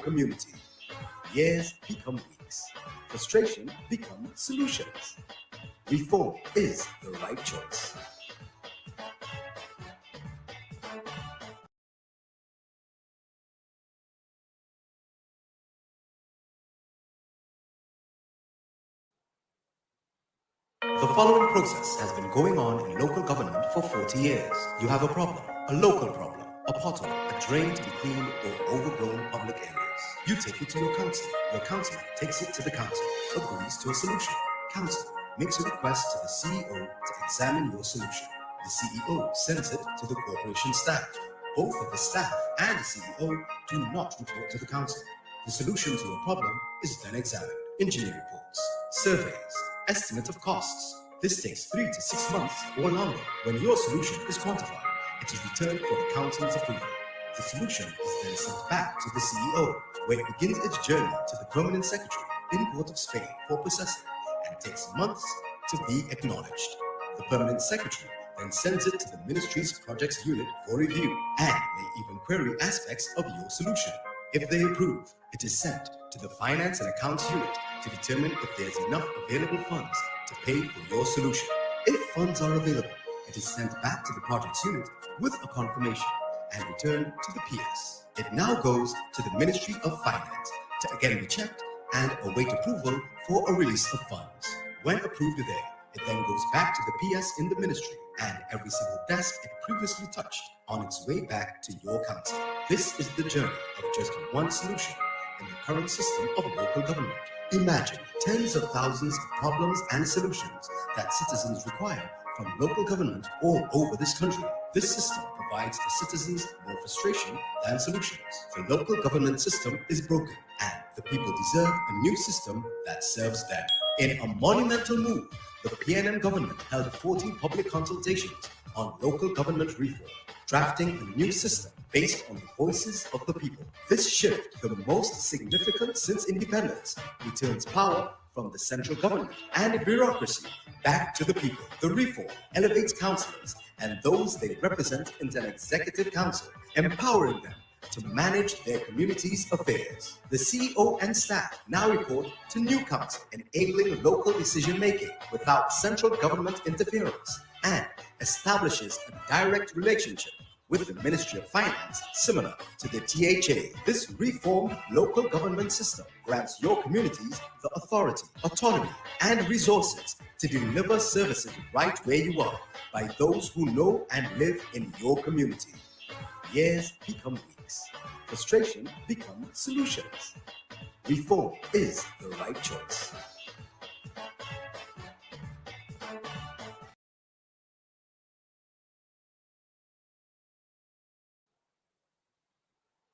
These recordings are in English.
community. Years become weeks. Frustration becomes solutions. Reform is the right choice. The following process has been going on in local government for 40 years. You have a problem, a local problem, a pothole, a drain to be cleaned, or overgrown public areas. You take it to your council. Your council takes it to the council, agrees to a solution. Council makes a request to the CEO to examine your solution. The CEO sends it to the corporation staff. Both of the staff and the CEO do not report to the council. The solution to your problem is then examined. Engineering reports, surveys, estimate of costs. This takes 3 to 6 months or longer. When your solution is quantified, it is returned for the council's approval. The solution is then sent back to the CEO, where it begins its journey to the permanent secretary in Port of Spain for processing, and takes months to be acknowledged. The permanent secretary then sends it to the ministry's projects unit for review and may even query aspects of your solution. If they approve, it is sent to the finance and accounts unit to determine if there is enough available funds to pay for your solution. If funds are available, it is sent back to the projects unit with a confirmation and returned to the PS. It now goes to the Ministry of Finance to again be checked and await approval for a release of funds. When approved there, it then goes back to the PS in the ministry and every single desk it previously touched on its way back to your council. This is the journey of just one solution in the current system of local government. Imagine tens of thousands of problems and solutions that citizens require from local government all over this country. This system provides the citizens more frustration than solutions. The local government system is broken and the people deserve a new system that serves them. In a monumental move, the PNM government held 14 public consultations on local government reform, drafting a new system based on the voices of the people. This shift, the most significant since independence, returns power from the central government and bureaucracy back to the people. The reform elevates councillors and those they represent into an executive council, empowering them to manage their community's affairs. The CEO and staff now report to new council, enabling local decision-making without central government interference, and establishes a direct relationship with the Ministry of Finance, similar to the THA. This reformed local government system grants your communities the authority, autonomy, and resources to deliver services right where you are by those who know and live in your community. Years become weeks. Frustration becomes solutions. Reform is the right choice.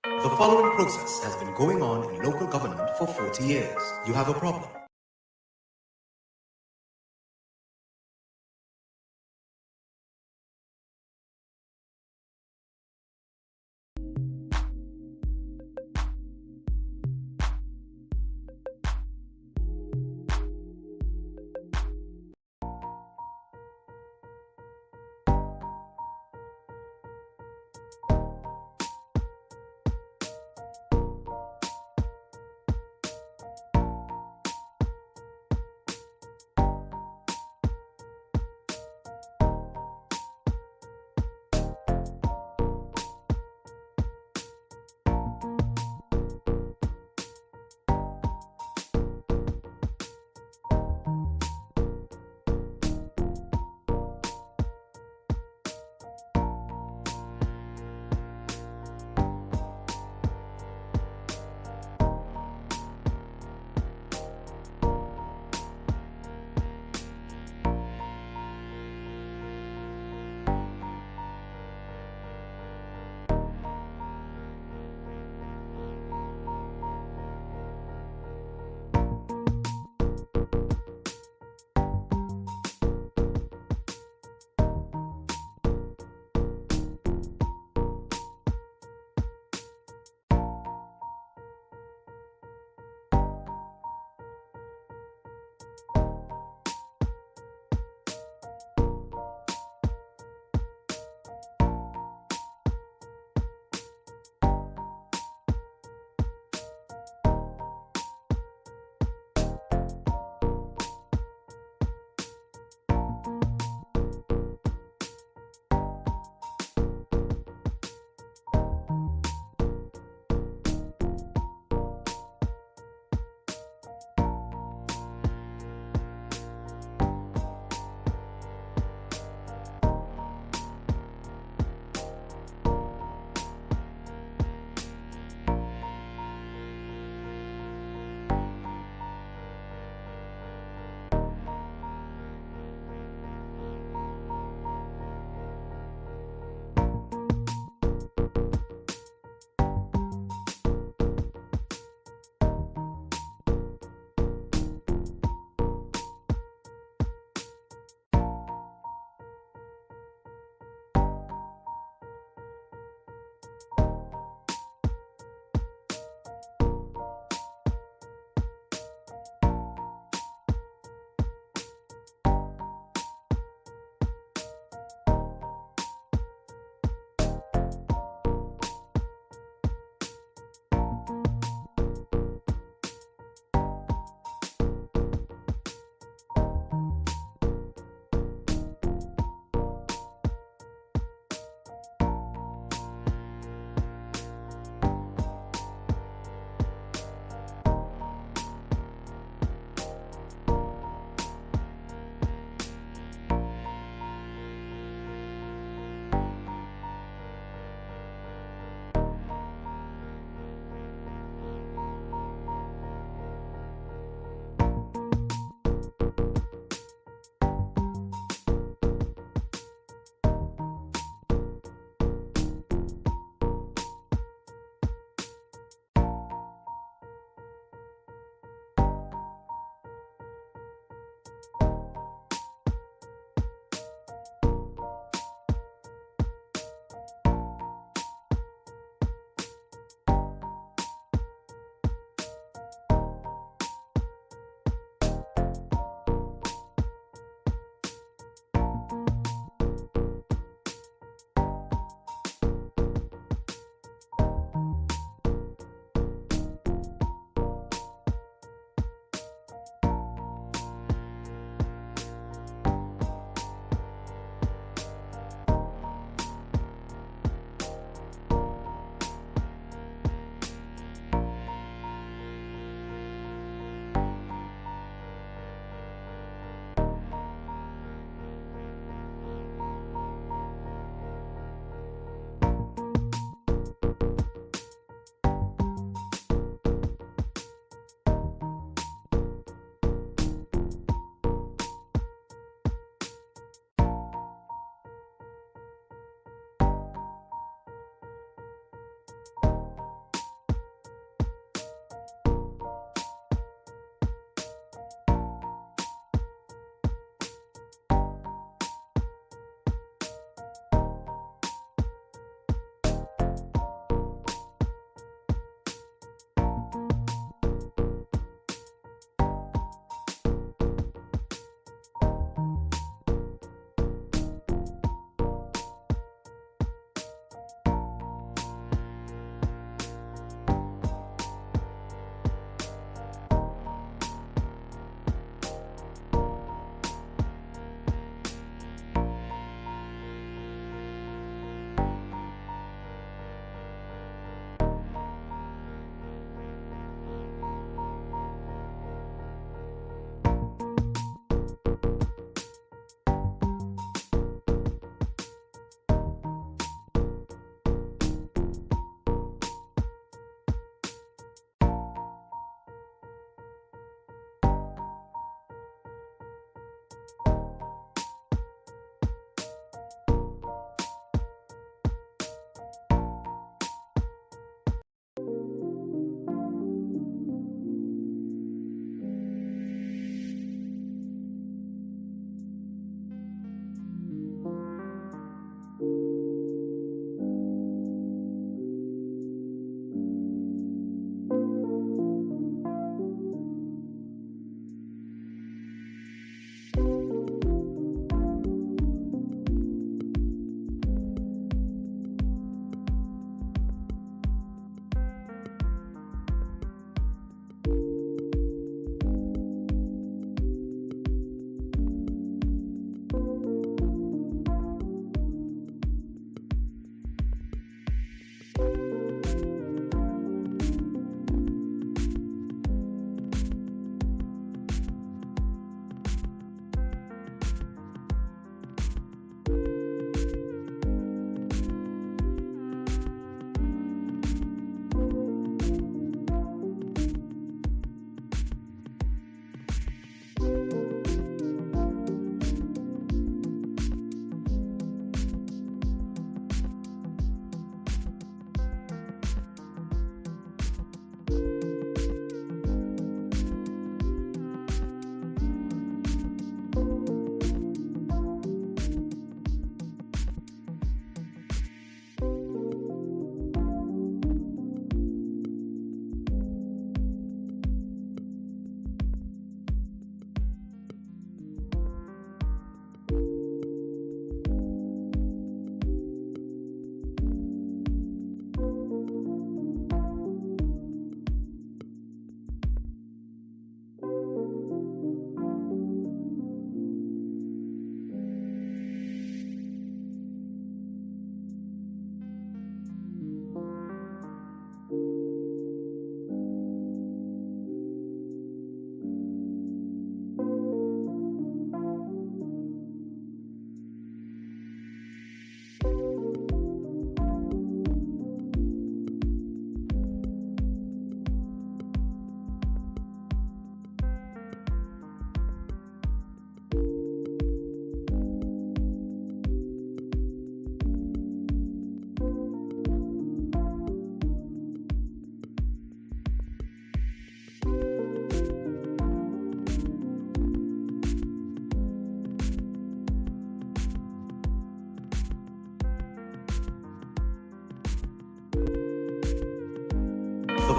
The following process has been going on in local government for 40 years. You have a problem.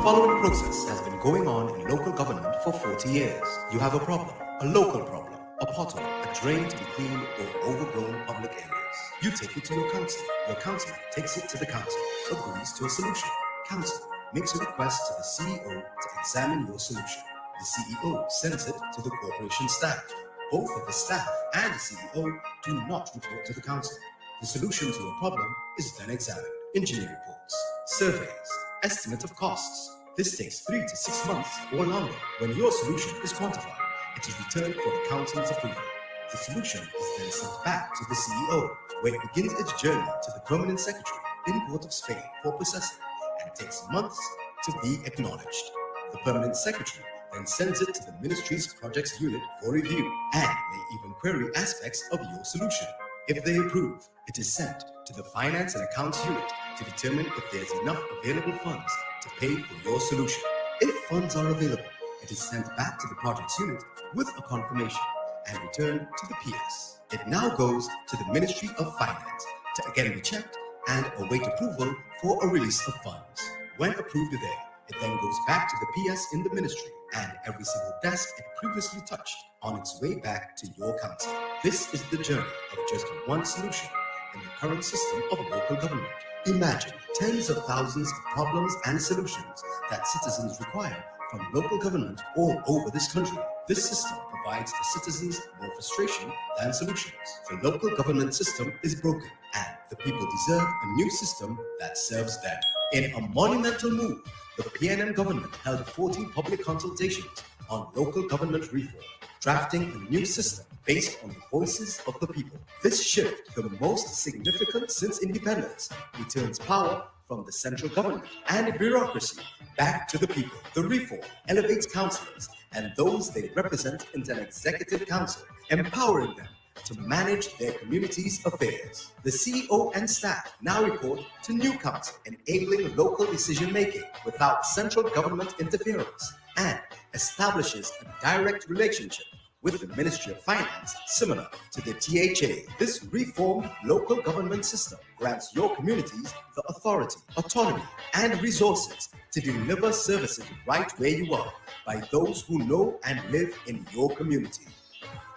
following process has been going on in local government for 40 years. You have a problem, a local problem, a pothole, a drain to be cleaned, or overgrown public areas. You take it to your council. Your council takes it to the council, agrees to a solution. Council makes a request to the CEO to examine your solution. The CEO sends it to the corporation staff. Both of the staff and the CEO do not report to the council. The solution to a problem is then examined. Engineering reports, surveys, estimate of costs. This takes 3 to 6 months or longer. When your solution is quantified, it is returned for the council's approval. The solution is then sent back to the CEO, where it begins its journey to the permanent secretary in Port of Spain for processing, and it takes months to be acknowledged. The permanent secretary then sends it to the ministry's projects unit for review and may even query aspects of your solution. If they approve, it is sent to the finance and accounts unit to determine if there's enough available funds to pay for your solution. If funds are available, it is sent back to the projects unit with a confirmation and returned to the PS. It now goes to the Ministry of Finance to again be checked and await approval for a release of funds. When approved there, it then goes back to the PS in the ministry and every single desk it previously touched on its way back to your council. This is the journey of just one solution in the current system of local government. Imagine tens of thousands of problems and solutions that citizens require from local government all over this country. This system provides the citizens more frustration than solutions. The local government system is broken and the people deserve a new system that serves them. In a monumental move, the PNM government held 14 public consultations on local government reform, drafting a new system based on the voices of the people. This shift, the most significant since independence, returns power from the central government and bureaucracy back to the people. The reform elevates councillors and those they represent into an executive council, empowering them to manage their community's affairs. The CEO and staff now report to new council, enabling local decision-making without central government interference, and establishes a direct relationship with the Ministry of Finance, similar to the THA. This reformed local government system grants your communities the authority, autonomy, and resources to deliver services right where you are by those who know and live in your community.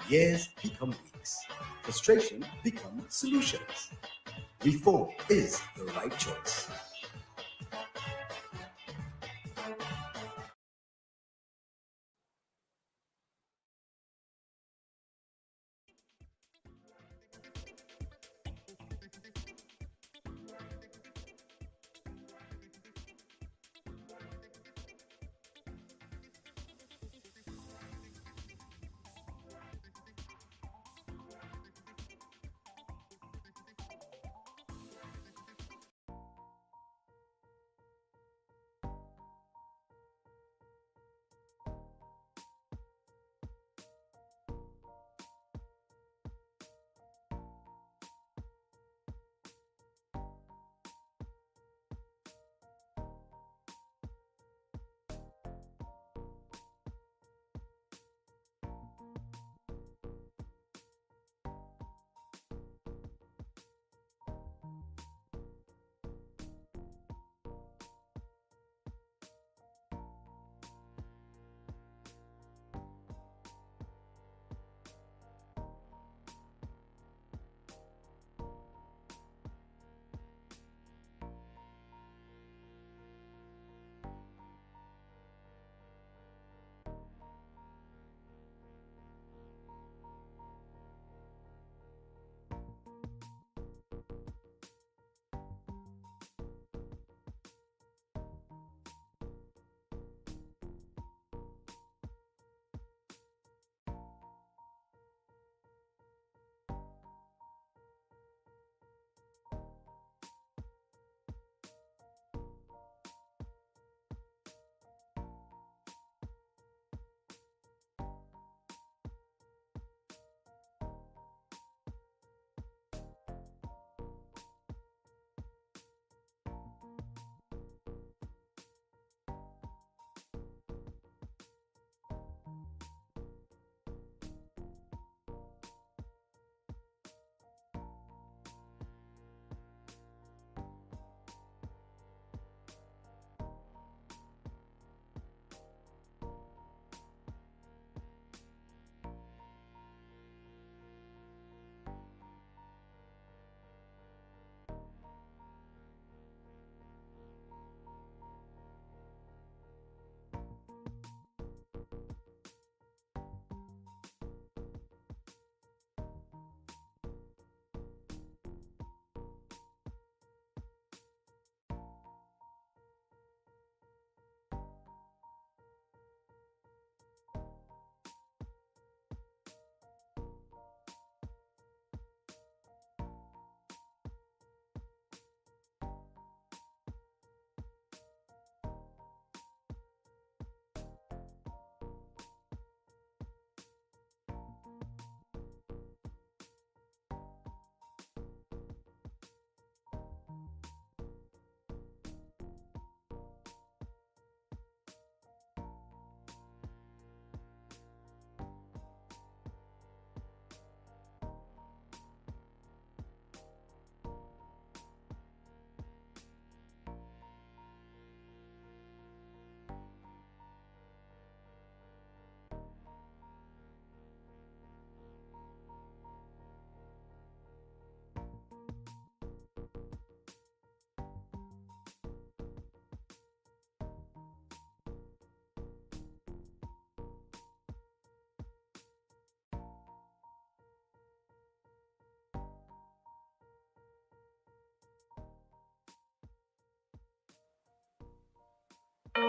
Years become weeks. Frustration becomes solutions. Reform is the right choice.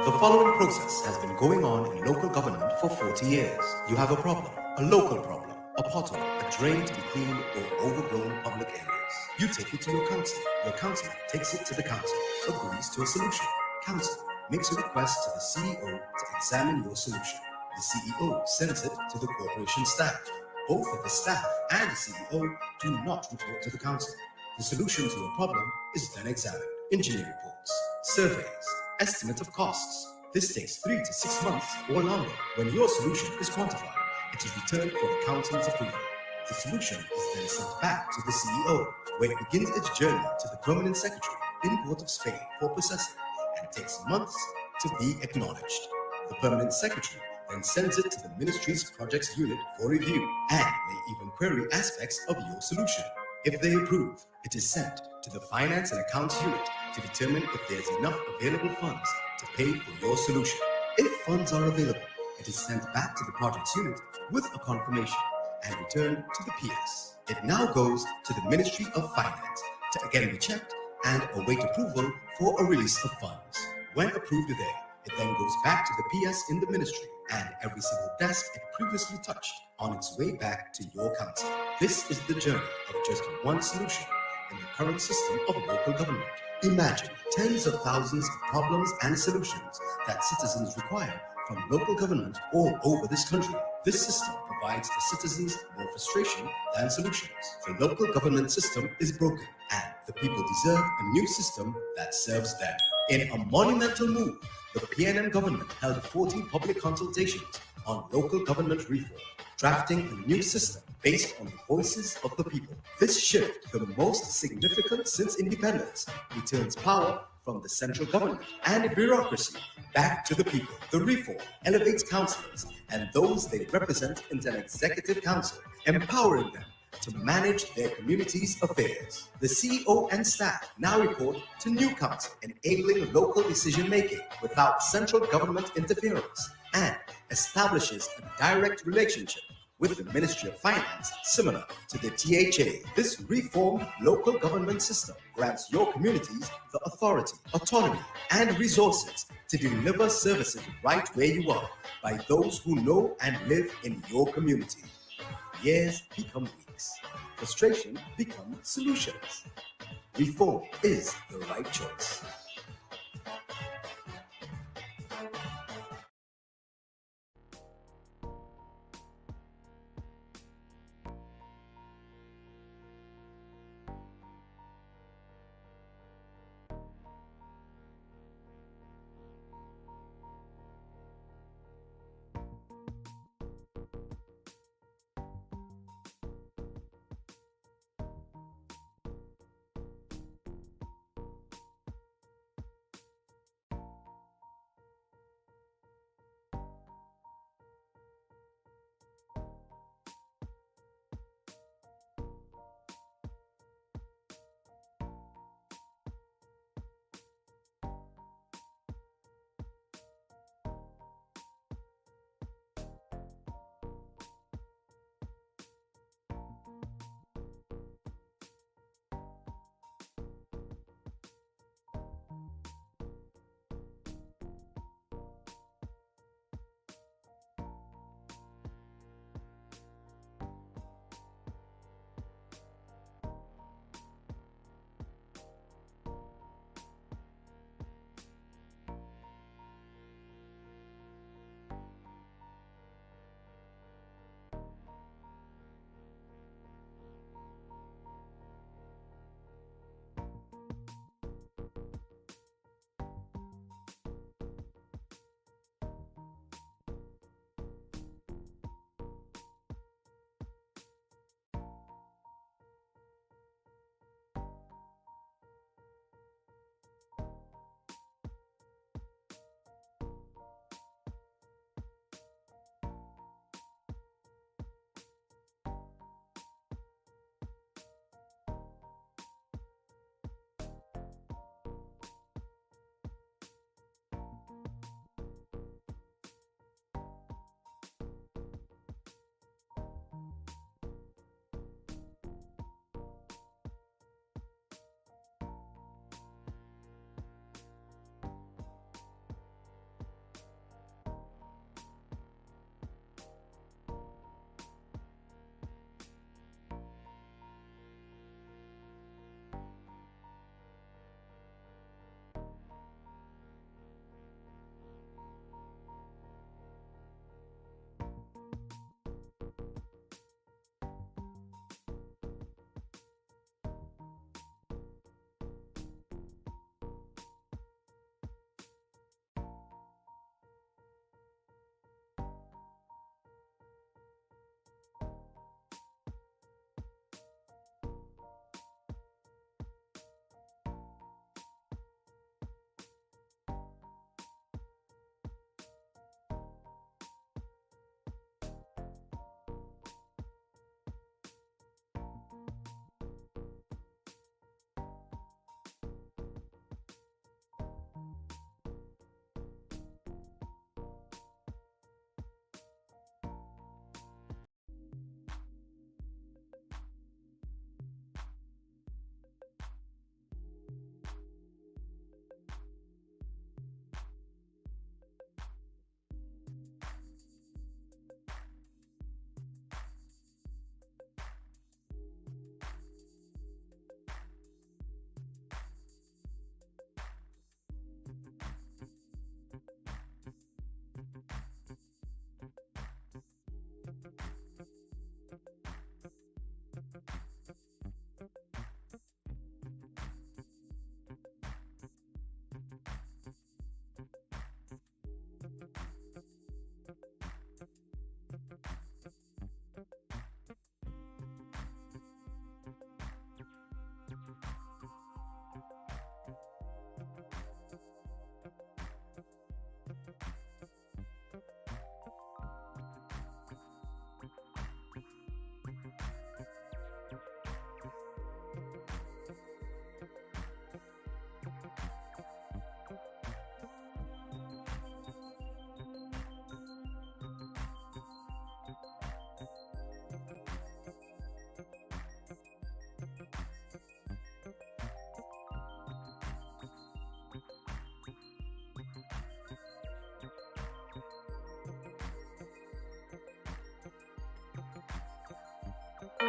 The following process has been going on in local government for 40 years. You have a problem, a local problem, a pothole, a drain to be cleaned, or overgrown public areas. You take it to your council. Your council takes it to the council, agrees to a solution. Council makes a request to the CEO to examine your solution. The CEO sends it to the corporation staff. Both of the staff and the CEO do not report to the council. The solution to your problem is then examined. Engineering reports, surveys, estimate of costs. This takes 3 to 6 months or longer. When your solution is quantified, it is returned for the council's approval. The solution is then sent back to the CEO, where it begins its journey to the permanent secretary in Port of Spain for processing, and takes months to be acknowledged. The permanent secretary then sends it to the ministry's projects unit for review and may even query aspects of your solution. If they approve, it is sent to the finance and accounts unit to determine if there is enough available funds to pay for your solution. If funds are available, it is sent back to the projects unit with a confirmation and returned to the PS. It now goes to the Ministry of Finance to again be checked and await approval for a release of funds. When approved there, it then goes back to the PS in the ministry and every single desk it previously touched on its way back to your council. This is the journey of just one solution in the current system of local government. Imagine tens of thousands of problems and solutions that citizens require from local government all over this country. This system provides the citizens more frustration than solutions. The local government system is broken, and the people deserve a new system that serves them. In a monumental move, the PNM government held 14 public consultations on local government reform, drafting a new system based on the voices of the people. This shift, the most significant since independence, returns power from the central government and bureaucracy back to the people. The reform elevates councillors and those they represent into an executive council, empowering them to manage their community's affairs. The CEO and staff now report to new council, enabling local decision-making without central government interference, and establishes a direct relationship with the Ministry of Finance, similar to the THA. This reformed local government system grants your communities the authority, autonomy, and resources to deliver services right where you are by those who know and live in your community. Years become weeks. Frustration becomes solutions. Reform is the right choice.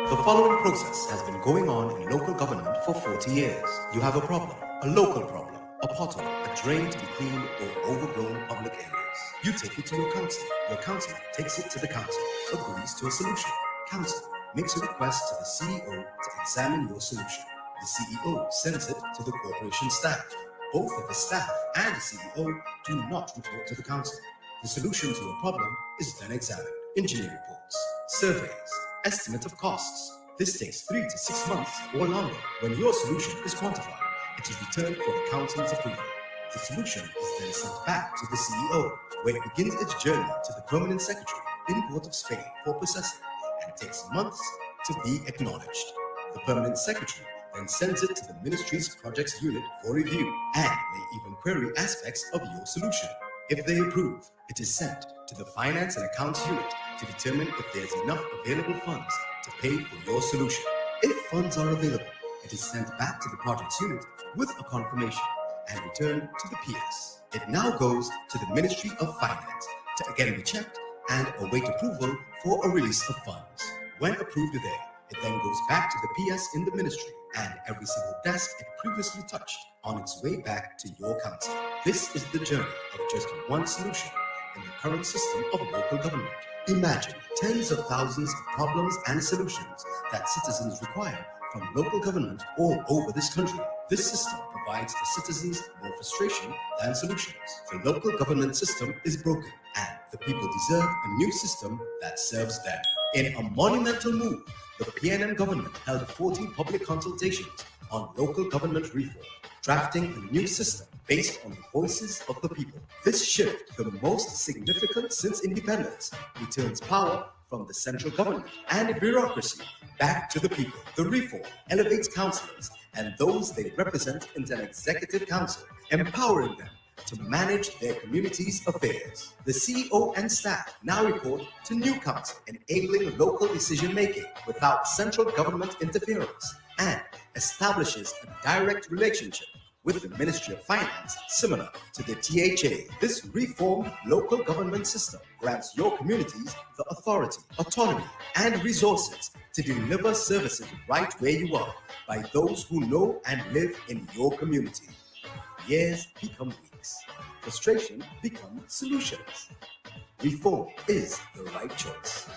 The following process has been going on in local government for 40 years. You have a problem, a local problem, a pothole, a drain to be cleaned, or overgrown public areas. You take it to your council. Your council takes it to the council, agrees to a solution. Council makes a request to the CEO to examine your solution. The CEO sends it to the corporation staff. Both of the staff and the CEO do not report to the council. The solution to your problem is then examined. Engineering reports, surveys, estimate of costs. This takes 3 to 6 months or longer. When your solution is quantified, it is returned for the council's approval. The solution is then sent back to the CEO, where it begins its journey to the permanent secretary in Port of Spain for processing, and takes months to be acknowledged. The permanent secretary then sends it to the ministry's projects unit for review, and may even query aspects of your solution. If they approve, it is sent to the finance and accounts unit to determine if there's enough available funds to pay for your solution. If funds are available, it is sent back to the projects unit with a confirmation and returned to the PS. It now goes to the Ministry of Finance to again be checked and await approval for a release of funds. When approved there, it then goes back to the PS in the ministry and every single desk it previously touched on its way back to your council. This is the journey of just one solution in the current system of local government. Imagine tens of thousands of problems and solutions that citizens require from local government all over this country. This system provides the citizens more frustration than solutions. The local government system is broken, and the people deserve a new system that serves them. In a monumental move, the PNM government held 14 public consultations on local government reform, drafting a new system based on the voices of the people. This shift, the most significant since independence, returns power from the central government and bureaucracy back to the people. The reform elevates councillors and those they represent into an executive council, empowering them to manage their community's affairs. The CEO and staff now report to new council, enabling local decision-making without central government interference, and establishes a direct relationship with the Ministry of Finance, similar to the THA. This reformed local government system grants your communities the authority, autonomy, and resources to deliver services right where you are by those who know and live in your community. Years become weeks. Frustration becomes solutions. Reform is the right choice.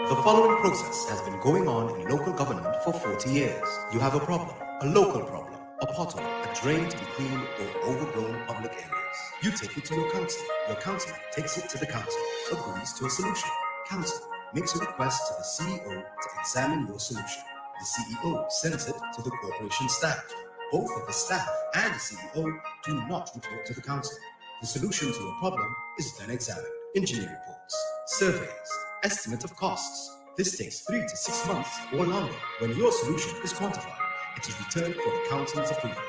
The following process has been going on in local government for 40 years. You have a problem, a local problem, a pothole, a drain to be cleaned, or overgrown public areas. You take it to your council. Your council takes it to the council, agrees to a solution. Council makes a request to the CEO to examine your solution. The CEO sends it to the corporation staff. Both of the staff and the CEO do not report to the council. The solution to your problem is then examined. Engineering reports, surveys, estimate of costs. This takes 3 to 6 months or longer. When your solution is quantified, it is returned for the council's approval.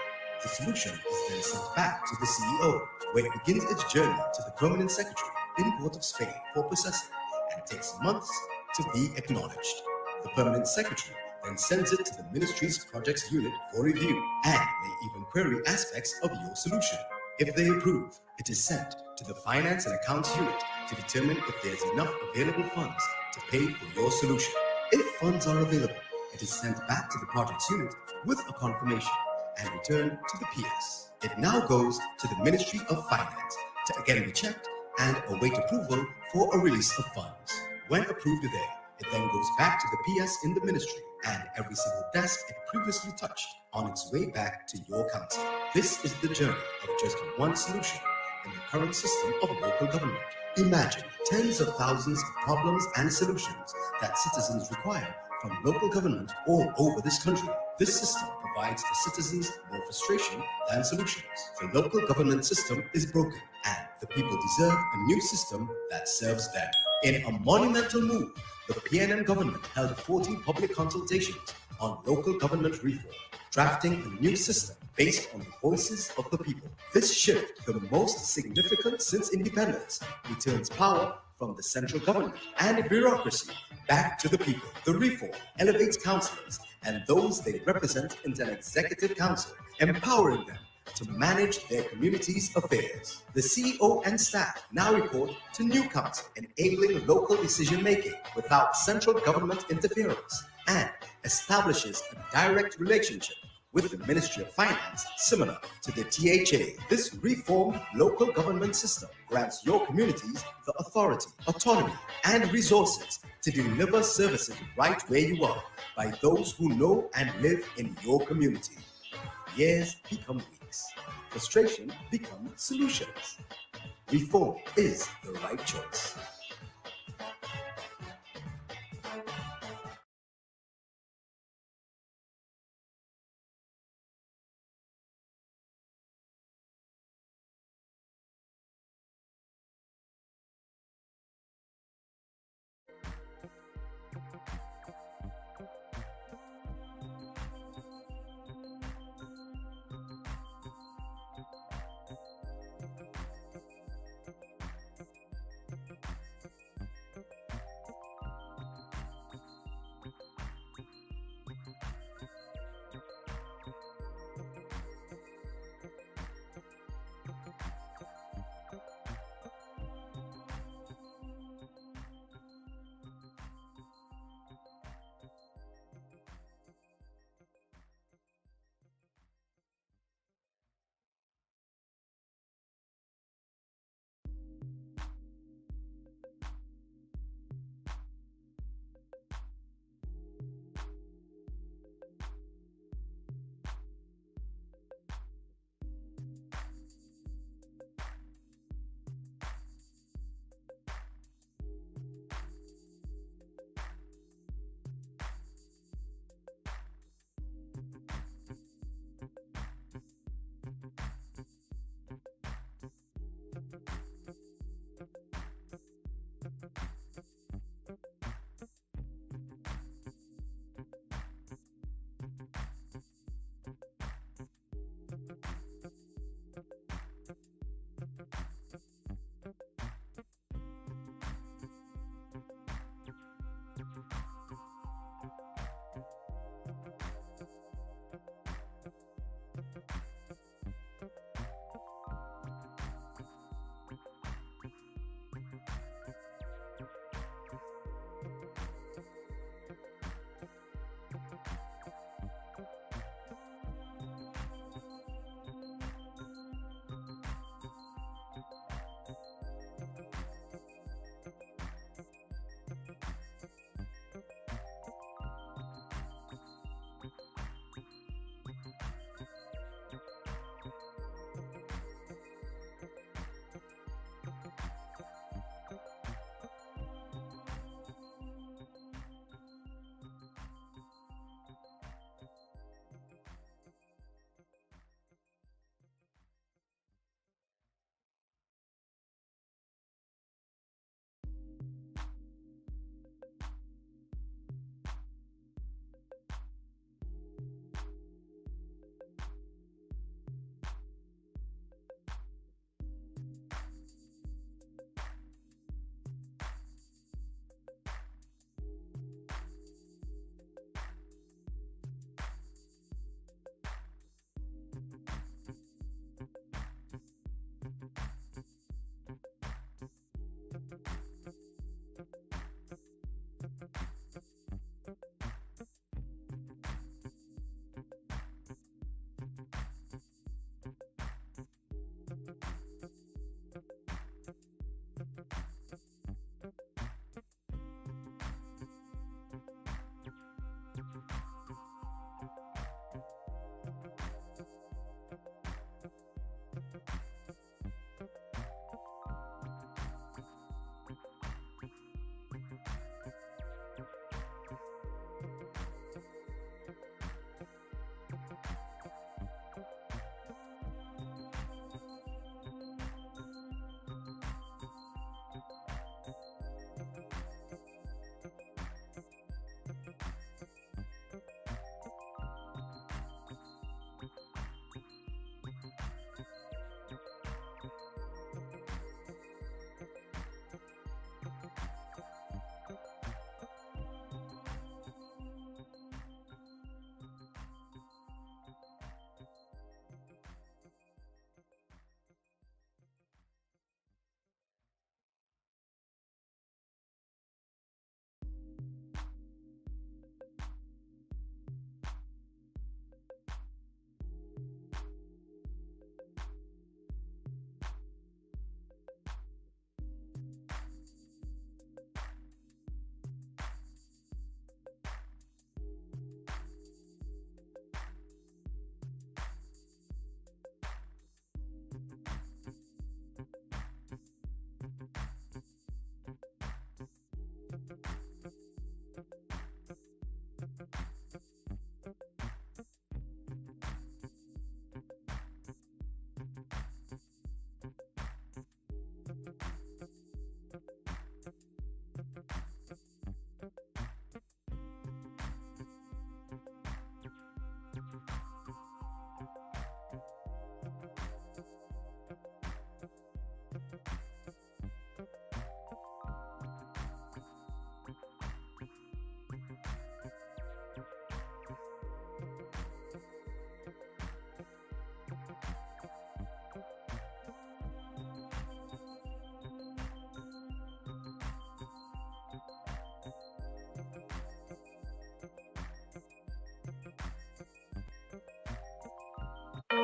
The solution is then sent back to the CEO, where it begins its journey to the permanent secretary in Port of Spain for processing, and takes months to be acknowledged. The permanent secretary then sends it to the ministry's projects unit for review, and may even query aspects of your solution. If they approve, it is sent to the finance and accounts unit to determine if there is enough available funds to pay for your solution. If funds are available, it is sent back to the projects unit with a confirmation and returned to the PS. It now goes to the Ministry of Finance to again be checked and await approval for a release of funds. When approved there, it then goes back to the PS in the ministry and every single desk it previously touched on its way back to your council. This is the journey of just one solution in the current system of local government. Imagine tens of thousands of problems and solutions that citizens require from local government all over this country. This system provides the citizens more frustration than solutions. The local government system is broken, and the people deserve a new system that serves them. In a monumental move, the PNM government held 14 public consultations on local government reform, drafting a new system based on the voices of the people. This shift, the most significant since independence, returns power from the central government and bureaucracy back to the people. The reform elevates councillors and those they represent into an executive council, empowering them to manage their community's affairs. The CEO and staff now report to new council, enabling local decision-making without central government interference, and establishes a direct relationship with the Ministry of Finance, similar to the THA. This reformed local government system grants your communities the authority, autonomy, and resources to deliver services right where you are by those who know and live in your community. Years become weeks. Frustration becomes solutions. Reform is the right choice.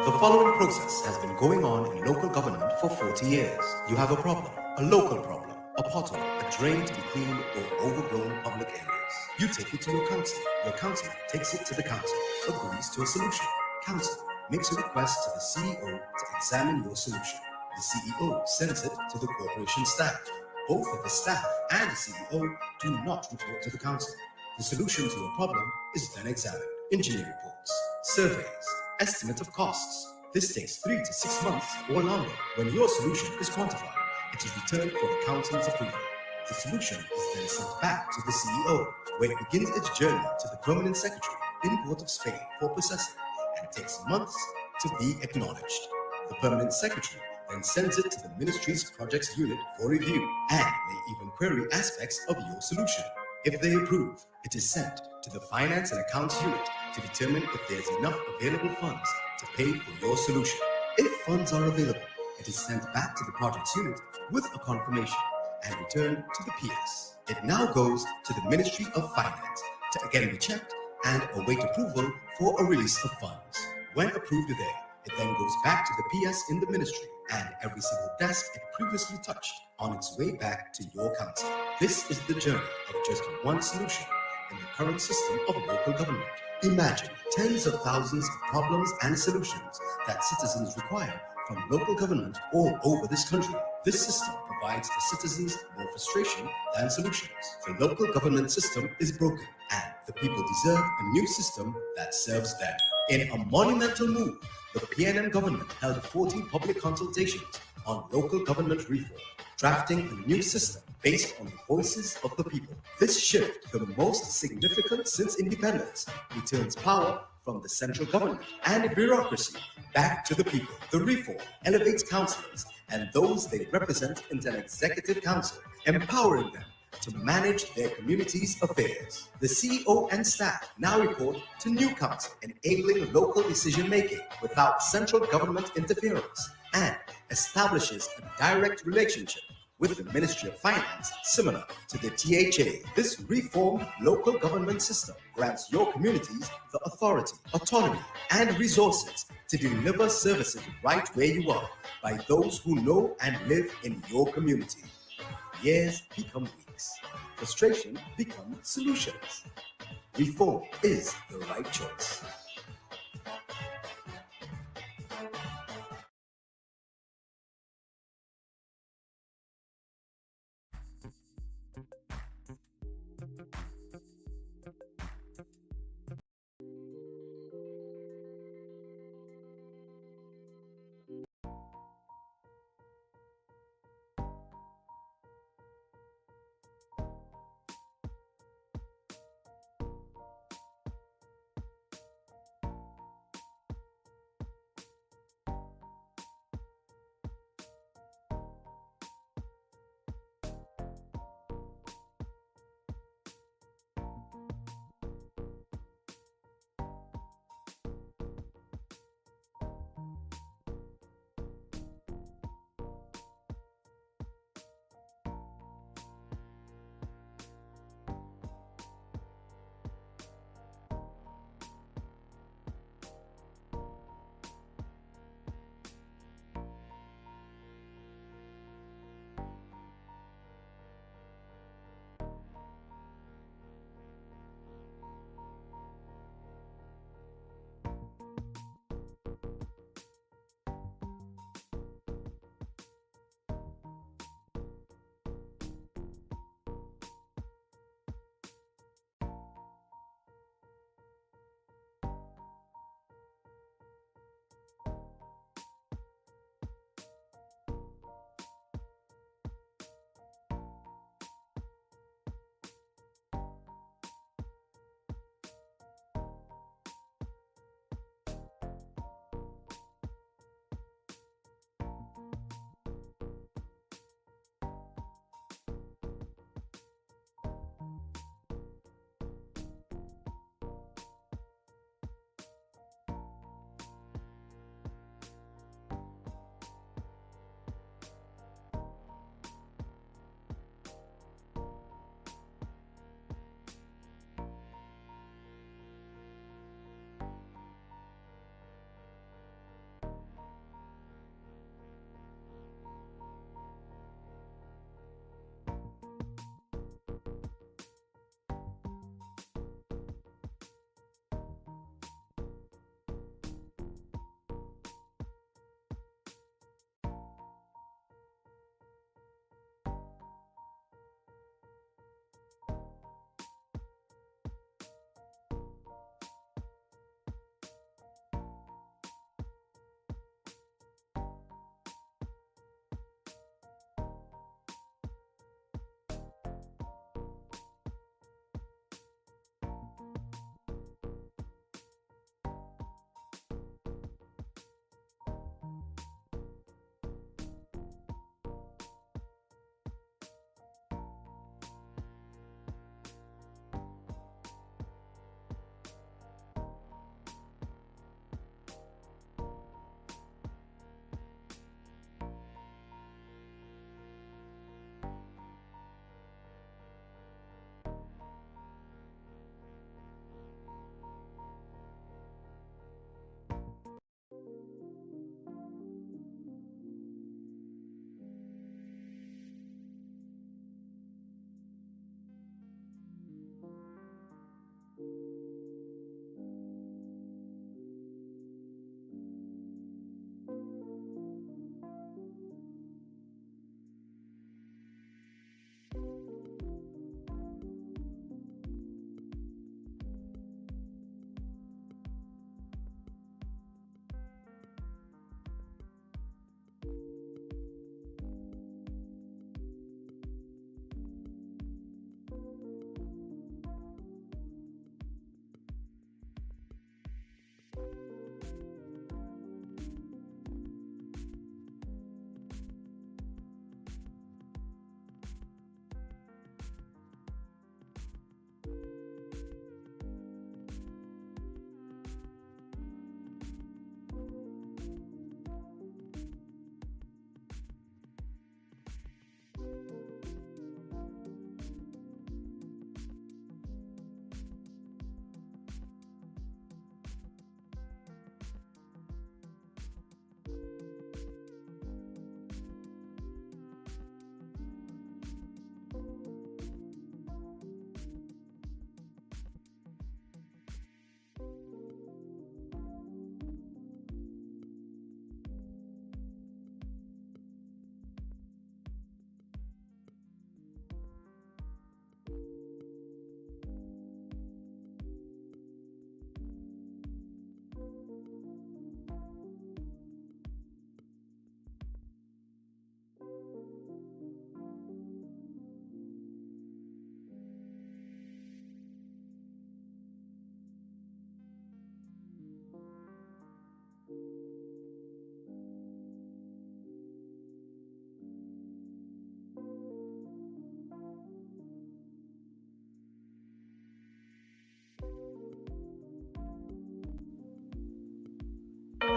The following process has been going on in local government for 40 years. You have a problem, a local problem, a pothole, a drain to be cleaned, or overgrown public areas. You take it to your council. Your council takes it to the council, agrees to a solution. Council makes a request to the CEO to examine your solution. The CEO sends it to the corporation staff. Both of the staff and the CEO do not report to the council. The solution to your problem is then examined. Engineering reports, surveys, estimate of costs. This takes 3 to 6 months or longer. When your solution is quantified, it is returned for the council's approval. The solution is then sent back to the CEO, where it begins its journey to the permanent secretary in Port of Spain for processing, and takes months to be acknowledged. The permanent secretary then sends it to the ministry's projects unit for review, and may even query aspects of your solution. If they approve, it is sent to the finance and accounts unit to determine if there is enough available funds to pay for your solution. If funds are available, it is sent back to the projects unit with a confirmation and returned to the PS. It now goes to the Ministry of Finance to again be checked and await approval for a release of funds. When approved there, it then goes back to the PS in the ministry and every single desk it previously touched on its way back to your council. This is the journey of just one solution in the current system of local government. Imagine tens of thousands of problems and solutions that citizens require from local government all over this country. This system provides the citizens more frustration than solutions. The local government system is broken, and the people deserve a new system that serves them. In a monumental move, the PNM government held 14 public consultations on local government reform, drafting a new system based on the voices of the people. This shift, the most significant since independence, returns power from the central government and bureaucracy back to the people. The reform elevates councillors and those they represent into an executive council, empowering them to manage their community's affairs. The CEO and staff now report to new council, enabling local decision-making without central government interference, and establishes a direct relationship with the Ministry of Finance, similar to the THA. This reformed local government system grants your communities the authority, autonomy, and resources to deliver services right where you are by those who know and live in your community. Years become weeks. Frustration becomes solutions. Reform is the right choice.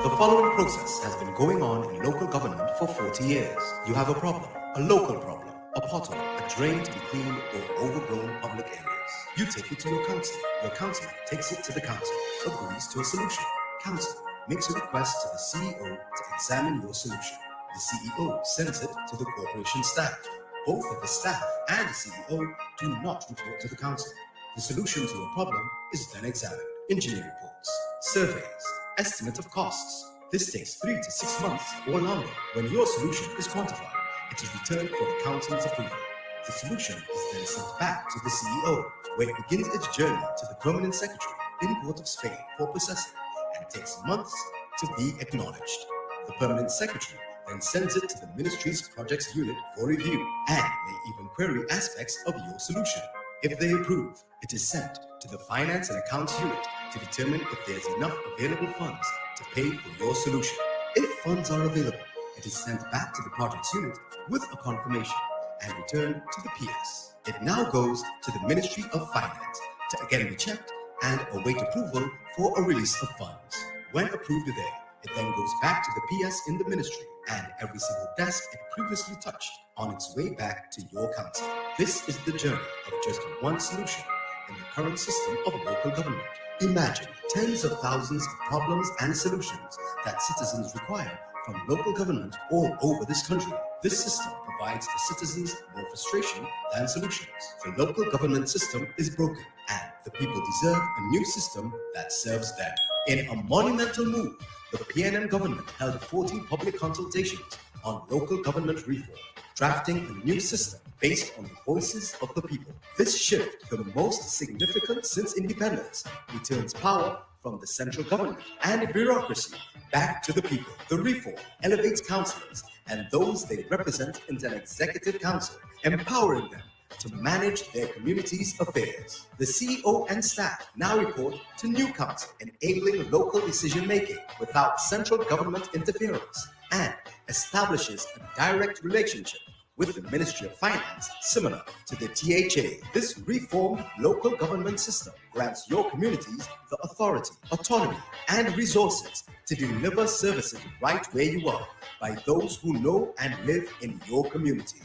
The following process has been going on in local government for 40 years. You have a problem, a local problem, a pothole, a drain to be cleaned, or overgrown public areas. You take it to your council. Your council takes it to the council, agrees to a solution. Council makes a request to the CEO to examine your solution. The CEO sends it to the corporation staff. Both of the staff and the CEO do not report to the council. The solution to your problem is then examined. Engineering reports, surveys, estimate of costs. This takes 3 to 6 months or longer. When your solution is quantified, it is returned for the council's approval. The solution is then sent back to the CEO, where it begins its journey to the permanent secretary in Port of Spain for processing, and takes months to be acknowledged. The permanent secretary then sends it to the ministry's projects unit for review and may even query aspects of your solution. If they approve, it is sent to the finance and accounts unit to determine if there's enough available funds to pay for your solution. If funds are available, it is sent back to the projects unit with a confirmation and returned to the PS. It now goes to the Ministry of Finance to again be checked and await approval for a release of funds. When approved there, it then goes back to the PS in the ministry and every single desk it previously touched on its way back to your council. This is the journey of just one solution in the current system of local government. Imagine tens of thousands of problems and solutions that citizens require from local government all over this country. This system provides the citizens more frustration than solutions. The local government system is broken and the people deserve a new system that serves them. In a monumental move, the PNM government held 14 public consultations on local government reform, drafting a new system based on the voices of the people. This shift, the most significant since independence, returns power from the central government and bureaucracy back to the people. The reform elevates councillors and those they represent into an executive council, empowering them to manage their community's affairs. The CEO and staff now report to new council, enabling local decision-making without central government interference, and establishes a direct relationship with the Ministry of Finance, similar to the THA. This reformed local government system grants your communities the authority, autonomy, and resources to deliver services right where you are by those who know and live in your community.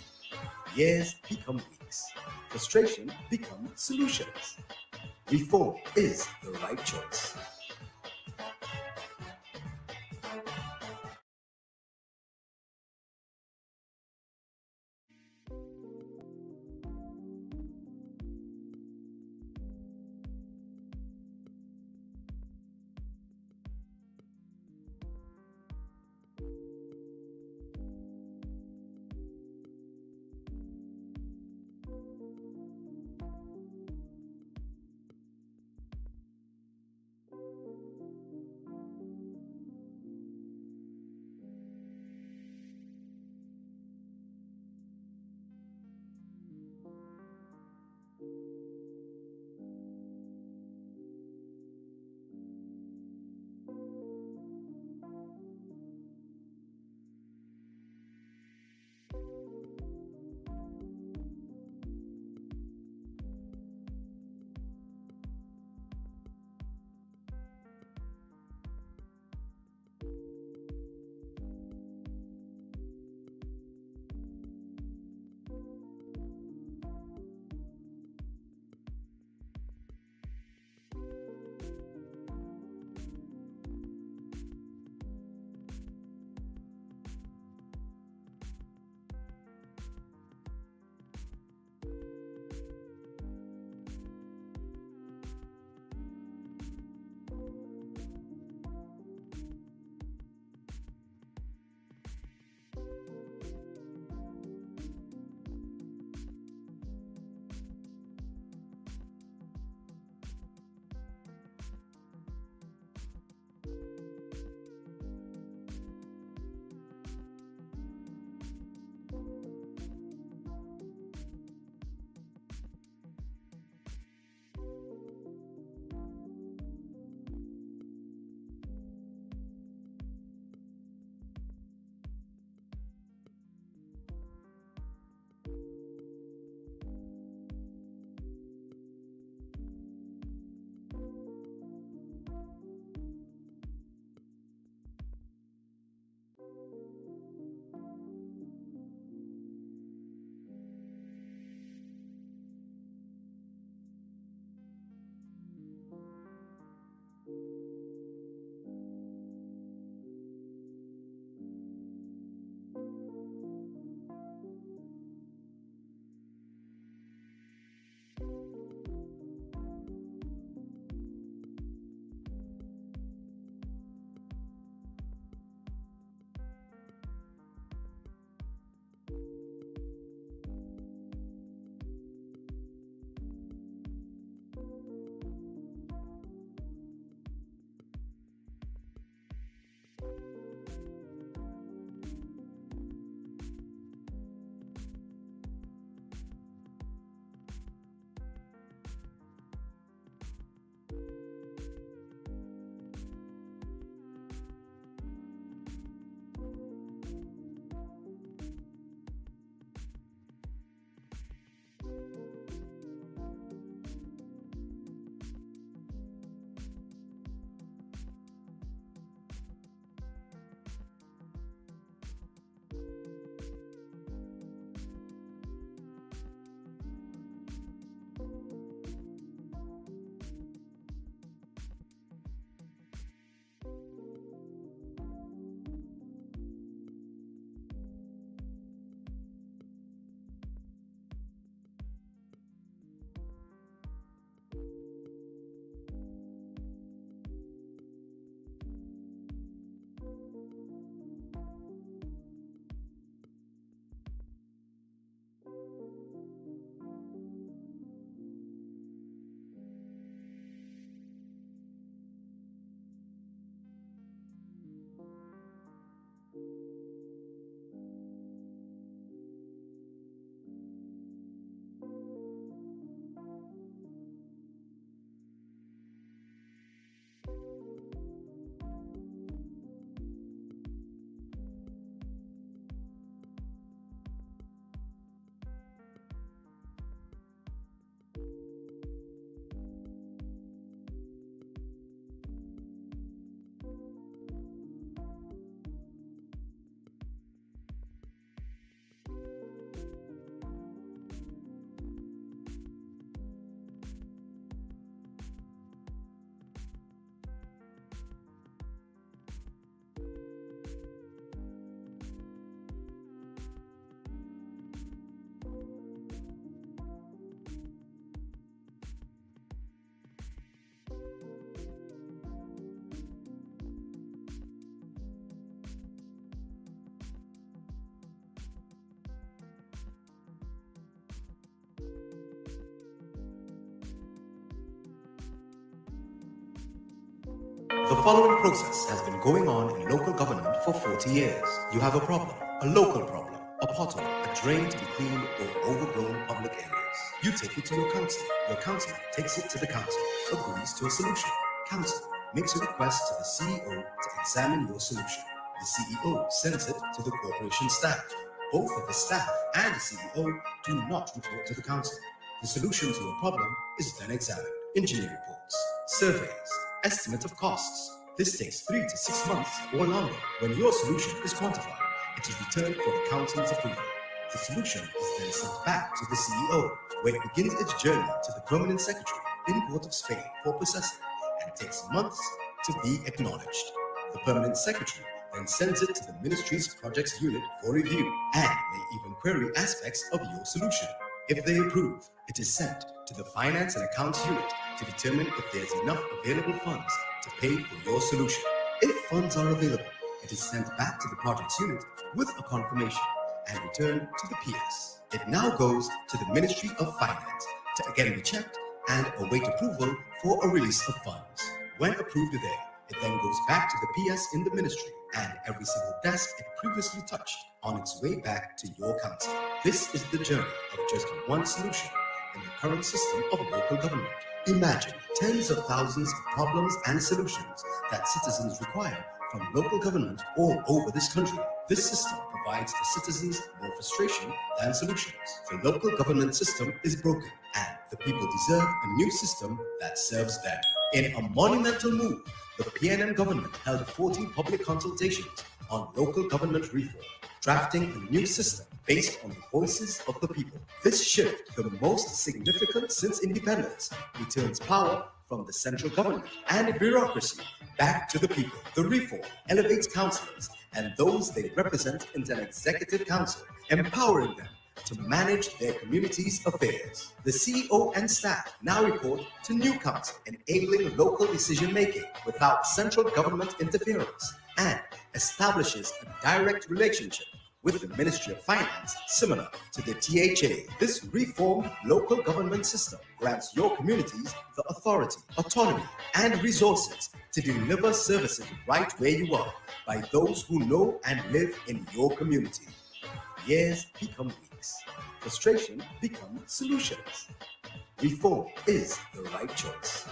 Years become weeks. Frustration becomes solutions. Reform is the right choice. The following process has been going on in local government for 40 years. You have a problem, a local problem, a pothole, a drain to be cleaned, or overgrown public areas. You take it to your council. Your council takes it to the council, agrees to a solution. Council makes a request to the CEO to examine your solution. The CEO sends it to the corporation staff. Both of the staff and the CEO do not report to the council. The solution to a problem is then examined. Engineering reports, surveys, estimate of costs. This takes 3 to 6 months or longer. When your solution is quantified, it is returned for the council's approval. The solution is then sent back to the CEO, where it begins its journey to the permanent secretary in Port of Spain for processing, and takes months to be acknowledged. The permanent secretary then sends it to the ministry's projects unit for review and may even query aspects of your solution. If they approve, it is sent to the finance and accounts unit to determine if there is enough available funds to pay for your solution. If funds are available, it is sent back to the projects unit with a confirmation and returned to the PS. It now goes to the Ministry of Finance to again be checked and await approval for a release of funds. When approved there, it then goes back to the PS in the ministry and every single desk it previously touched on its way back to your council. This is the journey of just one solution in the current system of local government. Imagine tens of thousands of problems and solutions that citizens require from local government all over this country. This system provides the citizens more frustration than solutions. The local government system is broken and the people deserve a new system that serves them. In a monumental move, the PNM government held 14 public consultations on local government reform, drafting a new system based on the voices of the people. This shift, the most significant since independence, returns power from the central government and bureaucracy back to the people. The reform elevates councillors and those they represent into an executive council, empowering them to manage their community's affairs. The CEO and staff now report to new council, enabling local decision-making without central government interference, and establishes a direct relationship with the Ministry of Finance, similar to the THA. This reformed local government system grants your communities the authority, autonomy, and resources to deliver services right where you are by those who know and live in your community. Years become weeks. Frustration becomes solutions. Reform is the right choice.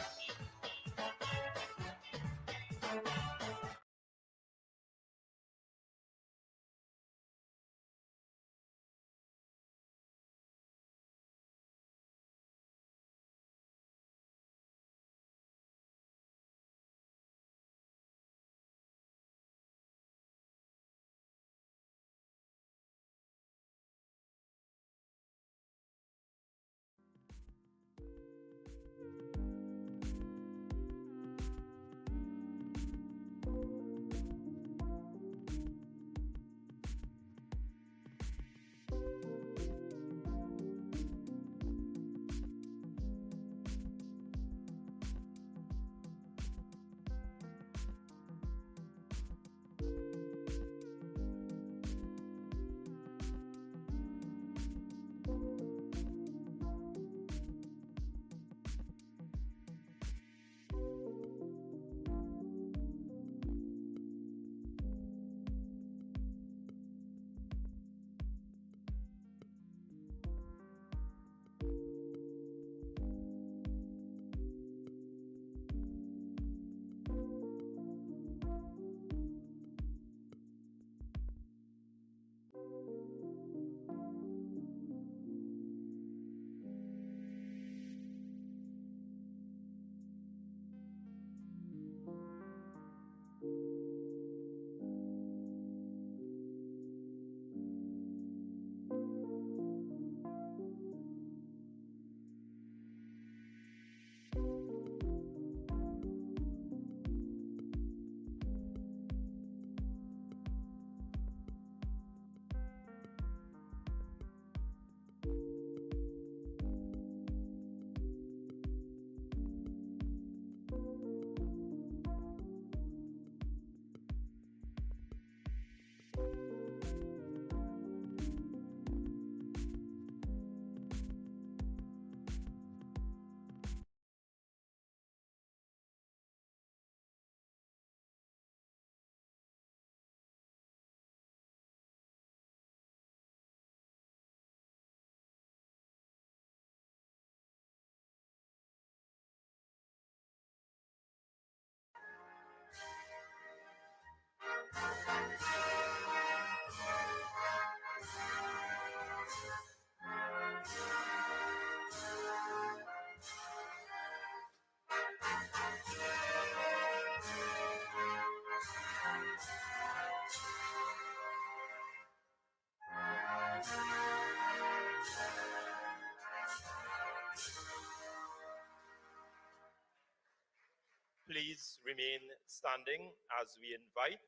Please remain standing as we invite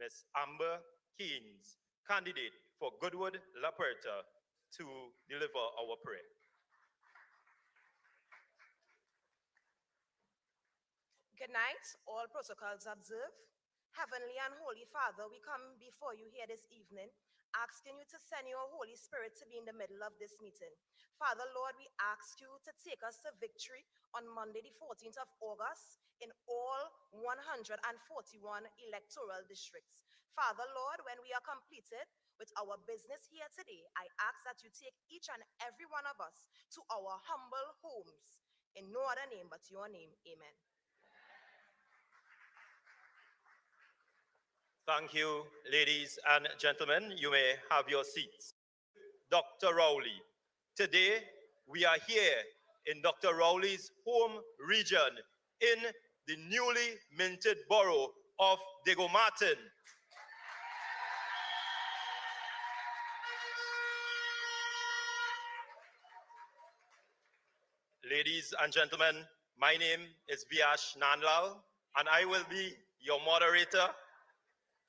Ms. Amber Keynes, candidate for Goodwood La Puerta, to deliver our prayer. Good night, all protocols observed. Heavenly and Holy Father, we come before you here this evening, asking you to send your Holy Spirit to be in the middle of this meeting. Father, Lord, we ask you to take us to victory on Monday, the 14th of August, in all 141 electoral districts. Father, Lord, when we are completed with our business here today, I ask that you take each and every one of us to our humble homes. In no other name but your name, amen. Thank you, ladies and gentlemen. You may have your seats. Dr. Rowley. Today, we are here in Dr. Rowley's home region in the newly minted borough of Diego Martin. Ladies and gentlemen, my name is Viash Nandlal, and I will be your moderator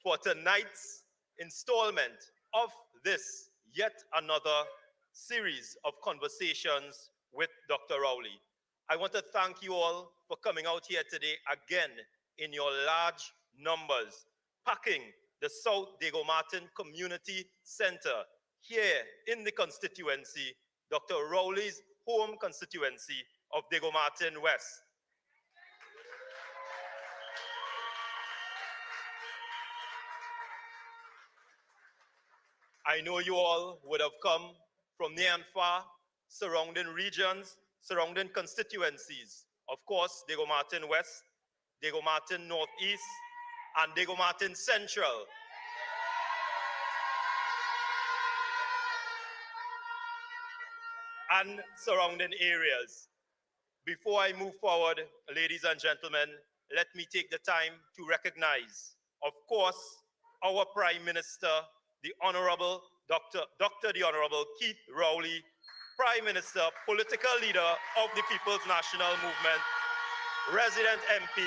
for tonight's installment of this yet another series of conversations with Dr. Rowley. I want to thank you all for coming out here today again in your large numbers, packing the South Diego Martin Community Center here in the constituency, Dr. Rowley's home constituency of Diego Martin West. I know you all would have come from near and far, surrounding regions, surrounding constituencies. Of course, Diego Martin West, Diego Martin Northeast, and Diego Martin Central. And surrounding areas. Before I move forward, ladies and gentlemen, let me take the time to recognize, of course, our Prime Minister, the Honorable Dr. the Honorable Keith Rowley, Prime Minister, political leader of the People's National Movement, resident MP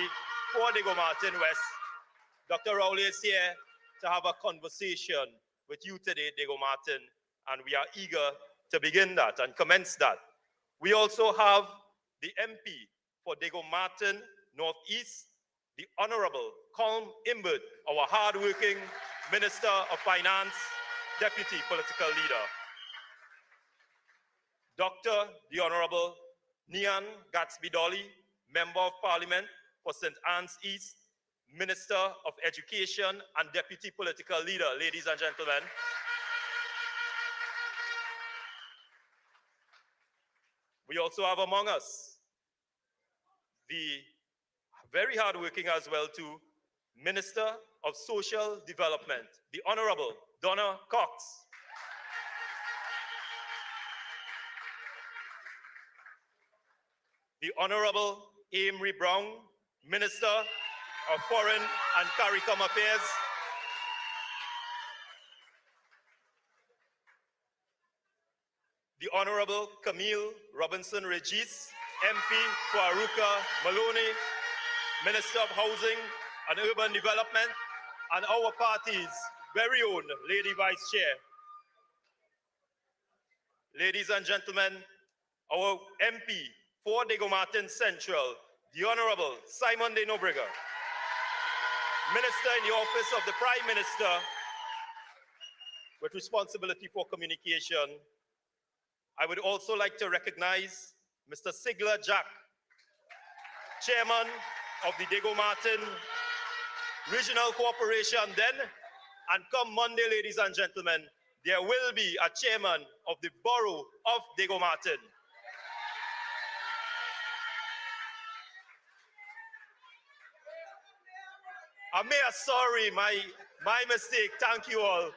for Diego Martin West. Dr. Rowley is here to have a conversation with you today, Diego Martin, and we are eager to begin that and commence that. We also have the MP for Diego Martin Northeast, the Honorable Colm Imbert, our hardworking Minister of Finance, Deputy Political Leader. Dr. the Honorable Nian Gatsby-Dolly, Member of Parliament for St. Anne's East, Minister of Education and Deputy Political Leader, ladies and gentlemen. We also have among us the very hardworking as well too, Minister of Social Development, the Honorable Donna Cox. The Honorable Amory Brown, Minister of Foreign and CARICOM Affairs. The Honorable Camille Robinson Regis, MP for Arouca Maloney, Minister of Housing and Urban Development, and our party's very own Lady Vice Chair. Ladies and gentlemen, our MP for Diego Martin Central, the Honorable Simon De Nobrega, Minister in the Office of the Prime Minister with responsibility for communication. I would also like to recognize Mr. Sigler Jack, Chairman of the Diego Martin Regional Corporation then, and come Monday, ladies and gentlemen, there will be a chairman of the Borough of Diego Martin. A mayor, sorry, my mistake, thank you all.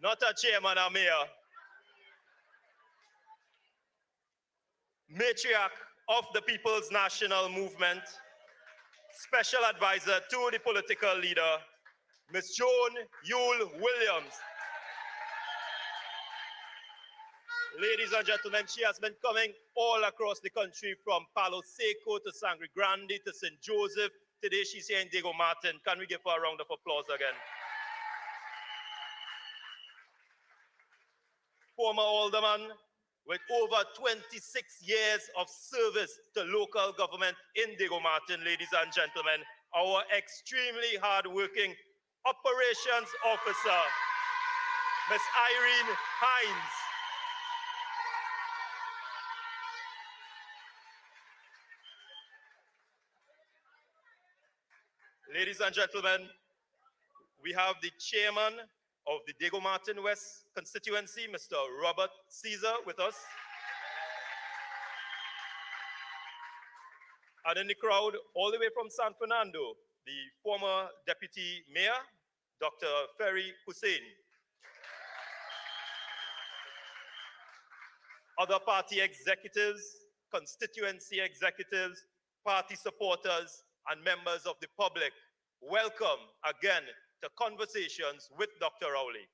Not a chairman, a mayor. Matriarch of the People's National Movement, Special Advisor to the political leader, Ms. Joan Yule Williams. Ladies and gentlemen, she has been coming all across the country from Palo Seco to Sangre Grande to St. Joseph. Today she's here in Diego Martin. Can we give her a round of applause again? Former alderman with over 26 years of service to local government in Diego Martin, ladies and gentlemen, our extremely hardworking operations officer, Ms. Irene Hines. Ladies and gentlemen, we have the chairman of the Diego Martin West constituency, Mr. Robert Caesar, with us. And in the crowd, all the way from San Fernando, the former deputy mayor, Dr. Ferry Hussein. Other party executives, constituency executives, party supporters, and members of the public, welcome again to Conversations with Dr. Rowley.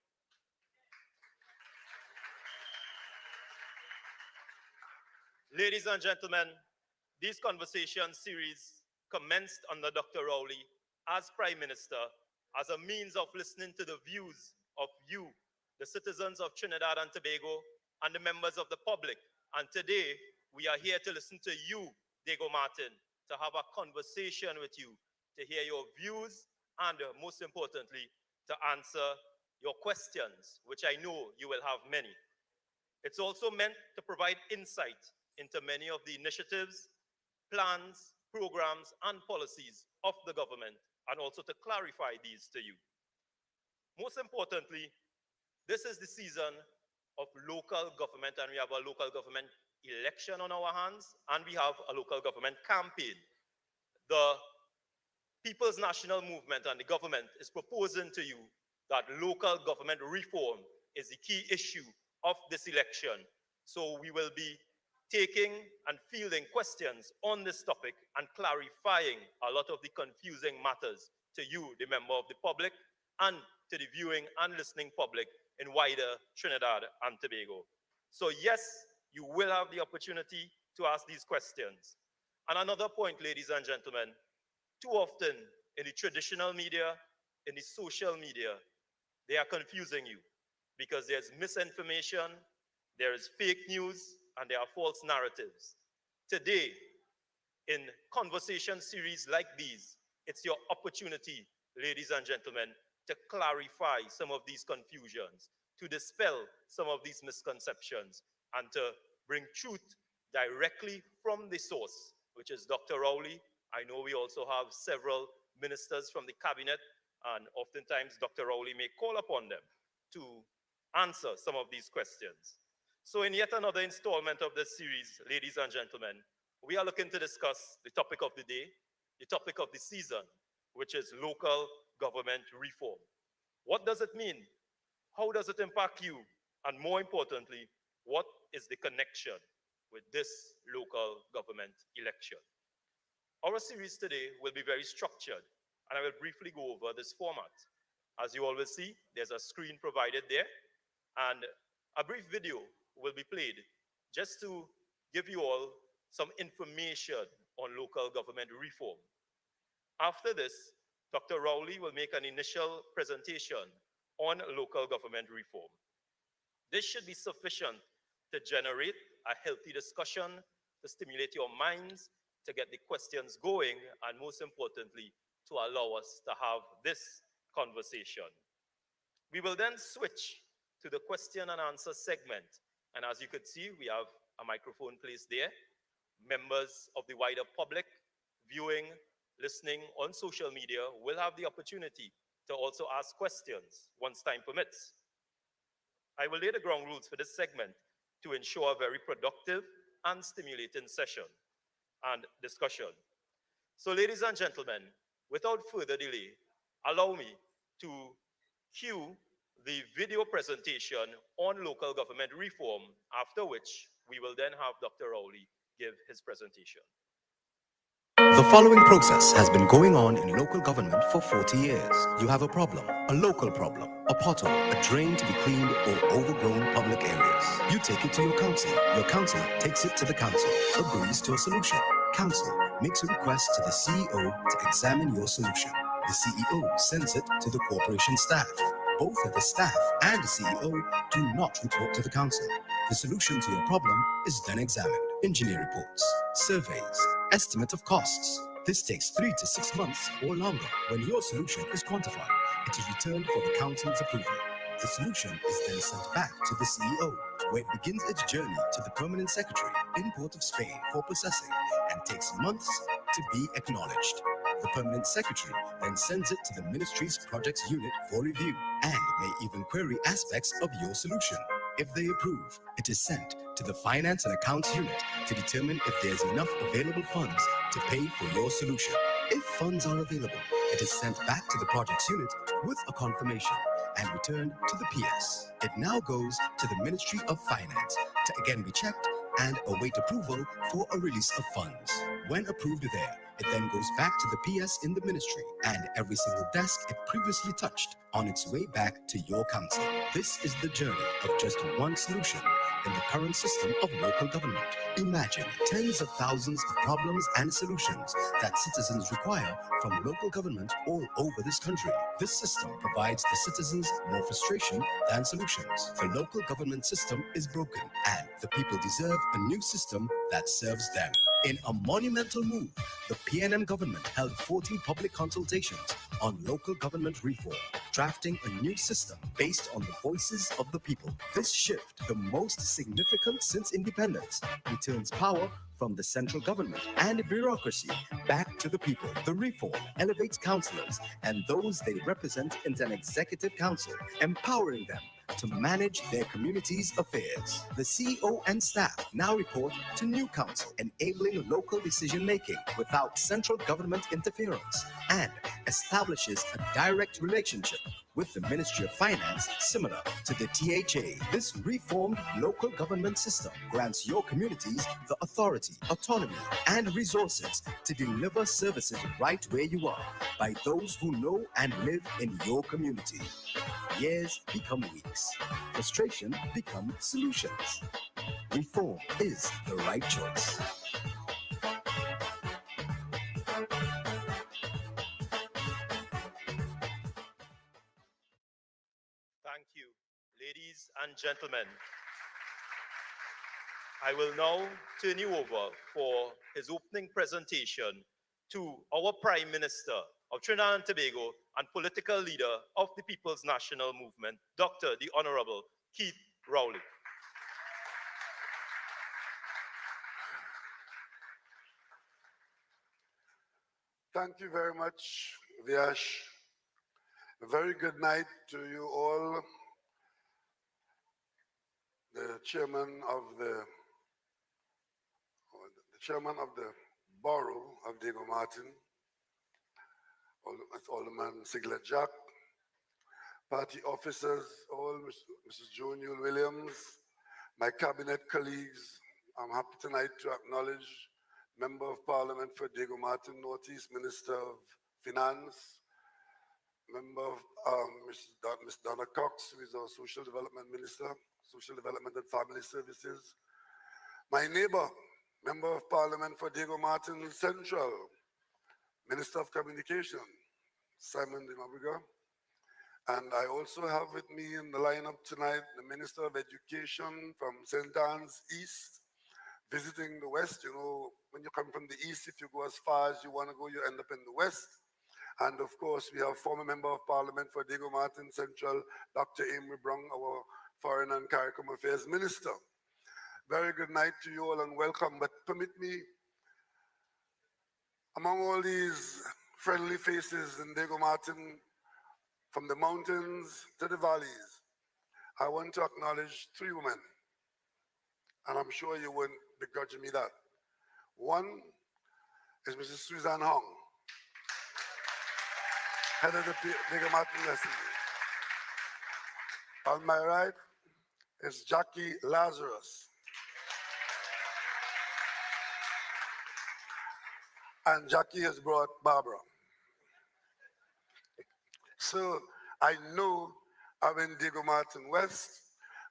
Ladies and gentlemen, this conversation series commenced under Dr. Rowley as Prime Minister as a means of listening to the views of you, the citizens of Trinidad and Tobago, and the members of the public. And today, we are here to listen to you, Diego Martin, to have a conversation with you, to hear your views, and most importantly, to answer your questions, which I know you will have many. It's also meant to provide insight into many of the initiatives, plans, programs, and policies of the government, and also to clarify these to you. Most importantly, this is the season of local government, and we have a local government election on our hands, and we have a local government campaign. The People's National Movement and the government is proposing to you that local government reform is the key issue of this election. So we will be taking and fielding questions on this topic and clarifying a lot of the confusing matters to you, the member of the public, and to the viewing and listening public in wider Trinidad and Tobago. So yes, you will have the opportunity to ask these questions. And another point, ladies and gentlemen, too often in the traditional media, in the social media, they are confusing you because there's misinformation, there is fake news, and there are false narratives. Today, in conversation series like these, it's your opportunity, ladies and gentlemen, to clarify some of these confusions, to dispel some of these misconceptions, and to bring truth directly from the source, which is Dr. Rowley. I know we also have several ministers from the cabinet, and oftentimes Dr. Rowley may call upon them to answer some of these questions. So in yet another installment of this series, ladies and gentlemen, we are looking to discuss the topic of the day, the topic of the season, which is local government reform. What does it mean? How does it impact you? And more importantly, what is the connection with this local government election? Our series today will be very structured, and I will briefly go over this format. As you all will see, there's a screen provided there, and a brief video will be played just to give you all some information on local government reform. After this, Dr. Rowley will make an initial presentation on local government reform. This should be sufficient to generate a healthy discussion, to stimulate your minds, to get the questions going, and most importantly, to allow us to have this conversation. We will then switch to the question and answer segment. And as you could see, we have a microphone placed there. Members of the wider public viewing, listening on social media will have the opportunity to also ask questions once time permits. I will lay the ground rules for this segment to ensure a very productive and stimulating session and discussion. So ladies and gentlemen, without further delay, allow me to cue the video presentation on local government reform, after which we will then have Dr. Rowley give his presentation. The following process has been going on in local government for 40 years. You have a problem, a local problem, a pothole, a drain to be cleaned, or overgrown public areas. You take it to your council. Your council takes it to the council, agrees to a solution. Council makes a request to the CEO to examine your solution. The CEO sends it to the corporation staff. Both of the staff and the CEO do not report to the council. The solution to your problem is then examined. Engineer reports, surveys, estimate of costs. This takes 3 to 6 months or longer. When your solution is quantified, it is returned for the council's approval. The solution is then sent back to the CEO, where it begins its journey to the permanent secretary in Port of Spain for processing and takes months to be acknowledged. The permanent secretary then sends it to the ministry's projects unit for review and may even query aspects of your solution. If they approve, it is sent to the finance and accounts unit to determine if there's enough available funds to pay for your solution. If funds are available, it is sent back to the projects unit with a confirmation and returned to the PS. It now goes to the Ministry of Finance to again be checked and await approval for a release of funds. When approved there, It then goes back to the PS in the ministry and every single desk it previously touched on its way back to your council. This is the journey of just one solution in the current system of local government. Imagine tens of thousands of problems and solutions that citizens require from local government all over this country. This system provides the citizens more frustration than solutions. The local government system is broken, and the people deserve a new system that serves them. In a monumental move, the PNM government held 14 public consultations on local government reform, drafting a new system based on the voices of the people. This shift, the most significant since independence, returns power from the central government and bureaucracy back to the people. The reform elevates councillors and those they represent into an executive council, empowering them to manage their community's affairs. The CEO and staff now report to new council, enabling local decision-making without central government interference, and establishes a direct relationship with the Ministry of Finance similar to the THA. This reformed local government system grants your communities the authority, autonomy, and resources to deliver services right where you are by those who know and live in your community. Years become weeks. Frustration become solutions. Reform is the right choice. Thank you, ladies and gentlemen. I will now turn you over for his opening presentation to our Prime Minister of Trinidad and Tobago and political leader of the People's National Movement, Dr. the Honorable Keith Rowley. Thank you very much, Vyash. A very good night to you all. The chairman of the borough of Diego Martin, Alderman Siglet Jack, party officers, all Mrs. Joan Yule Williams, my cabinet colleagues. I'm happy tonight to acknowledge Member of Parliament for Diego Martin Northeast, Minister of Finance, Member of Ms. Donna Cox, who is our Social Development Minister, Social Development and Family Services. My neighbor, Member of Parliament for Diego Martin Central, Minister of Communication, Simon de Mabriga. And I also have with me in the lineup tonight the Minister of Education from St. Anne's East, visiting the West. You know, when you come from the East, if you go as far as you want to go, you end up in the West. And of course, we have former Member of Parliament for Diego Martin Central, Dr. Amory Brown, our Foreign and CARICOM Affairs Minister. Very good night to you all and welcome. But permit me, among all these friendly faces in Diego Martin, from the mountains to the valleys, I want to acknowledge three women. And I'm sure you won't begrudge me that. One is Mrs. Suzanne Hong, head of the Diego Martin Assembly. On my right is Jackie Lazarus. And Jackie has brought Barbara. So I know I'm in Diego Martin West,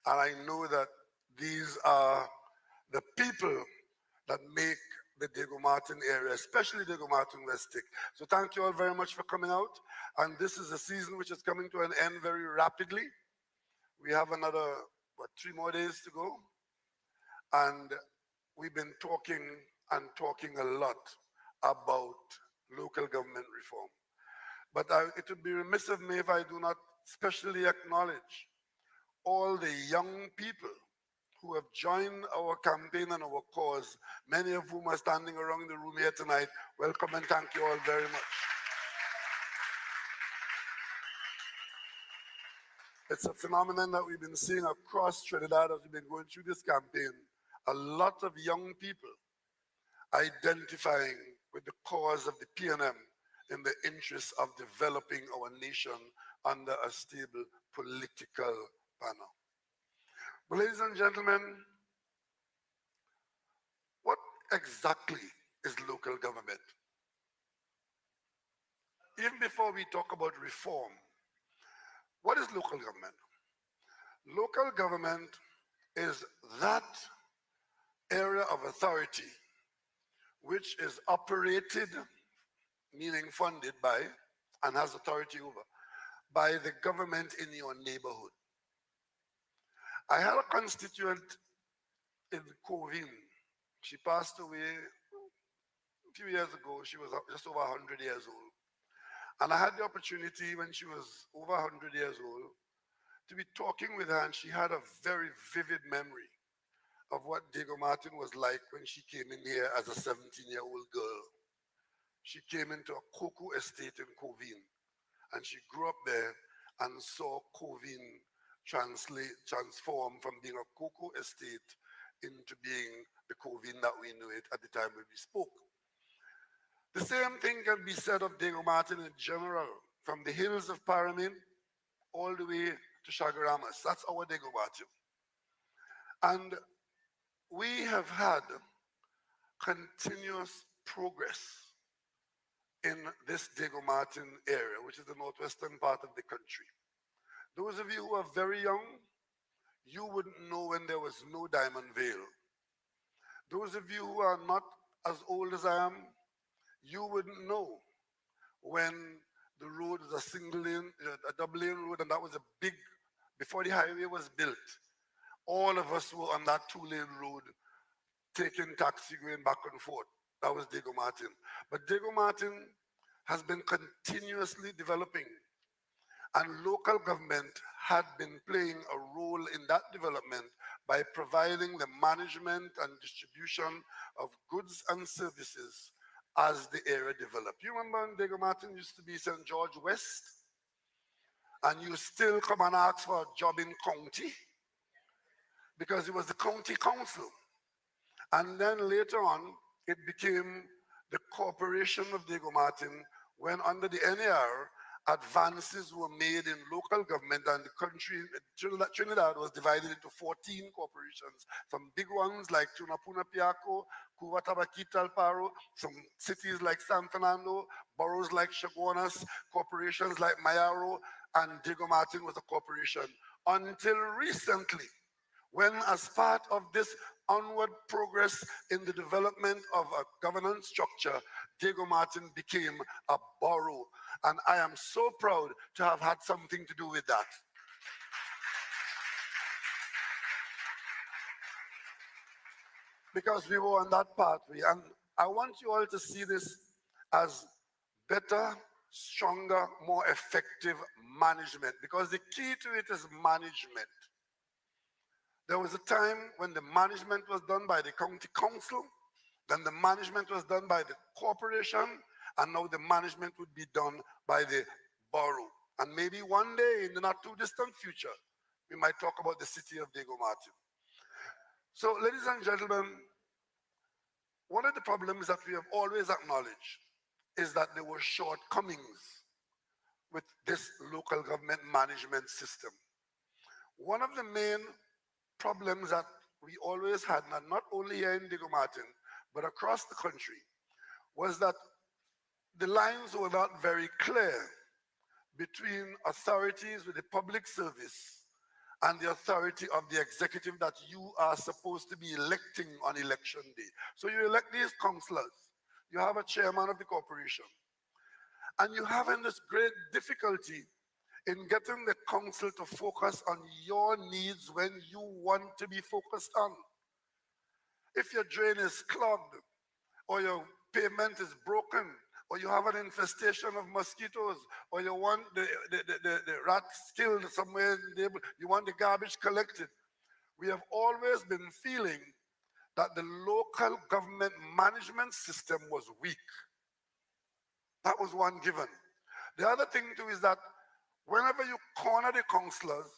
and I know that these are the people that make the Diego Martin area, especially Diego Martin West, tick. So thank you all very much for coming out. And this is a season which is coming to an end very rapidly. We have another, 3 more days to go. And we've been talking a lot about local government reform. But it would be remiss of me if I do not specially acknowledge all the young people who have joined our campaign and our cause, many of whom are standing around the room here tonight. Welcome and thank you all very much. It's a phenomenon that we've been seeing across Trinidad as we've been going through this campaign. A lot of young people identifying with the cause of the PNM in the interest of developing our nation under a stable political banner. But ladies and gentlemen, what exactly is local government? even before we talk about reform, what is local government? Local government is that area of authority which is operated, meaning funded by, and has authority over, by the government in your neighborhood. I had a constituent in Covin. She passed away a few years ago. She was just over 100 years old. And I had the opportunity when she was over 100 years old to be talking with her, and she had a very vivid memory of what Diego Martin was like when she came in here as a 17-year-old girl. She came into a cocoa estate in Covin, and she grew up there and saw Covin transform from being a cocoa estate into being the Covin that we knew it at the time when we spoke. The same thing can be said of Diego Martin in general, from the hills of Paramin all the way to Chaguaramas. That's our Diego Martin. And we have had continuous progress in this Diego Martin area, which is the northwestern part of the country. Those of you who are very young, you wouldn't know when there was no Diamond Vale. Those of you who are not as old as I am, you wouldn't know when the road was a single lane, a double lane road, and that was a big, before the highway was built, all of us were on that 2-lane road taking taxi going back and forth. That was Diego Martin. But Diego Martin has been continuously developing, and local government had been playing a role in that development by providing the management and distribution of goods and services as the area developed. You remember when Diego Martin used to be St. George West? And you still come and ask for a job in county? Because it was the county council. And then later on, it became the corporation of Diego Martin when under the NAR, advances were made in local government, and the country, Trinidad was divided into 14 corporations, some big ones like Tunapuna Piaco, Cuvatabaqui, Talparo, some cities like San Fernando, boroughs like Chaguanas, corporations like Mayaro, and Diego Martin was a corporation. Until recently, when as part of this onward progress in the development of a governance structure, Diego Martin became a borough. And I am so proud to have had something to do with that. Because we were on that pathway. And I want you all to see this as better, stronger, more effective management. Because the key to it is management. There was a time when the management was done by the county council, then the management was done by the corporation, and now the management would be done by the borough. And maybe one day in the not too distant future, we might talk about the city of Diego Martin. So, ladies and gentlemen, one of the problems that we have always acknowledged is that there were shortcomings with this local government management system. One of the main problems that we always had, not only here in Diego Martin, but across the country, was that the lines were not very clear between authorities with the public service and the authority of the executive that you are supposed to be electing on election day. So you elect these councillors, you have a chairman of the corporation, and you're having this great difficulty in getting the council to focus on your needs when you want to be focused on. If your drain is clogged, or your pavement is broken, or you have an infestation of mosquitoes, or you want the rats killed somewhere, you want the garbage collected. We have always been feeling that the local government management system was weak. That was one given. The other thing too is that whenever you corner the councillors,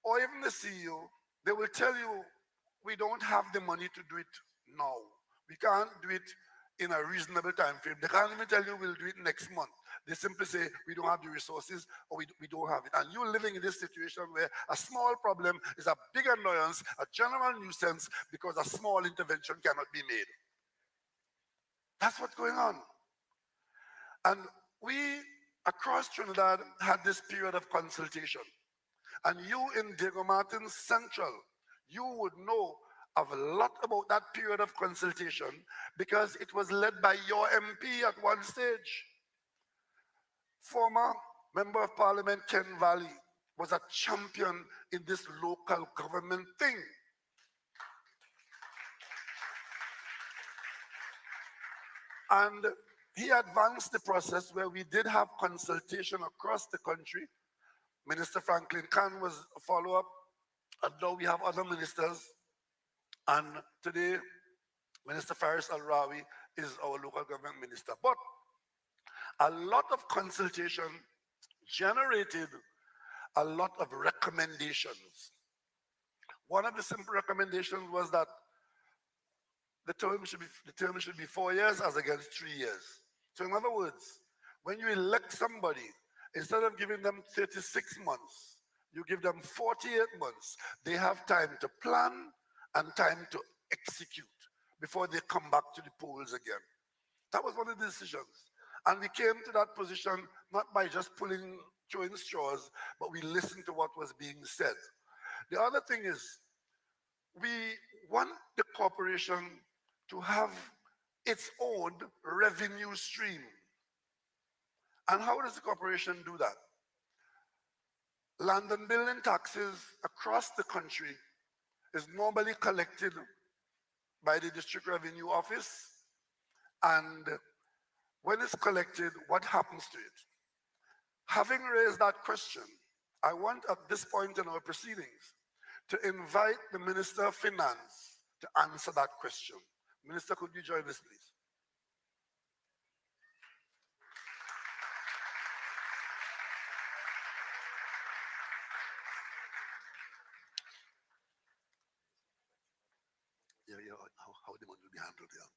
or even the CEO, they will tell you, we don't have the money to do it now. We can't do it in a reasonable time frame. They can't even tell you we'll do it next month. They simply say we don't have the resources, or we don't have it. And you're living in this situation where a small problem is a big annoyance, a general nuisance, because a small intervention cannot be made. That's what's going on. And we across Trinidad had this period of consultation. And you in Diego Martin Central, you would know of a lot about that period of consultation because it was led by your MP at one stage. Former Member of Parliament Ken Valley was a champion in this local government thing. And he advanced the process where we did have consultation across the country. Minister Franklin Khan was a follow-up, and now we have other ministers. And today, Minister Faris Al-Rawi is our local government minister. But a lot of consultation generated a lot of recommendations. One of the simple recommendations was that the term should be 4 years as against 3 years. So in other words, when you elect somebody, instead of giving them 36 months, you give them 48 months. They have time to plan and time to execute before they come back to the polls again. That was one of the decisions. And we came to that position not by just throwing straws, but we listened to what was being said. The other thing is, we want the corporation to have its own revenue stream. And how does the corporation do that? Land and building taxes across the country is normally collected by the District Revenue Office. And when it's collected, what happens to it? Having raised that question, I want at this point in our proceedings to invite the Minister of Finance to answer that question. Minister, could you join us, please? How the money will be handled here.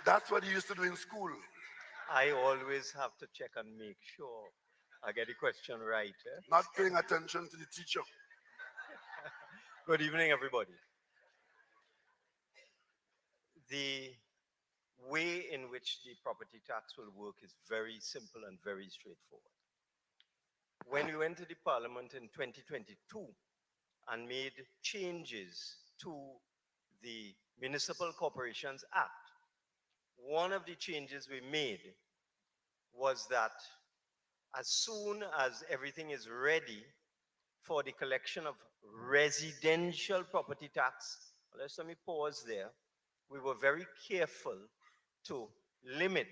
That's what you used to do in school. I always have to check and make sure I get the question right. Not paying attention to the teacher. Good evening, everybody. The way in which the property tax will work is very simple and very straightforward. When we went to the Parliament in 2022 and made changes to the Municipal Corporations Act, one of the changes we made was that as soon as everything is ready for the collection of residential property tax, let me pause there. We were very careful to limit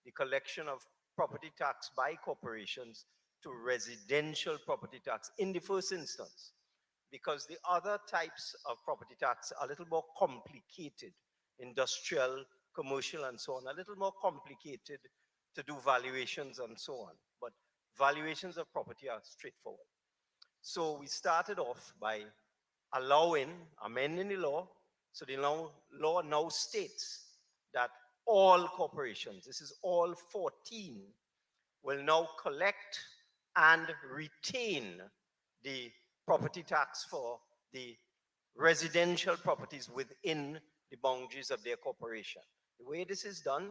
the collection of property tax by corporations to residential property tax in the first instance, because the other types of property tax are a little more complicated, industrial, commercial, and so on, a little more complicated to do valuations and so on. But valuations of property are straightforward. So we started off by amending the law. So the law now states that all corporations, this is all 14, will now collect and retain the property tax for the residential properties within the boundaries of their corporation. The way this is done,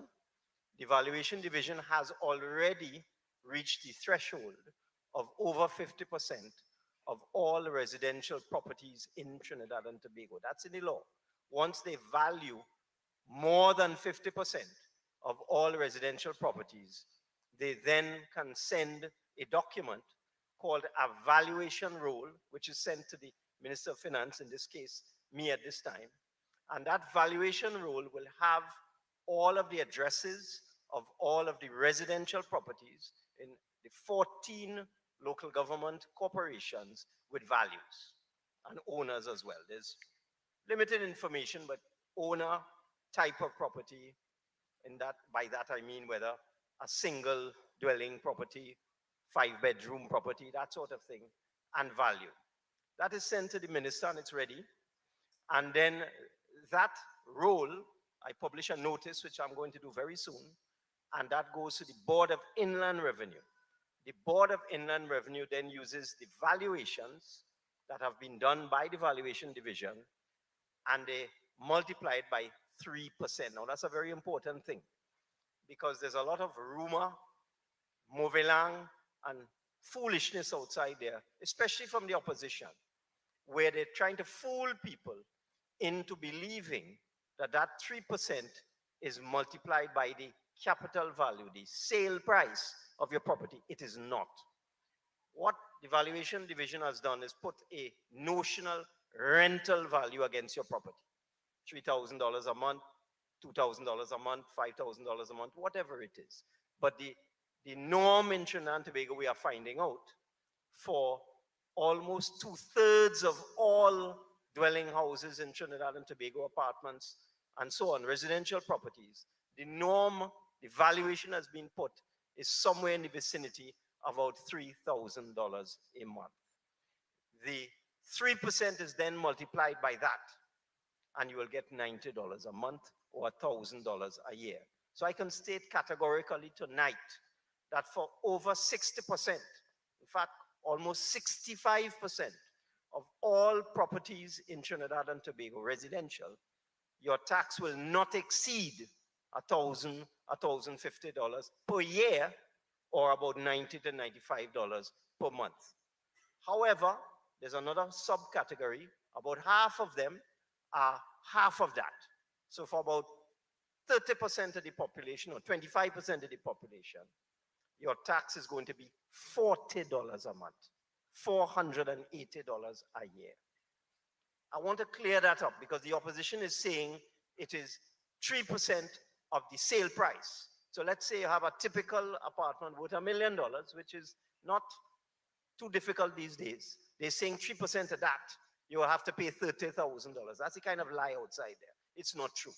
the Valuation Division has already reached the threshold of over 50% of all residential properties in Trinidad and Tobago. That's in the law. Once they value more than 50% of all residential properties, they then can send a document called a valuation roll, which is sent to the Minister of Finance, in this case, me at this time. And that valuation roll will have all of the addresses of all of the residential properties in the 14 local government corporations with values and owners as well. There's limited information, but owner, type of property, and that by that I mean whether a single dwelling property, 5-bedroom property, that sort of thing, and value. That is sent to the minister and it's ready. And then that roll, I publish a notice, which I'm going to do very soon, and that goes to the Board of Inland Revenue. The Board of Inland Revenue then uses the valuations that have been done by the Valuation Division, and they multiply it by 3%. Now, that's a very important thing. because there's a lot of rumor, movelang, and foolishness outside there, especially from the opposition, where they're trying to fool people into believing that that 3% is multiplied by the capital value, the sale price of your property. It is not. What the valuation division has done is put a notional rental value against your property. $3,000 a month, $2,000 a month, $5,000 a month, whatever it is. But the norm in Trinidad and Tobago, we are finding out, for almost 2/3 of all dwelling houses in Trinidad and Tobago, apartments, and so on, residential properties, the norm, the valuation has been put is somewhere in the vicinity of about $3,000 a month. The 3% is then multiplied by that, and you will get $90 a month or $1,000 a year. So I can state categorically tonight that for over 60%, in fact, almost 65% of all properties in Trinidad and Tobago, residential, your tax will not exceed $1,000, $1,050 per year, or about $90 to $95 per month. However, there's another subcategory. About half of them are half of that. So for about 30% of the population or 25% of the population, your tax is going to be $40 a month, $480 a year. I want to clear that up because the opposition is saying it is 3% of the sale price. So let's say you have a typical apartment worth $1 million, which is not too difficult these days. They're saying 3% of that, you will have to pay $30,000. That's the kind of lie outside there. It's not true.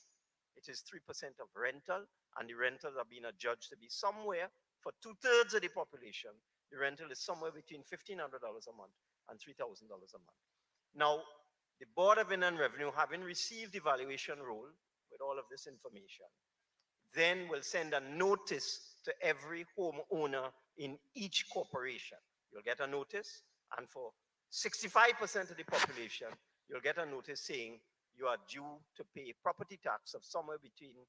It is 3% of rental, and the rentals are being adjudged to be somewhere, for 2/3 of the population, the rental is somewhere between $1,500 a month and $3,000 a month. Now, the Board of Inland Revenue, having received the valuation roll with all of this information, then will send a notice to every homeowner in each corporation. You'll get a notice, and for 65% of the population, you'll get a notice saying you are due to pay property tax of somewhere between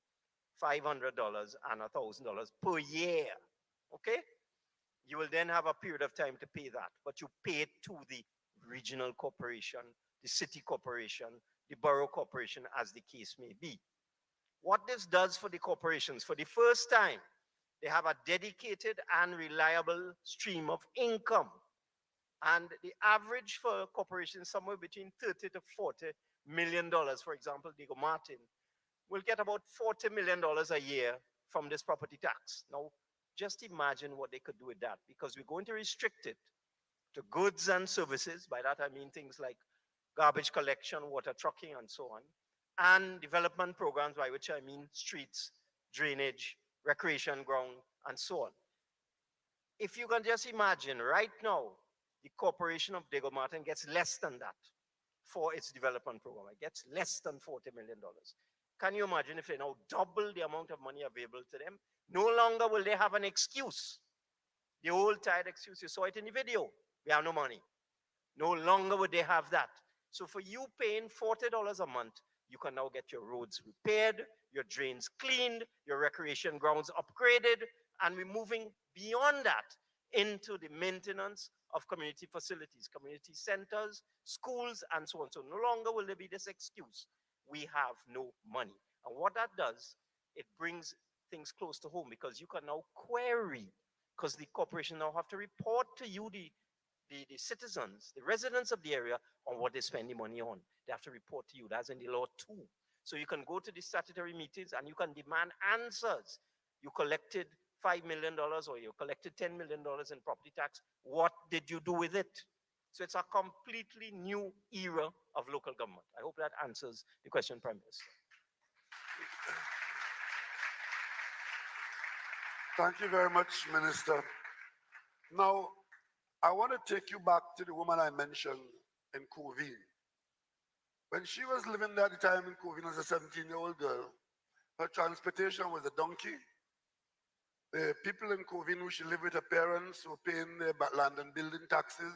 $500 and $1,000 per year. Okay? You will then have a period of time to pay that, but you pay it to the regional corporation, the city corporation, the borough corporation, as the case may be. What this does for the corporations, for the first time, they have a dedicated and reliable stream of income. And the average for corporations, somewhere between $30 to $40 million. For example, Diego Martin will get about $40 million a year from this property tax. Now, just imagine what they could do with that, because we're going to restrict it to goods and services. By that, I mean things like garbage collection, water trucking, and so on, and development programs, by which I mean streets, drainage, recreation ground, and so on. If you can just imagine, right now, the corporation of Diego Martin gets less than that for its development program. It gets less than $40 million. Can you imagine if they now double the amount of money available to them? No longer will they have an excuse. The old tired excuse, you saw it in the video. We have no money. No longer would they have that. So for you paying $40 a month, you can now get your roads repaired, your drains cleaned, your recreation grounds upgraded, and we're moving beyond that into the maintenance of community facilities, community centers, schools, and so on. So no longer will there be this excuse, we have no money. And what that does, it brings things close to home, because you can now query, because the corporation now have to report to you, the citizens, the residents of the area, on what they spend the money on. They have to report to you. That's in the law too. So you can go to the statutory meetings and you can demand answers. You collected $5 million or you collected $10 million in property tax. What did you do with it? So it's a completely new era of local government. I hope that answers the question, Prime Minister. Thank you very much, Minister. Now, I want to take you back to the woman I mentioned in Covine. When she was living there at the time in Covine as a 17-year-old girl, her transportation was a donkey. The people in Covine who she lived with, her parents, were paying their land and building taxes.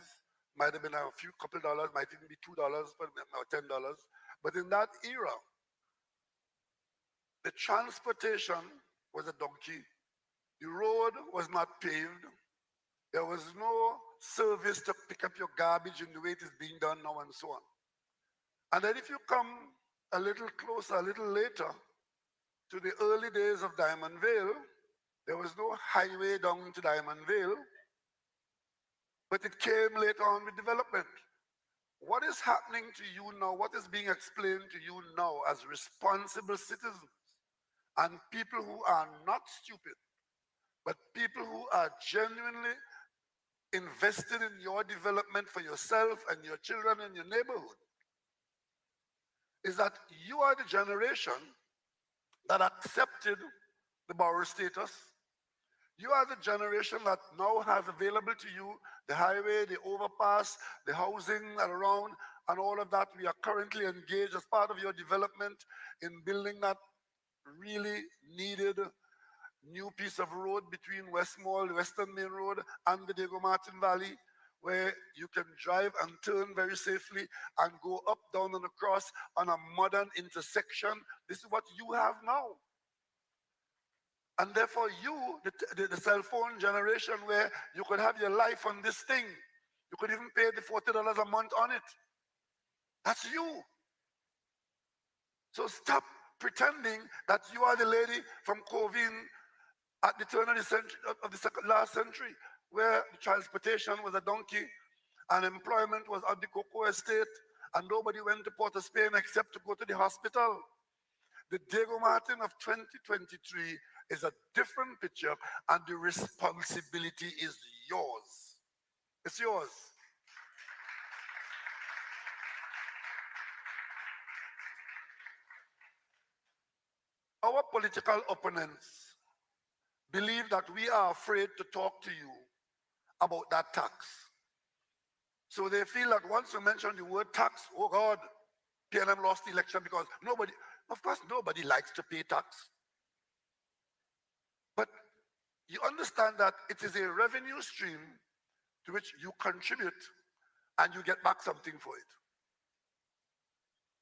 Might have been a few couple dollars, might even be $2 or $10. But in that era, the transportation was a donkey. The road was not paved. There was no service to pick up your garbage in the way it is being done now and so on. And then if you come a little closer, a little later, to the early days of Diamond Vale, there was no highway down to Diamond Vale, but it came later on with development. What is happening to you now, what is being explained to you now as responsible citizens and people who are not stupid, but people who are genuinely invested in your development for yourself and your children and your neighborhood, is that you are the generation that accepted the borrower status. You are the generation that now has available to you the highway, the overpass, the housing around, and all of that. We are currently engaged as part of your development in building that really needed new piece of road between Westmall, the Western Main Road, and the Diego Martin Valley, where you can drive and turn very safely and go up, down, and across on a modern intersection. This is what you have now. And therefore you, the cell phone generation, where you could have your life on this thing, you could even pay the $40 a month on it. That's you. So stop pretending that you are the lady from Covin at the turn of the century, of the last century, where the transportation was a donkey and employment was at the cocoa estate and nobody went to Port of Spain except to go to the hospital. The Diego Martin of 2023 is a different picture, and the responsibility is yours. It's yours. Our political opponents believe that we are afraid to talk to you about that tax. So they feel that once you mention the word tax, oh God, PNM lost the election because nobody, of course, nobody likes to pay tax. But you understand that it is a revenue stream to which you contribute and you get back something for it.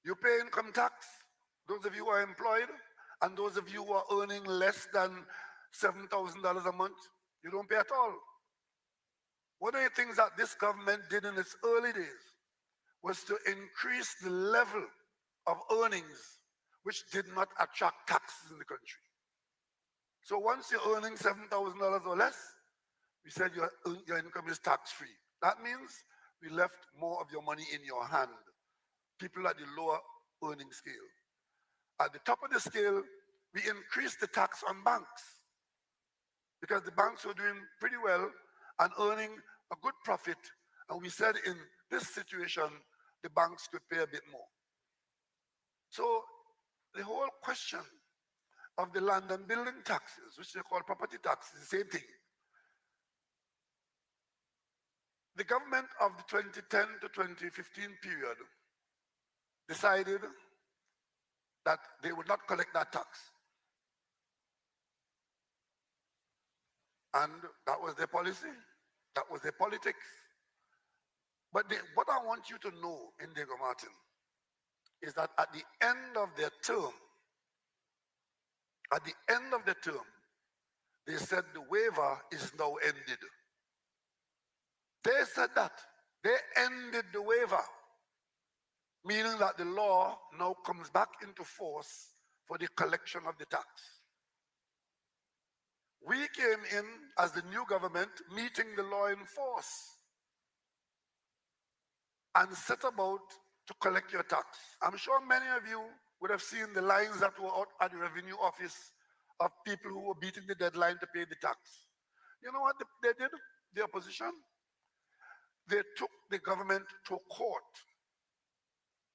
You pay income tax, those of you who are employed, and those of you who are earning less than $7,000 a month, you don't pay at all. One of the things that this government did in its early days was to increase the level of earnings which did not attract taxes in the country. So once you're earning $7,000 or less, we said your income is tax-free. That means we left more of your money in your hand, people at the lower earning scale. At the top of the scale, we increased the tax on banks because the banks were doing pretty well and earning a good profit. And we said in this situation, the banks could pay a bit more. So the whole question of the land and building taxes, which they call property taxes, the same thing. The government of the 2010 to 2015 period decided that they would not collect that tax. And that was their policy, that was their politics. But what I want you to know in Diego Martin is that at the end of their term, they said the waiver is now ended. They said that. They ended the waiver, meaning that the law now comes back into force for the collection of the tax. We came in as the new government, meeting the law in force, and set about to collect your tax. I'm sure many of you would have seen the lines that were out at the revenue office of people who were beating the deadline to pay the tax. You know what they did, the opposition? They took the government to court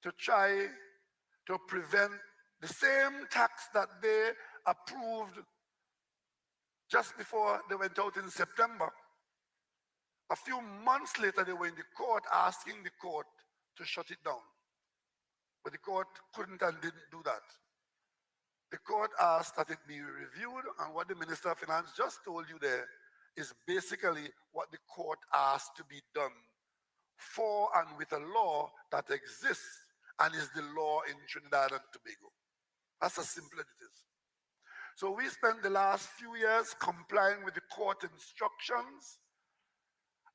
to try to prevent the same tax that they approved just before they went out in September. A few months later, they were in the court asking the court to shut it down. But the court couldn't and didn't do that. The court asked that it be reviewed, and what the Minister of Finance just told you there is basically what the court asked to be done for and with a law that exists and is the law in Trinidad and Tobago. That's as simple as it is. So we spent the last few years complying with the court instructions,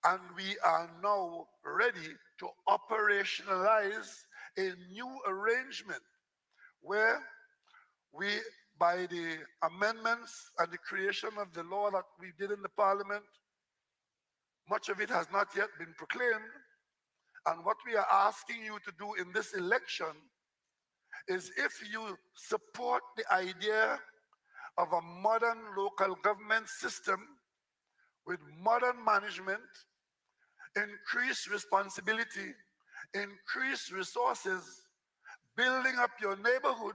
and we are now ready to operationalize a new arrangement where we, by the amendments and the creation of the law that we did in the parliament, much of it has not yet been proclaimed. And what we are asking you to do in this election is, if you support the idea of a modern local government system with modern management, increased responsibility, increased resources, building up your neighborhood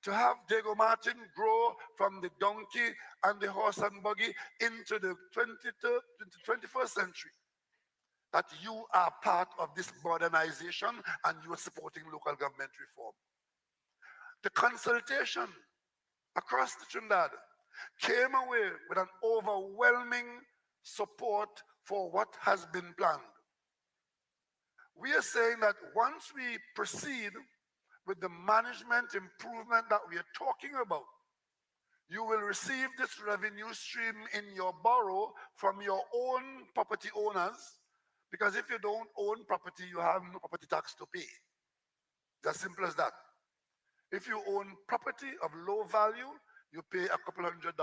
to have Diego Martin grow from the donkey and the horse and buggy into the 21st century, that you are part of this modernization and you are supporting local government reform. The consultation across the Trinidad came away with an overwhelming support for what has been planned. We are saying that once we proceed with the management improvement that we are talking about, you will receive this revenue stream in your borough from your own property owners, because if you don't own property, you have no property tax to pay. It's as simple as that. If you own property of low value, you pay a couple $100.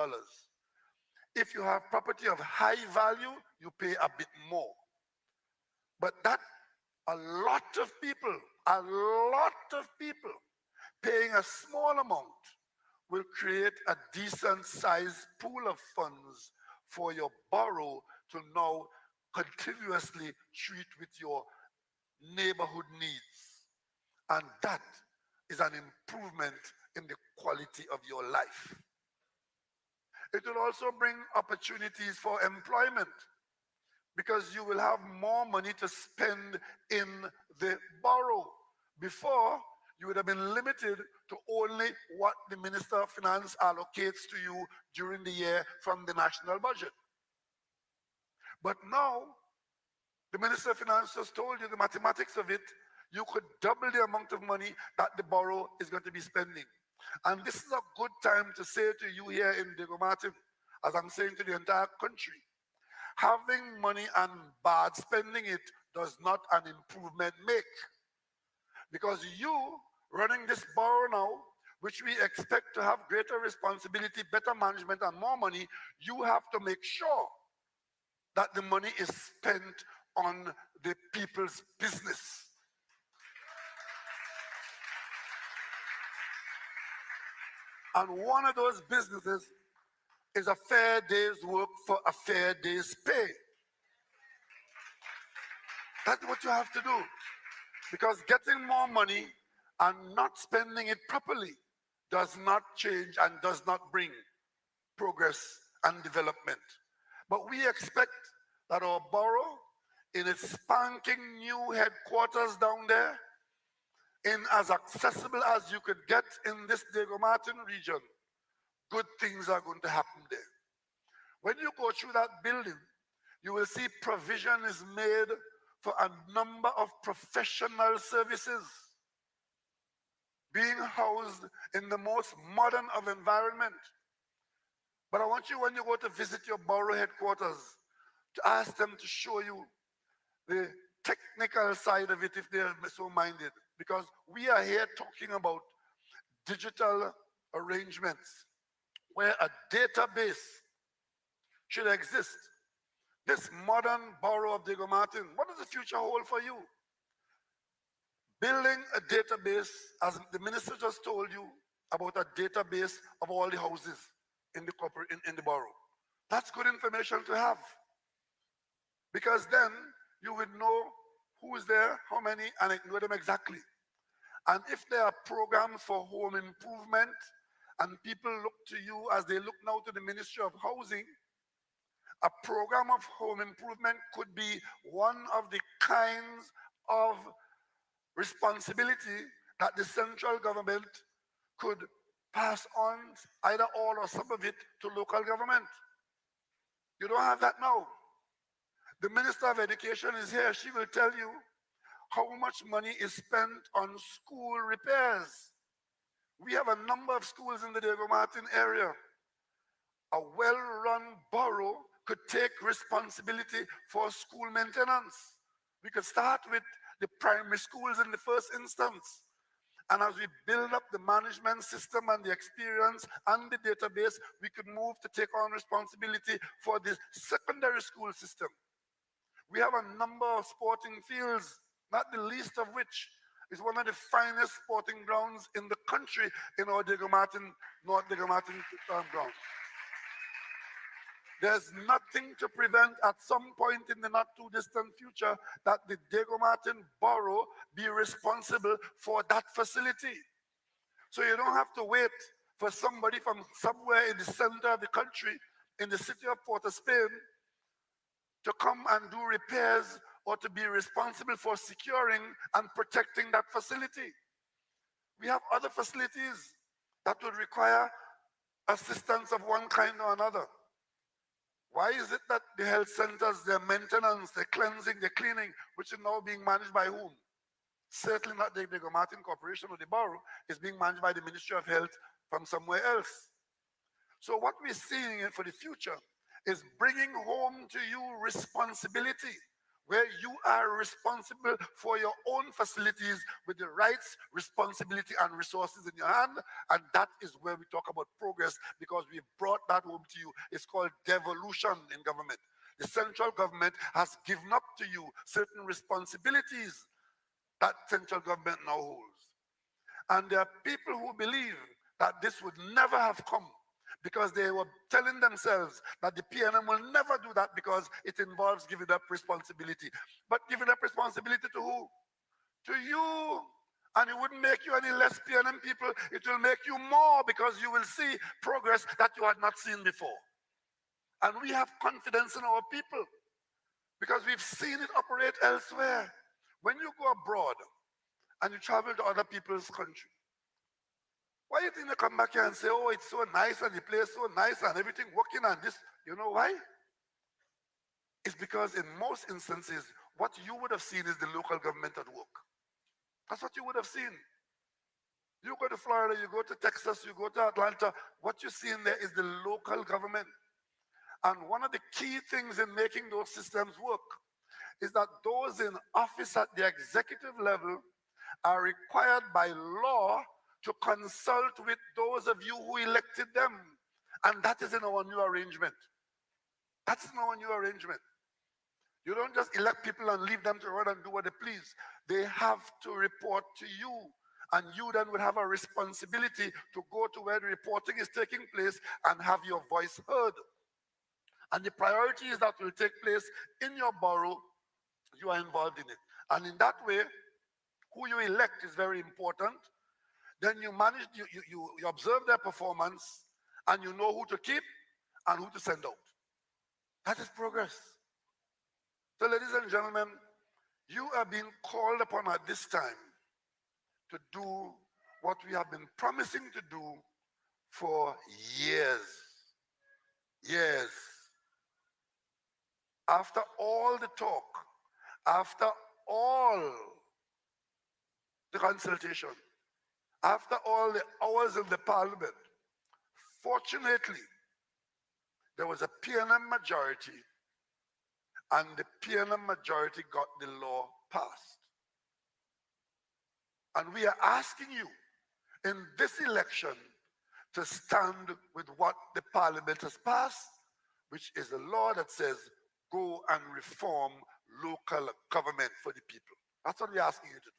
If you have property of high value, you pay a bit more. But that, a lot of people paying a small amount will create a decent sized pool of funds for your borough to now continuously treat with your neighborhood needs. And that is an improvement in the quality of your life. It will also bring opportunities for employment, because you will have more money to spend in the borough. Before, you would have been limited to only what the Minister of Finance allocates to you during the year from the national budget. But now, the Minister of Finance just told you the mathematics of it. You could double the amount of money that the borough is going to be spending. And this is a good time to say to you here in Diego Martin, as I'm saying to the entire country, having money and bad spending it does not an improvement make. Because you running this borough now, which we expect to have greater responsibility, better management, and more money, you have to make sure that the money is spent on the people's business. And one of those businesses is a fair day's work for a fair day's pay. That's what you have to do. Because getting more money and not spending it properly does not change and does not bring progress and development. But we expect that our borough, in its spanking new headquarters down there, in as accessible as you could get in this Diego Martin region, good things are going to happen there. When you go through that building, you will see provision is made for a number of professional services being housed in the most modern of environment. But I want you, when you go to visit your borough headquarters, to ask them to show you the technical side of it if they're so minded. Because we are here talking about digital arrangements where a database should exist. This modern borough of Diego Martin, what does the future hold for you? Building a database, as the minister just told you, about a database of all the houses in the borough. That's good information to have. Because then you would know who's there, how many, and know them exactly. And if there are programs for home improvement, and people look to you as they look now to the Ministry of Housing, a program of home improvement could be one of the kinds of responsibility that the central government could pass on, either all or some of it, to local government. You don't have that now. The Minister of Education is here. She will tell you how much money is spent on school repairs. We have a number of schools in the Diego Martin area. A well-run borough could take responsibility for school maintenance. We could start with the primary schools in the first instance. And as we build up the management system and the experience and the database, we could move to take on responsibility for the secondary school system. We have a number of sporting fields, not the least of which is one of the finest sporting grounds in the country in our Diego Martin, North Diego Martin ground. There's nothing to prevent at some point in the not too distant future that the Diego Martin Borough be responsible for that facility. So you don't have to wait for somebody from somewhere in the center of the country, in the city of Port of Spain, to come and do repairs or to be responsible for securing and protecting that facility. We have other facilities that would require assistance of one kind or another. Why is it that the health centers, their maintenance, their cleansing, their cleaning, which is now being managed by whom? Certainly not the Diego Martin Corporation or the borough, is being managed by the Ministry of Health from somewhere else. So what we're seeing for the future is bringing home to you responsibility, where you are responsible for your own facilities with the rights, responsibility, and resources in your hand. And that is where we talk about progress, because we've brought that home to you. It's called devolution in government. The central government has given up to you certain responsibilities that central government now holds. And there are people who believe that this would never have come because they were telling themselves that the PNM will never do that because it involves giving up responsibility. But giving up responsibility to who? To you. And it wouldn't make you any less PNM people. It will make you more, because you will see progress that you had not seen before. And we have confidence in our people because we've seen it operate elsewhere. When you go abroad and you travel to other people's country, why do you think they come back here and say, oh, it's so nice and the place so nice and everything working and this? You know why? It's because in most instances, what you would have seen is the local government at work. That's what you would have seen. You go to Florida, you go to Texas, you go to Atlanta, what you see in there is the local government. And one of the key things in making those systems work is that those in office at the executive level are required by law to consult with those of you who elected them. And that is in our new arrangement. That's in our new arrangement. You don't just elect people and leave them to run and do what they please. They have to report to you. And you then would have a responsibility to go to where the reporting is taking place and have your voice heard. And the priorities that will take place in your borough, you are involved in it. And in that way, who you elect is very important. Then you manage, you observe their performance, and you know who to keep and who to send out. That is progress. So ladies and gentlemen, you are being called upon at this time to do what we have been promising to do for years. Years. After all the talk, after all the consultation, after all the hours in the parliament, fortunately, there was a PNM majority, and the PNM majority got the law passed. And we are asking you in this election to stand with what the parliament has passed, which is a law that says go and reform local government for the people. That's what we're asking you to do.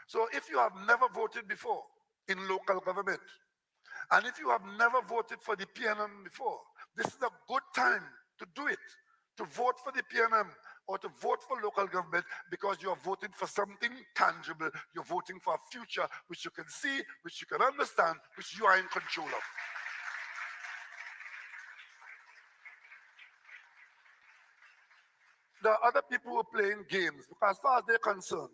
So if you have never voted before in local government, and if you have never voted for the PNM before, this is a good time to do it, to vote for the PNM or to vote for local government, because you're voting for something tangible. You're voting for a future which you can see, which you can understand, which you are in control of. There are other people who are playing games, because as far as they're concerned,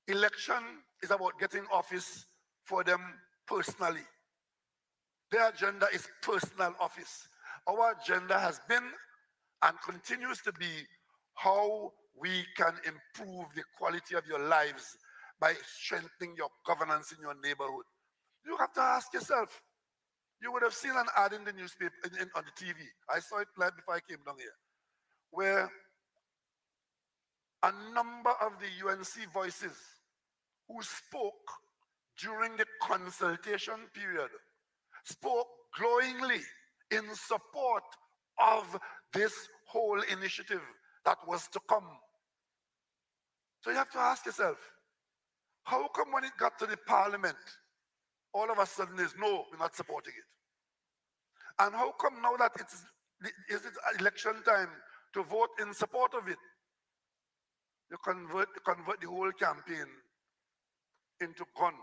election is about getting office for them personally. Their agenda is personal office. Our agenda has been and continues to be how we can improve the quality of your lives by strengthening your governance in your neighborhood, You have to ask yourself. You would have seen an ad in the newspaper, on the TV. I saw it live before I came down here, where a number of the UNC voices who spoke during the consultation period spoke glowingly in support of this whole initiative that was to come. So you have to ask yourself, how come when it got to the parliament, all of a sudden there's no, we're not supporting it? And how come now that it's election time to vote in support of it, you convert the whole campaign into gun,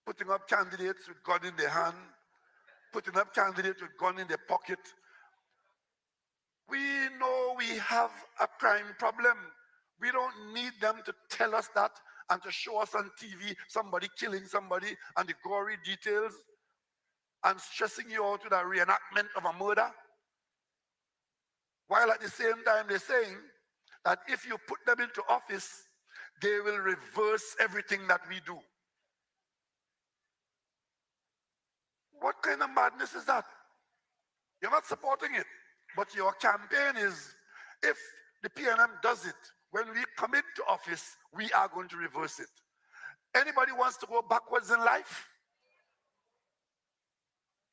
putting up candidates with gun in their hand, putting up candidates with gun in their pocket. We know we have a crime problem. We don't need them to tell us that and to show us on TV somebody killing somebody and the gory details and stressing you out with a reenactment of a murder. While at the same time they're saying that if you put them into office, they will reverse everything that we do. What kind of madness is that? You're not supporting it, but your campaign is, if the PNM does it, when we come into office, we are going to reverse it. Anybody wants to go backwards in life?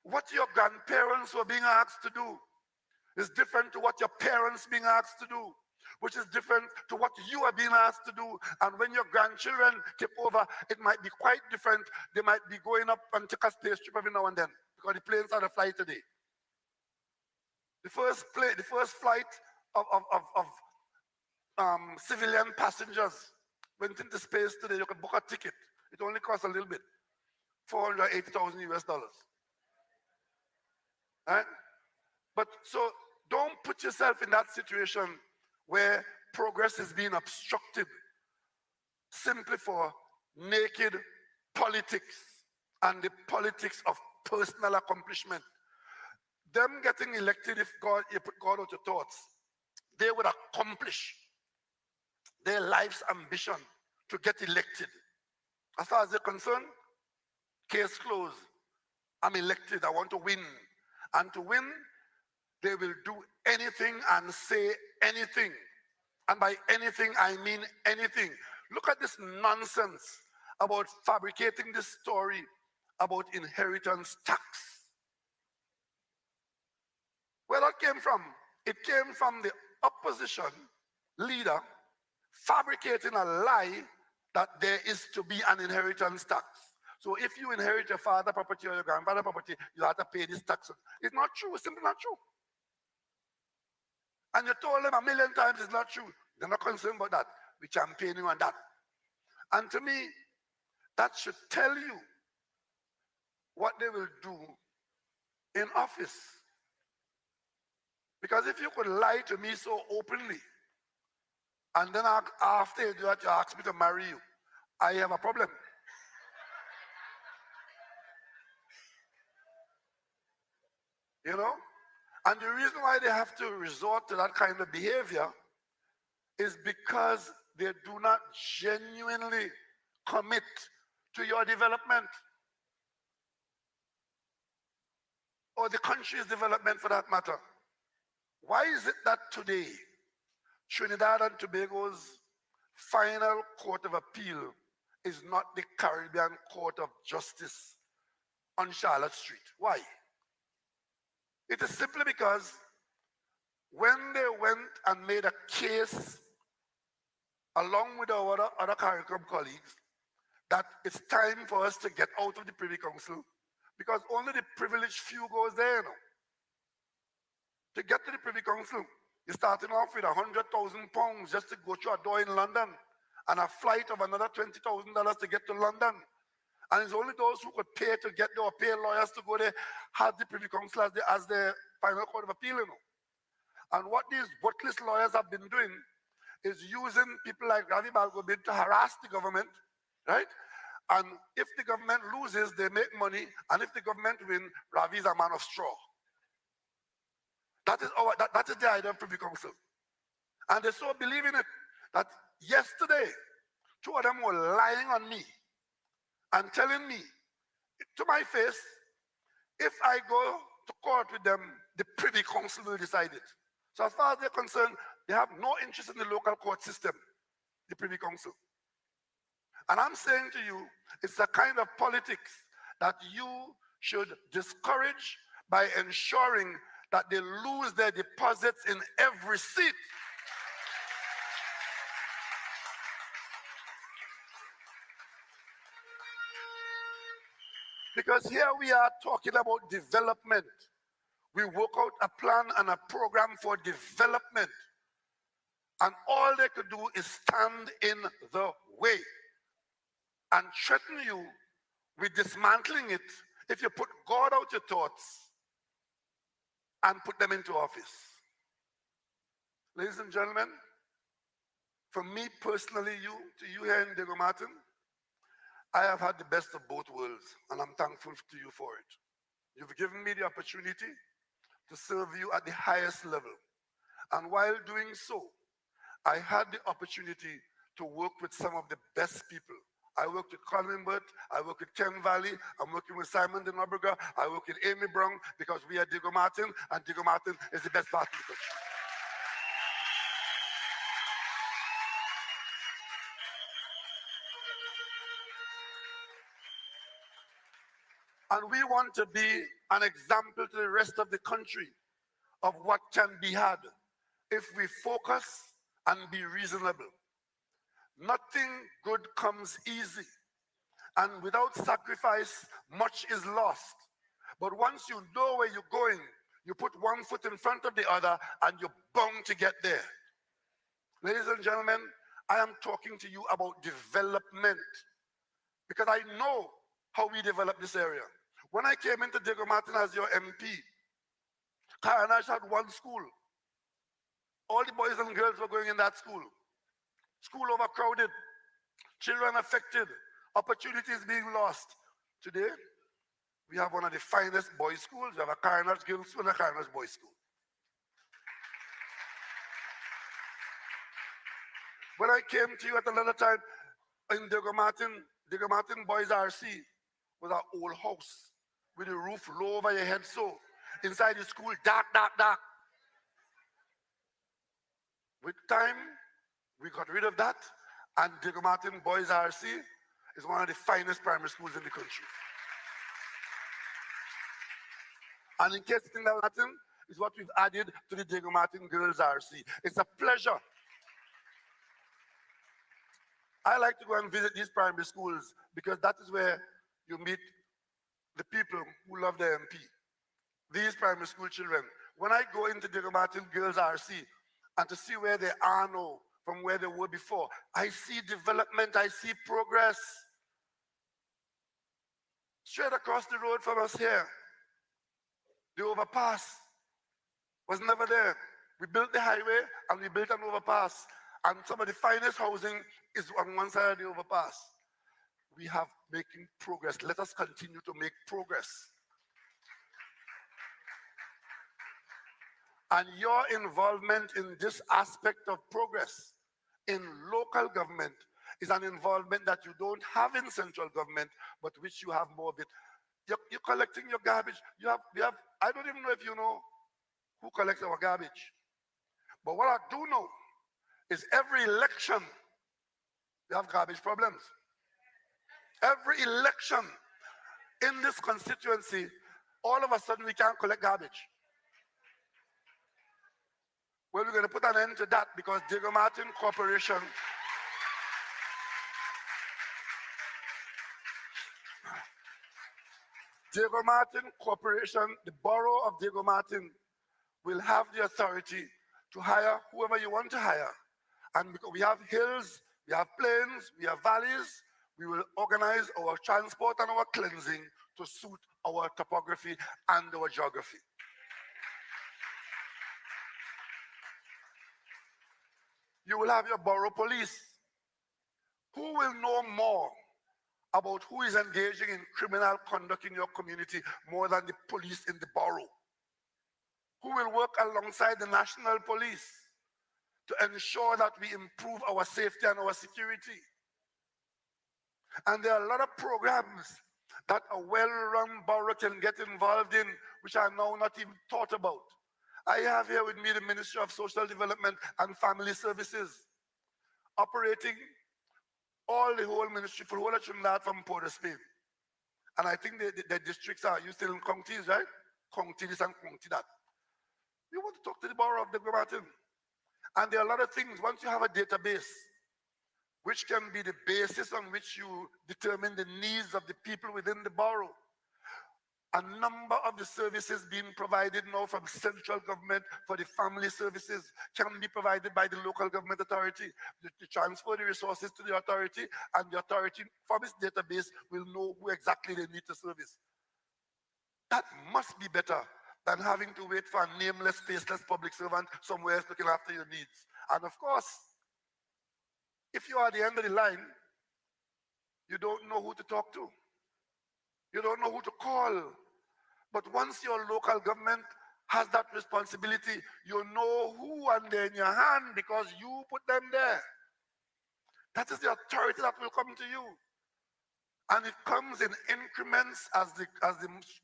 What your grandparents were being asked to do is different to what your parents being asked to do, which is different to what you are being asked to do. And when your grandchildren take over, it might be quite different. They might be going up and take a space trip every now and then because the planes are to fly today. The first flight of civilian passengers went into space today. You can book a ticket. It only costs a little bit, $480,000 US. Right? But so don't put yourself in that situation where progress is being obstructed simply for naked politics and the politics of personal accomplishment. Them getting elected, if you put God out your thoughts, they would accomplish their life's ambition to get elected. As far as they're concerned, case closed. I'm elected, I want to win. And to win, they will do anything and say anything. And by anything, I mean anything. Look at this nonsense about fabricating this story about inheritance tax. Where that came from? It came from the opposition leader fabricating a lie that there is to be an inheritance tax. So if you inherit your father's property or your grandfather's property, you have to pay this tax. It's not true. It's simply not true. And you told them a million times it's not true. They're not concerned about that. We're campaigning on that. And to me, that should tell you what they will do in office. Because if you could lie to me so openly, and then after you do that, you ask me to marry you, I have a problem. You know? And the reason why they have to resort to that kind of behavior is because they do not genuinely commit to your development or the country's development for that matter. Why is it that today Trinidad and Tobago's final court of appeal is not the Caribbean Court of Justice on Charlotte Street? Why? It is simply because when they went and made a case along with our other CARICOM colleagues that it's time for us to get out of the Privy Council because only the privileged few goes there now. To get to the Privy Council, you're starting off with £100,000 just to go through a door in London and a flight of another $20,000 to get to London. And it's only those who could pay to get there or pay lawyers to go there have the Privy Council as the final court of appeal, you know. And what these worthless lawyers have been doing is using people like Ravi Balgobin to harass the government, right? And if the government loses, they make money. And if the government wins, Ravi is a man of straw. That is the idea of Privy Council. And they so believe in it that yesterday, two of them were lying on me and telling me To my face, if I go to court with them, the Privy Council will decide it. So as far as they're concerned, they have no interest in the local court system, the Privy Council. And I'm saying to you, it's a kind of politics that you should discourage by ensuring that they lose their deposits in every seat. Because here we are talking about development. We work out a plan and a program for development. And all they could do is stand in the way and threaten you with dismantling it if you put God out your thoughts and put them into office. Ladies and gentlemen, for me personally, to you here in Diego Martin, I have had the best of both worlds, and I'm thankful to you for it. You've given me the opportunity to serve you at the highest level. And while doing so, I had the opportunity to work with some of the best people. I worked with Colin Burt, I work with Ken Valley, I'm working with Simon de Nobrega, I work with Amy Brown, because we are Diego Martin, and Diego Martin is the best part of the country. And we want to be an example to the rest of the country of what can be had if we focus and be reasonable. Nothing good comes easy, and without sacrifice, much is lost. But once you know where you're going, you put one foot in front of the other, and you're bound to get there. Ladies and gentlemen, I am talking to you about development, because I know how we develop this area. When I came into Diego Martin as your MP, Carnash had one school. All the boys and girls were going in that school. School overcrowded, children affected, opportunities being lost. Today, we have one of the finest boys' schools. We have a Carnash girls' school and a Carnash boys' school. When I came to you at another time in Diego Martin Boys RC was an old house with the roof low over your head, so inside the school, dark, dark, dark. With time, we got rid of that, and Diego Martin Boys RC is one of the finest primary schools in the country. And in case you think that Martin is what we've added to the Diego Martin Girls RC. It's a pleasure. I like to go and visit these primary schools because that is where you meet the people who love their MP. These primary school children. When I go into Diego Martin Girls RC and to see where they are now from where they were before, I see development, I see progress. Straight across the road from us here, the overpass was never there. We built the highway and we built an overpass, and some of the finest housing is on one side of the overpass. We have making progress. Let us continue to make progress. And your involvement in this aspect of progress in local government is an involvement that you don't have in central government, but which you have more of it. You're collecting your garbage. We have, I don't even know if you know who collects our garbage. But what I do know is every election, we have garbage problems. Every election in this constituency, all of a sudden we can't collect garbage. Well, we're going to put an end to that because Diego Martin Corporation the borough of Diego Martin will have the authority to hire whoever you want to hire. And because we have hills, we have plains, we have valleys, we will organize our transport and our cleansing to suit our topography and our geography. You will have your borough police, who will know more about who is engaging in criminal conduct in your community more than the police in the borough, who will work alongside the national police to ensure that we improve our safety and our security. And there are a lot of programs that a well-run borough can get involved in, which are now not even thought about. I have here with me the Ministry of Social Development and Family Services, operating all the whole ministry for the whole of Trinidad from Port of Spain. And I think the districts are, you still in counties, right? County this and county that. You want to talk to the borough of Diego Martin. And there are a lot of things. Once you have a database, which can be the basis on which you determine the needs of the people within the borough. A number of the services being provided now from central government for the family services can be provided by the local government authority. To transfer the resources to the authority, and the authority from its database will know who exactly they need to service. That must be better than having to wait for a nameless, faceless public servant somewhere else looking after your needs. And of course, if you are at the end of the line, you don't know who to talk to. You don't know who to call. But once your local government has that responsibility, you know who and they're in your hand because you put them there. That is the authority that will come to you. And it comes in increments as the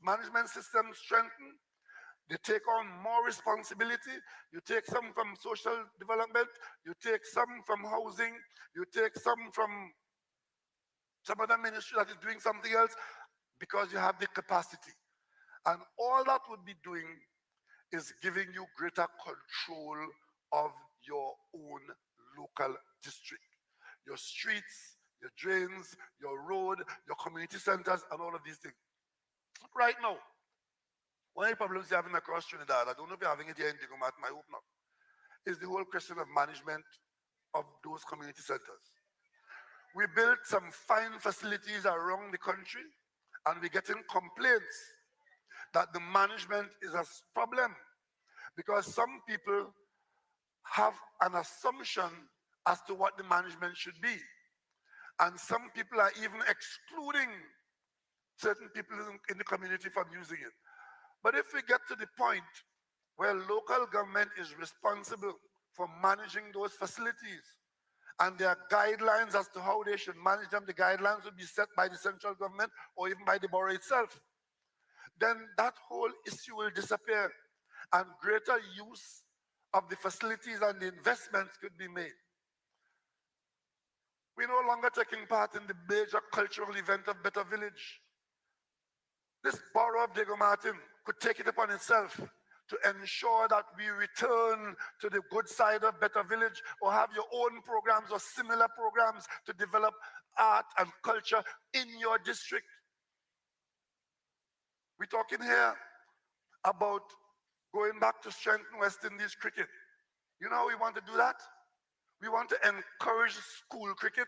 management system strengthens. They take on more responsibility. You take some from social development. You take some from housing. You take some from some other ministry that is doing something else because you have the capacity. And all that would be doing is giving you greater control of your own local district. Your streets, your drains, your road, your community centers, and all of these things. Right now, one of the problems you're having across Trinidad, I don't know if you're having it here in Diego Martin, I hope not, is the whole question of management of those community centers. We built some fine facilities around the country, and we're getting complaints that the management is a problem because some people have an assumption as to what the management should be. And some people are even excluding certain people in the community from using it. But if we get to the point where local government is responsible for managing those facilities, and there are guidelines as to how they should manage them, the guidelines will be set by the central government or even by the borough itself, then that whole issue will disappear and greater use of the facilities and the investments could be made. We're no longer taking part in the major cultural event of Better Village. This borough of Diego Martin could take it upon itself to ensure that we return to the good side of Better Village, or have your own programs or similar programs to develop art and culture in your district. We're talking here about going back to strengthen West Indies cricket. You know how we want to do that? We want to encourage school cricket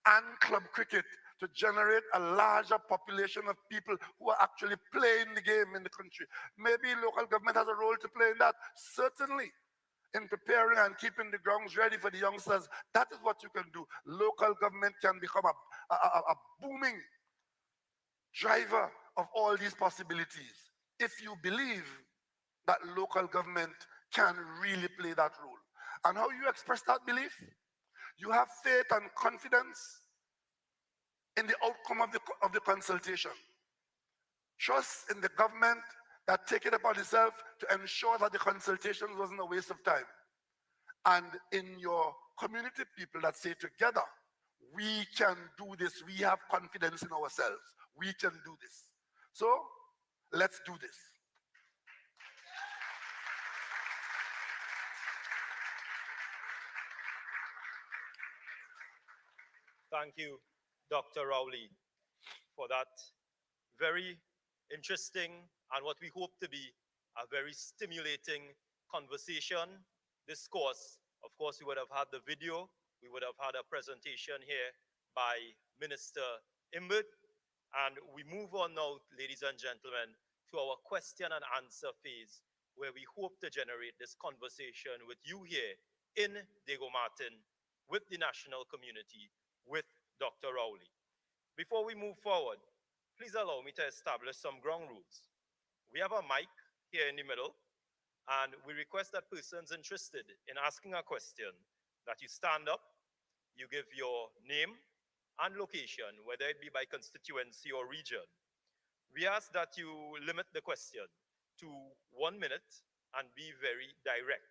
and club cricket to generate a larger population of people who are actually playing the game in the country. Maybe local government has a role to play in that. Certainly, in preparing and keeping the grounds ready for the youngsters, that is what you can do. Local government can become a booming driver of all these possibilities if you believe that local government can really play that role. And how you express that belief? You have faith and confidence in the outcome of the consultation. Trust in the government that take it upon itself to ensure that the consultation wasn't a waste of time. And in your community people that say together, we can do this. We have confidence in ourselves. We can do this. So let's do this. Thank you, Dr. Rowley, for that very interesting and what we hope to be a very stimulating conversation, discourse. Of course, we would have had the video. We would have had a presentation here by Minister Imbert. And we move on now, ladies and gentlemen, to our question and answer phase, where we hope to generate this conversation with you here in Diego Martin, with the national community, with Dr. Rowley. Before we move forward, please allow me to establish some ground rules. We have a mic here in the middle, and we request that persons interested in asking a question, that you stand up, you give your name and location, whether it be by constituency or region, We ask that you limit the question to 1 minute and be very direct.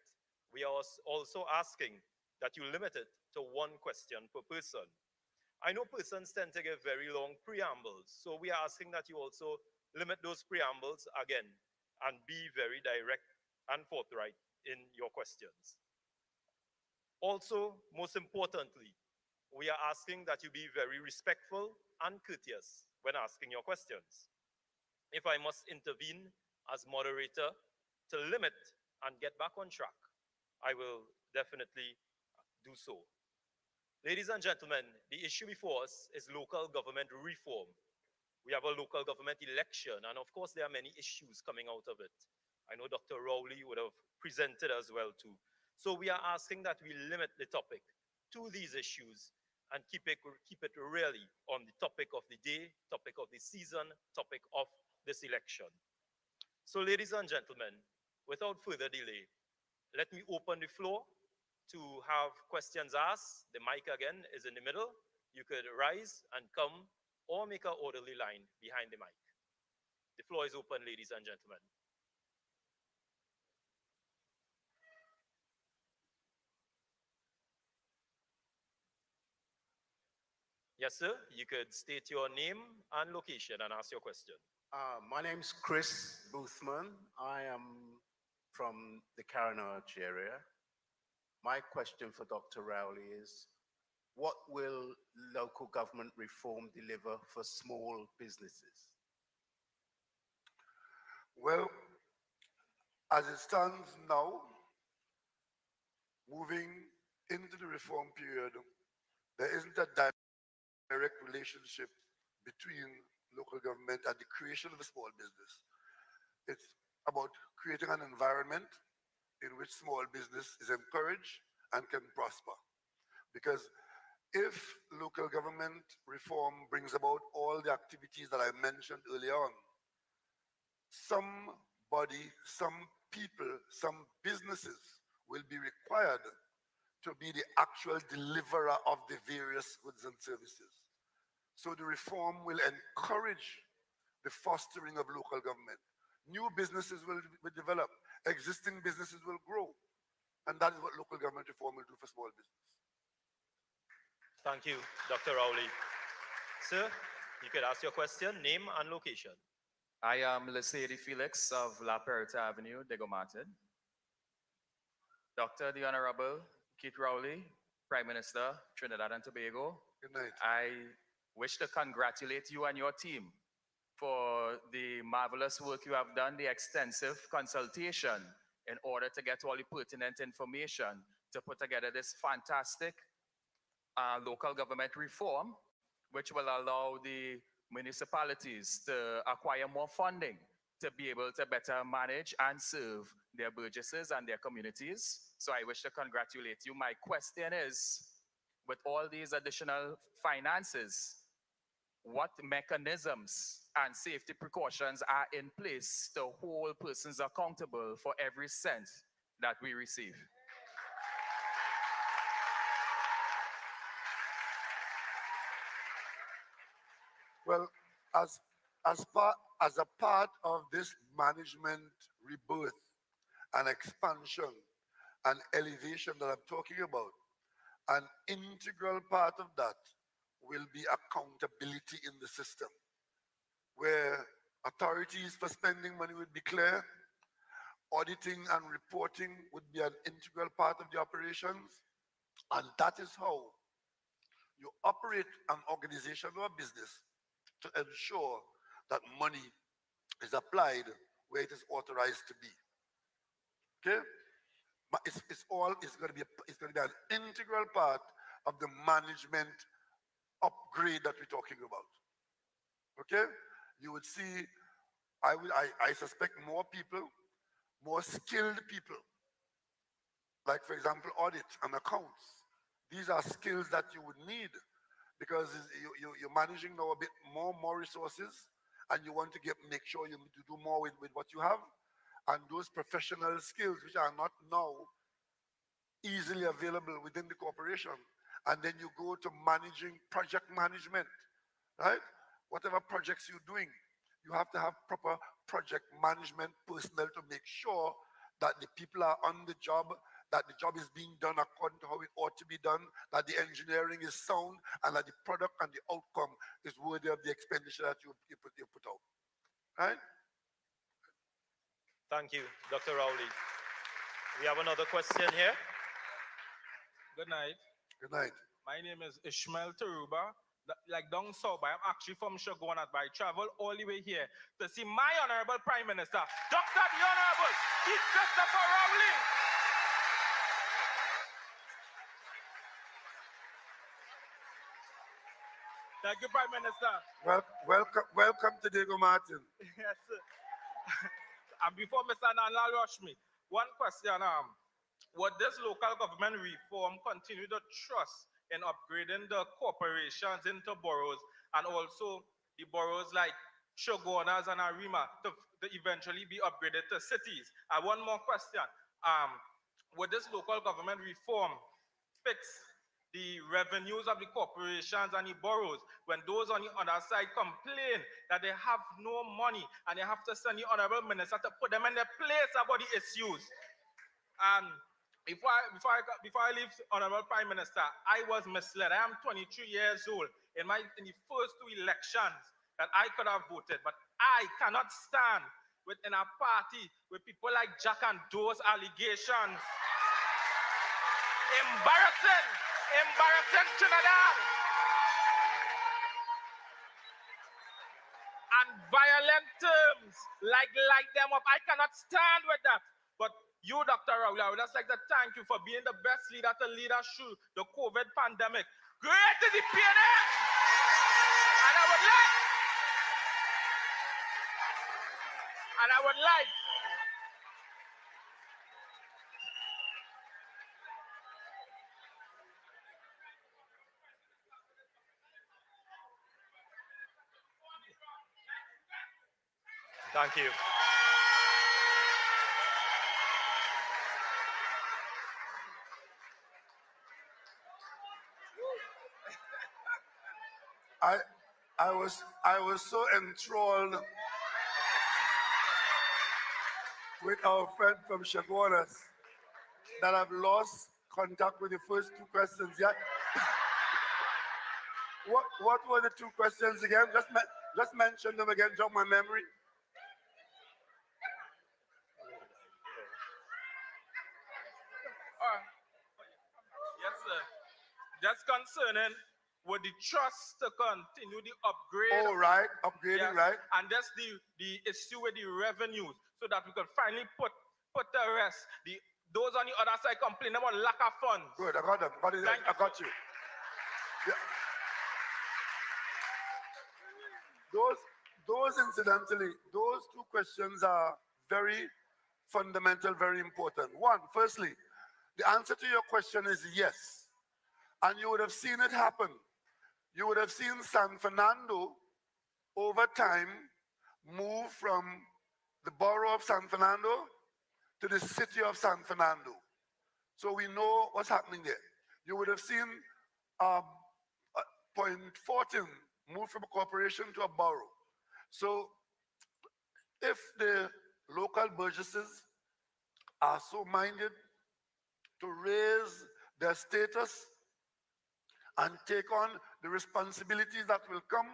We are also asking that you limit it to one question per person. I know persons tend to give very long preambles, so we are asking that you also limit those preambles again and be very direct and forthright in your questions. Also, most importantly, we are asking that you be very respectful and courteous when asking your questions. If I must intervene as moderator to limit and get back on track, I will definitely do so. Ladies and gentlemen, the issue before us is local government reform. We have a local government election, and of course, there are many issues coming out of it. I know Dr. Rowley would have presented as well too. So we are asking that we limit the topic to these issues and keep it really on the topic of the day, topic of the season, topic of this election. So, ladies and gentlemen, without further delay, let me open the floor to have questions asked. The mic again is in the middle. You could rise and come or make an orderly line behind the mic. The floor is open, ladies and gentlemen. Yes, sir. You could state your name and location and ask your question. My name's Chris Boothman. I am from the Carriage area. My question for Dr. Rowley is, what will local government reform deliver for small businesses? Well, as it stands now, moving into the reform period, there isn't a direct relationship between local government and the creation of a small business. It's about creating an environment in which small business is encouraged and can prosper. Because if local government reform brings about all the activities that I mentioned earlier on, somebody, some people, some businesses will be required to be the actual deliverer of the various goods and services. So the reform will encourage the fostering of local government. New businesses will develop, existing businesses will grow. And that is what local government reform will do for small business. Thank you, Dr. Rowley. Sir, you could ask your question, name and location. I am Lesedi Felix of La Perita Avenue, Degomated. Dr. the Honorable Keith Rowley, Prime Minister, Trinidad and Tobago. Good night. I wish to congratulate you and your team for the marvelous work you have done, the extensive consultation in order to get all the pertinent information to put together this fantastic local government reform, which will allow the municipalities to acquire more funding to be able to better manage and serve their burgesses and their communities. So I wish to congratulate you. My question is, with all these additional finances, what mechanisms and safety precautions are in place to hold persons accountable for every cent that we receive? Well, as a part of this management rebirth and expansion and elevation that I'm talking about, an integral part of that will be accountability in the system, where authorities for spending money would be clear, auditing and reporting would be an integral part of the operations, and that is how you operate an organization or a business to ensure that money is applied where it is authorized to be. Okay? But it's going to be an integral part of the management upgrade that we're talking about. Okay? You would see, I suspect more people, more skilled people, like for example, audit and accounts. These are skills that you would need because you're managing now a bit more resources, and you want to make sure you do more with what you have, and those professional skills which are not now easily available within the corporation. And then you go to managing project management, right? Whatever projects you're doing, You have to have proper project management personnel to make sure that the people are on the job, that the job is being done according to how it ought to be done, that the engineering is sound, and that the product and the outcome is worthy of the expenditure that you put out. Right? Thank you, Dr. Rowley. We have another question here. Good night. Good night. My name is Ishmael Taruba. Like down south, I'm actually from Shogunat, but I travel all the way here to see my Honorable Prime Minister, Dr. the Honorable Chief Christopher Rowley. Thank you, Prime Minister. Welcome to Diego Martin. Yes, sir. And before Mr. Nana rush me, one question. Would this local government reform continue the trust in upgrading the corporations into boroughs and also the boroughs like Shogunas and Arima to eventually be upgraded to cities? And one more question. Would this local government reform fix the revenues of the corporations and the boroughs when those on the other side complain that they have no money and they have to send the Honorable Minister to put them in their place about the issues? And before I leave, Honorable Prime Minister, I was misled. I am 23 years old. In the first two elections that I could have voted, but I cannot stand within a party with people like Jack and those allegations. Embarrassing Trinidad. And violent terms like light them up. I cannot stand with that. But you, Dr. Rowley, I would just like to thank you for being the best leader to lead us through the COVID pandemic. Great to the PNM! And I would like Thank you. I was so enthralled with our friend from Chaguanas that I've lost contact with the first two questions. Yeah. What were the two questions again? Just mention them again, jog my memory. yes, sir. Just concerning with the trust to continue the upgrade. Oh, right, upgrading, yes, right. And that's the issue with the revenues, so that we could finally put the rest. Those on the other side complain about lack of funds. Good, I got them. I got you. Yeah. Those incidentally, those two questions are very fundamental, very important. One, firstly, the answer to your question is yes. And you would have seen it happen. You would have seen San Fernando over time move from the borough of San Fernando to the city of San Fernando. So we know what's happening there. You would have seen Point Fortin move from a corporation to a borough. So if the local burgesses are so minded to raise their status and take on the responsibilities that will come,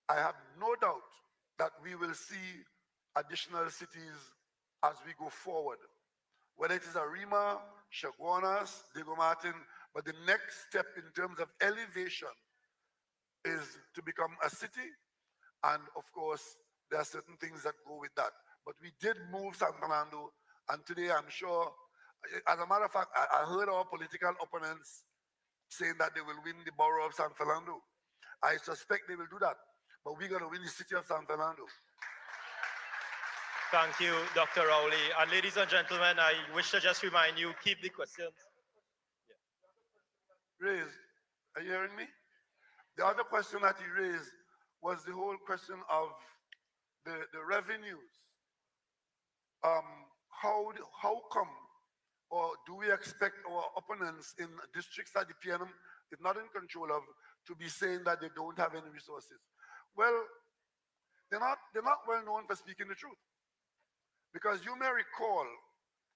I have no doubt that we will see additional cities as we go forward. Whether it is Arima, Chaguanas, Diego Martin, but the next step in terms of elevation is to become a city. And of course, there are certain things that go with that. But we did move San Fernando, and today I'm sure, as a matter of fact, I heard our political opponents saying that they will win the borough of San Fernando. I suspect they will do that, but we're going to win the city of San Fernando. Thank you, Dr. Rowley. And ladies and gentlemen, I wish to just remind you, keep the questions. Raised. Are you hearing me? The other question that he raised was the whole question of the revenues. How come, or do we expect our opponents in districts that the PNM is not in control of to be saying that they don't have any resources? Well, they're not well known for speaking the truth. Because you may recall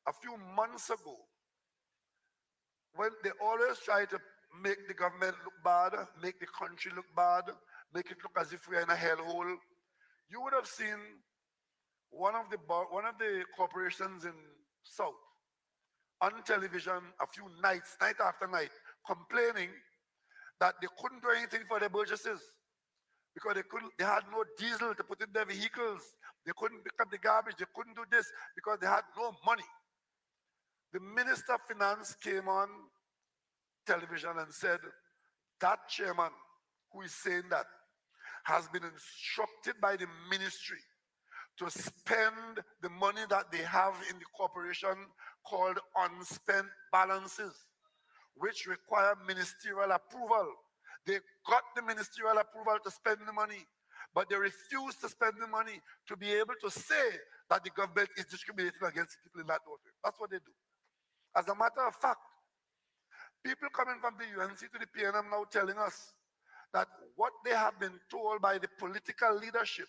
a few months ago when they always try to make the government look bad, make the country look bad, make it look as if we're in a hellhole. You would have seen one of the corporations in South on television a few nights, night after night, complaining that they couldn't do anything for their burgesses because they had no diesel to put in their vehicles. They couldn't pick up the garbage. They couldn't do this because they had no money. The Minister of Finance came on television and said that chairman who is saying that has been instructed by the ministry to spend the money that they have in the corporation called unspent balances, which require ministerial approval. They got the ministerial approval to spend the money, but they refuse to spend the money to be able to say that the government is discriminating against people in that water. That's what they do. As a matter of fact, people coming from the UNC to the PNM now telling us that what they have been told by the political leadership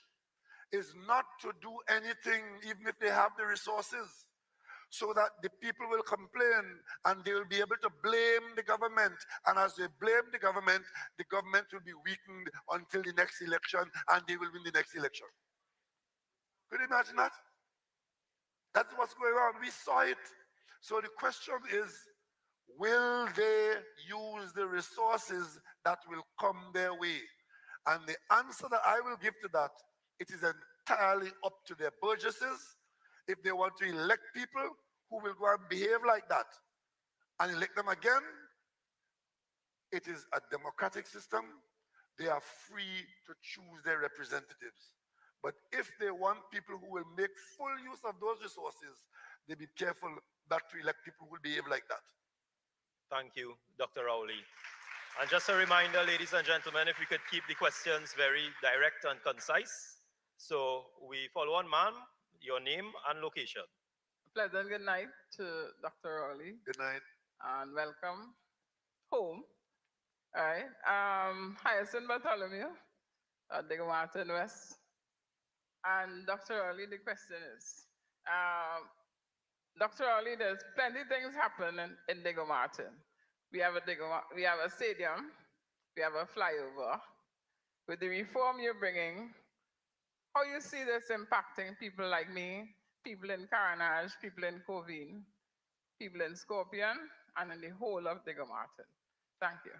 is not to do anything even if they have the resources, so that the people will complain and they will be able to blame the government. And as they blame the government will be weakened until the next election and they will win the next election. Could you imagine that? That's what's going on. We saw it. So the question is, will they use the resources that will come their way? And the answer that I will give to that, it is entirely up to their burgesses. If they want to elect people who will go and behave like that and elect them again, it is a democratic system. They are free to choose their representatives. But if they want people who will make full use of those resources, they be careful not to elect people who will behave like that. Thank you, Dr. Rowley. And just a reminder, ladies and gentlemen, if we could keep the questions very direct and concise. So we follow on, ma'am, your name and location. Pleasant good night to Dr. Rowley. Good night. And welcome home. All right. Hyacinth Bartholomew at Diego Martin West. And Dr. Rowley, the question is, Dr. Rowley, there's plenty of things happening in Diego Martin. We have a stadium, we have a flyover. With the reform you're bringing, how you see this impacting people like me, people in Caranage, people in Covine, people in Scorpion, and in the whole of Diego Martin? Thank you.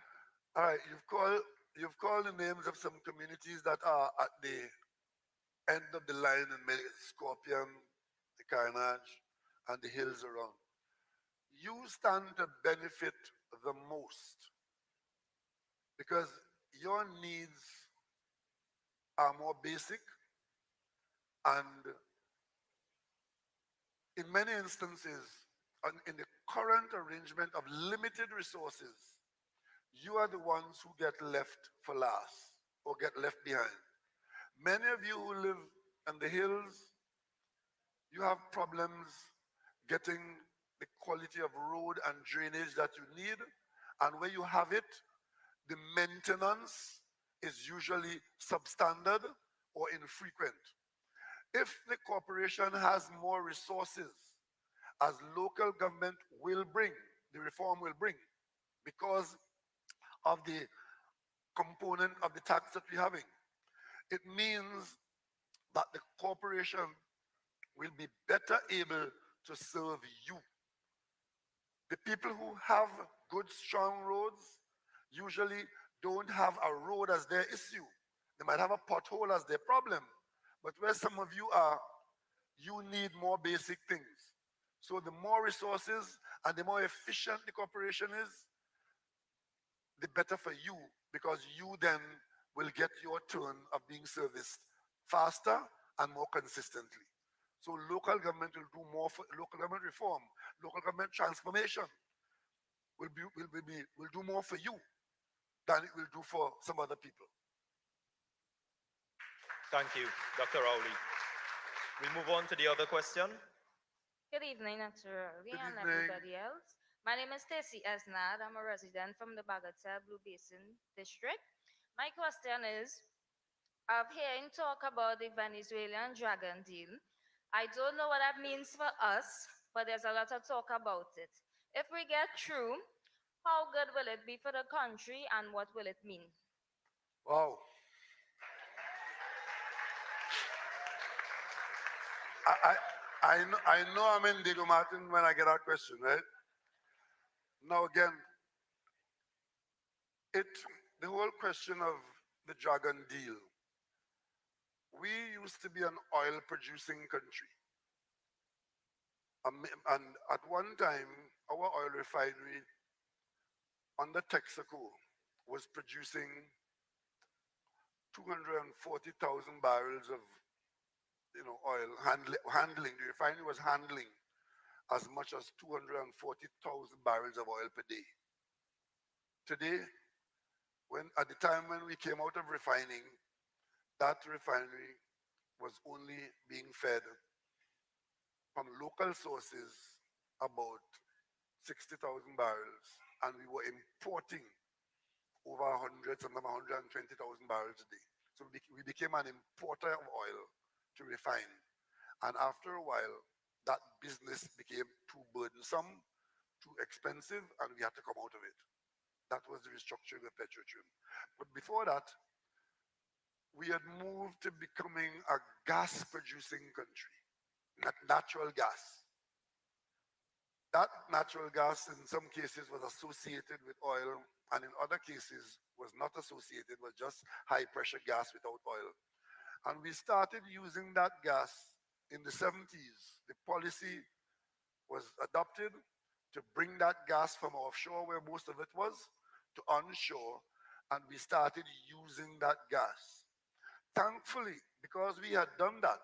All right, you've called the names of some communities that are at the end of the line in Scorpion, the Caranage, and the hills around. You stand to benefit the most because your needs are more basic, and in many instances, in the current arrangement of limited resources, you are the ones who get left for last or get left behind. Many of you who live in the hills, you have problems getting the quality of road and drainage that you need, and where you have it, the maintenance is usually substandard or infrequent. If the corporation has more resources, as local government will bring, the reform will bring, because of the component of the tax that we're having, it means that the corporation will be better able to serve you. The people who have good, strong roads usually don't have a road as their issue. They might have a pothole as their problem. But where some of you are, you need more basic things. So the more resources and the more efficient the corporation is, the better for you, because you then will get your turn of being serviced faster and more consistently. So local government will do more for local government reform, local government transformation will do more for you than it will do for some other people. Thank you, Dr. Rowley. We'll move on to the other question. Good evening, Dr. Rowley Good and evening. everybody else. My name is Stacy Esnad. I'm a resident from the Bagatelle Blue Basin District. My question is, I've hearing talk about the Venezuelan dragon deal. I don't know what that means for us, but there's a lot of talk about it. If we get through, how good will it be for the country and what will it mean? Wow. I know I'm in Diego Martin when I get that question, right? Now again, it the whole question of the dragon deal. We used to be an oil producing country. And at one time, our oil refinery under Texaco was producing 240,000 barrels of oil handling. The refinery was handling as much as 240,000 barrels of oil per day. Today, when at the time when we came out of refining, that refinery was only being fed from local sources about 60,000 barrels, and we were importing over 100, sometimes 120,000 barrels a day. So we became an importer of oil to refine. And after a while, that business became too burdensome, too expensive, and we had to come out of it. That was the restructuring of Petrotrim. But before that, we had moved to becoming a gas producing country, not natural gas. That natural gas in some cases was associated with oil, and in other cases was not associated, was just high pressure gas without oil. And we started using that gas in the 70s. The policy was adopted to bring that gas from offshore, where most of it was, to onshore, and we started using that gas. Thankfully, because we had done that,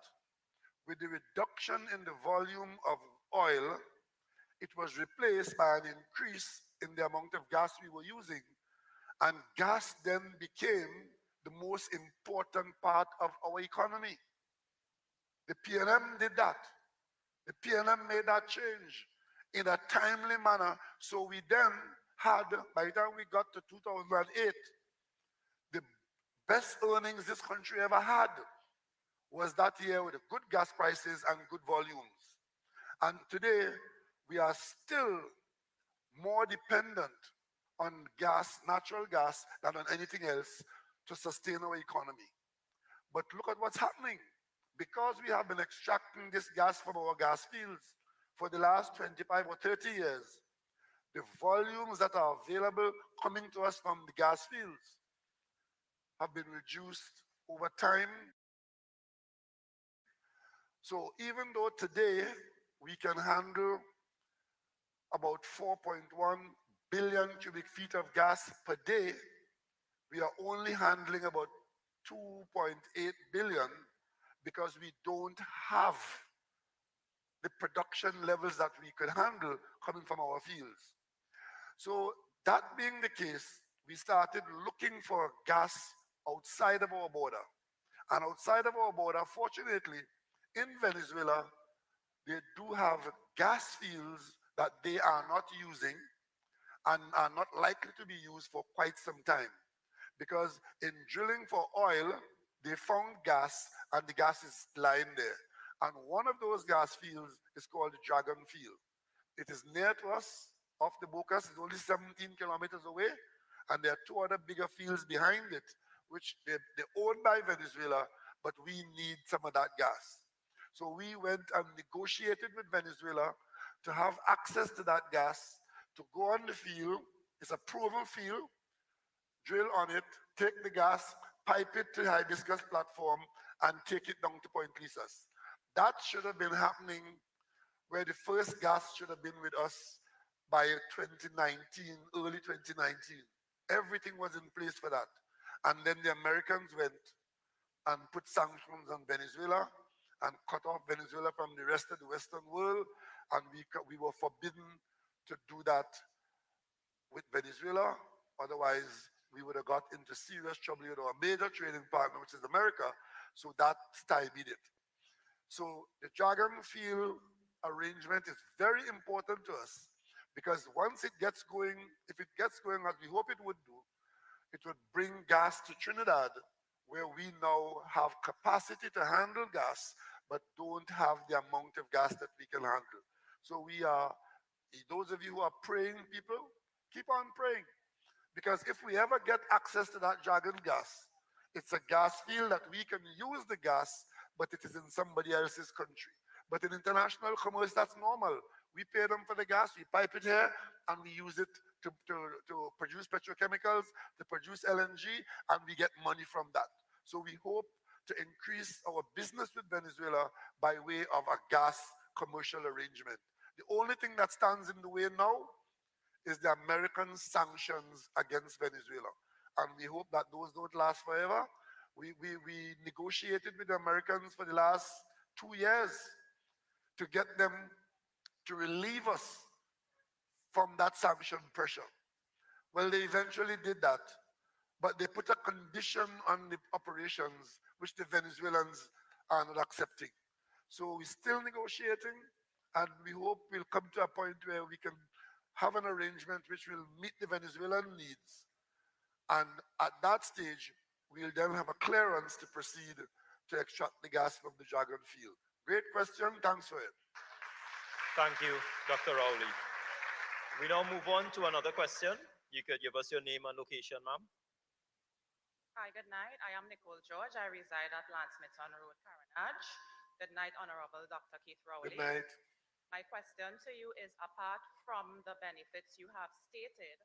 with the reduction in the volume of oil, it was replaced by an increase in the amount of gas we were using. And gas then became the most important part of our economy. The PNM did that. The PNM made that change in a timely manner. So we then had, by the time we got to 2008, the best earnings this country ever had was that year with the good gas prices and good volumes. And today, we are still more dependent on gas, natural gas, than on anything else to sustain our economy. But look at what's happening. Because we have been extracting this gas from our gas fields for the last 25 or 30 years, the volumes that are available coming to us from the gas fields have been reduced over time. So even though today we can handle about 4.1 billion cubic feet of gas per day, we are only handling about 2.8 billion because we don't have the production levels that we could handle coming from our fields. So that being the case, we started looking for gas outside of our border. And outside of our border, fortunately, in Venezuela, they do have gas fields that they are not using and are not likely to be used for quite some time. Because in drilling for oil, they found gas and the gas is lying there. And one of those gas fields is called the Dragon Field. It is near to us, off the Bocas, it's only 17 kilometers away, and there are two other bigger fields behind it, which they're owned by Venezuela, but we need some of that gas. So we went and negotiated with Venezuela to have access to that gas, to go on the field. It's a proven field, drill on it, take the gas, pipe it to the hibiscus platform, and take it down to Point Lisas. That should have been happening where the first gas should have been with us by 2019, early 2019. Everything was in place for that. And then the Americans went and put sanctions on Venezuela and cut off Venezuela from the rest of the Western world. And we were forbidden to do that with Venezuela. Otherwise, we would have got into serious trouble with our major trading partner, which is America. So that stymied it. So the Dragon Field arrangement is very important to us because once it gets going, if it gets going as we hope it would do, it would bring gas to Trinidad, where we now have capacity to handle gas, but don't have the amount of gas that we can handle. So we are, those of you who are praying people, keep on praying. Because if we ever get access to that dragon gas, it's a gas field that we can use the gas, but it is in somebody else's country. But in international commerce, that's normal. We pay them for the gas, we pipe it here, and we use it to produce petrochemicals, to produce LNG, and we get money from that. So we hope to increase our business with Venezuela by way of a gas commercial arrangement. The only thing that stands in the way now is the American sanctions against Venezuela. And we hope that those don't last forever. We negotiated with the Americans for the last 2 years to get them to relieve us from that sanction pressure. Well, they eventually did that, but they put a condition on the operations which the Venezuelans are not accepting. So we're still negotiating, and we hope we'll come to a point where we can have an arrangement which will meet the Venezuelan needs. And at that stage, we'll then have a clearance to proceed to extract the gas from the Dragon field. Great question. Thanks for it. Thank you, Dr. Rowley. We now move on to another question. You could give us your name and location, ma'am. Hi, good night. I am Nicole George. I reside at Lansmithon Road, Carenage. Good night, Honorable Dr. Keith Rowley. Good night. My question to you is, apart from the benefits you have stated,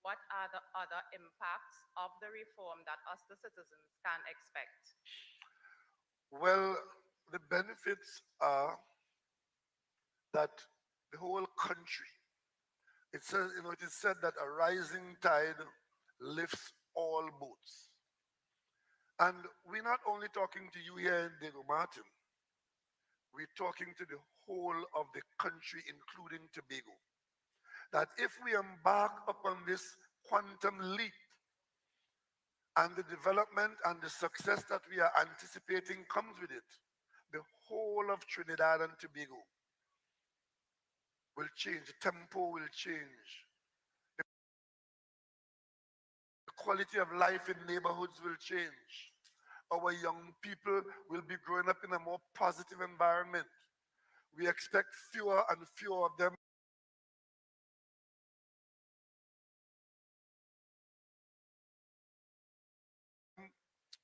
what are the other impacts of the reform that us, the citizens, can expect? Well, the benefits are that the whole country, it says, it is said that a rising tide lifts all boats. And we're not only talking to you here in Diego Martin, we're talking to the whole of the country, including Tobago. That if we embark upon this quantum leap and the development and the success that we are anticipating comes with it, the whole of Trinidad and Tobago will change, the tempo will change. The quality of life in neighborhoods will change. Our young people will be growing up in a more positive environment. We expect fewer and fewer of them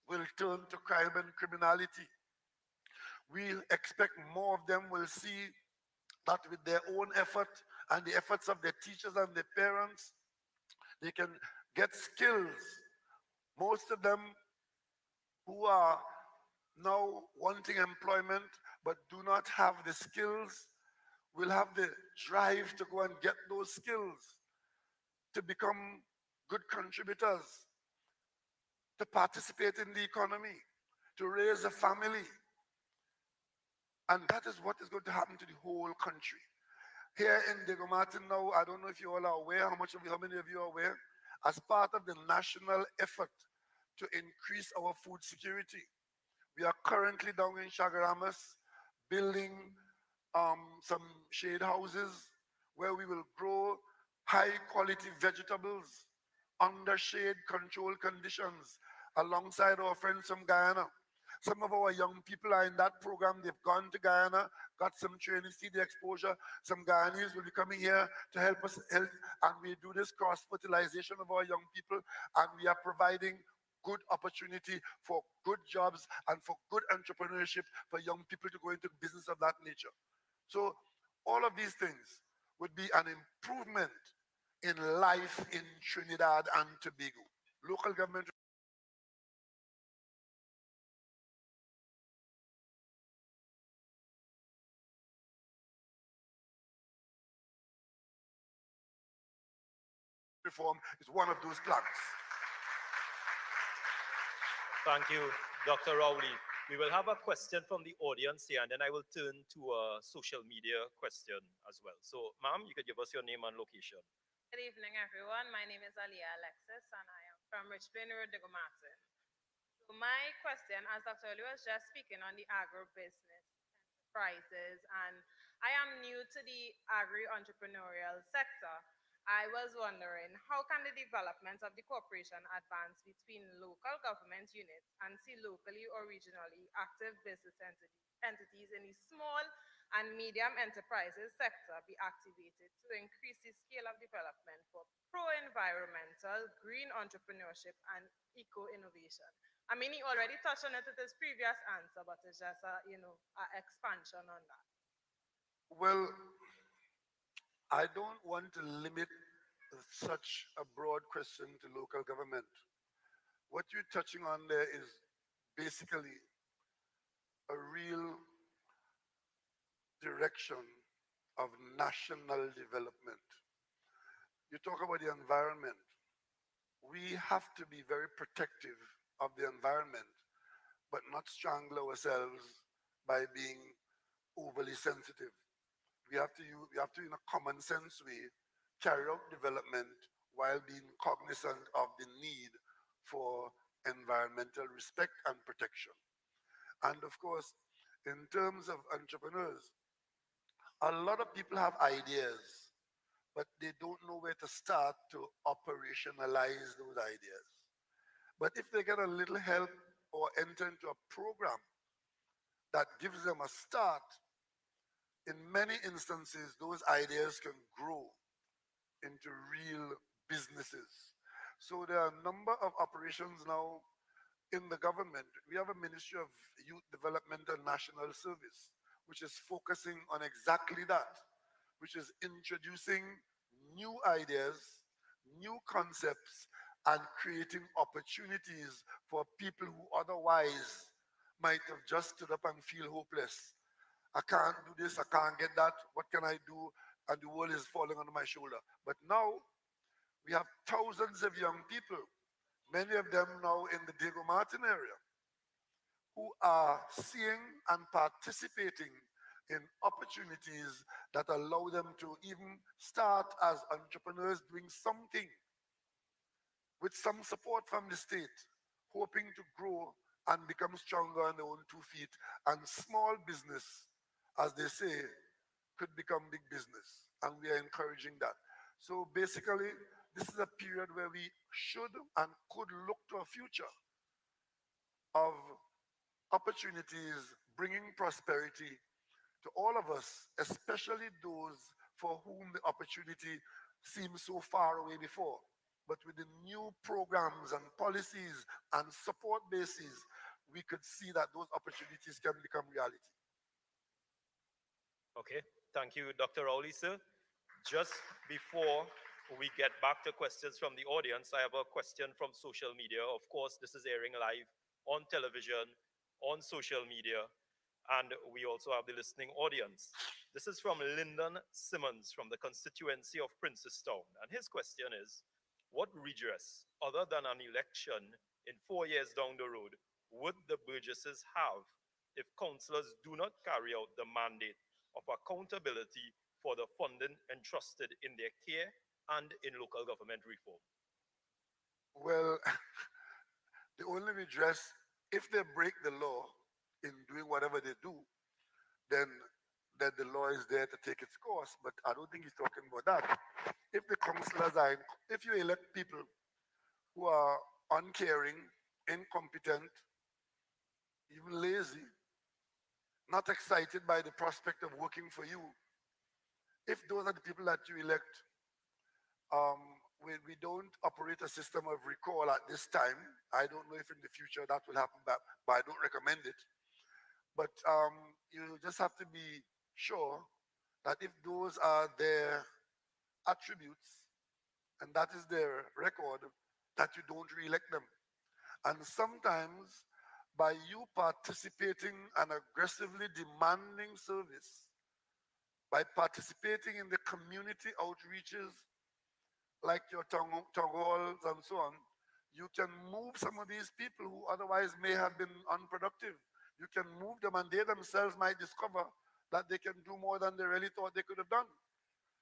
will turn to crime and criminality. We expect more of them will see that with their own effort and the efforts of their teachers and their parents, they can get skills. Most of them who are now wanting employment but do not have the skills will have the drive to go and get those skills, to become good contributors, to participate in the economy, to raise a family. And that is what is going to happen to the whole country. Here in Diego Martin now, I don't know if you all are aware, how many of you are aware, as part of the national effort to increase our food security, we are currently down in Chagaramas building some shade houses where we will grow high quality vegetables under shade controlled conditions alongside our friends from Guyana. Some of our young people are in that program. They've gone to Guyana, got some training, see the exposure. Some Guyanese will be coming here to help us help, and we do this cross-fertilization of our young people, and we are providing good opportunity for good jobs and for good entrepreneurship for young people to go into business of that nature. So all of these things would be an improvement in life in Trinidad and Tobago. Local government reform is one of those plans. Thank you, Dr. Rowley. We will have a question from the audience here, and then I will turn to a social media question as well. So, ma'am, you could give us your name and location. Good evening, everyone. My name is Aliyah Alexis, and I am from Rich Plain Road, Diego Martin. So my question, as Dr. Oli was just speaking on the agribusiness enterprises, and I am new to the agri-entrepreneurial sector. I was wondering, how can the development of the cooperation advance between local government units and see locally or regionally active business entities in the small and medium enterprises sector be activated to increase the scale of development for pro-environmental, green entrepreneurship, and eco-innovation? I mean, he already touched on it with his previous answer, but it's just a expansion on that. Well, I don't want to limit such a broad question to local government. What you're touching on there is basically a real direction of national development. You talk about the environment. We have to be very protective of the environment, but not strangle ourselves by being overly sensitive. We have to, in a common sense way, carry out development while being cognizant of the need for environmental respect and protection. And of course, in terms of entrepreneurs, a lot of people have ideas, but they don't know where to start to operationalize those ideas. But if they get a little help or enter into a program that gives them a start, in many instances, those ideas can grow into real businesses. So there are a number of operations now in the government. We have a Ministry of Youth Development and National Service, which is focusing on exactly that, which is introducing new ideas, new concepts, and creating opportunities for people who otherwise might have just stood up and feel hopeless. I can't do this, I can't get that, what can I do? And the world is falling on my shoulder. But now we have thousands of young people, many of them now in the Diego Martin area, who are seeing and participating in opportunities that allow them to even start as entrepreneurs doing something with some support from the state, hoping to grow and become stronger on their own 2 feet. And small business, as they say, could become big business. And we are encouraging that. So basically, this is a period where we should and could look to a future of opportunities bringing prosperity to all of us, especially those for whom the opportunity seemed so far away before. But with the new programs and policies and support bases, we could see that those opportunities can become reality. Okay, thank you, Dr. Rowley, sir. Just before we get back to questions from the audience, I have a question from social media. Of course, this is airing live on television, on social media, and we also have the listening audience. This is from Lyndon Simmons from the constituency of Princestown. And his question is, what redress, other than an election in 4 years down the road, would the Burgesses have if councillors do not carry out the mandate of accountability for the funding entrusted in their care and in local government reform? Well, the only redress, if they break the law in doing whatever they do, then that the law is there to take its course. But I don't think he's talking about that. If the councillors are, if you elect people who are uncaring, incompetent, even lazy, not excited by the prospect of working for you, if those are the people that you elect, we don't operate a system of recall at this time. I don't know if in the future that will happen, but I don't recommend it. But you just have to be sure that if those are their attributes and that is their record, that you don't re-elect them. And sometimes by you participating and aggressively demanding service, by participating in the community outreaches like your town halls and so on, you can move some of these people who otherwise may have been unproductive. You can move them and they themselves might discover that they can do more than they really thought they could have done.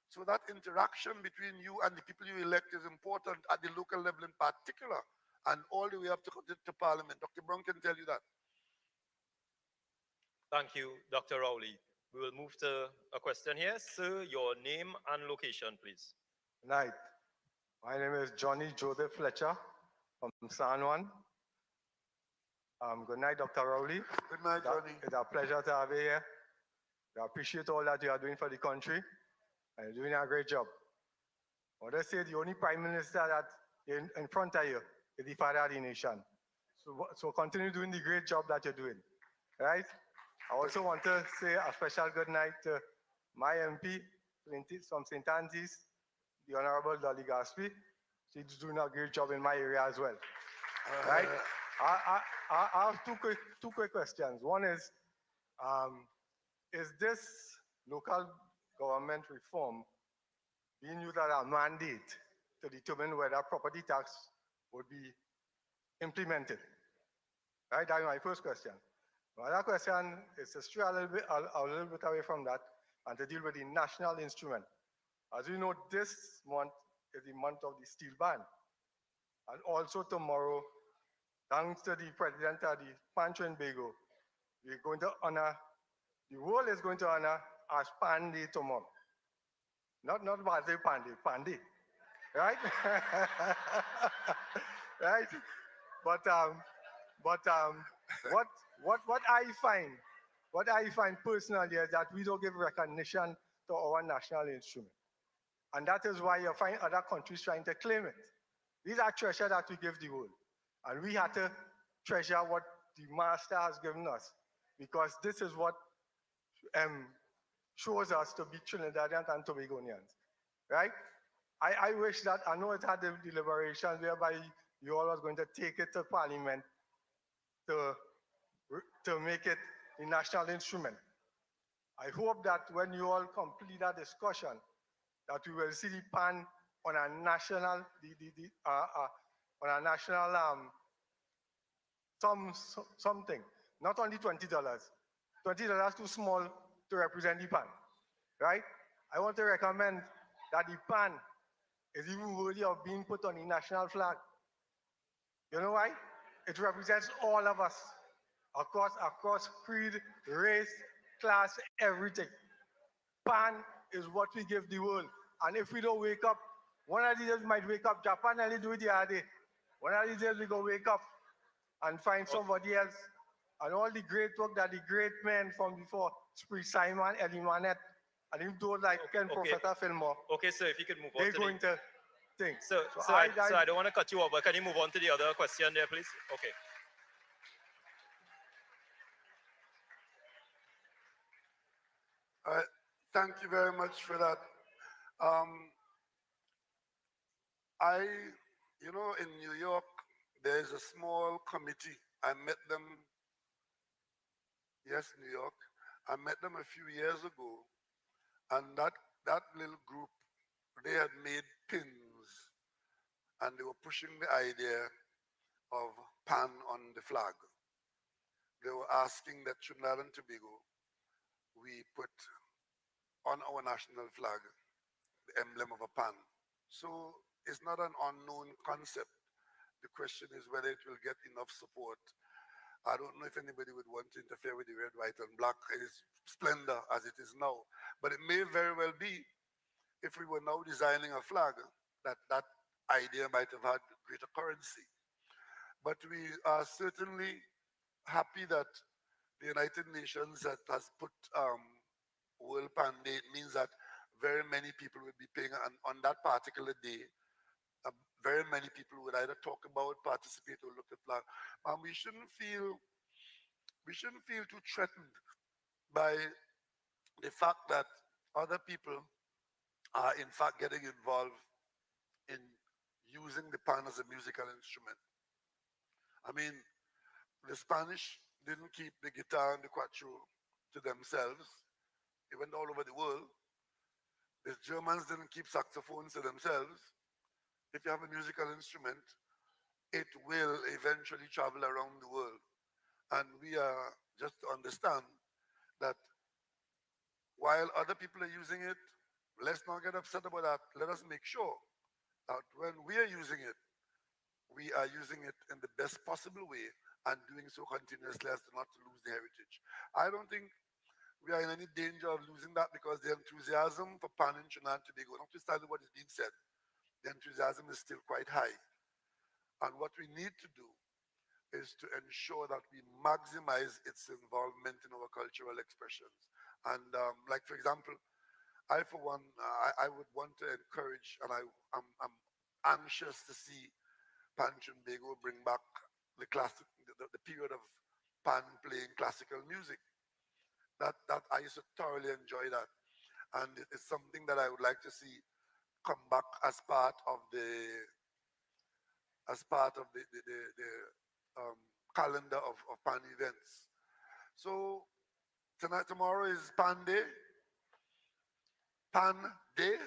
So that interaction between you and the people you elect is important at the local level in particular and all the way up to Parliament. Dr. Brown can tell you that. Thank you, Dr. Rowley. We will move to a question here. Sir, your name and location, please. Night. My name is Johnny Joseph Fletcher from San Juan. Good night, Dr. Rowley. Good night, Johnny. It's a pleasure to have you here. I appreciate all that you are doing for the country, and you're doing a great job. I want to say the only prime minister that in front of you is the father of the nation. So continue doing the great job that you're doing, right? I also want to say a special good night to my MP from St. Anne's, the Honorable Dolly Gaspi. She's doing a great job in my area as well, right? I have two quick questions. One is this local government reform being used as a mandate to determine whether property tax would be implemented? Right, that's my first question. My other question is to stray a little bit away from that and to deal with the national instrument. As you know, this month is the month of the steel ban. And also tomorrow, thanks to the president of the Trinidad, we're going to honor, the world is going to honor as Pan Day tomorrow. Not Bate Pan Day, right? Right? But what I find personally is that we don't give recognition to our national instrument. And that is why you find other countries trying to claim it. These are treasure that we give the world. And we have to treasure what the master has given us, because this is what shows us to be Trinidadians and Tobagonians, right? I wish that, I know it had the deliberations whereby you all was going to take it to Parliament to make it the national instrument. I hope that when you all complete that discussion, that we will see the pan on a national, something, not only $20. $20 too small to represent the pan, right? I want to recommend that the pan is even worthy of being put on the national flag. You know why? It represents all of us across creed, race, class, everything. Pan is what we give the world. And if we don't wake up, one of these days we might wake up. Japan only do it the other day. One of these days we go wake up and find somebody else. And all the great work that the great men from before, Spree Simon, Eddie Manette, and him those like Ken Professor Fillmore. Okay, sir, if you could move on they're to going to think. So I don't want to cut you off, but can you move on to the other question there, please? Okay. Thank you very much for that. In New York, there's a small committee. I met them, yes, New York. I met them a few years ago, and that little group, they had made pins, and they were pushing the idea of pan on the flag. They were asking that Trinidad and Tobago, we put on our national flag the emblem of a pan. So it's not an unknown concept. The question is whether it will get enough support. I don't know if anybody would want to interfere with the red, white, and black in its splendor as it is now. But it may very well be, if we were now designing a flag, that idea might have had greater currency. But we are certainly happy that the United Nations has put World Pan Day. It means that very many people will be paying on that particular day. Very many people would either talk about, participate, or look at flag. And we shouldn't feel too threatened by the fact that other people are in fact getting involved in using the pan as a musical instrument. I mean, the Spanish didn't keep the guitar and the cuatro to themselves. It went all over the world. The Germans didn't keep saxophones to themselves. If you have a musical instrument, it will eventually travel around the world. And we are just to understand that while other people are using it, let's not get upset about that. Let us make sure that when we are using it, we are using it in the best possible way and doing so continuously as to not to lose the heritage. I don't think we are in any danger of losing that, because the enthusiasm for pan in Trinidad and Tobago, notwithstanding what is being said, the enthusiasm is still quite high. And what we need to do is to ensure that we maximize its involvement in our cultural expressions. And like, for example, I, for one, I would want to encourage, and I'm anxious to see Pan Trinbago bring back the period of Pan playing classical music. That I used to thoroughly enjoy that, and it's something that I would like to see come back as part of the calendar of Pan events. So tomorrow is Pan Day. Pan Day.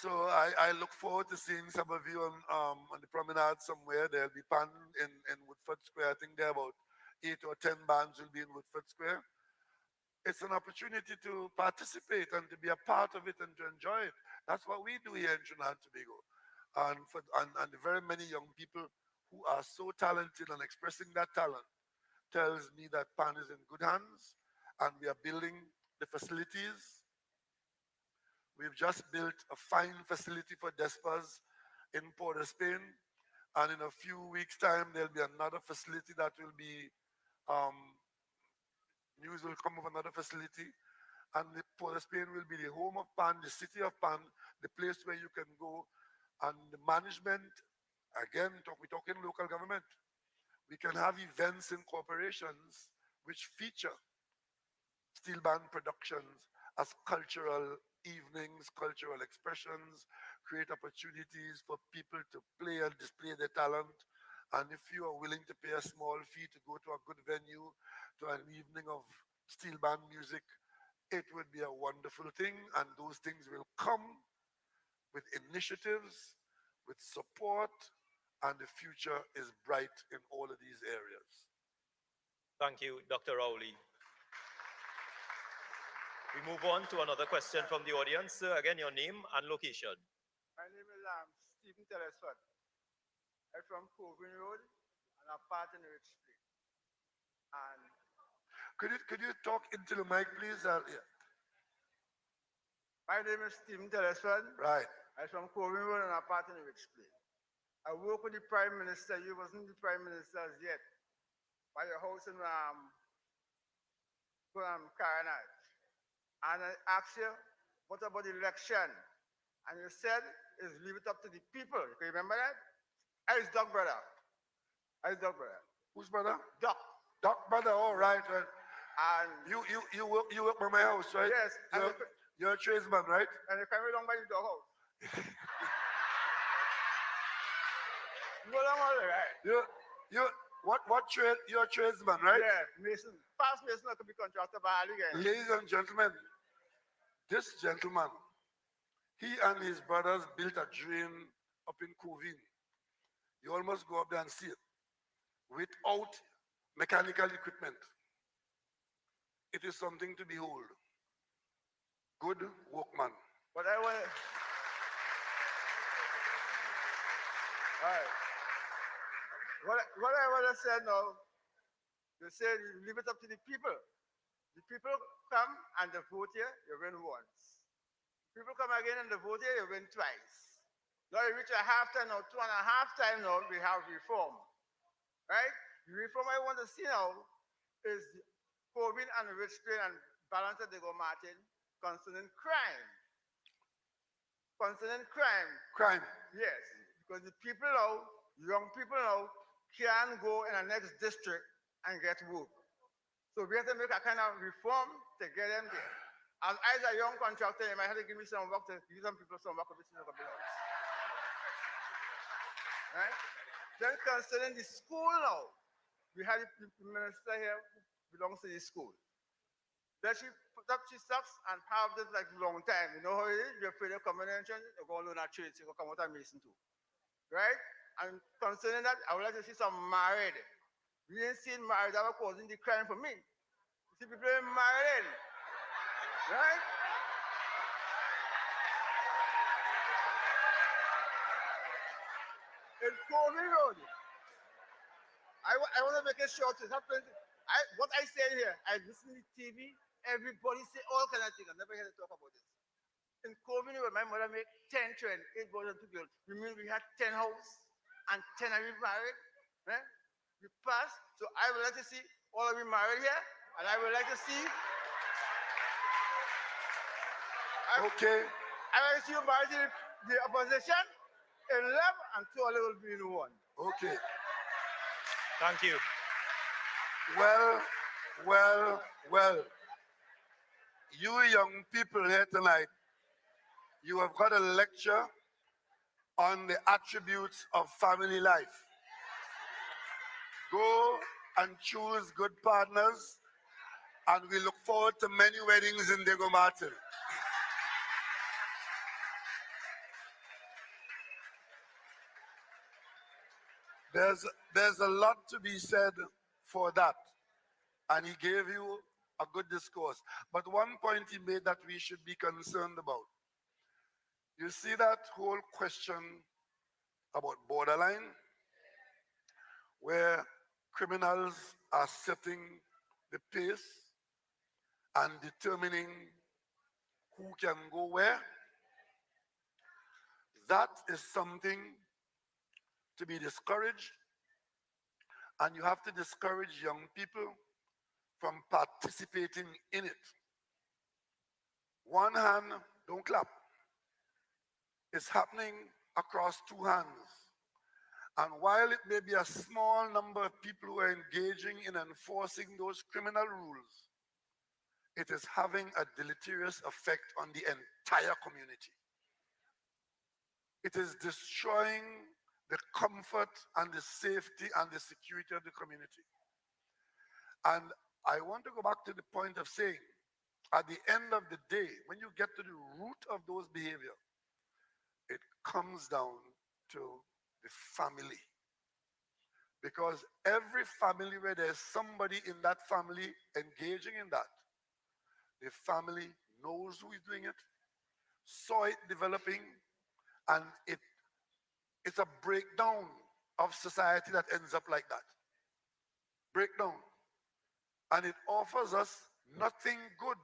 So I look forward to seeing some of you on the promenade somewhere. There'll be Pan in Woodford Square. I think there are about 8 or 10 bands will be in Woodford Square. It's an opportunity to participate and to be a part of it and to enjoy it. That's what we do here in Trinidad and Tobago. And the very many young people who are so talented and expressing that talent tells me that PAN is in good hands, and we are building the facilities. We've just built a fine facility for Despas in Port of Spain, and in a few weeks' time, there'll be another facility that will be, news will come of another facility, and the Port of Spain will be the home of PAN, the city of PAN, the place where you can go, and the management, again, we're talking local government. We can have events in corporations which feature steel band productions as cultural evenings, cultural expressions, create opportunities for people to play and display their talent. And if you are willing to pay a small fee to go to a good venue, to an evening of steel band music, it would be a wonderful thing. And those things will come with initiatives, with support, and the future is bright in all of these areas. Thank you, Dr. Rowley. We move on to another question from the audience. Again, your name and location. My name is Stephen Telesford. I'm from Coven Road and I'm part in Rich Street. And could you talk into the mic, please? Yeah. My name is Stephen Telesford. Right. I'm from Coven Road and I'm part in Rich Street. I work with the Prime Minister. You wasn't the Prime Minister as yet. By your house in Caranage. And I asked you, what about the election? And you said, is leave it up to the people. You remember that? I's Doc brother. I's Doc brother. Whose brother? Doc. Doc brother, all right. And you work by my house, right? Yes. You're a tradesman, right? And you come along by the dog house. You go along all right. What trade? You're a tradesman, right? Yeah, Mason. Past Mason could be contracted by Ali again. Ladies and gentlemen, this gentleman, he and his brothers built a drain up in Covin. You almost go up there and see it. Without mechanical equipment. It is something to behold. Good workman. But I want what I want to say now, you say leave it up to the people. The people come and they vote here, you win once. People come again and they vote here, you win twice. Now you reach a half time now, 2.5 times now, we have reform. Right? The reform I want to see now is COVID and Rich Plain and Balance de Go Martin concerning crime. Concerning crime. Crime. Yes. Because the people now, young people now, can go in the next district and get work. So we have to make a kind of reform to get them there. And as a young contractor, you might have to give me some work to give some people some work to business. Right? Then concerning the school now, we had the minister here who belongs to the school. Then she put up she sucks and have this like a long time. You know how it is? You're afraid of combination, you're going to learn a trade, so you come out and mason too. Right? And concerning that, I would like to see some married. We ain't seen married that were causing the crime for me. You see people married. Right? In Covey Road. I want to make it short. What I say here, I listen to TV, everybody say all kinds of things. I never hear them talk about this. In COVID, when my mother made 10 children, 8 boys and 2 girls. We mean we had 10 houses and 10 of you married. Eh? We passed. So I would like to see all of you married here. And I would like to see. Okay. I like to see you married to the opposition in love and two of them will be in one. Okay. Thank you. Well. You young people here tonight, you have got a lecture on the attributes of family life. Go and choose good partners, and we look forward to many weddings in Diego Martin. There's a lot to be said for that, and he gave you a good discourse. But one point he made that we should be concerned about. You see that whole question about borderline, where criminals are setting the pace and determining who can go where. That is something to be discouraged, and you have to discourage young people from participating in it. One hand, don't clap. It's happening across two hands. And while it may be a small number of people who are engaging in enforcing those criminal rules, it is having a deleterious effect on the entire community. It is destroying the comfort and the safety and the security of the community. And I want to go back to the point of saying, at the end of the day, when you get to the root of those behaviors, it comes down to the family. Because every family where there's somebody in that family engaging in that, the family knows who is doing it, saw it developing, and it's a breakdown of society that ends up like that. Breakdown. And it offers us nothing good.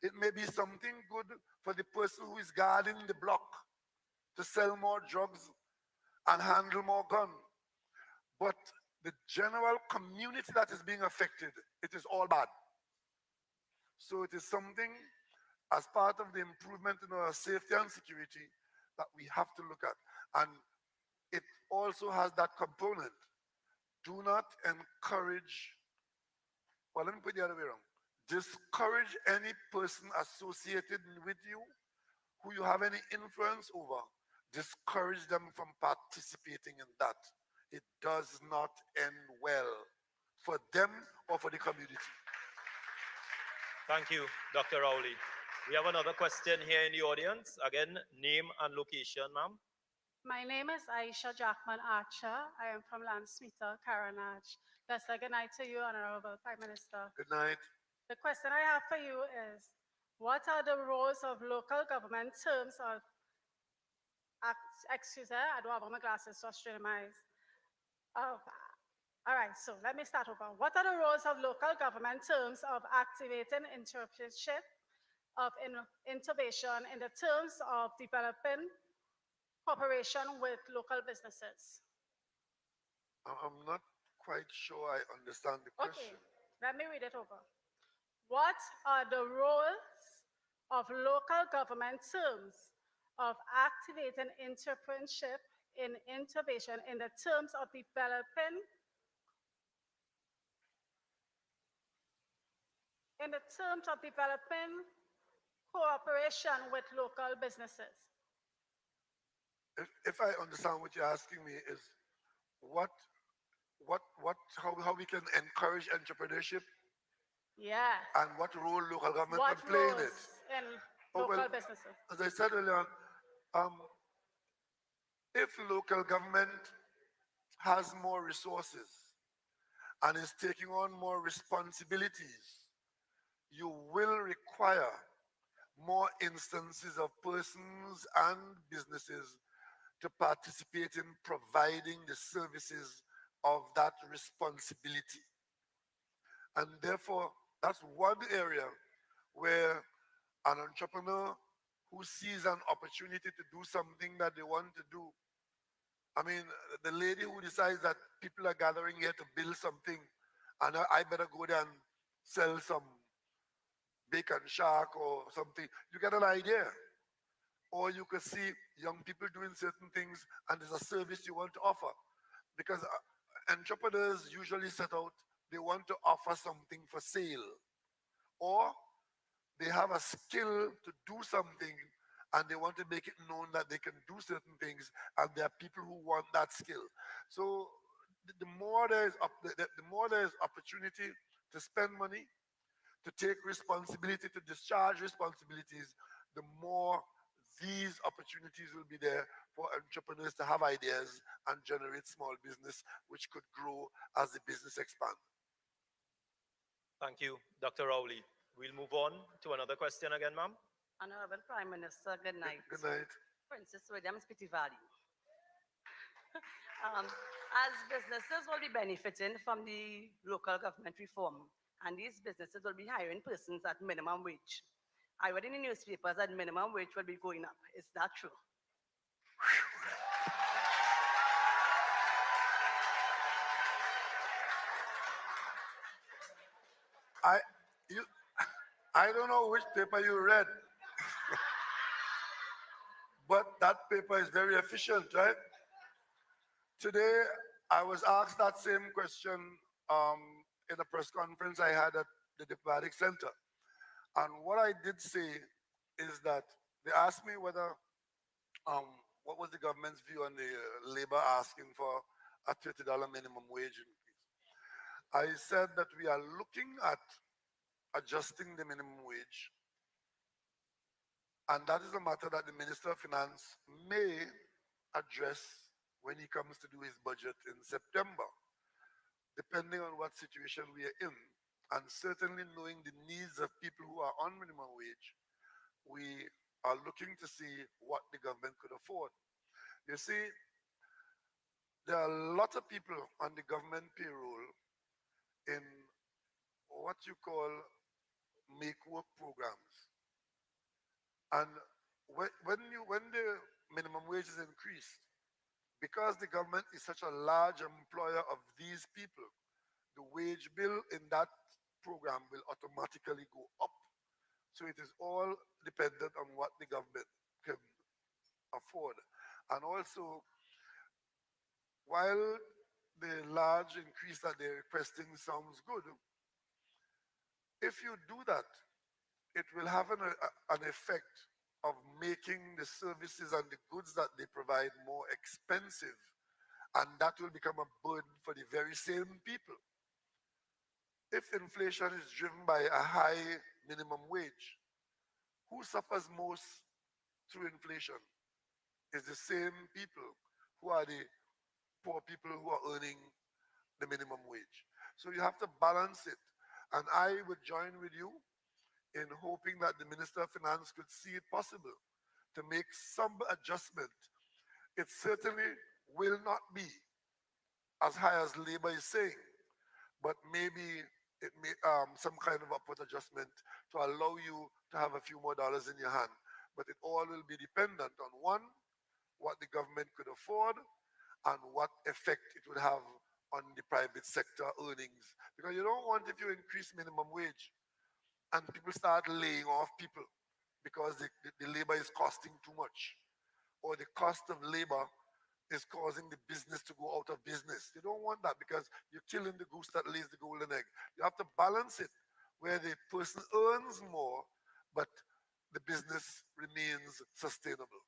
It may be something good for the person who is guarding the block to sell more drugs and handle more guns. But the general community that is being affected, it is all bad. So it is something as part of the improvement in our safety and security that we have to look at. And it also has that component. Do not encourage, well, let me put it the other way around. Discourage any person associated with you who you have any influence over. Discourage them from participating in that. It does not end well for them or for the community. Thank you, Dr. Rowley. We have another question here in the audience. Again, name and location, ma'am. My name is Aisha Jackman Archer. I am from Lansmeter, Caranach. Blessed good night to you, Honorable Prime Minister. Good night. The question I have for you is, what are the roles of local government in terms of, excuse me, I don't have on my glasses, so I strain my eyes. Oh, all right, so let me start over. What are the roles of local government in terms of activating entrepreneurship, of innovation in the terms of developing cooperation with local businesses? I'm not quite sure I understand the question. Okay, let me read it over. What are the roles of local government in terms of activating entrepreneurship in innovation in the terms of developing cooperation with local businesses? If I understand what you're asking me is how we can encourage entrepreneurship. Yes. And what role local government What can play in it. in local businesses? As I said earlier, if local government has more resources and is taking on more responsibilities, you will require more instances of persons and businesses to participate in providing the services of that responsibility. And therefore, that's one area where an entrepreneur who sees an opportunity to do something that they want to do. I mean, the lady who decides that people are gathering here to build something, and I better go there and sell some bacon shark or something, you get an idea. Or you could see young people doing certain things and there's a service you want to offer. Because entrepreneurs usually set out, they want to offer something for sale. Or they have a skill to do something and they want to make it known that they can do certain things and there are people who want that skill. So the more the more there's opportunity to spend money, to take responsibility, to discharge responsibilities, the more these opportunities will be there for entrepreneurs to have ideas and generate small business, which could grow as the business expands. Thank you, Dr. Rowley. We'll move on to another question again, ma'am. Honorable Prime Minister, good night. Good night. Princess Williams, Pity Valley. As businesses will be benefiting from the local government reform, and these businesses will be hiring persons at minimum wage. I read in the newspapers that minimum wage will be going up. Is that true? I, you, I don't know which paper you read, but that paper is very efficient, right? Today, I was asked that same question in a press conference I had at the Diplomatic Center. And what I did say is that they asked me whether, what was the government's view on the labor asking for a $30 minimum wage increase. I said that we are looking at adjusting the minimum wage. And that is a matter that the Minister of Finance may address when he comes to do his budget in September, depending on what situation we are in. And certainly knowing the needs of people who are on minimum wage, we are looking to see what the government could afford. You see, there are a lot of people on the government payroll in what you call make work programs. And when the minimum wage is increased, because the government is such a large employer of these people, the wage bill in that program will automatically go up. So it is all dependent on what the government can afford. And also, while the large increase that they're requesting sounds good, if you do that, it will have an effect of making the services and the goods that they provide more expensive. And that will become a burden for the very same people. If inflation is driven by a high minimum wage, who suffers most through inflation is the same people who are the poor people who are earning the minimum wage. So you have to balance it. And I would join with you in hoping that the Minister of Finance could see it possible to make some adjustment. It certainly will not be as high as Labour is saying, but maybe it may some kind of upward adjustment to allow you to have a few more dollars in your hand. But it all will be dependent on one, what the government could afford, and what effect it would have on the private sector earnings. Because you don't want, if you increase minimum wage and people start laying off people because the labor is costing too much, or the cost of labor is causing the business to go out of business. You don't want that because you're killing the goose that lays the golden egg. You have to balance it where the person earns more, but the business remains sustainable.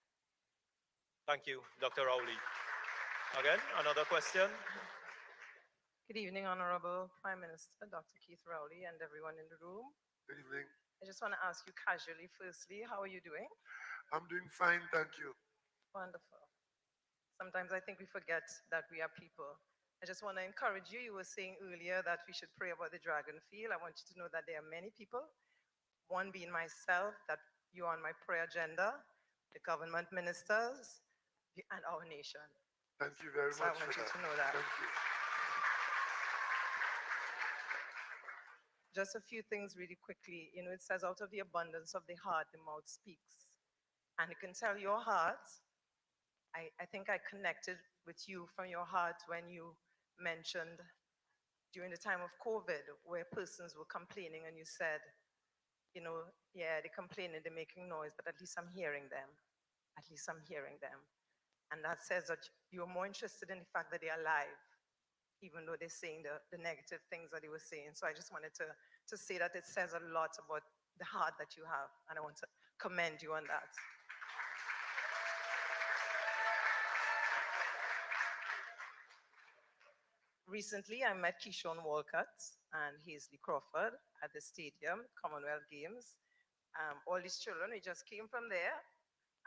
Thank you, Dr. Rowley. Again, another question. Good evening, Honorable Prime Minister, Dr. Keith Rowley, and everyone in the room. Good evening. I just want to ask you casually, firstly, how are you doing? I'm doing fine, thank you. Wonderful. Sometimes I think we forget that we are people. I just want to encourage you. You were saying earlier that we should pray about the dragon field. I want you to know that there are many people, one being myself, that you're on my prayer agenda, the government ministers, and our nation. Thank you very So much. I want you for to know that. Thank you. Just a few things really quickly. You know, it says out of the abundance of the heart, the mouth speaks. And you can tell your heart. I think I connected with you from your heart when you mentioned during the time of COVID where persons were complaining and you said, you know, yeah, they're complaining, they're making noise, but at least I'm hearing them. At least I'm hearing them. And that says that you're more interested in the fact that they're alive, even though they're saying the negative things that they were saying. So I just wanted to say that it says a lot about the heart that you have, and I want to commend you on that. Recently, I met Keyshawn Walcott and Hazley Crawford at the stadium, Commonwealth Games. All these children, we just came from there,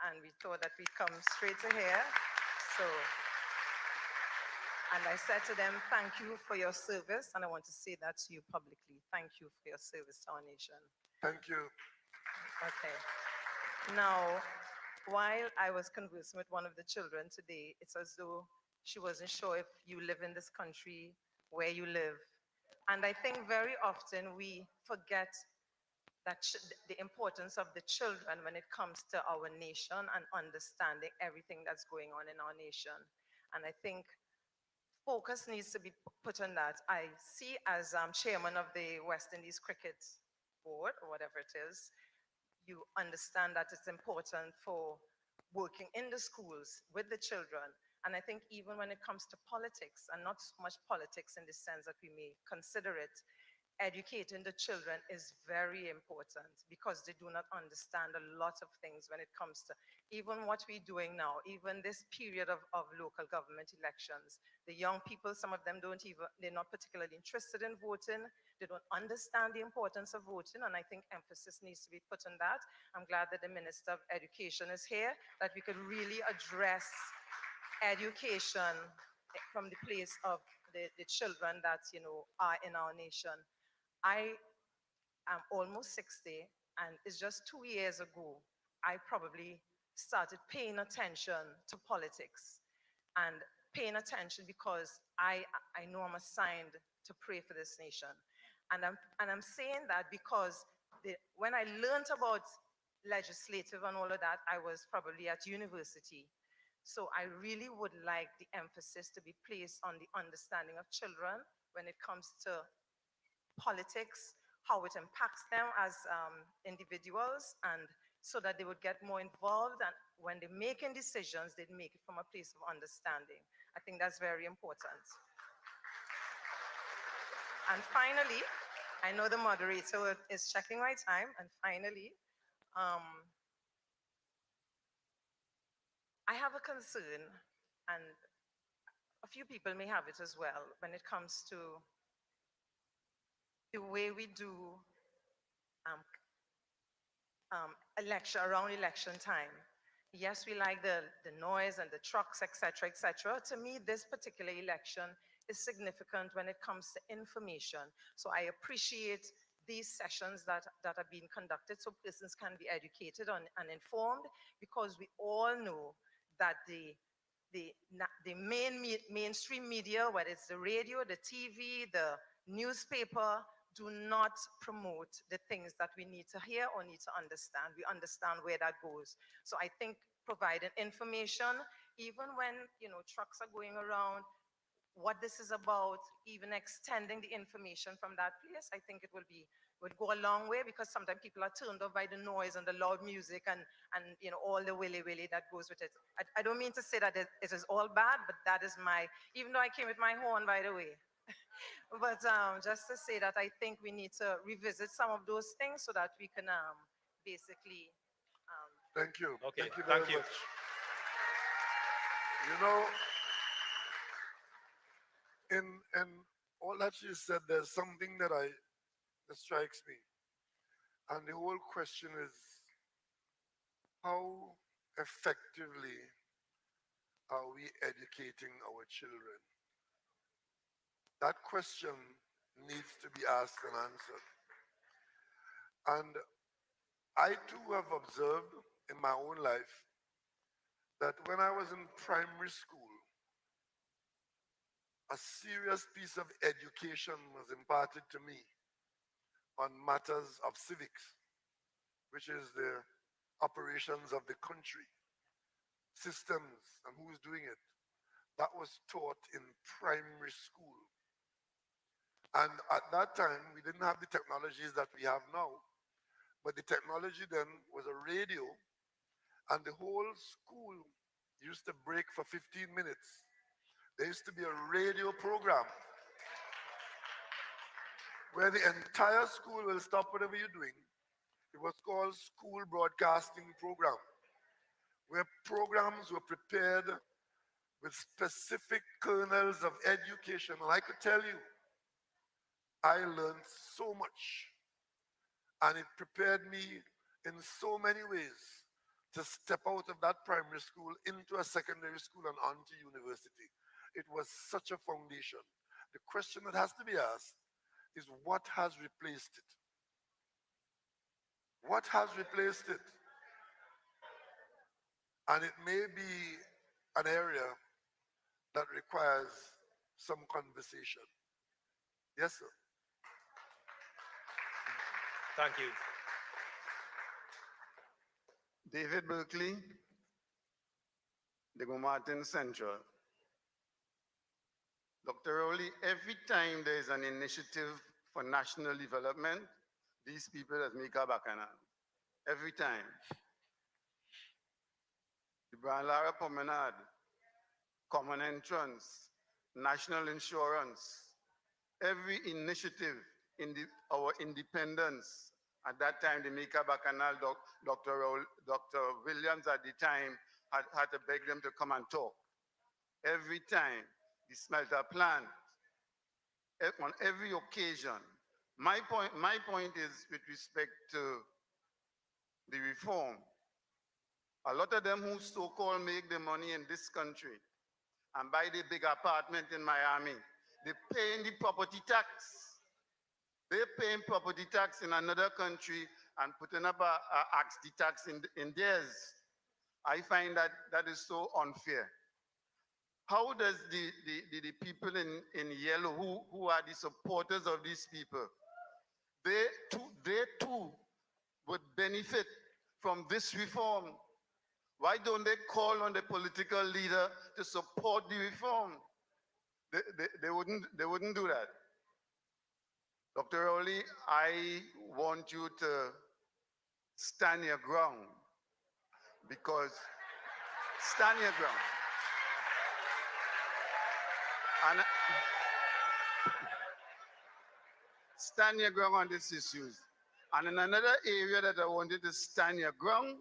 and we thought that we'd come straight to here. So, and I said to them, thank you for your service, and I want to say that to you publicly. Thank you for your service to our nation. Thank you. Okay. Now, while I was conversing with one of the children today, it's as though she wasn't sure if you live in this country, where you live. And I think very often we forget that the importance of the children when it comes to our nation and understanding everything that's going on in our nation. And I think focus needs to be put on that. I see as chairman of the West Indies Cricket Board, or whatever it is, you understand that it's important for working in the schools with the children. And I think even when it comes to politics, and not so much politics in the sense that we may consider it, educating the children is very important because they do not understand a lot of things when it comes to even what we're doing now, even this period of local government elections. The young people, some of them they're not particularly interested in voting. They don't understand the importance of voting, and I think emphasis needs to be put on that. I'm glad that the Minister of Education is here, that we could really address education from the place of the children that, you know, are in our nation. I am almost 60, and it's just 2 years ago, I probably started paying attention to politics and paying attention because I know I'm assigned to pray for this nation. And I'm saying that because when I learned about legislative and all of that, I was probably at university. So I really would like the emphasis to be placed on the understanding of children when it comes to politics, how it impacts them as individuals, and so that they would get more involved, and when they're making decisions, they'd make it from a place of understanding. I think that's very important. And finally, I know the moderator is checking my time, and finally, I have a concern, and a few people may have it as well, when it comes to the way we do election, around election time. Yes, we like the noise and the trucks, etc., etc. To me, this particular election is significant when it comes to information. So I appreciate these sessions that are being conducted so persons can be educated and informed, because we all know that the mainstream media, whether it's the radio, the TV, the newspaper, do not promote the things that we need to hear or need to understand. We understand where that goes. So I think providing information, even when, you know, trucks are going around, what this is about, even extending the information from that place, I think it would go a long way, because sometimes people are turned off by the noise and the loud music and you know, all the willy that goes with it. I don't mean to say that it is all bad, but that is even though I came with my horn, by the way. But just to say that I think we need to revisit some of those things so that we can basically. Thank you. Okay, Thank you very much. You know, in all that she said, there's something that strikes me. And the whole question is, how effectively are we educating our children? That question needs to be asked and answered. And I too have observed in my own life that when I was in primary school, a serious piece of education was imparted to me on matters of civics, which is the operations of the country, systems, and who's doing it. That was taught in primary school. And at that time, we didn't have the technologies that we have now. But the technology then was a radio, and the whole school used to break for 15 minutes. There used to be a radio program where the entire school will stop whatever you're doing. It was called School Broadcasting Program, where programs were prepared with specific kernels of education. And I could tell you, I learned so much. And it prepared me in so many ways to step out of that primary school into a secondary school and on to university. It was such a foundation. The question that has to be asked is what has replaced it? What has replaced it? And it may be an area that requires some conversation. Yes, sir. Thank you. David Berkeley, Diego Martin Central. Dr. Rowley, every time there is an initiative for national development, these people that make a bacchanal. Every time. The Lara Promenade, Common Entrance, National Insurance, every initiative in our independence. At that time, the Mika Bacchanal, Dr. Williams at the time had to beg them to come and talk. Every time, the smelter plant, on every occasion. My point is with respect to the reform. A lot of them who so-called make the money in this country and buy the big apartment in Miami, they're paying the property tax. They're paying property tax in another country and putting up a the tax in theirs. I find that is so unfair. How does the people in yellow who are the supporters of these people, they too would benefit from this reform? Why don't they call on the political leader to support the reform? They wouldn't do that. Dr. Rowley, I want you to stand your ground, because stand your ground. And stand your ground on these issues. And in another area that I wanted to stand your ground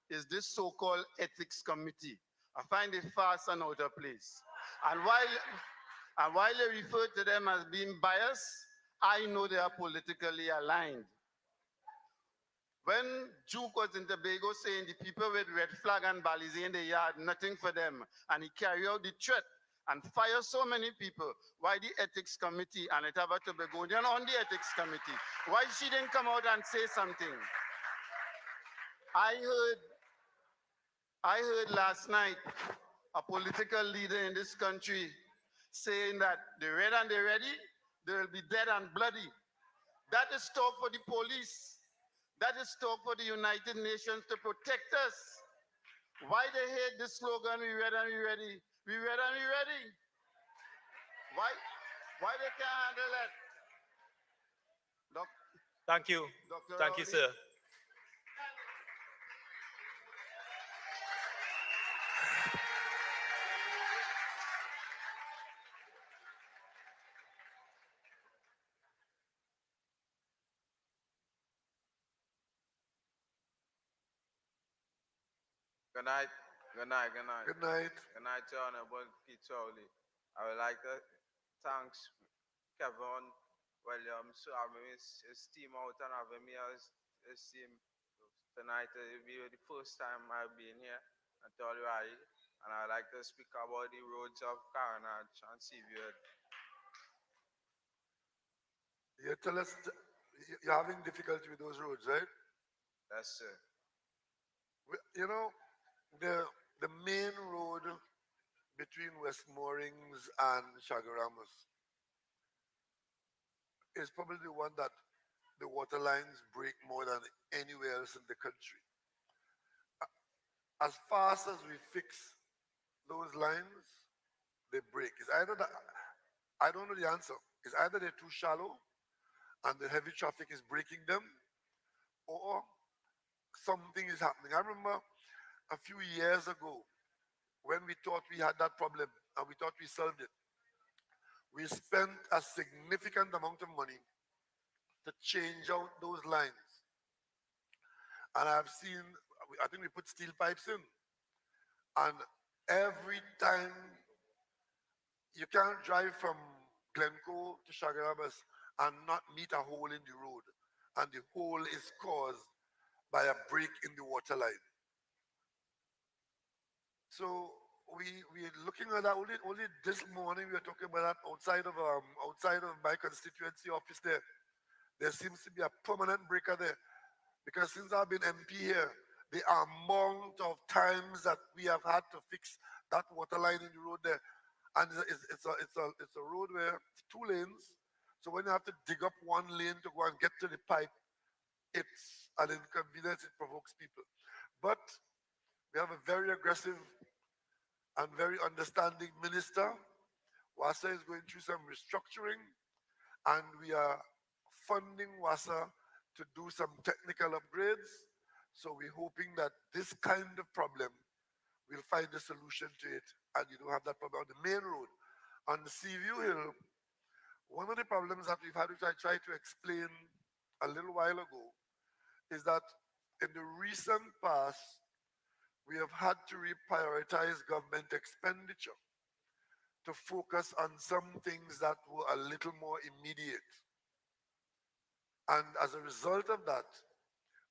is this so-called ethics committee. I find it fast and out of place. And while they refer to them as being biased, I know they are politically aligned. When Duke was in Tobago saying the people with red flag and balize in the yard, nothing for them, and he carried out the threat and fired so many people, why the ethics committee, and it have a Tobagonian on the ethics committee, why she didn't come out and say something? I heard last night a political leader in this country saying that the red and the ready, they will be dead and bloody. That is talk for the police. That is talk for the United Nations to protect us. Why they hate this slogan, we red and we ready? We red and we ready. Why they can't handle that? Thank you. Dr. Thank you, sir. Good night. Good night. Good night. Good night. Good night, John and Keith Rowley. I would like to thank Kevin Williams for having his team out and having me as his team tonight. It will be the first time I've been here at Tobago, and I'd like to speak about the roads of Carnage and Seabeard. You tell us you're having difficulty with those roads, right? Yes, sir. You know, the main road between West Moorings and Chagaramas is probably the one that the water lines break more than anywhere else in the country. as fast as we fix those lines, they break. It's either that, I don't know the answer. It's either they're too shallow and the heavy traffic is breaking them, or something is happening. I remember a few years ago when we thought we had that problem and we thought we solved it. We spent a significant amount of money to change out those lines. And I've seen, I think we put steel pipes in. And every time you can't drive from Glencoe to Chagarabas and not meet a hole in the road. And the hole is caused by a break in the water line. So we're looking at that only this morning. We were talking about that outside of my constituency office there. There seems to be a permanent breaker there. Because since I've been MP here, the amount of times that we have had to fix that water line in the road there, and it's a road where it's 2 lanes. So when you have to dig up 1 lane to go and get to the pipe, it's an inconvenience. It provokes people. But we have a very aggressive and very understanding minister. WASA is going through some restructuring, and we are funding WASA to do some technical upgrades. So we're hoping that this kind of problem, we'll find a solution to it, and you don't have that problem on the main road. On the Seaview Hill, one of the problems that we've had, which I tried to explain a little while ago, is that in the recent past, we have had to reprioritize government expenditure to focus on some things that were a little more immediate. And as a result of that,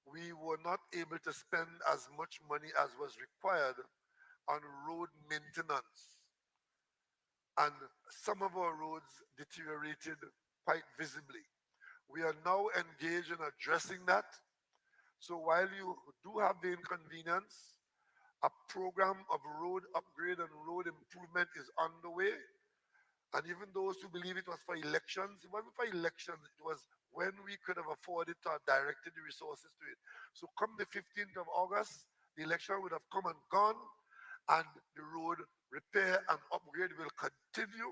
we were not able to spend as much money as was required on road maintenance. And some of our roads deteriorated quite visibly. We are now engaged in addressing that. So while you do have the inconvenience, a program of road upgrade and road improvement is underway. And even those who believe it was for elections, it wasn't for elections, it was when we could have afforded to have directed the resources to it. So come the 15th of August, the election would have come and gone, and the road repair and upgrade will continue.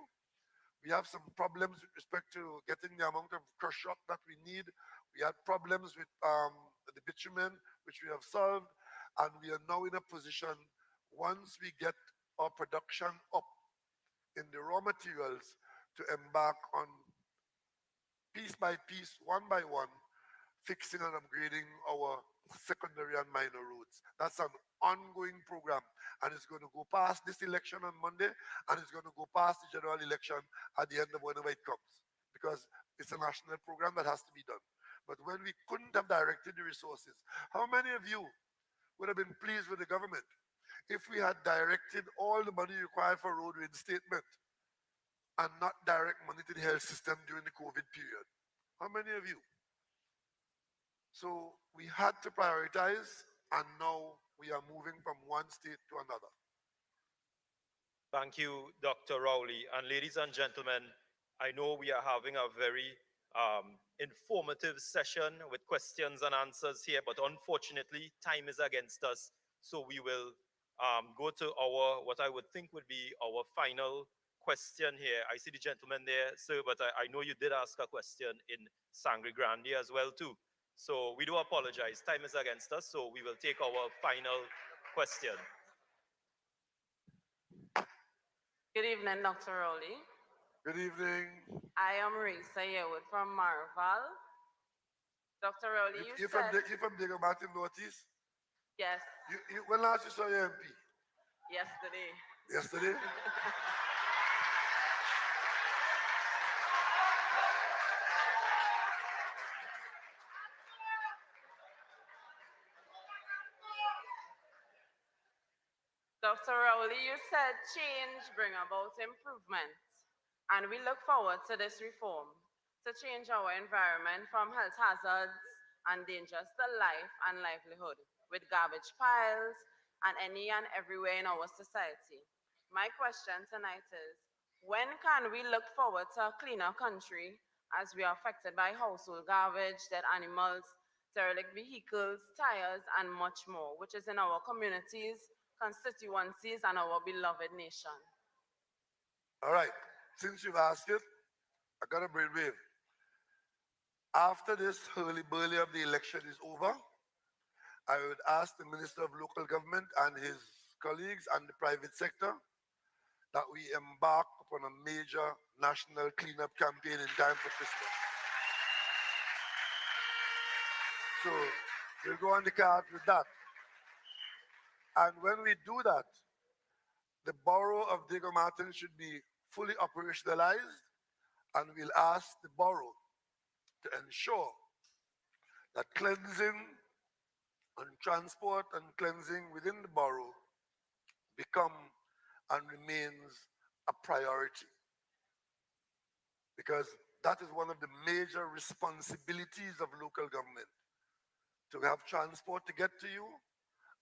We have some problems with respect to getting the amount of crush rock that we need. We had problems with the bitumen, which we have solved, and we are now in a position, once we get our production up in the raw materials, to embark on piece by piece, one by one, fixing and upgrading our secondary and minor roads. That's an ongoing program, and it's going to go past this election on Monday, and it's going to go past the general election at the end of whenever it comes, because it's a national program that has to be done. But when we couldn't have directed the resources, how many of you would have been pleased with the government if we had directed all the money required for road reinstatement and not direct money to the health system during the COVID period? How many of you? So we had to prioritize, and now we are moving from one state to another. Thank you, Dr. Rowley. And ladies and gentlemen, I know we are having a very informative session with questions and answers here, but unfortunately, time is against us. So we will go to what I would think would be our final question here. I see the gentleman there, sir, but I know you did ask a question in Sangre Grande as well, too. So we do apologize. Time is against us, so we will take our final question. Good evening, Dr. Rowley. Good evening. I am Risa Yewood from Marval. Dr. Rowley, you From said... you from Diego Martin Northeast? Yes. When last you saw your MP? Yesterday. Yesterday? Dr. Rowley, you said change bring about improvement. And we look forward to this reform to change our environment from health hazards and dangers to life and livelihood with garbage piles and any and everywhere in our society. My question tonight is, when can we look forward to a cleaner country as we are affected by household garbage, dead animals, derelict vehicles, tires, and much more, which is in our communities, constituencies, and our beloved nation. All right, since you've asked it, I got a brainwave. After this hurly-burly of the election is over, I would ask the Minister of Local Government and his colleagues and the private sector that we embark upon a major national cleanup campaign in time for Christmas. So we'll go on the card with that. And when we do that, the borough of Diego Martin should be fully operationalized, and we'll ask the borough to ensure that cleansing and transport and cleansing within the borough become and remains a priority. Because that is one of the major responsibilities of local government, to have transport to get to you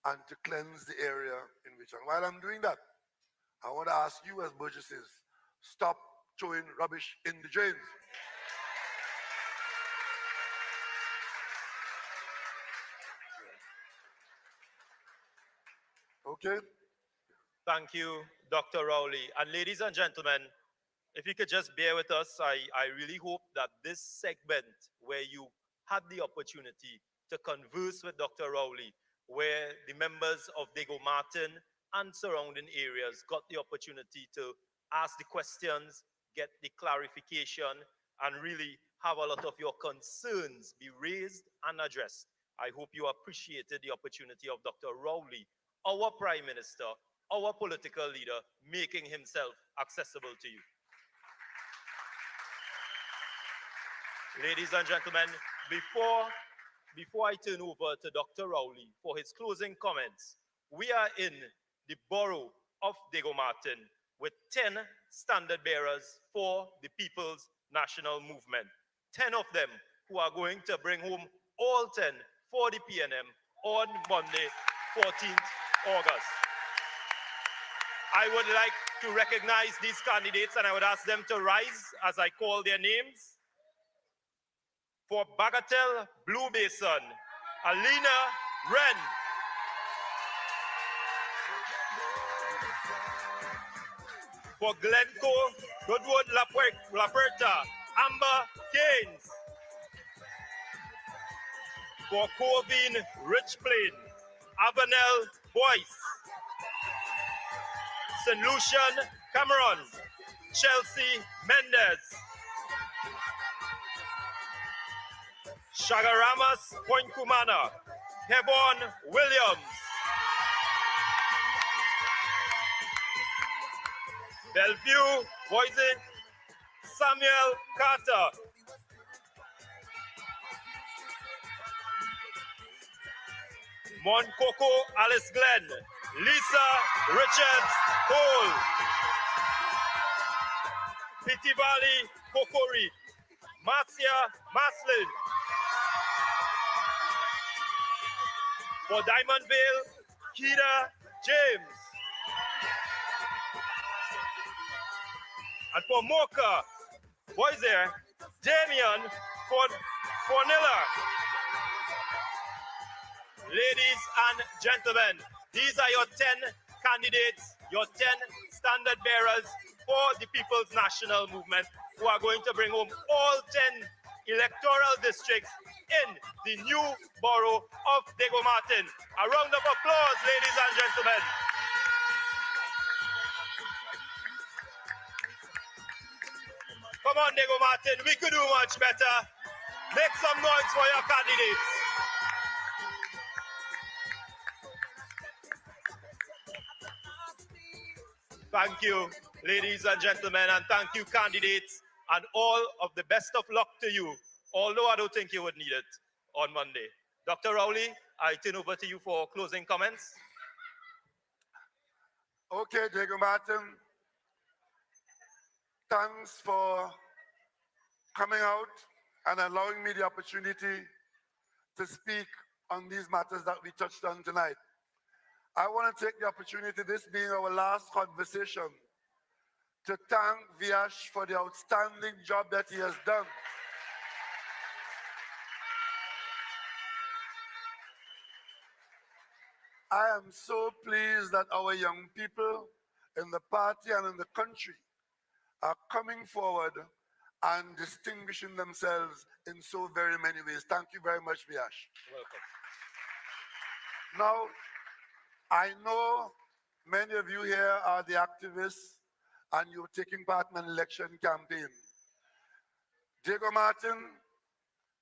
and to cleanse the area in which. And while I'm doing that, I want to ask you as burgesses, stop throwing rubbish in the drains. Okay? Thank you, Dr. Rowley. And ladies and gentlemen, if you could just bear with us, I really hope that this segment where you had the opportunity to converse with Dr. Rowley, where the members of Diego Martin and surrounding areas got the opportunity to ask the questions, get the clarification, and really have a lot of your concerns be raised and addressed. I hope you appreciated the opportunity of Dr. Rowley, our Prime Minister, our political leader, making himself accessible to you. Ladies and gentlemen, before I turn over to Dr. Rowley for his closing comments, we are in the borough of Diego Martin with 10 standard bearers for the People's National Movement. 10 of them who are going to bring home all 10 for the PNM on Monday, 14th August. I would like to recognize these candidates, and I would ask them to rise as I call their names. For Bagatelle Blue Basin, Alina Wren. For Glencoe Goodwood Laperta, Amber Keynes. For Corvin Richplain, Avanel Boyce. St. Lucian Cameron, Chelsea Mendez. Shagaramas Point Kumana, Hebron Williams. Bellevue Boise, Samuel Carter. Montcoco Alice Glenn, Lisa Richards Cole. Pity Valley Kokori, Marcia Maslin. For Diamond Vale, Kira James. And for Mocha, boys there, Damian Fornilla. Ladies and gentlemen, these are your 10 candidates, your 10 standard bearers for the People's National Movement, who are going to bring home all 10 electoral districts in the new borough of Diego Martin. A round of applause, ladies and gentlemen. Come on, Diego Martin, we could do much better. Make some noise for your candidates. Thank you, ladies and gentlemen, and thank you, candidates, and all of the best of luck to you, although I don't think you would need it on Monday. Dr. Rowley, I turn over to you for closing comments. Okay, Diego Martin. Thanks for coming out and allowing me the opportunity to speak on these matters that we touched on tonight. I want to take the opportunity, this being our last conversation, to thank Viash for the outstanding job that he has done. I am so pleased that our young people in the party and in the country are coming forward and distinguishing themselves in so very many ways. Thank you very much, Viash. Welcome. Now, I know many of you here are the activists and you're taking part in an election campaign. Diego Martin,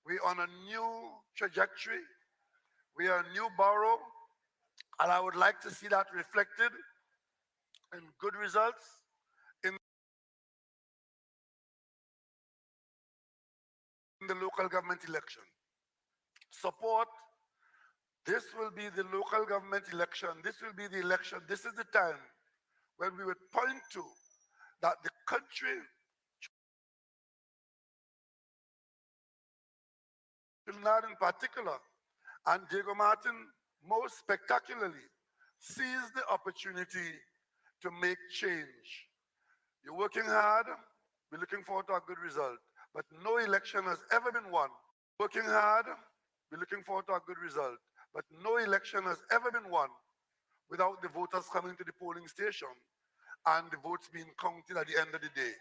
we're on a new trajectory. We are a new borough, and I would like to see that reflected in good results in the local government election. Support. This will be the local government election. This will be the election. This is the time when we would point to that the country, Trinidad in particular, and Diego Martin most spectacularly, seize the opportunity to make change. You're working hard. We're looking forward to a good result. But no election has ever been won. Working hard. We're looking forward to a good result. But no election has ever been won without the voters coming to the polling station and the votes being counted at the end of the day.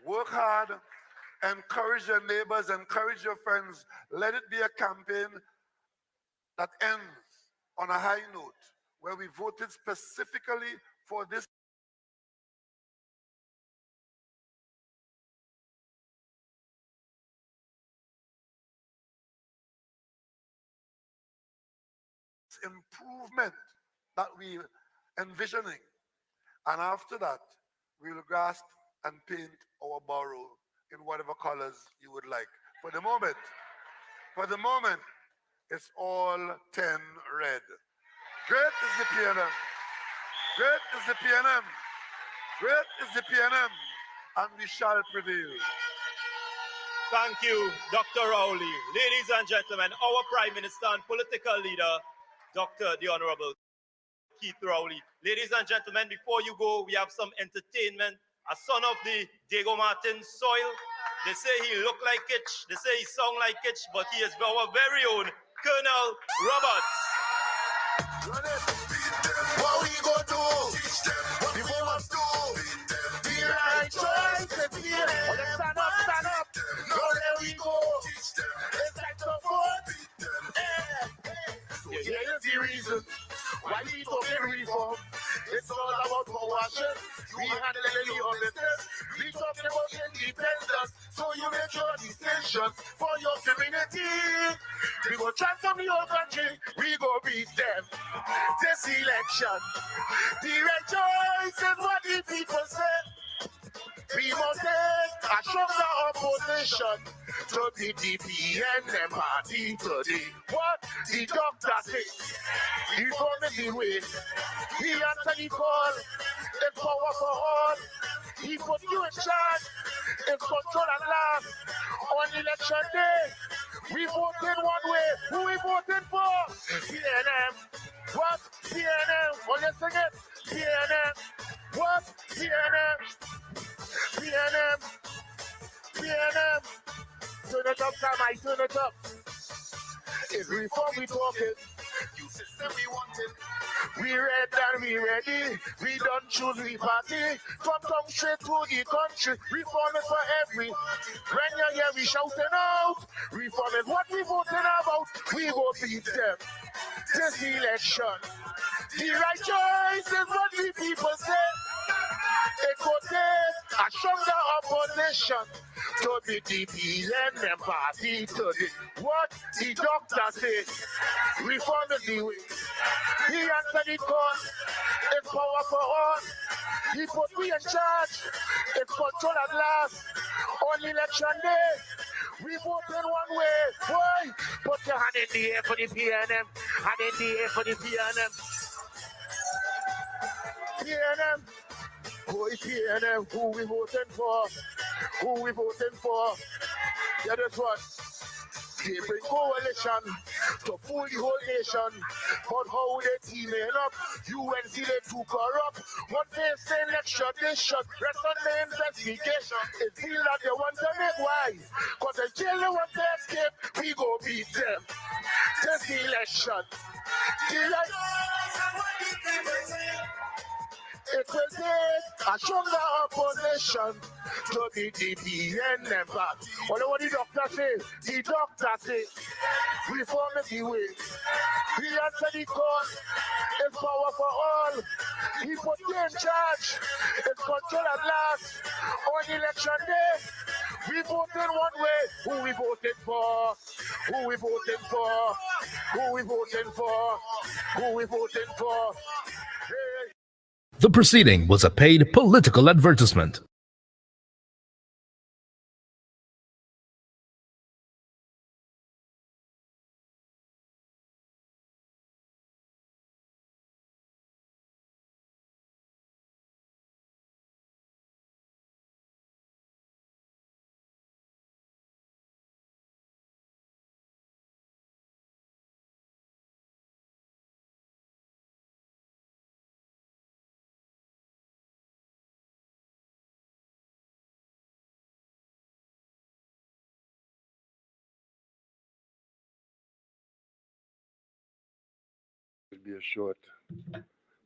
Work hard, encourage your neighbors, encourage your friends. Let it be a campaign that ends on a high note, where we voted specifically for this improvement that we're envisioning. And after that, we will grasp and paint our borough in whatever colors you would like. For the moment, it's all 10 red. Great is the PNM. Great is the PNM. Great is the PNM. And we shall prevail. Thank you, Dr. Rowley. Ladies and gentlemen, our Prime Minister and political leader, Dr. the Honorable Keith Rowley. Ladies and gentlemen, before you go, we have some entertainment. A son of the Diego Martin soil. They say he look like Kitch. They say he song like Kitch, but he is our very own Colonel Roberts. What we go do? What we must do? The right choice to be there. Stand up. Now there we go. It's like the vote. Here's the reason why we talking reform. It's all about power share. We handle the business. We talking about independence. So you make your decisions for your community. We go transform the whole country. We go beat them. This election, the right choice is what the people say. We must take a stronger opposition to the PNM party today. What the doctor says, he's on the way. He answered the call. It's power for all. He put you in charge. It's control and last. On election day, we voted one way. Who we voted for? PNM. What? PNM. Oh, let's sing it. PNM. What? PNM. PNM. Turn it up, Sam. I turn it up. It's reform we talking. New system we wanted. We read and we ready. We don't choose we party. From town straight to the country. Reform is for every. When you hear we shouting out. Reform is what we voting about. We go beat them. This election. The right choice is what the people say. It could take a stronger opposition to be the PNM party today. What the doctor said, reform is the way. He answered the call. It's power for all. He put me in charge. It's control at last. On election day, we vote in one way. Boy, put your hand in the air for the PNM. Hand in the air for the PNM. PNM. Boy, PNM, who we voting for? Who we voting for? Yeah, that's what. They bring coalition to fool the whole nation. But how they teaming up? UNC they too corrupt. One face say next shot, this shot. Rest on the investigation. It feel that they want to make wise. Cause the jail they want to escape. We go beat them. Test the election. It will take a stronger opposition to beat the PNM back. What the doctor say? The doctor say, reform is the way. We answer the call. It's power for all. He put you in charge. It's control at last. On election day, we voted one way. Who we voted for? Who we voting for? Who we voting for? Who we voting for? Hey. The proceeding was a paid political advertisement. Will be a short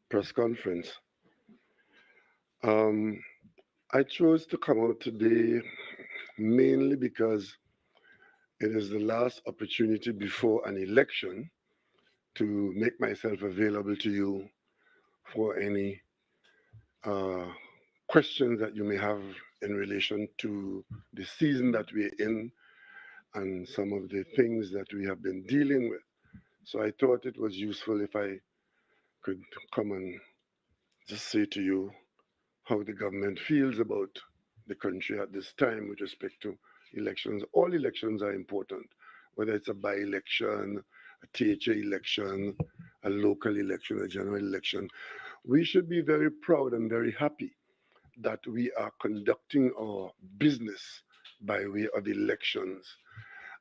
press conference. I chose to come out today mainly because it is the last opportunity before an election to make myself available to you for any questions that you may have in relation to the season that we're in and some of the things that we have been dealing with. So I thought it was useful if I could come and just say to you how the government feels about the country at this time with respect to elections. All elections are important, whether it's a by-election, a THA election, a local election, a general election. We should be very proud and very happy that we are conducting our business by way of elections.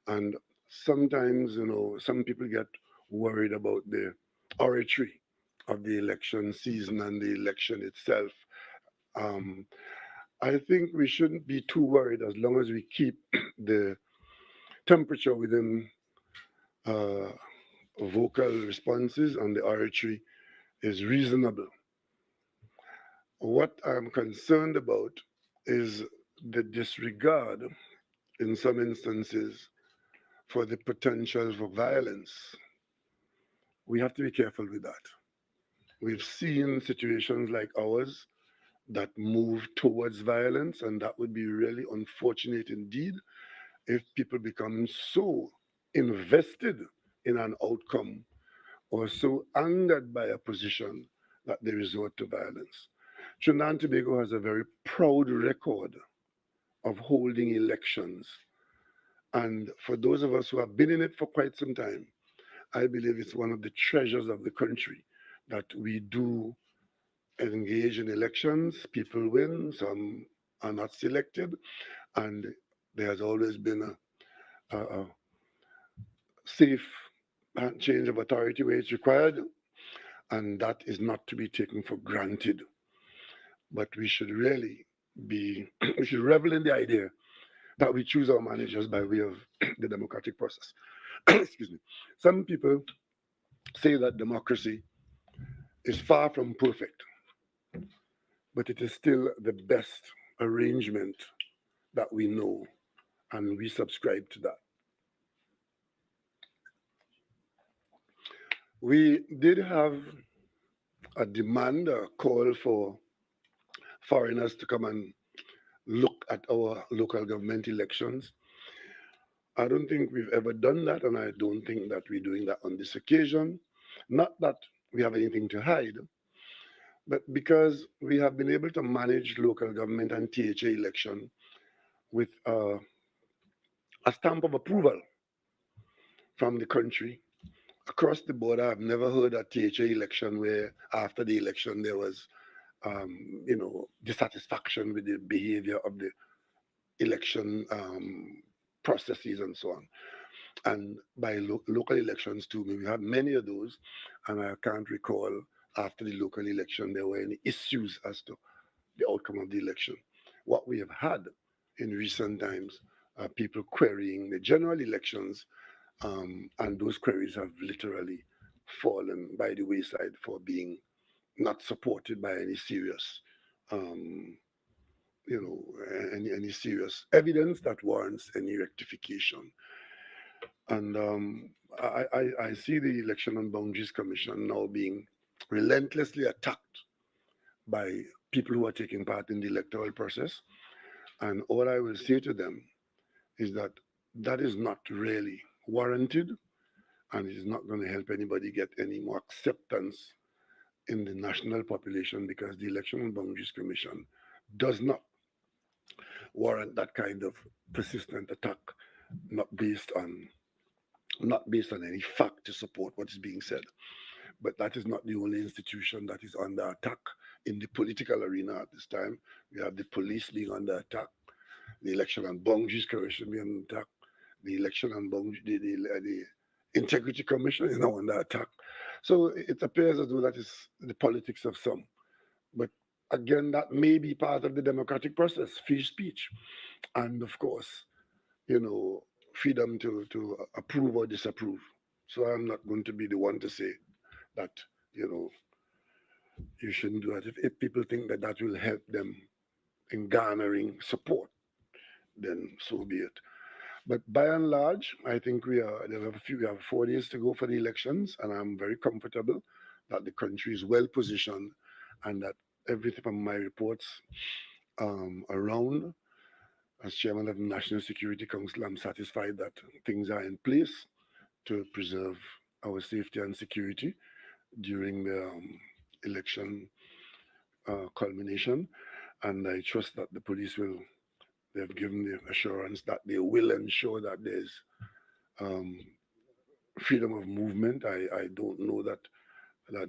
And sometimes, some people get worried about the oratory of the election season and the election itself. I think we shouldn't be too worried as long as we keep the temperature within vocal responses and the oratory is reasonable. What I'm concerned about is the disregard in some instances for the potential for violence. We have to be careful with that. We've seen situations like ours that move towards violence, and that would be really unfortunate indeed if people become so invested in an outcome or so angered by a position that they resort to violence. Trinidad and Tobago has a very proud record of holding elections. And for those of us who have been in it for quite some time, I believe it's one of the treasures of the country that we do engage in elections. People win, some are not selected, and there has always been a safe change of authority where it's required, and that is not to be taken for granted. But we should really we should revel in the idea that we choose our managers by way of the democratic process. Excuse me. Some people say that democracy is far from perfect, but it is still the best arrangement that we know, and we subscribe to that. We did have a demand, a call for foreigners to come and look at our local government elections. I don't think we've ever done that, and I don't think that we're doing that on this occasion. Not that we have anything to hide, but because we have been able to manage local government and THA election with a stamp of approval from the country. Across the board, I've never heard a THA election where after the election there was, dissatisfaction with the behavior of the election processes and so on. And by local elections too, we have many of those, and I can't recall after the local election there were any issues as to the outcome of the election. What we have had in recent times are people querying the general elections, and those queries have literally fallen by the wayside for being not supported by any serious, um, any serious evidence that warrants any rectification. And I see the Election and Boundaries Commission now being relentlessly attacked by people who are taking part in the electoral process. And all I will say to them is that that is not really warranted, and it is not going to help anybody get any more acceptance in the national population, because the Election and Boundaries Commission does not warrant that kind of persistent attack, not based on any fact to support what is being said. But that is not the only institution that is under attack in the political arena at this time. We have the police being under attack, the Election and Boundaries Commission being under attack, the Election and Boundaries, the Integrity Commission is now under attack. So it appears as though that is the politics of some. But again, that may be part of the democratic process, free speech, and of course, freedom to approve or disapprove. So I'm not going to be the one to say that, you shouldn't do it. If people think that that will help them in garnering support, then so be it. But by and large, I think we have 4 days to go for the elections, and I'm very comfortable that the country is well positioned, and that everything from my reports around, as chairman of the National Security Council, I'm satisfied that things are in place to preserve our safety and security during the election culmination. And I trust that the police they've given the assurance that they will ensure that there's freedom of movement. I don't know that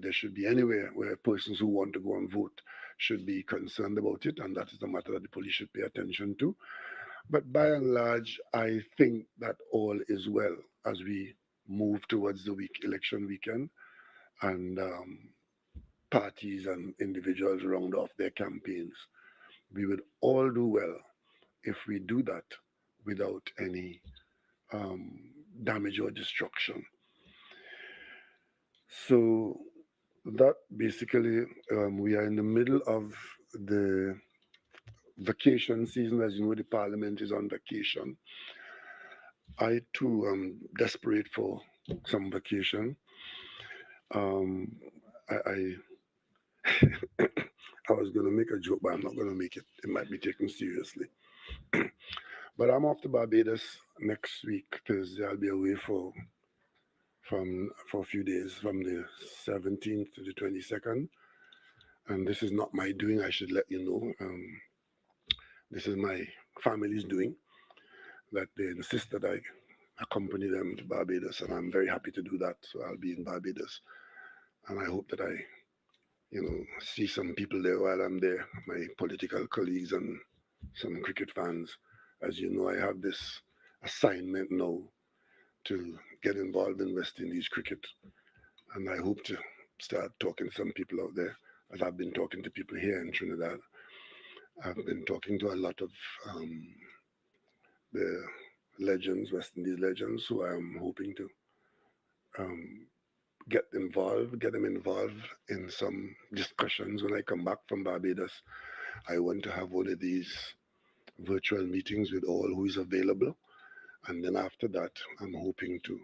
there should be anywhere where persons who want to go and vote should be concerned about it, and that is a matter that the police should pay attention to. But by and large, I think that all is well as we move towards the election weekend, and parties and individuals round off their campaigns. We would all do well if we do that without any damage or destruction. So that basically, we are in the middle of the vacation season. As you know, the parliament is on vacation. I too am desperate for some vacation. I I was going to make a joke, but I'm not going to make it. It might be taken seriously. But I'm off to Barbados next week, Thursday. I'll be away for a few days, from the 17th to the 22nd. And this is not my doing, I should let you know. This is my family's doing, that they insist that I accompany them to Barbados, and I'm very happy to do that. So I'll be in Barbados, and I hope that I, see some people there while I'm there, my political colleagues and some cricket fans. As you know, I have this assignment now to get involved in West Indies cricket, and I hope to start talking to some people out there, as I've been talking to people here in Trinidad. I've been talking to a lot of the legends, West Indies legends, who I'm hoping to get them involved in some discussions when I come back from Barbados. I want to have one of these virtual meetings with all who is available, and then after that, I'm hoping to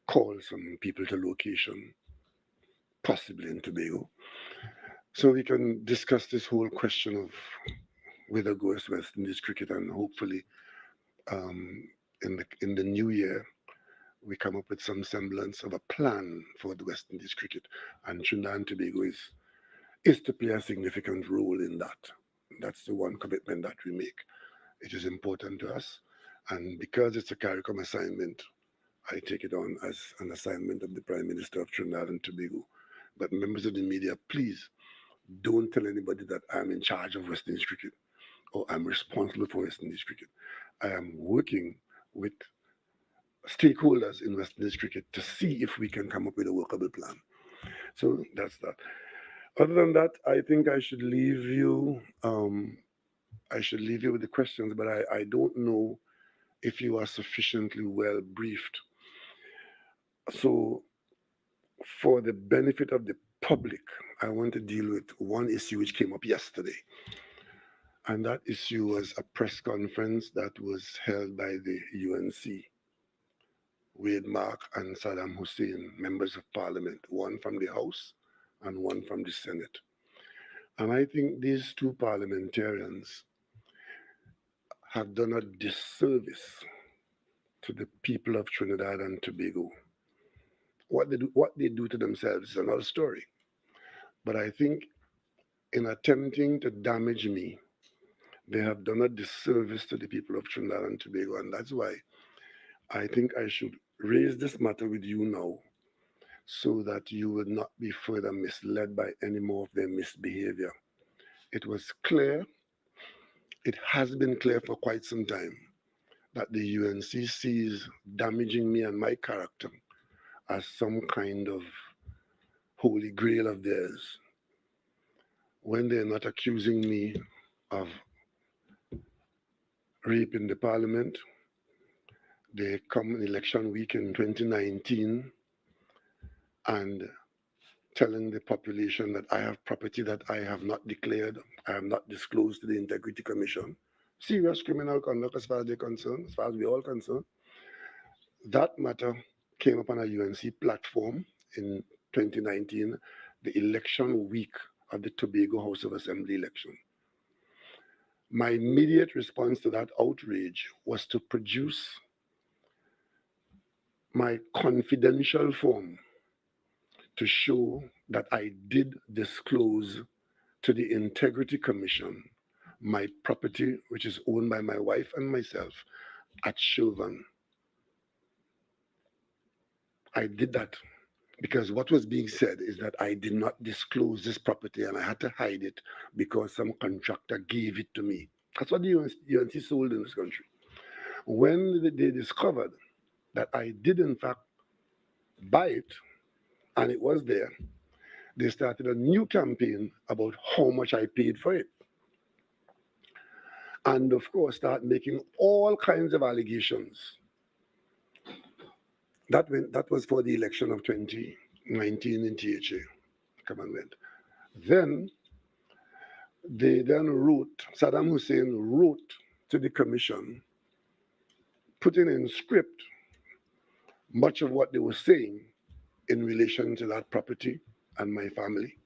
call some people to location, possibly in Tobago, so we can discuss this whole question of whether goes West Indies cricket, and hopefully in the new year we come up with some semblance of a plan for the West Indies cricket, and Trinidad and Tobago is to play a significant role in that. That's the one commitment that we make. It is important to us, and because it's a CARICOM assignment, I take it on as an assignment of the Prime Minister of Trinidad and Tobago. But members of the media, please don't tell anybody that I'm in charge of West Indies cricket or I'm responsible for West Indies cricket. I am working with stakeholders in West Indies cricket to see if we can come up with a workable plan. So that's that. Other than that, I think I should leave you. I should leave you with the questions, but I don't know if you are sufficiently well briefed. So, for the benefit of the public, I want to deal with one issue which came up yesterday. And that issue was a press conference that was held by the UNC, Wade Mark and Saddam Hussein, members of parliament, one from the House and one from the Senate. And I think these two parliamentarians have done a disservice to the people of Trinidad and Tobago. What they do to themselves is another story. But I think in attempting to damage me, they have done a disservice to the people of Trinidad and Tobago. And that's why I think I should raise this matter with you now so that you will not be further misled by any more of their misbehavior. It was clear, it has been clear for quite some time, that the UNC sees damaging me and my character as some kind of holy grail of theirs, when they're not accusing me of rape in the parliament. They come election week in 2019 and telling the population that I have property that I have not declared, I have not disclosed to the Integrity Commission. Serious criminal conduct as far as they're concerned, as far as we're all concerned. That matter came up on a UNC platform in 2019, the election week of the Tobago House of Assembly election. My immediate response to that outrage was to produce my confidential form to show that I did disclose to the Integrity Commission my property, which is owned by my wife and myself, at Chauvin. I did that because what was being said is that I did not disclose this property and I had to hide it because some contractor gave it to me. That's what the UNC sold in this country. When they discovered that I did in fact buy it and it was there, they started a new campaign about how much I paid for it. And of course, start making all kinds of allegations. That was for the election of 2019 in THA. Come and went. Then they wrote, Saddam Hussein wrote to the commission, putting in script much of what they were saying in relation to that property and my family,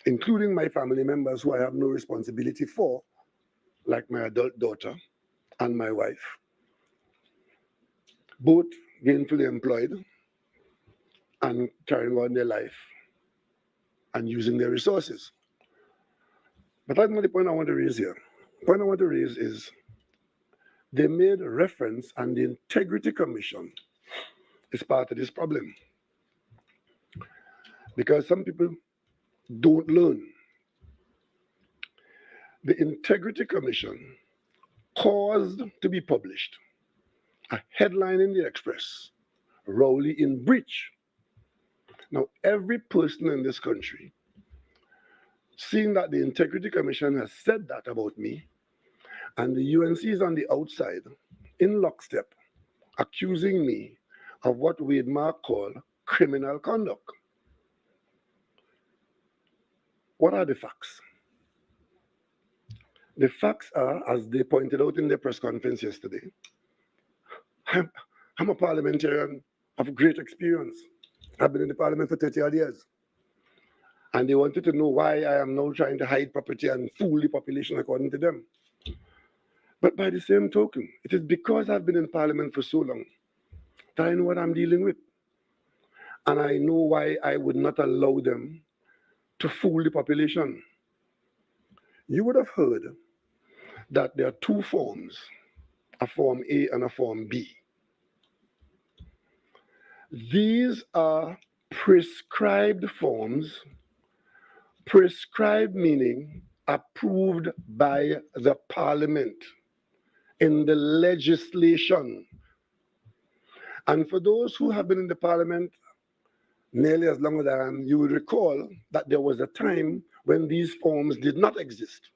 including my family members who I have no responsibility for, like my adult daughter and my wife, both gainfully employed and carrying on their life and using their resources. But that's not the point I want to raise here. The point I want to raise is they made a reference, and the Integrity Commission is part of this problem. Because some people don't learn. The Integrity Commission caused to be published a headline in the Express, Rowley in breach. Now, every person in this country, seeing that the Integrity Commission has said that about me, and the UNC is on the outside, in lockstep, accusing me of what Wade Mark called criminal conduct. What are the facts? The facts are, as they pointed out in their press conference yesterday, I'm a parliamentarian of great experience. I've been in the parliament for 30 odd years. And they wanted to know why I am now trying to hide property and fool the population according to them. But by the same token, it is because I've been in parliament for so long that I know what I'm dealing with. And I know why I would not allow them to fool the population. You would have heard that there are two forms, a Form A and a Form B. These are prescribed forms, prescribed meaning approved by the parliament in the legislation. And for those who have been in the parliament nearly as long as I am, you will recall that there was a time when these forms did not exist.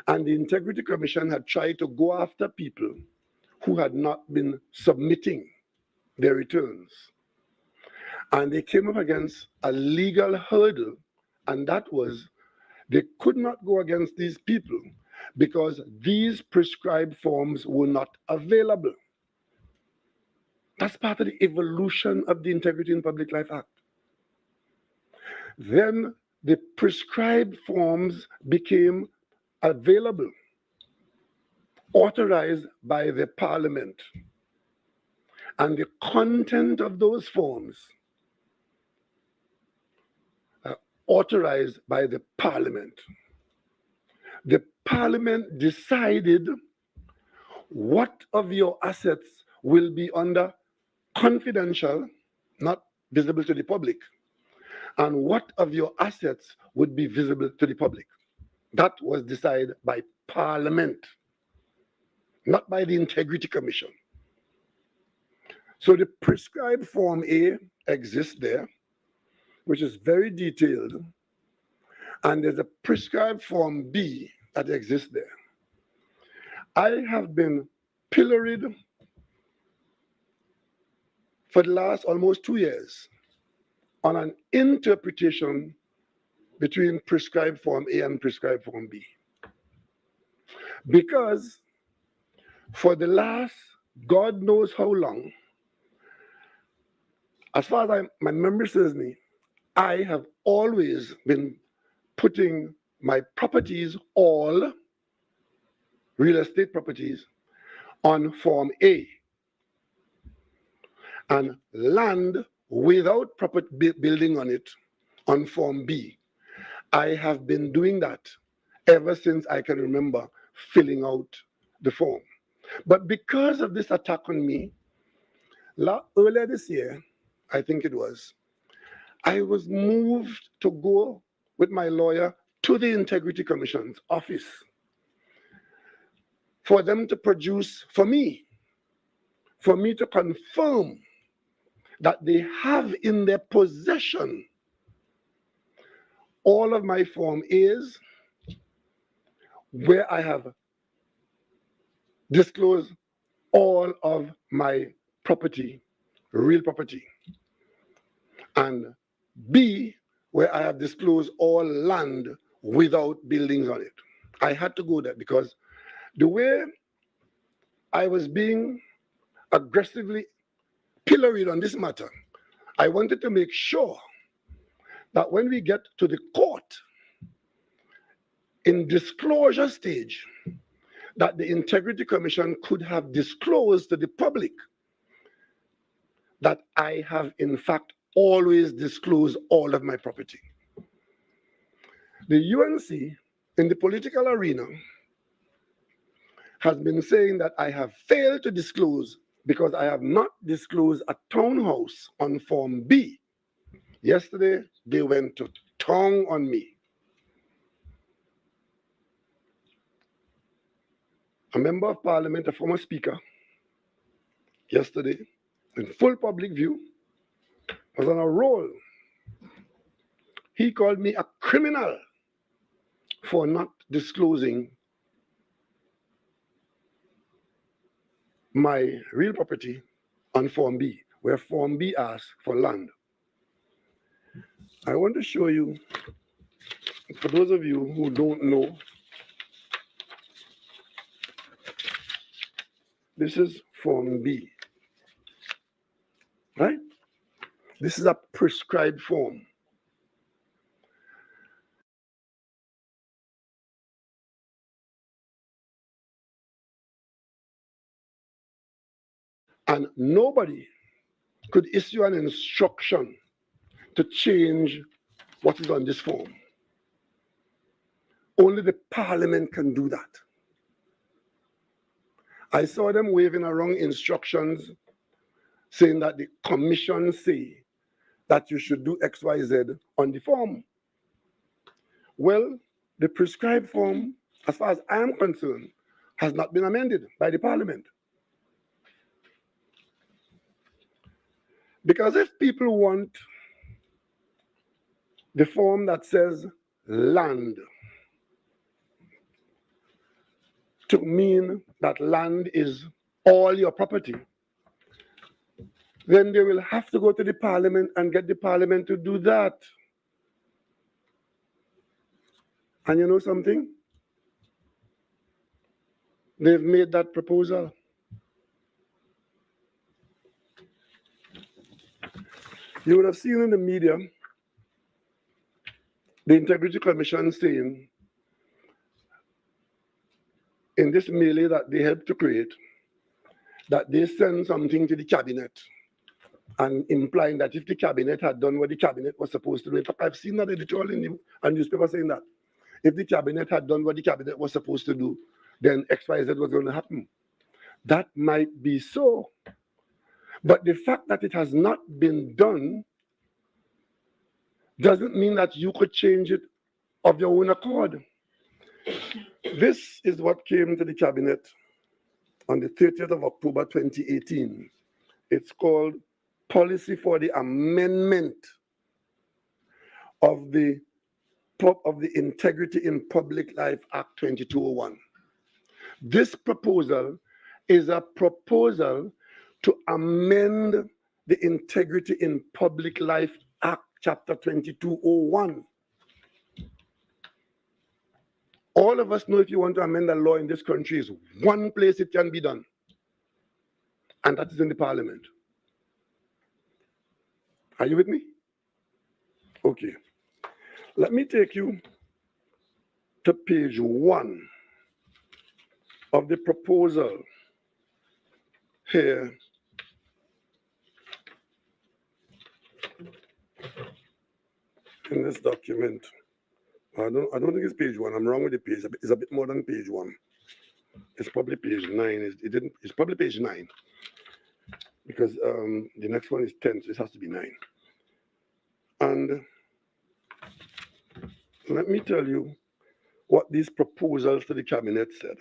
And the Integrity Commission had tried to go after people who had not been submitting their returns. And they came up against a legal hurdle, and that was they could not go against these people because these prescribed forms were not available. That's part of the evolution of the Integrity in Public Life Act. Then the prescribed forms became available, authorized by the Parliament. And the content of those forms authorized by the Parliament. The Parliament decided what of your assets will be under confidential, not visible to the public, and what of your assets would be visible to the public. That was decided by Parliament, not by the Integrity Commission. So the prescribed Form A exists there, which is very detailed, and there's a prescribed Form B that exists there. I have been pilloried for the last almost 2 years on an interpretation between prescribed Form A and prescribed Form B. Because for the last God knows how long, as far as my memory serves me, I have always been putting my properties, all real estate properties, on Form A, and land without proper building on it on Form B. I have been doing that ever since I can remember filling out the form. But because of this attack on me, earlier this year, I think it was, I was moved to go with my lawyer to the Integrity Commission's office for them to produce, for me to confirm that they have in their possession all of my Form A's where I have disclosed all of my property, real property, and B, where I have disclosed all land without buildings on it. I had to go there because the way I was being aggressively pilloried on this matter, I wanted to make sure that when we get to the court in disclosure stage, that the Integrity Commission could have disclosed to the public that I have in fact always disclosed all of my property. The UNC in the political arena has been saying that I have failed to disclose because I have not disclosed a townhouse on Form B. Yesterday, they went to town on me. A member of parliament, a former speaker, yesterday, in full public view, was on a roll. He called me a criminal for not disclosing my real property on Form B, where Form B asks for land. I want to show you, for those of you who don't know, this is Form B, right? This is a prescribed form. And nobody could issue an instruction to change what is on this form. Only the parliament can do that. I saw them waving around instructions saying that the commission say that you should do X, Y, Z on the form. Well, the prescribed form, as far as I am concerned, has not been amended by the parliament. Because if people want the form that says land to mean that land is all your property, then they will have to go to the parliament and get the parliament to do that. And you know something? They've made that proposal. You would have seen in the media the Integrity Commission saying in this melee that they helped to create that they send something to the cabinet and implying that if the cabinet had done what the cabinet was supposed to do, in fact, I've seen that editorial in the newspaper saying that if the cabinet had done what the cabinet was supposed to do, then XYZ was going to happen. That might be so. But the fact that it has not been done doesn't mean that you could change it of your own accord. This is what came to the cabinet on the 30th of October 2018. It's called Policy for the Amendment of the Integrity in Public Life Act 2201. This proposal is a proposal to amend the Integrity in Public Life Act Chapter 2201. All of us know if you want to amend a law in this country is one place it can be done, and that is in the parliament. Are you with me? Okay. Let me take you to page 1 of the proposal here. In this document. I don't think it's page 1. I'm wrong with the page. It's a bit more than page 1. It's probably page 9. It's probably page 9. Because the next one is 10, so it has to be 9. And let me tell you what these proposals to the cabinet said.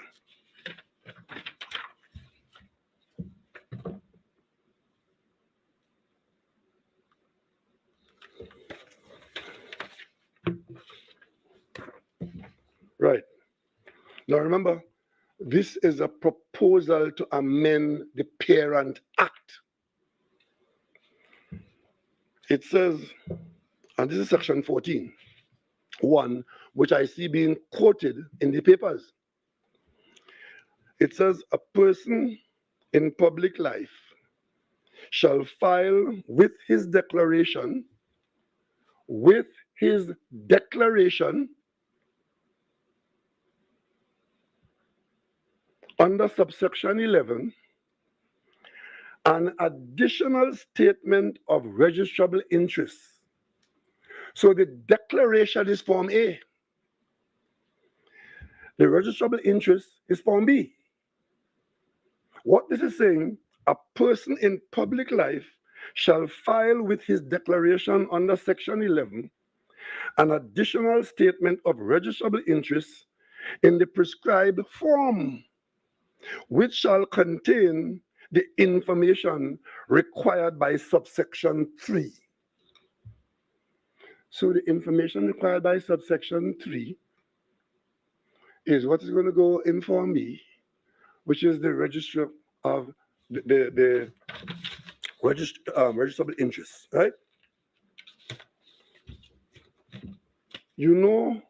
Right. Now remember, this is a proposal to amend the Parent Act. It says, and this is section 14, 1, which I see being quoted in the papers. It says, a person in public life shall file with his declaration under subsection 11 an additional statement of registrable interest. So the declaration is Form A. The registrable interest is Form B. What this is saying, a person in public life shall file with his declaration under section 11 an additional statement of registrable interest in the prescribed form, which shall contain the information required by subsection 3. So the information required by subsection 3 is what is going to go in Form B, which is the register of the registrable interest, right? You know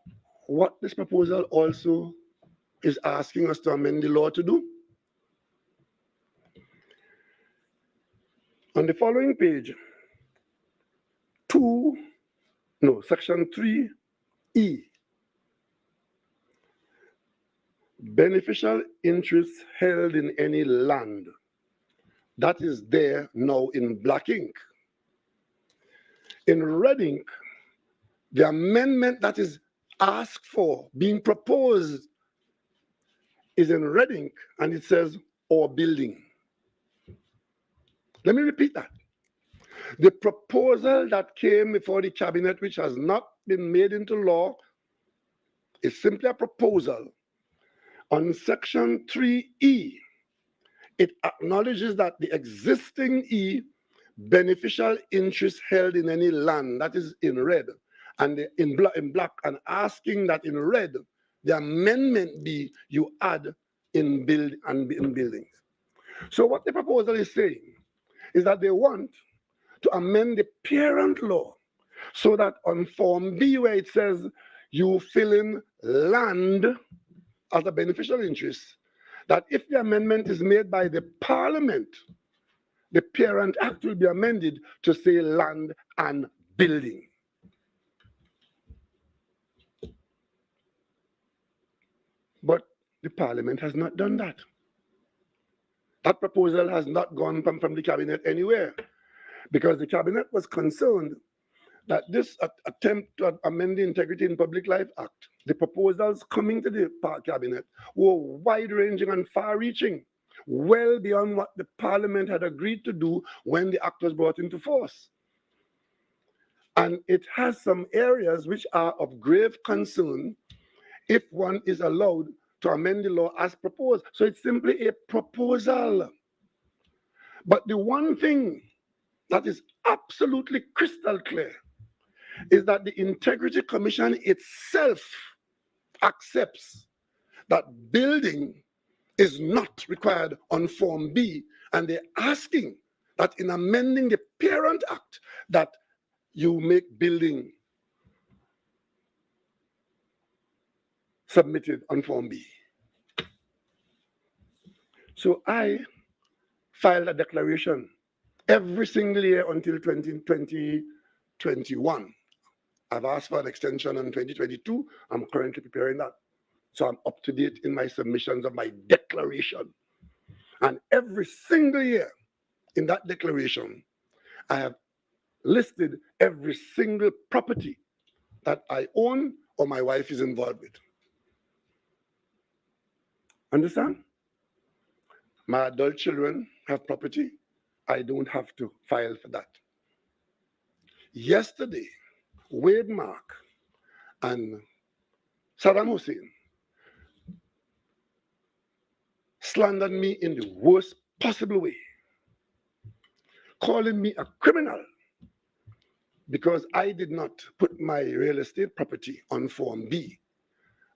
what this proposal also is asking us to amend the law to do? On the following page, section 3E, beneficial interest held in any land. That is there now in black ink. In red ink, the amendment that is asked for, being proposed, is in red ink, and it says, or building. Let me repeat that. The proposal that came before the cabinet, which has not been made into law, is simply a proposal. On section 3E, it acknowledges that the existing E beneficial interest held in any land, that is in red, and in black, and asking that in red, the amendment be you add in buildings. So what the proposal is saying is that they want to amend the parent law so that on Form B, where it says you fill in land as a beneficial interest, that if the amendment is made by the Parliament, the Parent Act will be amended to say land and building. But the Parliament has not done that. That proposal has not gone from the Cabinet anywhere, because the Cabinet was concerned that this attempt to amend the Integrity in Public Life Act, the proposals coming to the Cabinet were wide-ranging and far-reaching, well beyond what the Parliament had agreed to do when the Act was brought into force. And it has some areas which are of grave concern if one is allowed to amend the law as proposed. So it's simply a proposal. But the one thing that is absolutely crystal clear is that the Integrity Commission itself accepts that building is not required on Form B, and they're asking that in amending the Parent Act that you make building submitted on Form B. So I filed a declaration every single year until 2021. I've asked for an extension in 2022. I'm currently preparing that. So I'm up to date in my submissions of my declaration. And every single year in that declaration, I have listed every single property that I own or my wife is involved with. Understand? My adult children have property. I don't have to file for that. Yesterday, Wade Mark and Saddam Hussein slandered me in the worst possible way, calling me a criminal because I did not put my real estate property on Form B.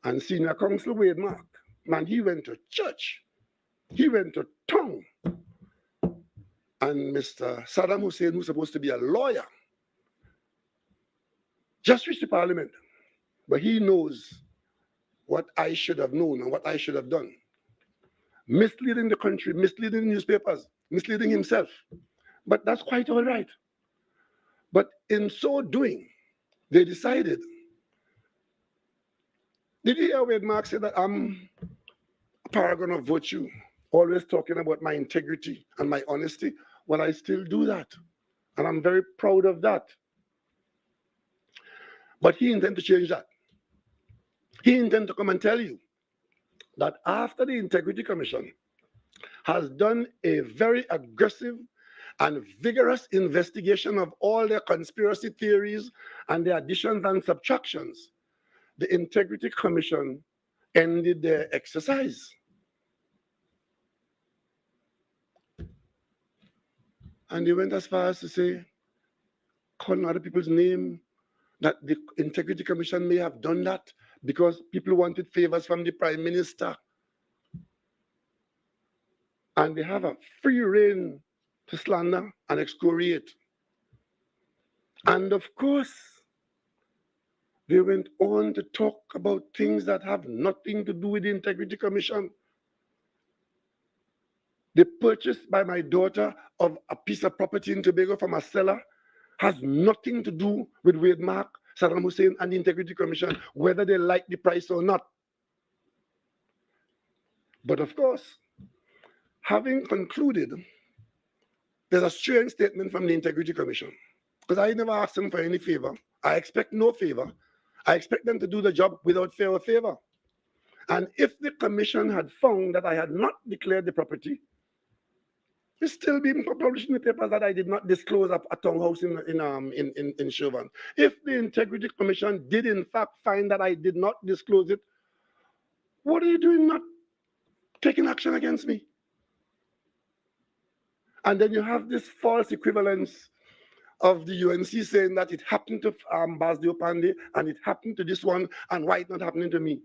And Senior Counsel Wade Mark, man, he went to church. He went to town. And Mr. Saddam Hussein, who's supposed to be a lawyer, just reached the Parliament. But he knows what I should have known and what I should have done. Misleading the country, misleading the newspapers, misleading himself. But that's quite all right. But in so doing, they decided. Did you hear Wade Mark say that I'm a paragon of virtue, always talking about my integrity and my honesty? Well, I still do that. And I'm very proud of that. But he intends to change that. He intends to come and tell you that after the Integrity Commission has done a very aggressive and vigorous investigation of all their conspiracy theories and their additions and subtractions, the Integrity Commission ended their exercise. And they went as far as to say, calling other people's name, that the Integrity Commission may have done that because people wanted favors from the Prime Minister. And they have a free rein to slander and excoriate. And of course, they went on to talk about things that have nothing to do with the Integrity Commission. The purchase by my daughter of a piece of property in Tobago from a seller has nothing to do with Wade Mark, Saddam Hussein, and the Integrity Commission, whether they like the price or not. But of course, having concluded, there's a strange statement from the Integrity Commission, because I never asked them for any favor. I expect no favor. I expect them to do the job without fear or favor. And if the commission had found that I had not declared the property, it's still being published in the papers that I did not disclose a townhouse in Chauvin. If the Integrity Commission did in fact find that I did not disclose it, what are you doing not taking action against me? And then you have this false equivalence of the UNC saying that it happened to Basdio Pandey and it happened to this one, and why it's not happening to me.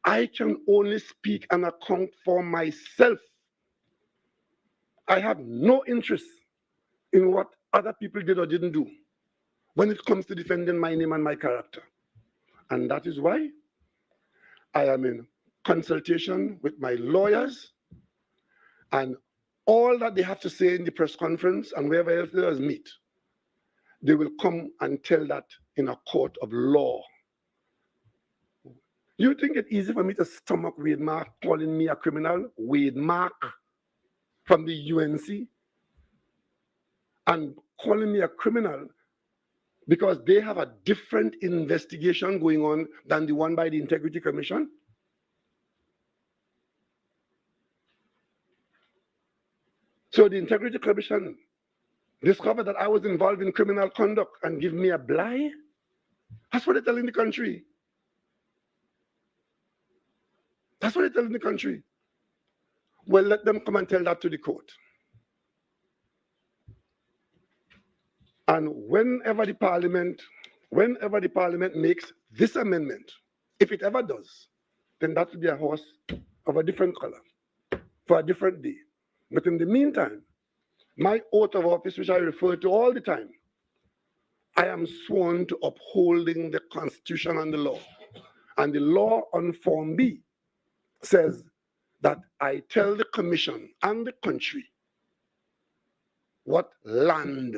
I can only speak and account for myself. I have no interest in what other people did or didn't do when it comes to defending my name and my character. And that is why I am in consultation with my lawyers, and all that they have to say in the press conference and wherever else they meet, they will come and tell that in a court of law. You think it's easy for me to stomach Wade Mark calling me a criminal? Wade Mark from the UNC, and calling me a criminal because they have a different investigation going on than the one by the Integrity Commission? So the Integrity Commission discovered that I was involved in criminal conduct and give me a blight? That's what they're telling the country. That's what they're telling the country. Well, let them come and tell that to the court. And whenever the parliament makes this amendment, if it ever does, then that will be a horse of a different color for a different day. But in the meantime, my oath of office, which I refer to all the time, I am sworn to upholding the Constitution and the law. And the law on Form B says that I tell the Commission and the country what land.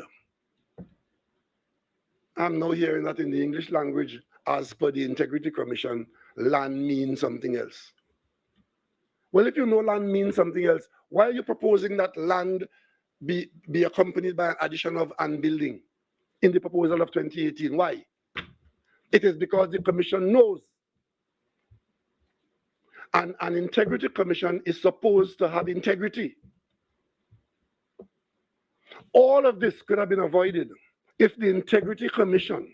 I'm now hearing that in the English language, as per the Integrity Commission, land means something else. Well, if you know land means something else, why are you proposing that land be accompanied by an addition of an building in the proposal of 2018? Why? It is because the Commission knows. And an Integrity Commission is supposed to have integrity. All of this could have been avoided if the Integrity Commission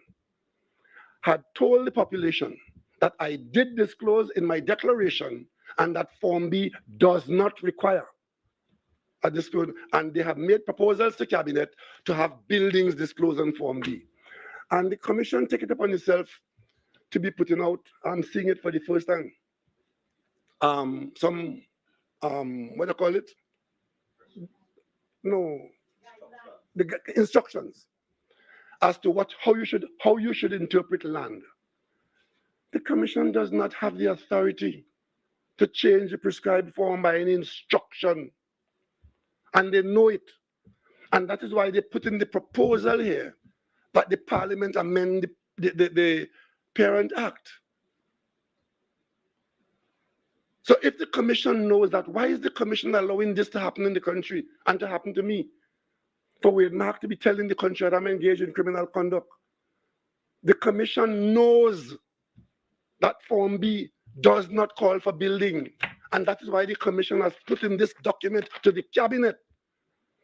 had told the population that I did disclose in my declaration and that Form B does not require a disclosure, and they have made proposals to Cabinet to have buildings disclosed on Form B. And the Commission take it upon itself to be putting out, I'm seeing it for the first time, some, what do you call it? No, the instructions as to how you should interpret land. The Commission does not have the authority to change the prescribed form by any instruction, and they know it. And that is why they put in the proposal here that the Parliament amend the Parent Act. So if the Commission knows that, why is the Commission allowing this to happen in the country and to happen to me? For Wade Mark to be telling the country that I'm engaged in criminal conduct. The Commission knows that Form B does not call for building. And that is why the Commission has put in this document to the Cabinet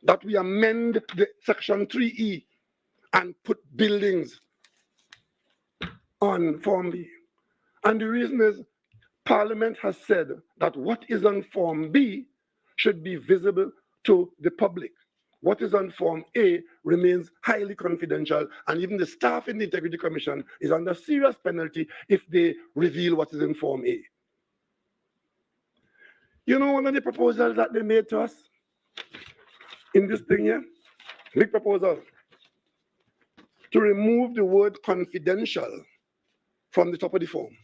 that we amend the Section 3E and put buildings on Form B. And the reason is Parliament has said that what is on Form B should be visible to the public. What is on Form A remains highly confidential, and even the staff in the Integrity Commission is under serious penalty if they reveal what is in Form A. You know one of the proposals that they made to us in this thing here? Big proposal. To remove the word confidential from the top of the form.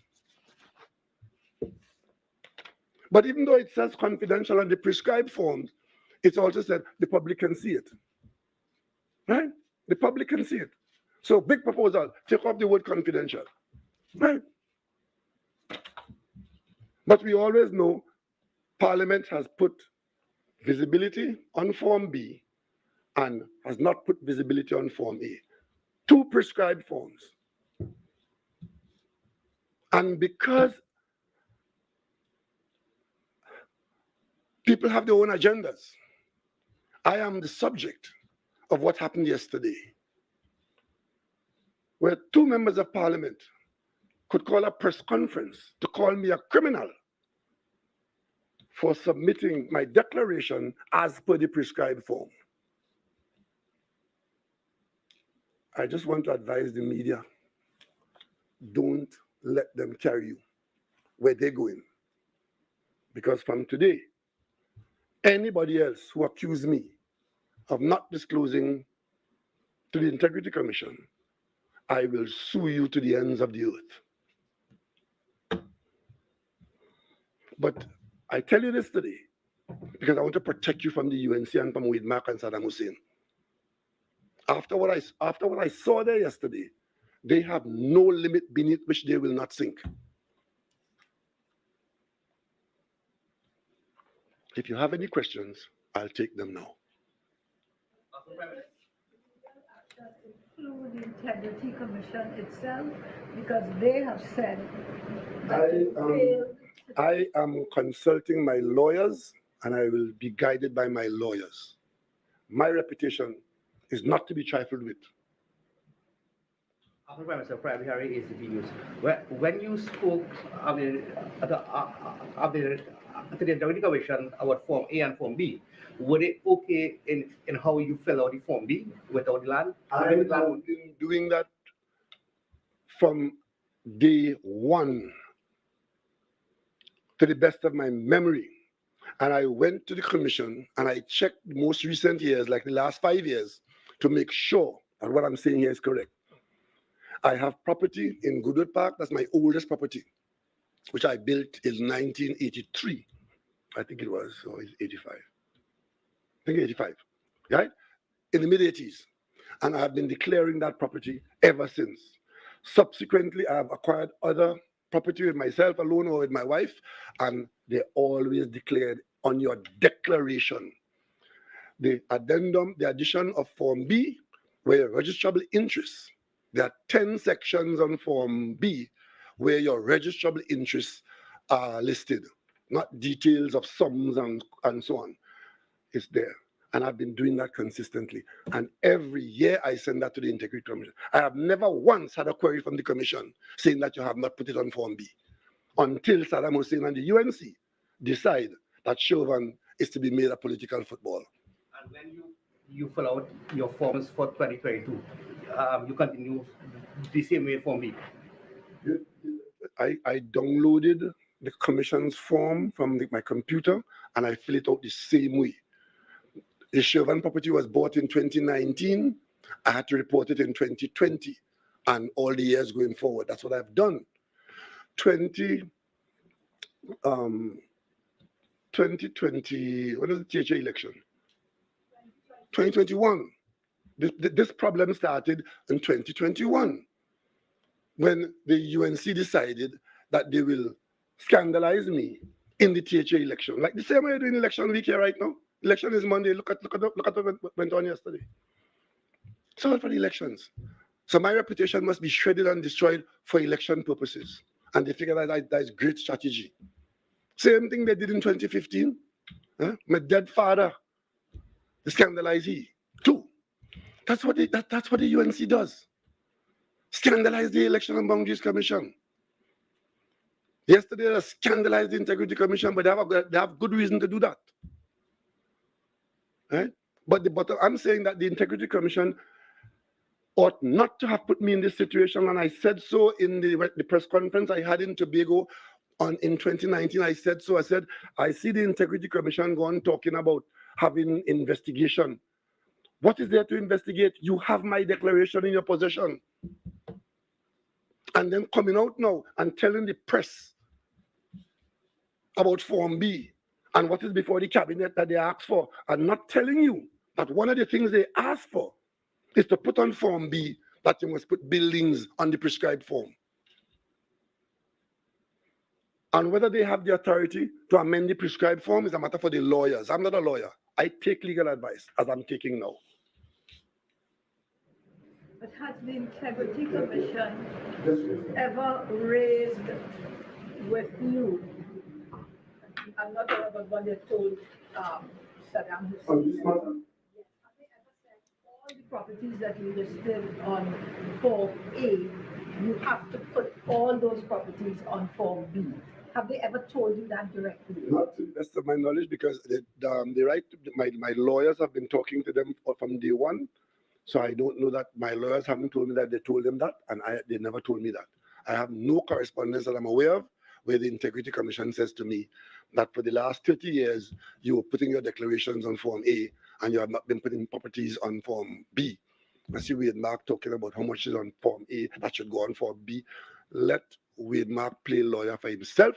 But even though it says confidential on the prescribed forms, it's also said the public can see it. Right? The public can see it. So big proposal, take off the word confidential. Right? But we always know Parliament has put visibility on Form B and has not put visibility on Form A. Two prescribed forms. And because people have their own agendas, I am the subject of what happened yesterday, where two members of Parliament could call a press conference to call me a criminal for submitting my declaration as per the prescribed form. I just want to advise the media, don't let them carry you where they're going. Because from today, anybody else who accused me of not disclosing to the Integrity Commission, I will sue you to the ends of the earth. But I tell you this today because I want to protect you from the UNC and from Widmark and Saddam Hussein. After what I saw there yesterday, they have no limit beneath which they will not sink. If you have any questions, I'll take them now. Include the Integrity Commission itself, because they have said that I am consulting my lawyers, and I will be guided by my lawyers. My reputation is not to be trifled with. Mr. Private Harry, ACP News. When you spoke of the Integrity Commission about Form A and Form B, were it okay in how you fill out the Form B without the land? I have been doing that from day one, to the best of my memory. And I went to the commission and I checked the most recent years, like the last 5 years, to make sure that what I'm saying here is correct. I have property in Goodwood Park. That's my oldest property, which I built in 1983. I think it was, or 85. I think 85, right? In the mid-80s. And I have been declaring that property ever since. Subsequently, I have acquired other property with myself alone or with my wife, and they always declared on your declaration. The addendum, the addition of Form B, where your registrable interests, there are 10 sections on Form B where your registrable interests are listed, not details of sums and so on. It's there. And I've been doing that consistently. And every year I send that to the Integrity Commission. I have never once had a query from the Commission saying that you have not put it on Form B until Saddam Hussein and the UNC decide that Chauvin is to be made a political football. And when you fill out your forms for 2022, you continue the same way Form B? I downloaded the Commission's form from my computer and I fill it out the same way. The Chauvin property was bought in 2019. I had to report it in 2020 and all the years going forward. That's what I've done. 2020, what is the THA election? 2021. This problem started in 2021 when the UNC decided that they will scandalize me in the THA election. Like the same way you're doing election week here right now. Election is Monday. Look at what went on yesterday. It's all for the elections. So my reputation must be shredded and destroyed for election purposes. And they figure that is great strategy. Same thing they did in 2015. My dead father, they scandalize he too. That's what the UNC does. Scandalize the Election and Boundaries Commission. Yesterday they scandalized the Integrity Commission, but they have good reason to do that. Right? But I'm saying that the Integrity Commission ought not to have put me in this situation, and I said so in the press conference I had in Tobago in 2019. I said so. I said, I see the Integrity Commission going talking about having investigation. What is there to investigate? You have my declaration in your possession. And then coming out now and telling the press about Form B and what is before the cabinet that they asked for, and not telling you that one of the things they asked for is to put on Form B that you must put buildings on the prescribed form. And whether they have the authority to amend the prescribed form is a matter for the lawyers. I'm not a lawyer. I take legal advice, as I'm taking now. But has the Integrity Commission ever raised with you? I'm not sure about what they told Saddam Hussein. Yes, have they ever said all the properties that you listed on Form A, you have to put all those properties on Form B? Have they ever told you that directly? Not to the best of my knowledge, because the right my lawyers have been talking to them from day one. So I don't know that my lawyers haven't told me that they told them that, and they never told me that. I have no correspondence that I'm aware of where the Integrity Commission says to me that for the last 30 years, you were putting your declarations on Form A and you have not been putting properties on Form B. I see Wade Mark talking about how much is on Form A that should go on Form B. Let Wade Mark play lawyer for himself.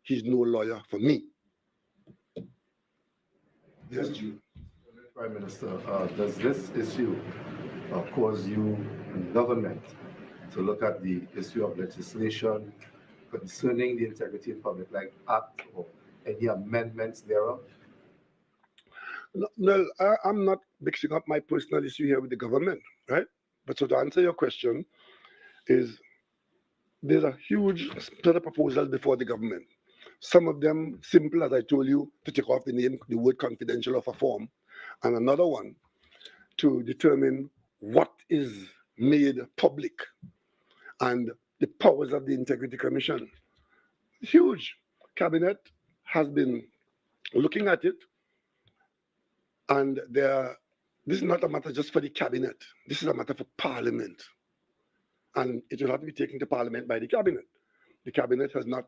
He's no lawyer for me. Yes, Jude. Prime Minister, does this issue cause you and government to look at the issue of legislation concerning the Integrity in Public Life Act or any amendments thereof? No, I'm not mixing up my personal issue here with the government, right? But so to answer your question is, there's a huge set of proposals before the government. Some of them simple, as I told you, to take off the word confidential off a form, and another one to determine what is made public and the powers of the Integrity Commission. Huge. Cabinet has been looking at it, and this is not a matter just for the cabinet. This is a matter for Parliament, and it will have to be taken to Parliament by the cabinet. The cabinet has not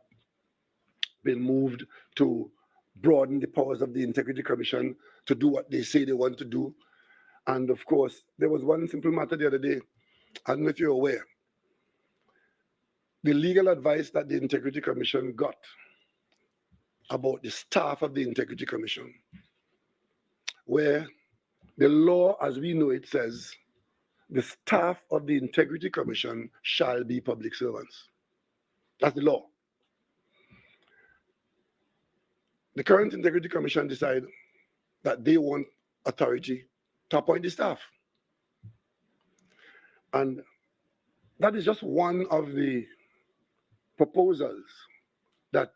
been moved to broaden the powers of the Integrity Commission to do what they say they want to do. And of course, there was one simple matter the other day. I don't know if you're aware. The legal advice that the Integrity Commission got about the staff of the Integrity Commission, where the law, as we know it, says the staff of the Integrity Commission shall be public servants. That's the law. The current Integrity Commission decided that they want authority to appoint the staff. And that is just one of the proposals that,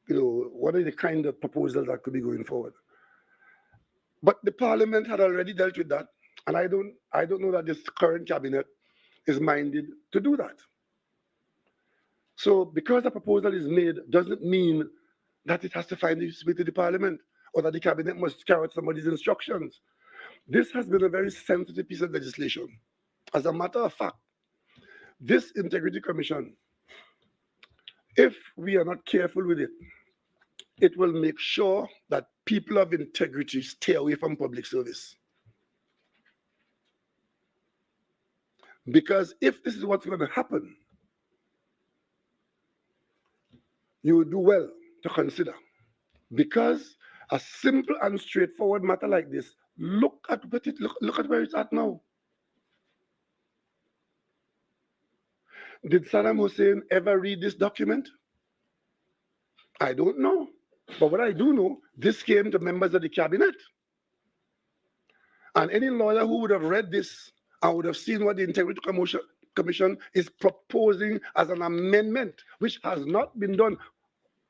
what are the kind of proposals that could be going forward. But the Parliament had already dealt with that, and I don't know that this current cabinet is minded to do that. So because a proposal is made doesn't mean that it has to find its way to the Parliament or that the cabinet must carry out somebody's instructions. This has been a very sensitive piece of legislation. As a matter of fact, this Integrity Commission, if we are not careful with it, it will make sure that people of integrity stay away from public service. Because if this is what's going to happen, you would do well to consider. Because a simple and straightforward matter like this, look at where it's at now. Did Saddam Hussein ever read this document? I don't know. But what I do know, this came to members of the cabinet. And any lawyer who would have read this and would have seen what the Integrity Commission is proposing as an amendment, which has not been done,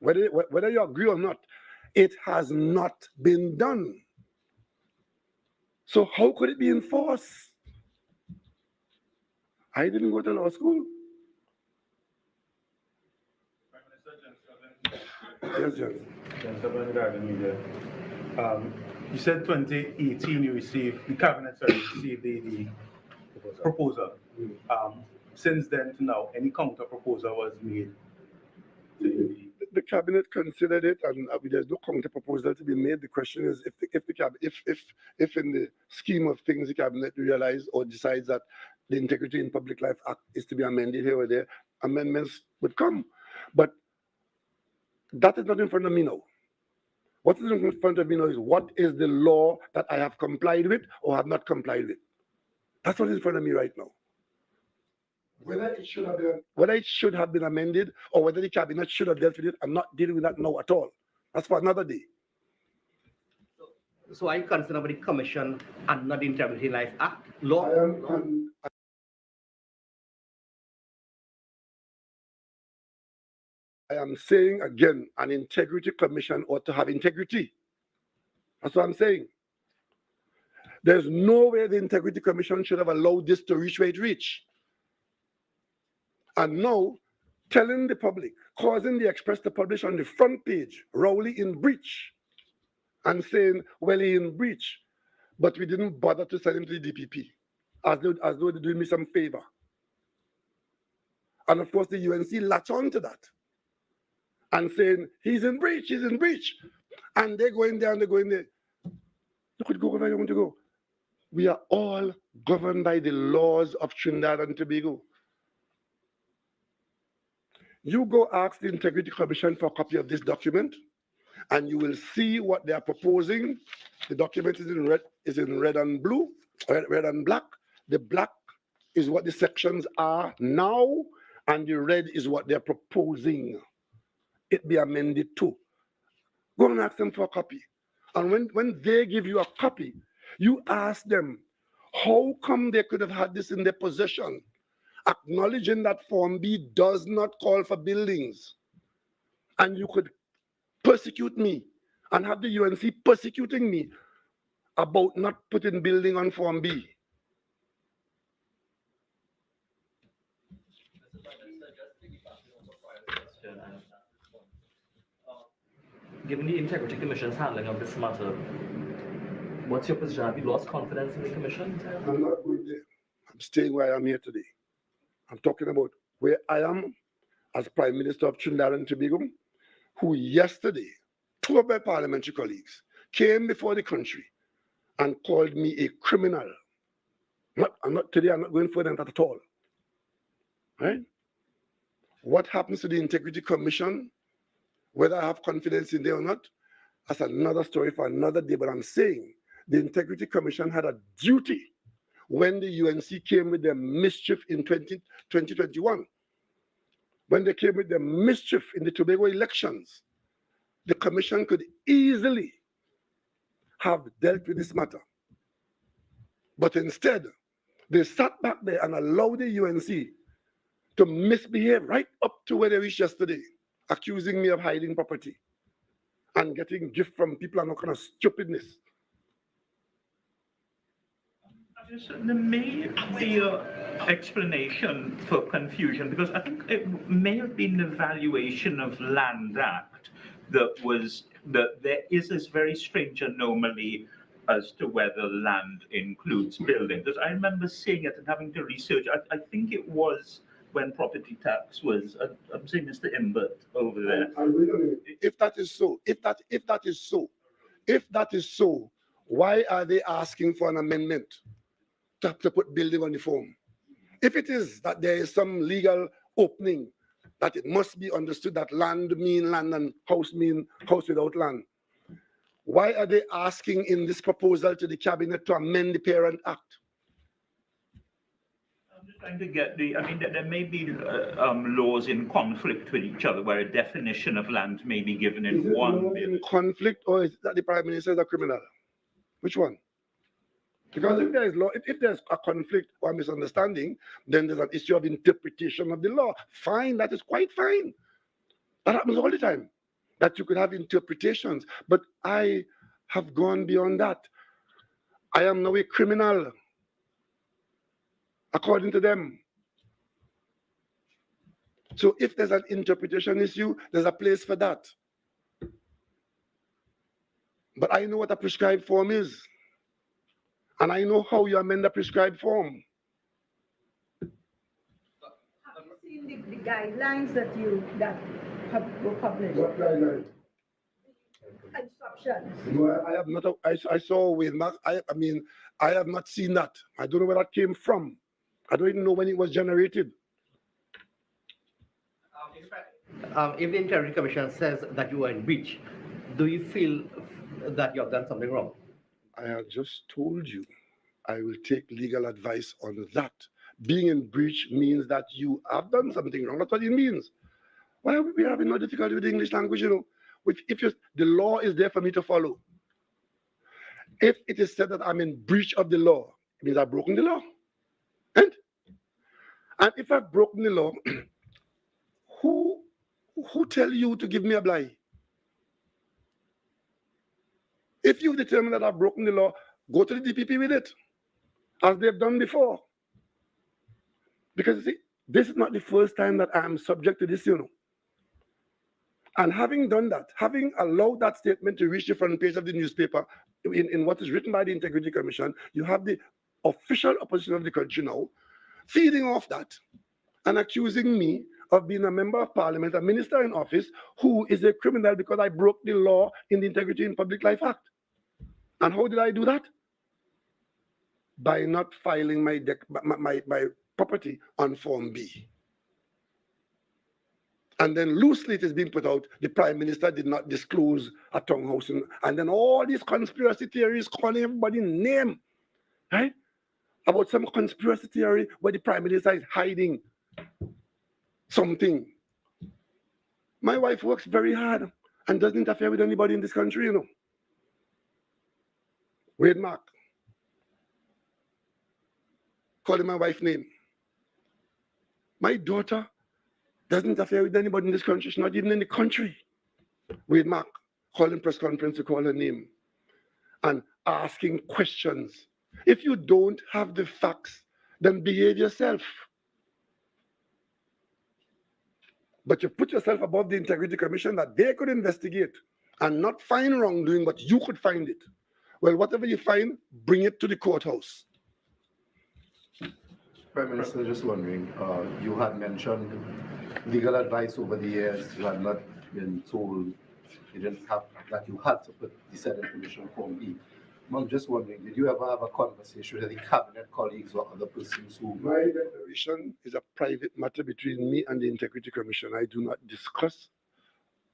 whether you agree or not, it has not been done. So how could it be enforced? I didn't go to law school. Yes, John. You said 2018 you received, the cabinet received the proposal. Since then to now, any counter proposal was made? The cabinet considered it, and there's no counter proposal to be made. The question is, if in the scheme of things the cabinet realizes or decides that the Integrity in Public Life Act is to be amended here or there, amendments would come. But that is not in front of me now. What is in front of me now is what is the law that I have complied with or have not complied with. That's what is in front of me right now. Whether it should have been amended or whether the cabinet should have dealt with it, I'm not dealing with that now at all. That's for another day. So are you concerned about the Commission and not the Integrity in Life Act law? I am saying again, an Integrity Commission ought to have integrity. That's what I'm saying. There's no way the Integrity Commission should have allowed this to reach where it reached. And now, telling the public, causing the Express to publish on the front page, Rowley in breach, and saying, well, he in breach, but we didn't bother to send him to the DPP, as though they're doing me some favor. And of course, the UNC latch on to that and saying, he's in breach, he's in breach. And they go in there and they go in there. You could go wherever you want to go. We are all governed by the laws of Trinidad and Tobago. You go ask the Integrity Commission for a copy of this document, and you will see what they are proposing. The document is in red and blue, red and black. The black is what the sections are now, and the red is what they're proposing. It be amended too. Go and ask them for a copy. And when they give you a copy, you ask them, how come they could have had this in their possession? Acknowledging that Form B does not call for buildings. And you could persecute me and have the UNC persecuting me about not putting building on Form B. Given the Integrity Commission's handling of this matter, what's your position? Have you lost confidence in the Commission? I'm not going there. I'm staying where I am here today. I'm talking about where I am as Prime Minister of Trinidad and Tobago, who yesterday, 2 of my parliamentary colleagues came before the country and called me a criminal. I'm not going further than that at all. Right? What happens to the Integrity Commission, whether I have confidence in them or not, that's another story for another day. But I'm saying the Integrity Commission had a duty when the UNC came with their mischief in 2021. When they came with their mischief in the Tobago elections, the Commission could easily have dealt with this matter. But instead, they sat back there and allowed the UNC to misbehave right up to where they reached yesterday, accusing me of hiding property and getting gifts from people and all kind of stupidness. There may be an explanation for confusion, because I think it may have been the Valuation of Land Act that there is this very strange anomaly as to whether land includes building. Because I remember seeing it and having to research. I think it was when property tax was. I'm saying Mr. Imbert over there. If that is so, why are they asking for an amendment to put building on the form? If it is that there is some legal opening, that it must be understood that land mean land and house mean house without land, why are they asking in this proposal to the cabinet to amend the Parent Act? I'm just trying to get there may be laws in conflict with each other, where a definition of land may be given in one bill. In conflict, or is that the Prime Minister is a criminal? Which one? Because if there is law, if there's a conflict or misunderstanding, then there's an issue of interpretation of the law. Fine, that is quite fine. That happens all the time, that you could have interpretations. But I have gone beyond that. I am now a criminal, according to them. So if there's an interpretation issue, there's a place for that. But I know what a prescribed form is. And I know how you amend the prescribed form. Have you seen the guidelines that were published? What guidelines? Instructions. No, I have not. I saw with Mark. I have not seen that. I don't know where that came from. I don't even know when it was generated. If the Integrity Commission says that you are in breach, do you feel that you have done something wrong? I have just told you, I will take legal advice on that. Being in breach means that you have done something wrong. That's what it means. Why are we having no difficulty with the English language, the law is there for me to follow. If it is said that I'm in breach of the law, it means I've broken the law. And if I've broken the law, who tell you to give me a blight? If you determine that I've broken the law, go to the DPP with it, as they've done before. Because you see, This is not the first time that I am subject to this, you know. And having done that, having allowed that statement to reach the front page of the newspaper in what is written by the Integrity Commission, you have the official opposition of the country now feeding off that and accusing me of being a member of parliament, a minister in office, who is a criminal because I broke the law in the Integrity in Public Life Act. And how did I do that? By not filing my property on Form B. And then loosely it is being put out, the Prime Minister did not disclose a townhouse. And then all these conspiracy theories calling everybody name, right? About some conspiracy theory where the Prime Minister is hiding something. My wife works very hard and doesn't interfere with anybody in this country, you know. Wait, Mark. Calling my wife's name. My daughter doesn't interfere with anybody in this country. She's not even in the country. Wait, Mark, calling press conference to call her name and asking questions. If you don't have the facts, then behave yourself. But you put yourself above the Integrity Commission that they could investigate and not find wrongdoing, but you could find it. Well, whatever you find, bring it to the courthouse. Prime Minister, just wondering, you had mentioned legal advice over the years. You had not been told you didn't have, that you had to put the said information Form B. I'm just wondering, did you ever have a conversation with the cabinet colleagues or other persons who... My declaration is a private matter between me and the Integrity Commission. I do not discuss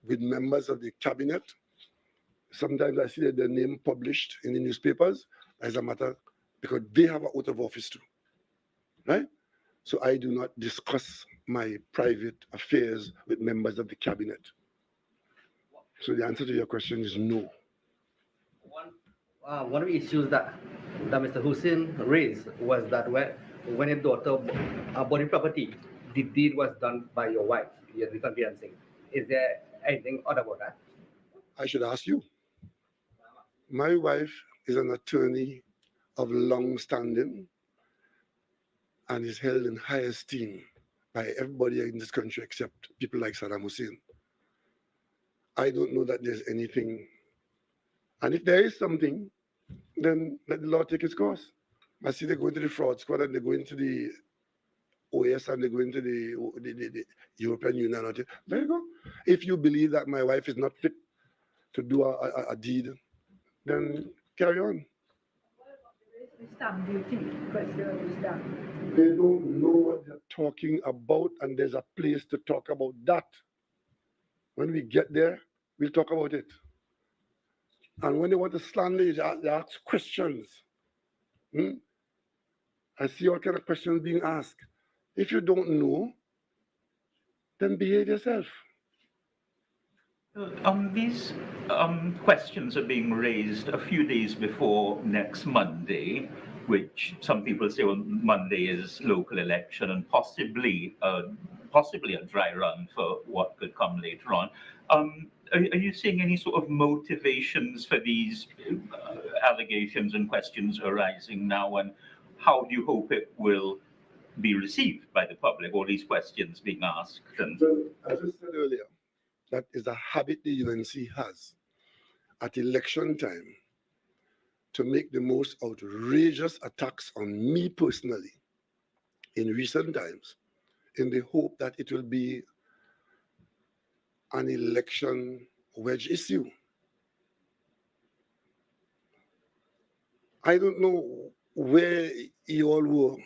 with members of the cabinet. Sometimes I see that their name published in the newspapers as a matter because they have an oath of office too, right? So I do not discuss my private affairs with members of the cabinet. So the answer to your question is no. One of the issues that Mr. Hussein raised was that when your daughter bought the property, the deed was done by your wife, you're conveyancing. Is there anything odd about that? I should ask you. My wife is an attorney of long standing and is held in high esteem by everybody in this country except people like Saddam Hussein. I don't know that there's anything. And if there is something, then let the law take its course. I see they go into the fraud squad and they go into the OAS and they go into the European Union. There you go. If you believe that my wife is not fit to do a deed, then carry on. Stamp duty, question of the stamp. They don't know what they're talking about, and there's a place to talk about that. When we get there, we'll talk about it. And when they want to slander you, they ask questions. I see all kind of questions being asked. If you don't know, then behave yourself. These questions are being raised a few days before next Monday, which some people say, well, Monday is local election and possibly a dry run for what could come later on. Are you seeing any sort of motivations for these allegations and questions arising now, and how do you hope it will be received by the public, all these questions being asked? And... Well, as I said earlier, that is a habit the UNC has at election time to make the most outrageous attacks on me personally in recent times in the hope that it will be an election wedge issue. I don't know where you all were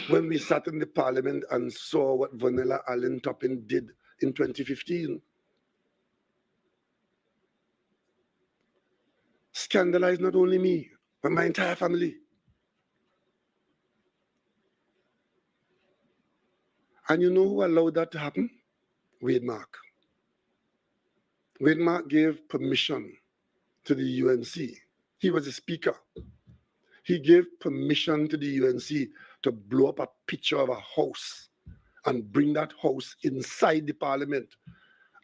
when we sat in the parliament and saw what Vanilla Allen Toppin did in 2015. Scandalized not only me, but my entire family. And you know who allowed that to happen? Wade Mark. Wade Mark gave permission to the UNC. He was the speaker. He gave permission to the UNC to blow up a picture of a house and bring that house inside the parliament.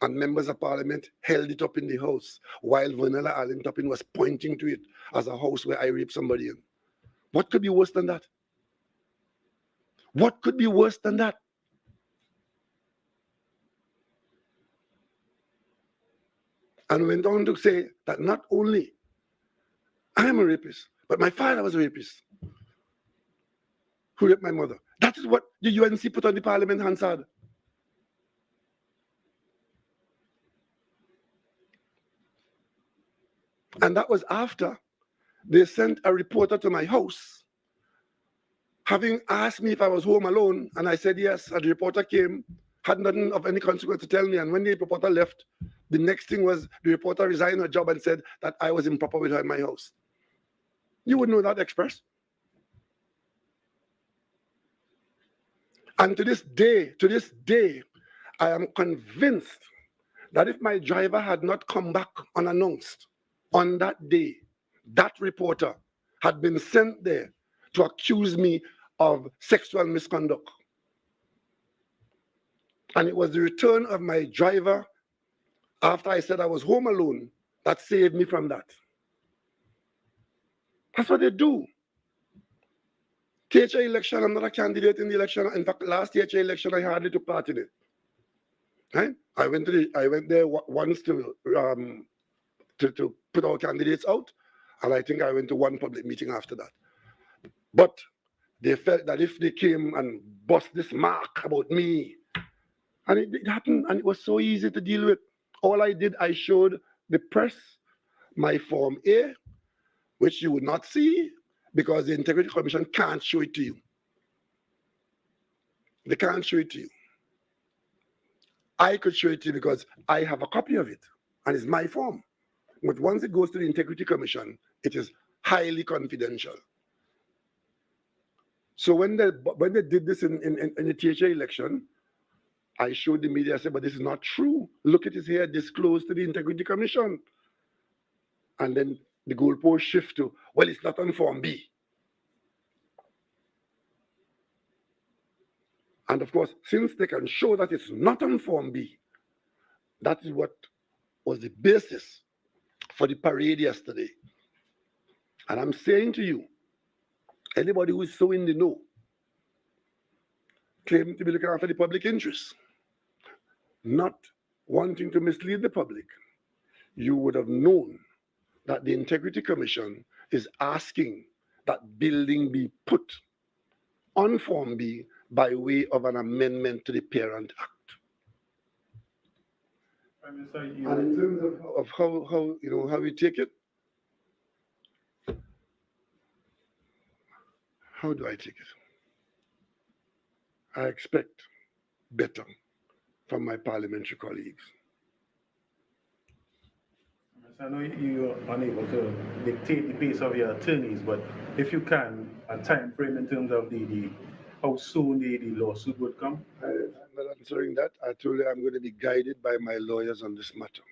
And members of parliament held it up in the house while Vanilla Allen Toppin was pointing to it as a house where I raped somebody in. What could be worse than that? What could be worse than that? and went on to say that not only I am a rapist, but my father was a rapist who raped my mother. That is what the UNC put on the parliament, Hansard. And that was after they sent a reporter to my house, having asked me if I was home alone, and I said yes, and the reporter came, had nothing of any consequence to tell me, and when the reporter left, the next thing was the reporter resigned her job and said that I was improper with her in my house. You would know that, Express. And to this day, I am convinced that if my driver had not come back unannounced on that day, that reporter had been sent there to accuse me of sexual misconduct. And it was the return of my driver after I said I was home alone that saved me from that. That's what they do. THA election, I'm not a candidate in the election. In fact, last THA election, I hardly took part in it. Right? I went there once to put our candidates out, and I think I went to one public meeting after that. But they felt that if they came and bust this mark about me, and it happened, and it was so easy to deal with. All I did, I showed the press my Form A, which you would not see because the Integrity Commission can't show it to you. They can't show it to you. I could show it to you because I have a copy of it, and it's my form. But once it goes to the Integrity Commission, it is highly confidential. So when they did this in the THA election, I showed the media, I said, but this is not true. Look at it here, disclosed to the Integrity Commission. And then the goalpost shift to, well, it's not on Form B. And of course, since they can show that it's not on Form B, that is what was the basis for the parade yesterday. And I'm saying to you, anybody who is so in the know, claiming to be looking after the public interest, not wanting to mislead the public, you would have known that the Integrity Commission is asking that building be put on Form B by way of an amendment to the Parent Act. And in terms of how we take it, how do I take it? I expect better from my parliamentary colleagues. I know you are unable to dictate the pace of your attorneys, but if you can, a time frame in terms of how soon the lawsuit would come? I'm not answering that. I told you I'm going to be guided by my lawyers on this matter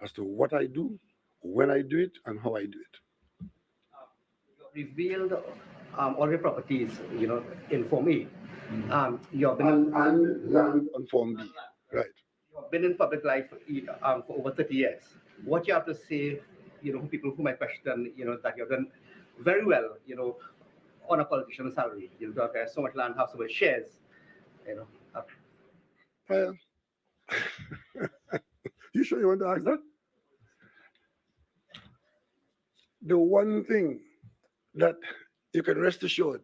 as to what I do, when I do it, and how I do it. You revealed all your properties, in Form A. You've been and land on Form B, right? You've been in public life for over 30 years. What you have to say, people who might question, that you've done very well, on a politician's salary. You've got so much land, have so much shares, Well, you sure you want to ask that? The one thing that you can rest assured,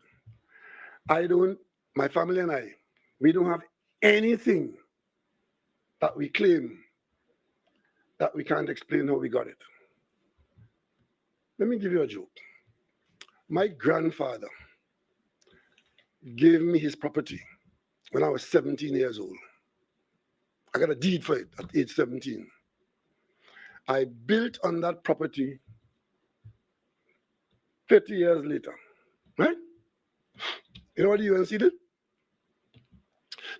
my family and I, we don't have anything that we claim that we can't explain how we got it. Let me give you a joke. My grandfather gave me his property when I was 17 years old. I got a deed for it at age 17. I built on that property 30 years later, right? You know what the UNC did?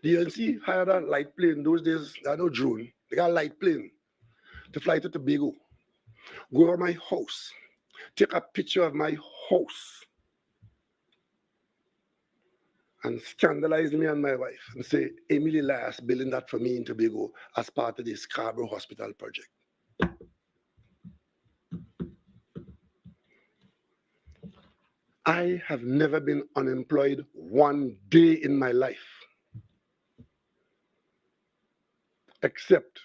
The UNC hired a light plane. Those days, there are no drone. They got a light plane to fly to Tobago, go over my house, take a picture of my house, and scandalize me and my wife and say, Emily Elias building that for me in Tobago as part of the Scarborough Hospital project. I have never been unemployed one day in my life, except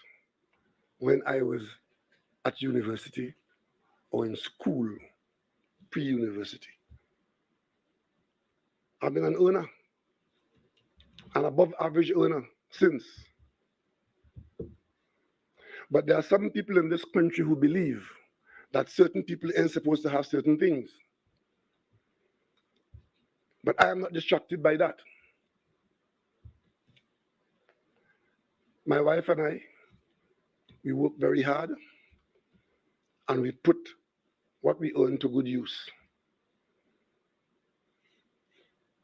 when I was at university or in school, pre-university. I've been an earner, an above average earner since. But there are some people in this country who believe that certain people ain't supposed to have certain things. But I am not distracted by that. My wife and I, we work very hard and we put what we earn to good use.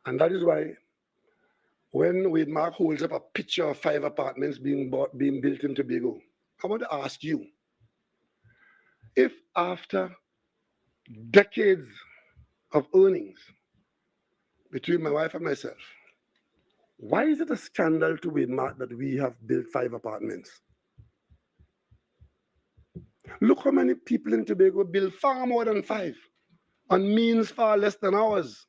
And that is why when Wade Mark holds up a picture of 5 apartments being built in Tobago, I want to ask you, if after decades of earnings between my wife and myself, why is it a scandal to Wade Mark that we have built 5 apartments? Look how many people in Tobago build far more than 5 on means far less than ours,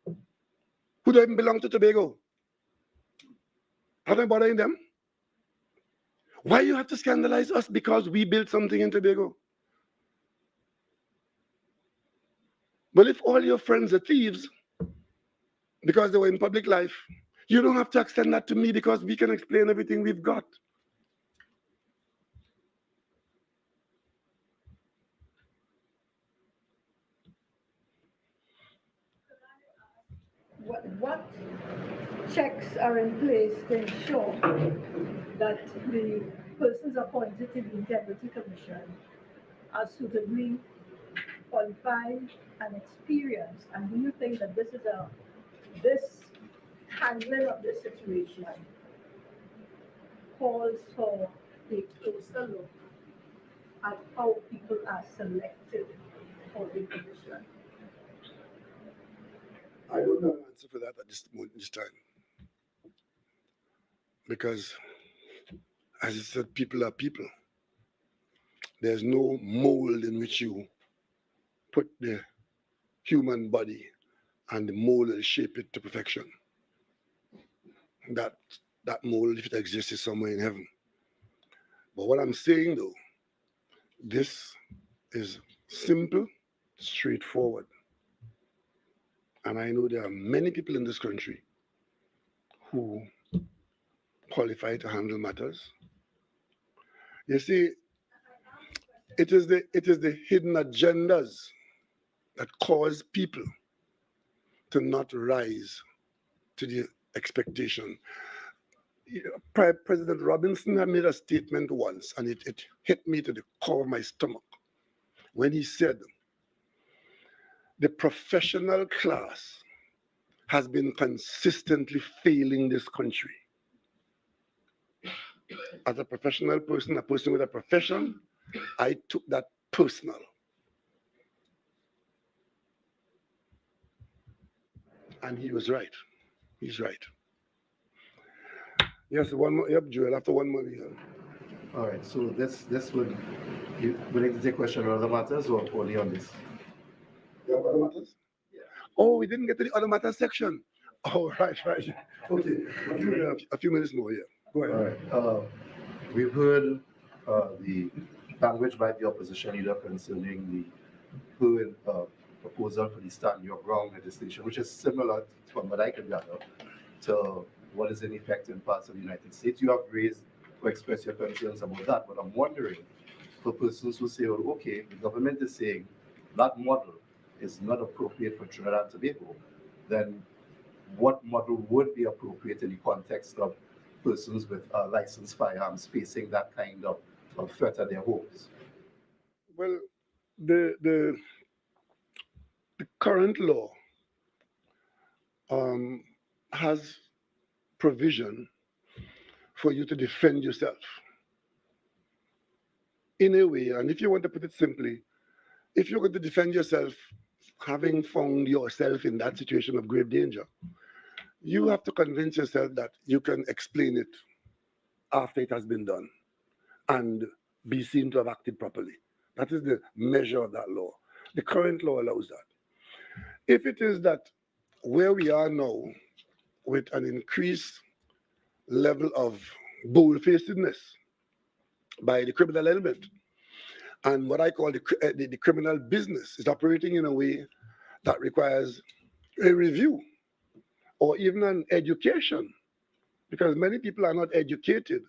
who don't even belong to Tobago. Have I bothering them? Why you have to scandalize us because we built something in Tobago? Well, if all your friends are thieves because they were in public life, you don't have to extend that to me because we can explain everything we've got. What checks are in place to ensure that the persons appointed to the Integrity Commission are suitably qualified and experienced? And do you think that this handling of this situation calls for a closer look at how people are selected for the commission? I don't have an answer for that at this time. Because, as I said, people are people. There's no mold in which you put the human body and the mold will shape it to perfection. That mold, if it exists, is somewhere in heaven. But what I'm saying, though, this is simple, straightforward. And I know there are many people in this country who qualify to handle matters. You see, it is the hidden agendas that cause people to not rise to the expectation. President Robinson had made a statement once, and it hit me to the core of my stomach, when he said, the professional class has been consistently failing this country. As a professional person, a person with a profession, I took that personal. And he was right. He's right. Yes, one more. Yep, Joel, after one more. All right, so this would, you willing to take question on other matters or only on this? Yeah, other matters? Yeah. Oh, we didn't get to the other matters section. Oh, right. Okay, a few minutes more, yeah. Go ahead. All right. We've heard the language by the opposition leader concerning the current proposal for the Stand Your Ground legislation, which is similar, from what I can gather, to what is in effect in parts of the United States. You have raised or expressed your concerns about that, but I'm wondering, for persons who say, well, okay, the government is saying that model is not appropriate for Trinidad and Tobago, then what model would be appropriate in the context of persons with licensed firearms facing that kind of threat at their homes? Well, the current law has provision for you to defend yourself in a way. And if you want to put it simply, if you're going to defend yourself having found yourself in that situation of grave danger, you have to convince yourself that you can explain it after it has been done and be seen to have acted properly. That is the measure of that law. The current law allows that. If it is that where we are now, with an increased level of bold-facedness by the criminal element, And what I call the criminal business is operating in a way that requires a review or even an education, because many people are not educated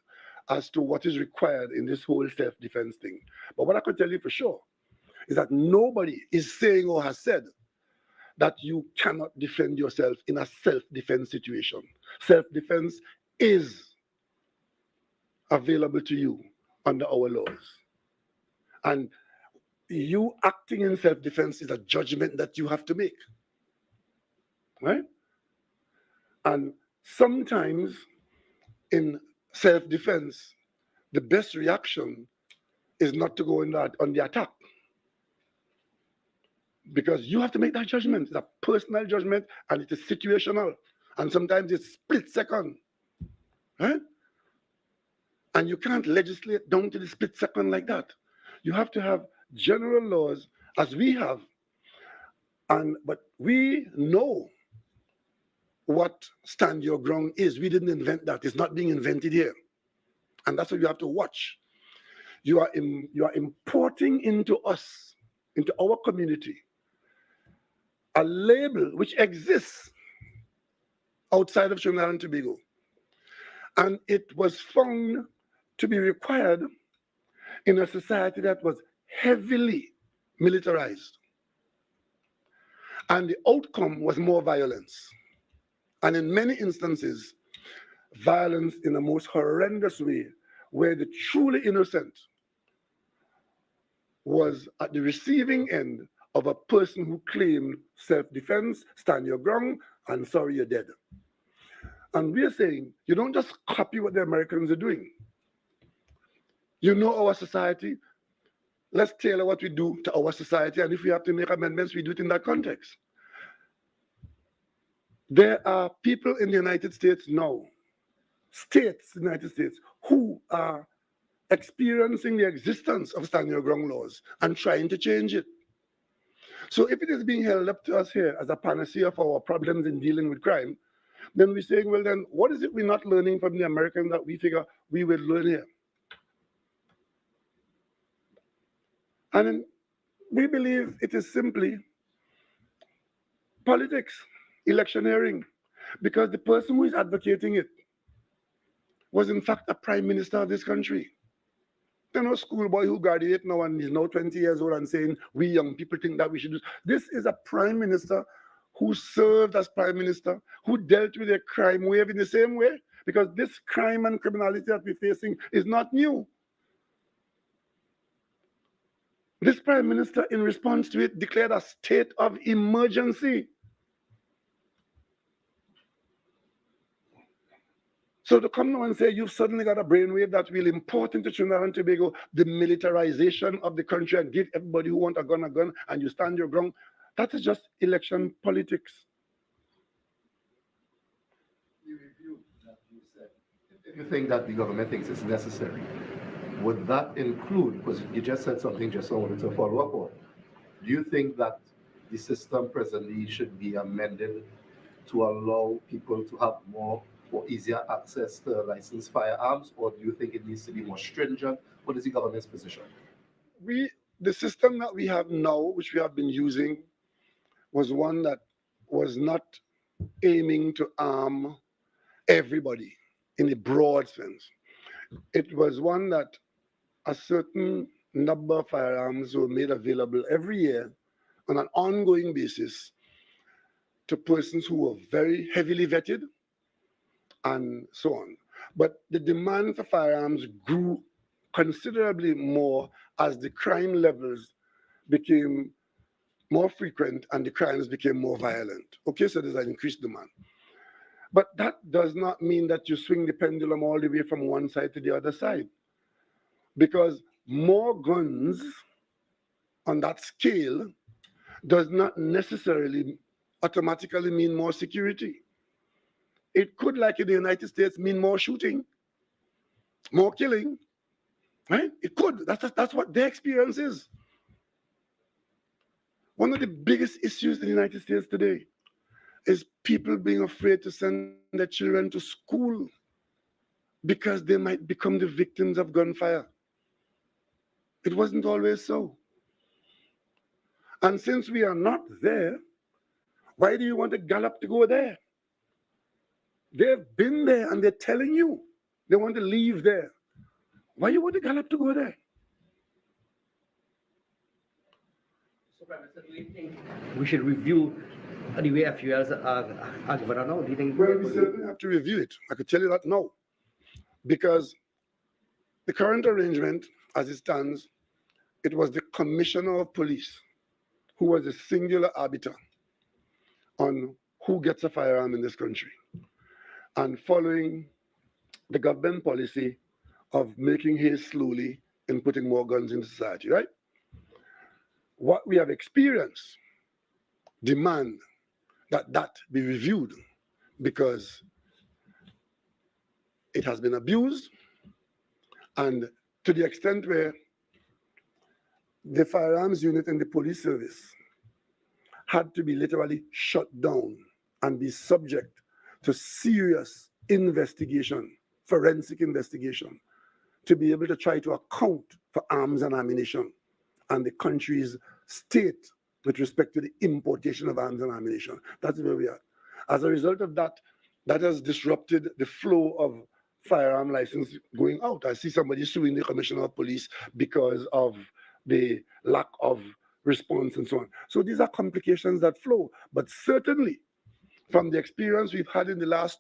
as to what is required in this whole self-defense thing. But what I can tell you for sure is that nobody is saying or has said that you cannot defend yourself in a self-defense situation. Self-defense is available to you under our laws. And you acting in self-defense is a judgment that you have to make, right? And sometimes in self-defense, the best reaction is not to go on the attack, because you have to make that judgment. It's a personal judgment and it is situational, and sometimes it's split second, right? And you can't legislate down to the split second like that. You have to have general laws as we have, but we know what stand your ground is. We didn't invent that. It's not being invented here. And that's what you have to watch. You are importing into us, into our community, a label which exists outside of Trinidad and Tobago. And it was found to be required in a society that was heavily militarized. And the outcome was more violence. And in many instances, violence in the most horrendous way, where the truly innocent was at the receiving end of a person who claimed self-defense, stand your ground, and sorry, you're dead. And we're saying, you don't just copy what the Americans are doing. You know our society. Let's tailor what we do to our society, and if we have to make amendments, we do it in that context. There are people in the United States now, states in the United States, who are experiencing the existence of stand your ground laws and trying to change it. So if it is being held up to us here as a panacea for our problems in dealing with crime, then we're saying, well, then what is it we're not learning from the Americans that we figure we will learn here? And we believe it is simply politics, electioneering, because the person who is advocating it was in fact a prime minister of this country. There's no schoolboy who graduated now and is now 20 years old and saying, we young people think that we should do. This is a prime minister who served as prime minister, who dealt with a crime wave in the same way, because this crime and criminality that we're facing is not new. This prime minister, in response to it, declared a state of emergency. So to come now and say you've suddenly got a brainwave that will import into Trinidad and Tobago the militarization of the country and give everybody who wants a gun, and you stand your ground, that is just election politics. If you think that the government thinks it's necessary, would that include, because you just said something just I wanted to follow up on, do you think that the system presently should be amended to allow people to have more or easier access to licensed firearms, or do you think it needs to be more stringent? What is the government's position? The system that we have now, which we have been using, was one that was not aiming to arm everybody in a broad sense. It was one that a certain number of firearms were made available every year on an ongoing basis to persons who were very heavily vetted and so on. But the demand for firearms grew considerably more as the crime levels became more frequent and the crimes became more violent. Okay, so there's an increased demand. But that does not mean that you swing the pendulum all the way from one side to the other side. Because more guns on that scale does not necessarily automatically mean more security. It could, like in the United States, mean more shooting, more killing, right? It could. That's what their experience is. One of the biggest issues in the United States today is people being afraid to send their children to school because they might become the victims of gunfire. It wasn't always so. And since we are not there, why do you want the Gallup to go there? They've been there and they're telling you they want to leave there. Why you want the Gallup to go there? So, Prime Minister, do you think we should review the way FULs are governed now? Do you think? Well, we certainly have to review it. I could tell you that now. Because the current arrangement, as it stands, it was the Commissioner of Police who was the singular arbiter on who gets a firearm in this country. And following the government policy of making haste slowly in putting more guns in society, right? What we have experienced demand that be reviewed because it has been abused, and to the extent where the firearms unit in the police service had to be literally shut down and be subject to serious investigation, forensic investigation, to be able to try to account for arms and ammunition and the country's state with respect to the importation of arms and ammunition. That's where we are. As a result of that, that has disrupted the flow of firearm license going out. I see somebody suing the Commissioner of Police because of the lack of response and so on. So these are complications that flow. But certainly, from the experience we've had in the last,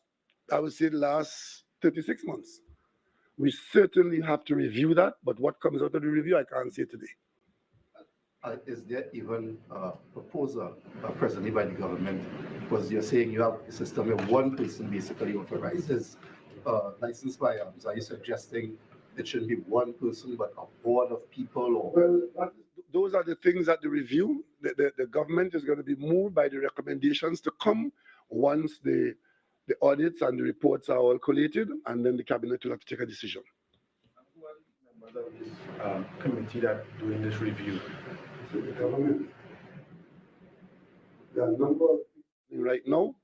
I would say the last 36 months, we certainly have to review that. But what comes out of the review, I can't say today. Is there even a proposal presently by the government? Because you're saying you have a system where one person basically authorizes licensed firearms. Are you suggesting it shouldn't be one person but a board of people? Or Well, those are the things that the review, the government is going to be moved by the recommendations to come once the audits and the reports are all collated, and then the cabinet will have to take a decision. Members of this committee that doing this review. So the government, there are a number of people right now,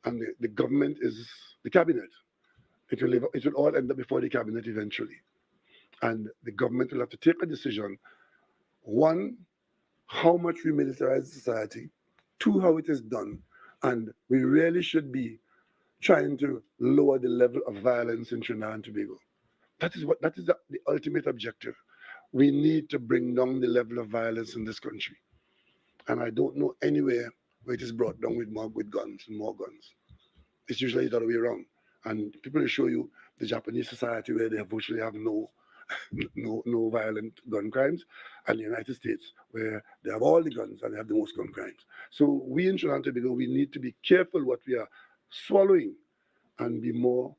and the government is the cabinet. It will all end up before the cabinet eventually. And the government will have to take a decision. One, how much we militarize society. Two, how it is done. And we really should be trying to lower the level of violence in Trinidad and Tobago. That is the ultimate objective. We need to bring down the level of violence in this country. And I don't know anywhere where it is brought down with guns and more guns. It's usually the other way around. And people will show you the Japanese society where they virtually have no violent gun crimes, and the United States where they have all the guns and they have the most gun crimes. So we in Trinidad and Tobago, we need to be careful what we are swallowing and be more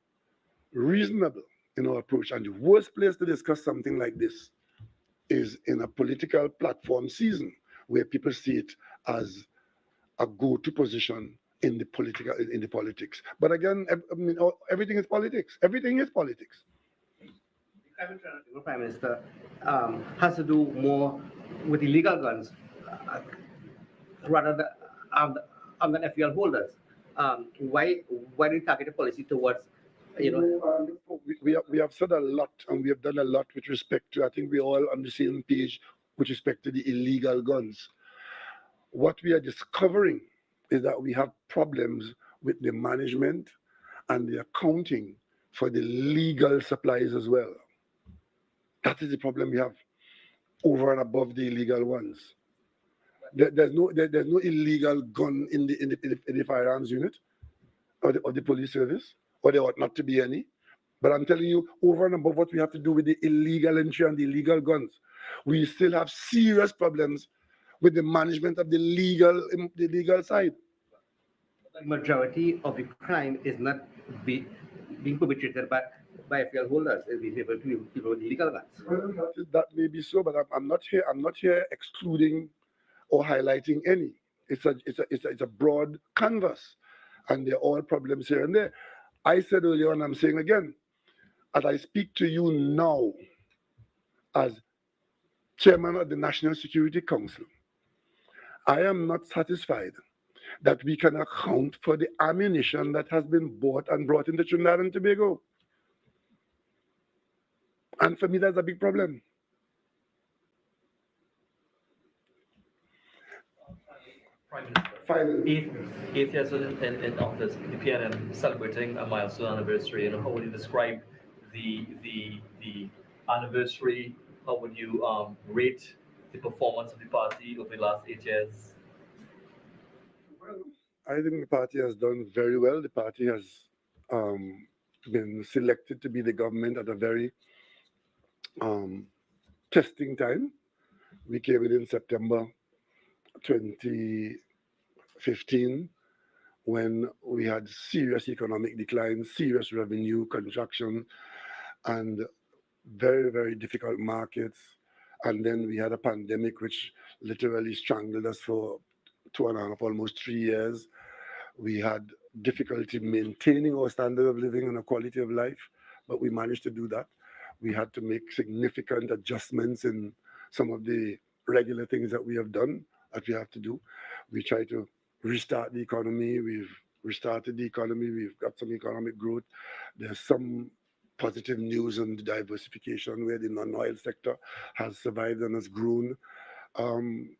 reasonable in our approach. And the worst place to discuss something like this is in a political platform season where people see it as a go-to position in the politics. But again, I mean, everything is politics. Everything is politics. The Prime Minister has to do more with illegal guns rather than FUL holders. Why do you target a policy towards, We have said a lot and we have done a lot with respect to, I think we're all on the same page with respect to the illegal guns. What we are discovering is that we have problems with the management and the accounting for the legal supplies as well. That is the problem we have over and above the illegal ones. There's no illegal gun in the firearms unit or the police service, or there ought not to be any. But I'm telling you, over and above what we have to do with the illegal entry and the illegal guns, we still have serious problems with the management of the legal side. the majority of the crime is not being perpetrated by FUL holders, it's being people with illegal guns? Well, that may be so, but I'm not here excluding or highlighting any. It's a broad canvas, and there are all problems here and there. I said earlier, and I'm saying again, as I speak to you now, as chairman of the National Security Council, I am not satisfied that we can account for the ammunition that has been bought and brought into Trinidad and Tobago. And for me, that's a big problem. Finally. Eight years in office, the PNM celebrating a milestone anniversary. How would you describe the anniversary? How would you rate the performance of the party over the last 8 years? Well, I think the party has done very well. The party has um, been selected to be the government at a very um, testing time. We came in September 2015 when we had serious economic decline, serious revenue contraction, and very, very difficult markets. And then we had a pandemic which literally strangled us for 2.5, almost 3 years. We had difficulty maintaining our standard of living and our quality of life, but we managed to do that. We had to make significant adjustments in some of the regular things that we have done, that we have to do. We try to restart the economy. We've restarted the economy. We've got some economic growth. There's some positive news on the diversification where the non-oil sector has survived and has grown.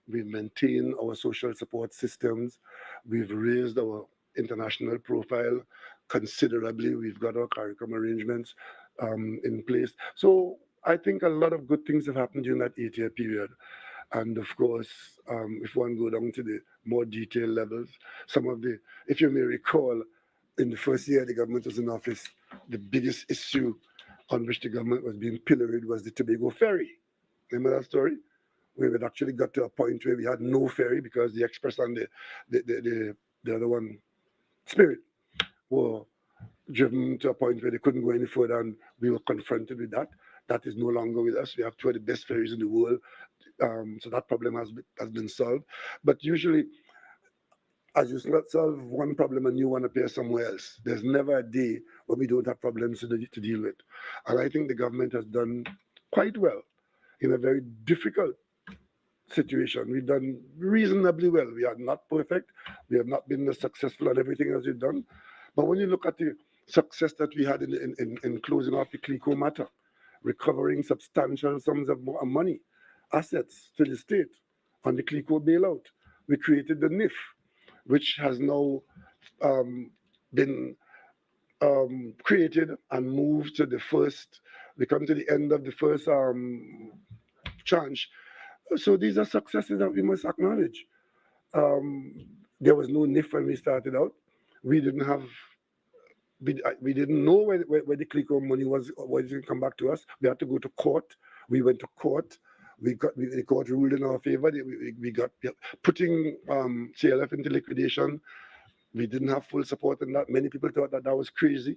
We've maintained our social support systems. We've raised our international profile considerably. We've got our curriculum arrangements in place. So I think a lot of good things have happened during that 8-year period. And of course, if one go down to the more detailed levels, some of the, if you may recall, in the first year the government was in office, the biggest issue on which the government was being pilloried was the Tobago ferry. Remember that story? We had actually got to a point where we had no ferry because the Express and the other one, Spirit, were driven to a point where they couldn't go any further, and we were confronted with that. That is no longer with us. We have two of the best ferries in the world, so that problem has been solved. But usually, as you solve one problem, a new one appears somewhere else. There's never a day when we don't have problems to deal with, and I think the government has done quite well in a very difficult situation. We've done reasonably well. We are not perfect. We have not been as successful at everything as we've done. But when you look at the success that we had in closing off the CLICO matter, recovering substantial sums of money, assets to the state on the CLICO bailout, we created the NIF, which has now been created and moved to the first, we come to the end of the first tranche. So these are successes that we must acknowledge. There was no NIF when we started out. We didn't have, we didn't know where the CLICO money was going to come back to us. We had to go to court. We went to court. The court ruled in our favor. We got putting CLF into liquidation. We didn't have full support in that. Many people thought that was crazy.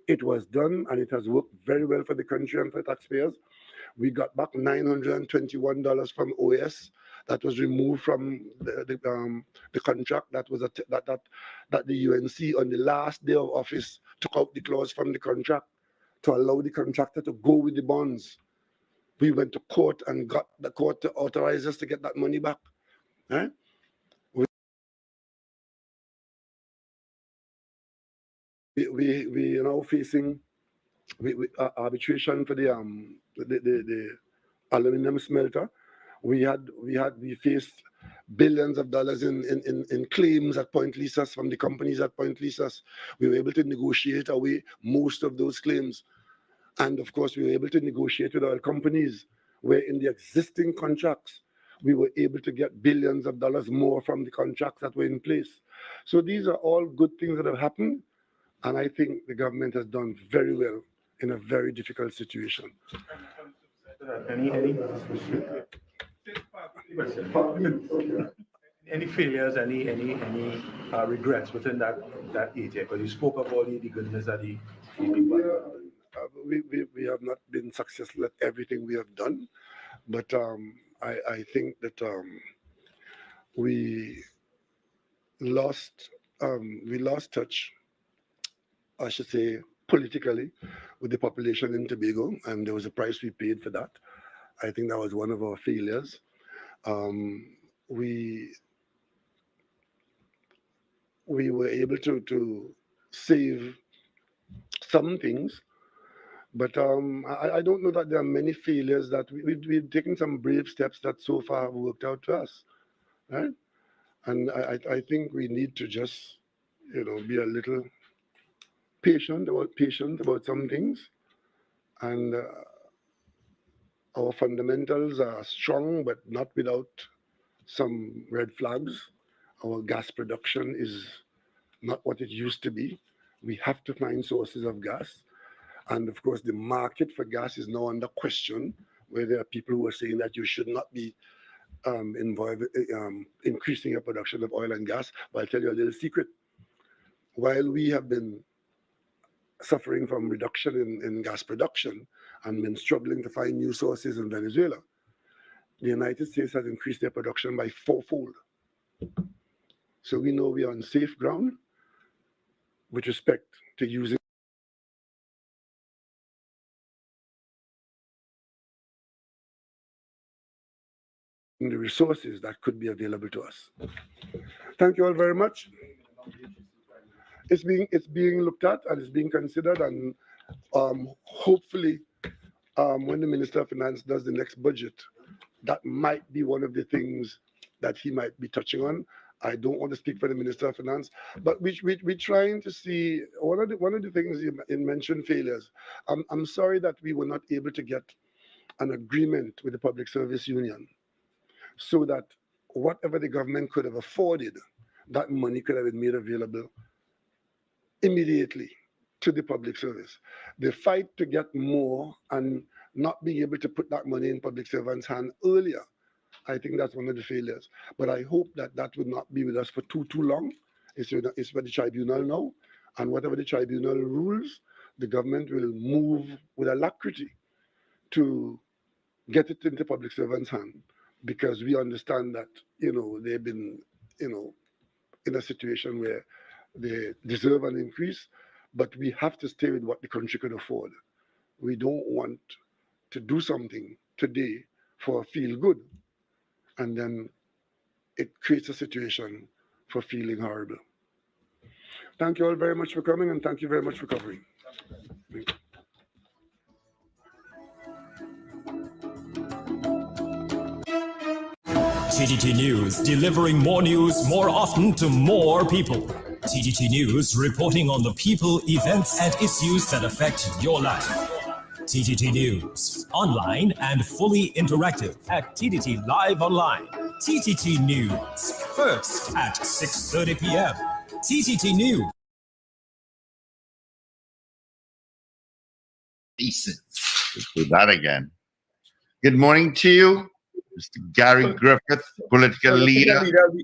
It was done, and it has worked very well for the country and for taxpayers. We got back $921 from OS that was removed from the contract. That was that the UNC on the last day of office took out the clause from the contract to allow the contractor to go with the bonds. We went to court and got the court to authorize us to get that money back. Eh? We are now facing arbitration for the aluminum smelter. We faced billions of dollars in claims at Point Lisas from the companies at Point Lisas. We were able to negotiate away most of those claims. And of course, we were able to negotiate with oil companies where in the existing contracts, we were able to get billions of dollars more from the contracts that were in place. So these are all good things that have happened. And I think the government has done very well in a very difficult situation. Any failures, any regrets within that 8 years? Because you spoke of all the goodness that the people. We have not been successful at everything we have done, but I think that we lost touch, I should say, politically with the population in Tobago, and there was a price we paid for that. I think that was one of our failures. We were able to save some things, but I don't know that there are many failures that we've taken some brave steps that so far have worked out to us, right? And I think we need to just, be a little patient about some things. And our fundamentals are strong, but not without some red flags. Our gas production is not what it used to be. We have to find sources of gas. And of course, the market for gas is now under question, where there are people who are saying that you should not be increasing your production of oil and gas. But I'll tell you a little secret. While we have been suffering from reduction in gas production and been struggling to find new sources in Venezuela, the United States has increased their production by 4-fold. So we know we are on safe ground with respect to using the resources that could be available to us. Thank you all very much. It's being looked at and it's being considered, and hopefully when the Minister of Finance does the next budget, that might be one of the things that he might be touching on. I don't want to speak for the Minister of Finance, but we're trying to see one of the things you mentioned, failures. I'm sorry that we were not able to get an agreement with the Public Service Union so that whatever the government could have afforded, that money could have been made available immediately to the public service. The fight to get more and not being able to put that money in public servants' hand earlier, I think that's one of the failures. But I hope that that will not be with us for too long. It's for the tribunal now. And whatever the tribunal rules, the government will move with alacrity to get it into public servants' hand, because we understand that, they've been, in a situation where they deserve an increase, but we have to stay with what the country can afford. We don't want to do something today for feel good, and then it creates a situation for feeling horrible. Thank you all very much for coming, and thank you very much for covering. TTT News, delivering more news more often to more people. TTT News, reporting on the people, events, and issues that affect your life. TTT News, online and fully interactive at TTT Live Online. TTT News, first at 6:30 p.m. TTT News. Decent. Let's do that again. Good morning to you, Mr. Gary Griffith, political leader of the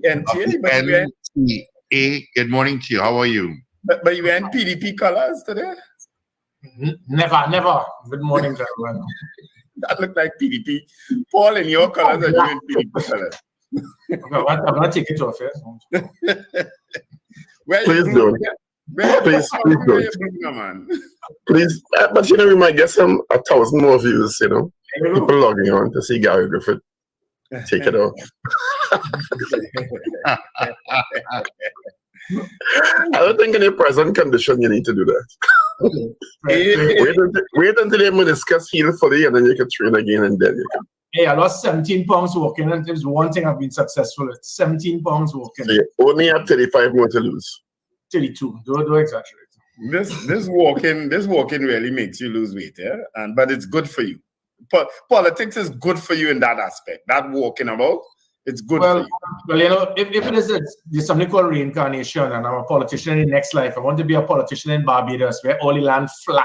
NTA. Good morning to you. How are you? But you wearing PDP colors today? Never. Good morning, gentlemen. That looked like PDP. Paul, in your colors and you in PDP colors. I'm not taking it off, yes? Please don't. Please don't. Please, but we might get 1,000 more views, People logging on to see Gary Griffith. Take it off. I don't think in your present condition you need to do that. Wait until your meniscus heal fully, and then you can train again, and then you can. Hey, I lost 17 pounds walking, and there's one thing I've been successful at. 17 pounds walking. So you only have 35 more to lose. 32. Don't exaggerate. This walking really makes you lose weight, yeah? But it's good for you. Politics is good for you in that aspect. That walking about, it's good for you. Well, if it is there's something called reincarnation, and I'm a politician in next life, I want to be a politician in Barbados where all the land flat.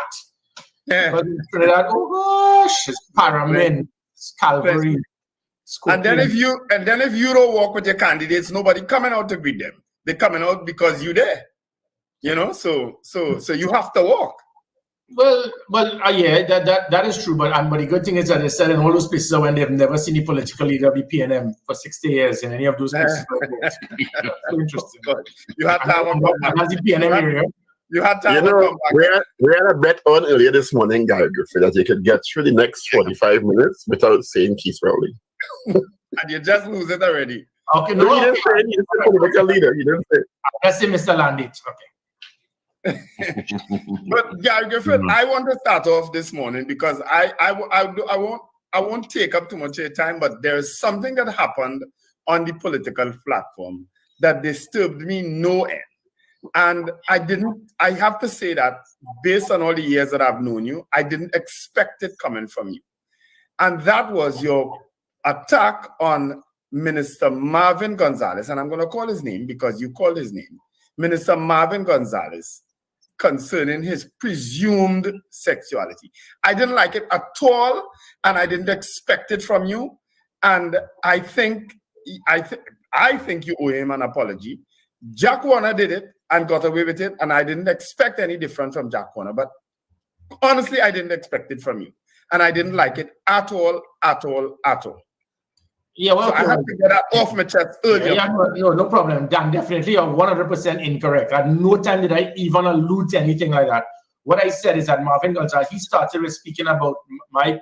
Yeah. But in Trinidad, oh gosh, it's Paramin, it's Calvary. And then if you don't walk with your candidates, nobody coming out to greet them. They're coming out because you're there. So you have to walk. Well, yeah, that is true. But the good thing is that they said in all those places when they've never seen a political leader be PNM for 60 years in any of those places. So interesting. You had to have a PNM area. You had to have a comeback. We had a bet on earlier this morning, Gary Griffith, that you could get through the next 45 minutes without saying Keith Rowley. And you just lose it already. Okay, no, you didn't say it. You said political leader. You didn't say it. Let's say Mr. Landit. Okay. But Gary Griffith, I want to start off this morning because I won't take up too much of your time, but there is something that happened on the political platform that disturbed me no end. And I have to say that based on all the years that I've known you, I didn't expect it coming from you. And that was your attack on Minister Marvin Gonzalez, and I'm going to call his name because you called his name, Minister Marvin Gonzalez, concerning his presumed sexuality. I didn't like it at all, and I didn't expect it from you. And I think you owe him an apology. Jack Warner did it and got away with it, and I didn't expect any different from Jack Warner. But honestly, I didn't expect it from you. And I didn't like it at all, at all, at all. Yeah, well, so I have to get that off my chest earlier. Yeah, no problem. Dan, definitely you're 100% incorrect. At no time did I even allude to anything like that. What I said is that Marvin Gonzalez, he started with speaking about my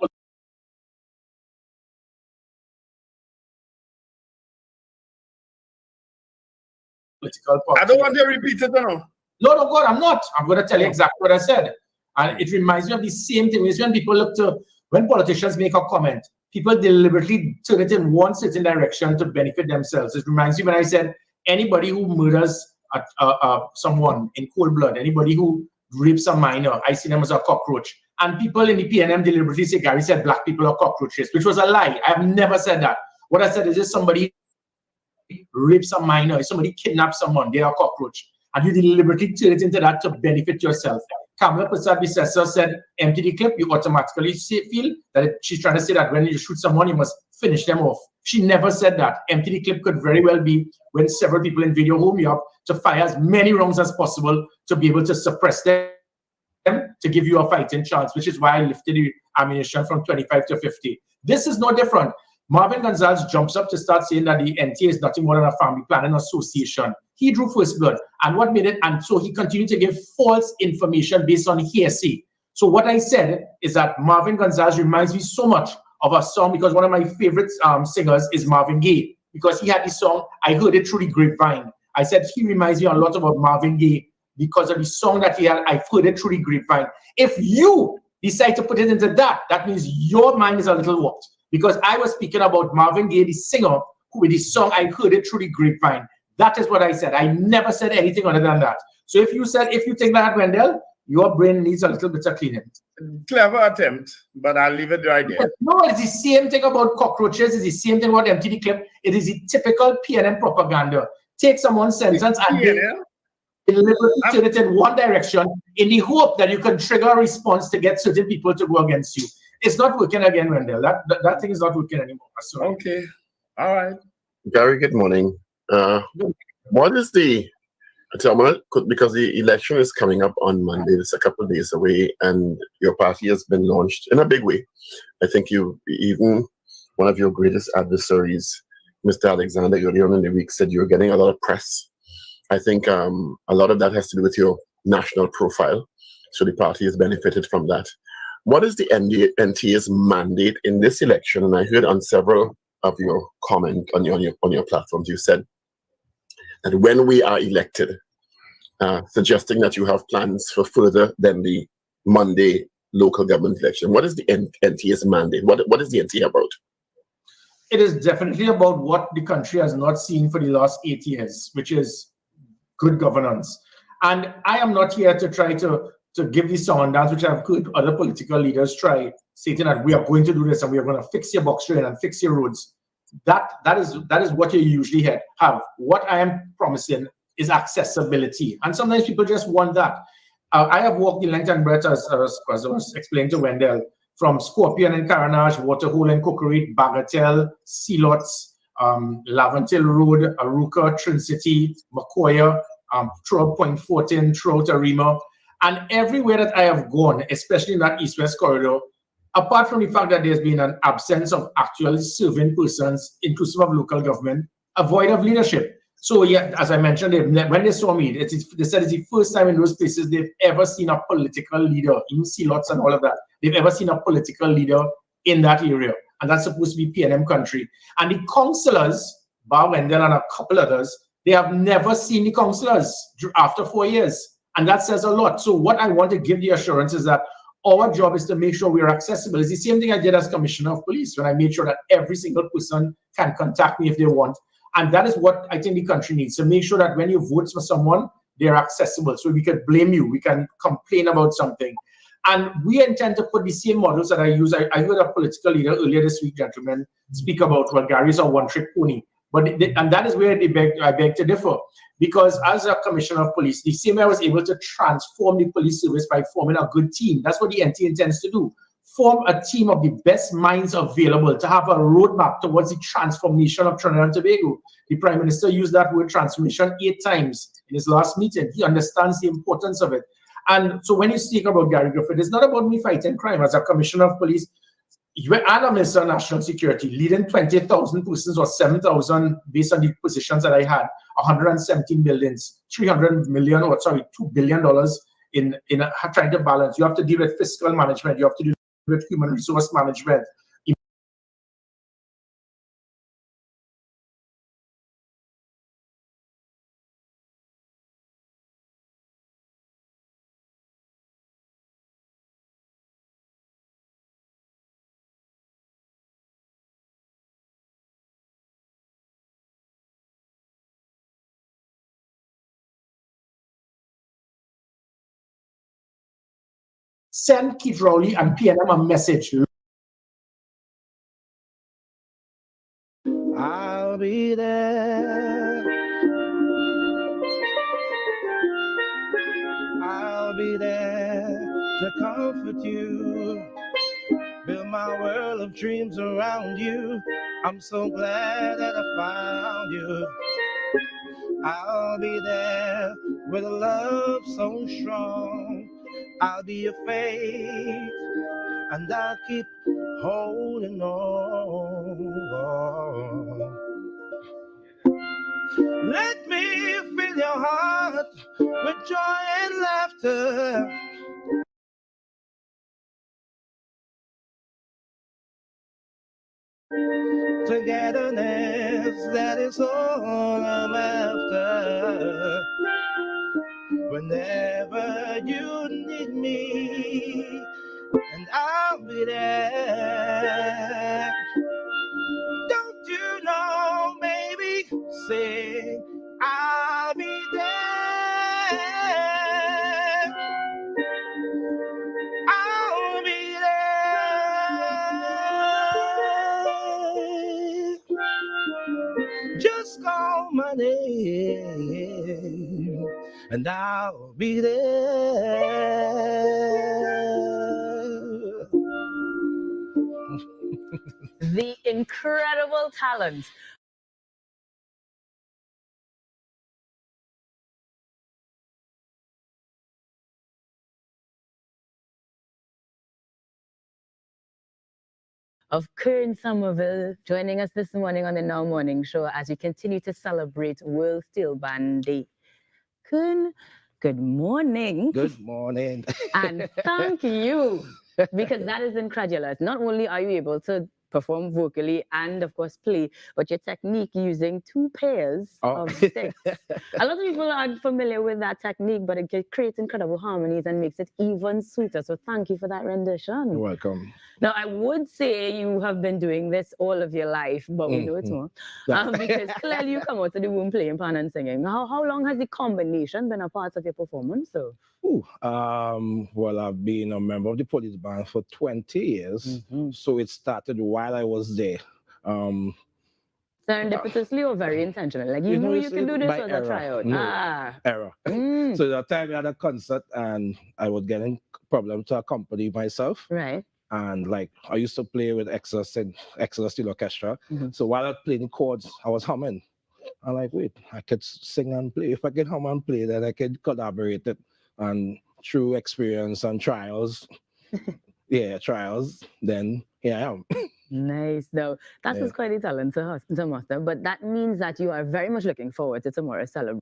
political party. I don't want you to repeat it, no. No, God, I'm not. I'm going to tell you exactly what I said. And it reminds me of the same thing. It's when people look to, when politicians make a comment, people deliberately turn it in one certain direction to benefit themselves. It reminds me when I said, anybody who murders someone in cold blood, anybody who rapes a minor, I see them as a cockroach. And people in the PNM deliberately say, Gary said black people are cockroaches, which was a lie. I have never said that. What I said is if somebody rapes a minor, if somebody kidnaps someone, they are a cockroach. And you deliberately turn it into that to benefit yourself. Kamala Prasad-Bissessar said, empty the clip, you automatically feel that she's trying to say that when you shoot someone, you must finish them off. She never said that. Empty the clip could very well be when several people in video home you up to fire as many rounds as possible to be able to suppress them, to give you a fighting chance, which is why I lifted the ammunition from 25 to 50. This is no different. Marvin Gonzalez jumps up to start saying that the NTA is nothing more than a family planning association. He drew first blood. And what made it? And so he continued to give false information based on hearsay. So what I said is that Marvin Gonzalez reminds me so much of a song because one of my favorite singers is Marvin Gaye because he had this song, I heard it through the grapevine. I said he reminds me a lot about Marvin Gaye because of the song that he had, I've heard it through the grapevine. If you decide to put it into that, that means your mind is a little warped. Because I was speaking about Marvin Gaye, the singer, who with his song, I heard it through the grapevine. That is what I said. I never said anything other than that. So if you think that, Wendell, your brain needs a little bit of cleaning. Clever attempt, but I'll leave it right there. No, it's the same thing about cockroaches. It's the same thing about empty the clip. It is the typical PNM propaganda. Take someone's sentence and deliberately turn it in one direction in the hope that you can trigger a response to get certain people to go against you. It's not working again, Wendell. That thing is not working anymore. Okay. All right. Gary, good morning. What is the, because the election is coming up on Monday, it's a couple of days away, and your party has been launched in a big way. I think even one of your greatest adversaries, Mr. Alexander, earlier on in the week said you're getting a lot of press. I think a lot of that has to do with your national profile. So the party has benefited from that. What is the NTA's mandate in this election? And I heard on several of your comments on your platforms, you said that when we are elected, suggesting that you have plans for further than the Monday local government election. What is the NTA's mandate? What is the NTA about? It is definitely about what the country has not seen for the last 8 years, which is good governance. And I am not here to try to give this dance, which I've heard other political leaders try, stating that we are going to do this and we are going to fix your box train and fix your roads. That is what you usually have. What I am promising is accessibility. And sometimes people just want that. I have walked the length and breadth, as I was explaining to Wendell, from Scorpion and Caranage, Waterhole and Cocorite, Bagatelle, Sealots, Laventil Road, Aruka, Trincity, Macoya, throughout Point 14, throughout Arima. And everywhere that I have gone, especially in that east-west corridor, apart from the fact that there's been an absence of actually serving persons, inclusive of local government, a void of leadership. So yeah, as I mentioned, when they saw me, they said it's the first time in those places they've ever seen a political leader, in Sealots and all of that. They've ever seen a political leader in that area. And that's supposed to be PNM country. And the councillors, Bar Wendell and a couple others, they have never seen the councillors after 4 years. And that says a lot. So what I want to give the assurance is that our job is to make sure we are accessible. It's the same thing I did as Commissioner of Police when I made sure that every single person can contact me if they want. And that is what I think the country needs, to make sure that when you vote for someone, they're accessible. So we can blame you, we can complain about something. And we intend to put the same models that I use. I heard a political leader earlier this week, gentlemen, speak about, well, Gary's a one-trick pony. And that is where I beg to differ. Because as a commissioner of police, the same way I was able to transform the police service by forming a good team. That's what the NT intends to do. Form a team of the best minds available to have a roadmap towards the transformation of Trinidad and Tobago. The Prime Minister used that word transformation 8 times in his last meeting. He understands the importance of it. And so when you speak about Gary Griffith, it's not about me fighting crime. As a commissioner of police, and a minister of national security, leading 20,000 persons or 7,000 based on the positions that I had, 117 billions, 300 million, or sorry, $2 billion in trying to balance. You have to deal with fiscal management. You have to deal with human resource management. Send Keith Rowley and PNM a message. I'll be there. I'll be there to comfort you. Build my world of dreams around you. I'm so glad that I found you. I'll be there with a love so strong. I'll be your faith, and I'll keep holding on. Let me fill your heart with joy and laughter. Togetherness, that is all I'm after. Whenever you need me, and I'll be there. Don't you know, baby? Say, I'll be there. I'll be there. Just call my name, and I'll be there. The incredible talent of Kern Somerville joining us this morning on the Now Morning Show as we continue to celebrate World Steel Band Day. Kern, good morning. Good morning. And thank you, because that is incredulous. Not only are you able to perform vocally and, of course, play, but your technique using 2 pairs of sticks. A lot of people aren't familiar with that technique, but it creates incredible harmonies and makes it even sweeter. So thank you for that rendition. You're welcome. Now, I would say you have been doing this all of your life, but we know it's more. Because clearly you come out of the womb playing pan and singing. How long has the combination been a part of your performance? So? Well, I've been a member of the police band for 20 years. So it started while I was there. Serendipitously or very intentional? Like you knew you could do this as a tryout? Error. So that time we had a concert and I was getting problems to accompany myself. Right. And like I used to play with Exeter Steel Orchestra. So while I was playing chords, I was humming. I'm like, wait, I could sing and play. If I can hum and play, then I could collaborate it. And through experience and trials, then here I am. Nice. Now, that's quite a talent to master. But that means that you are very much looking forward to tomorrow's celebration.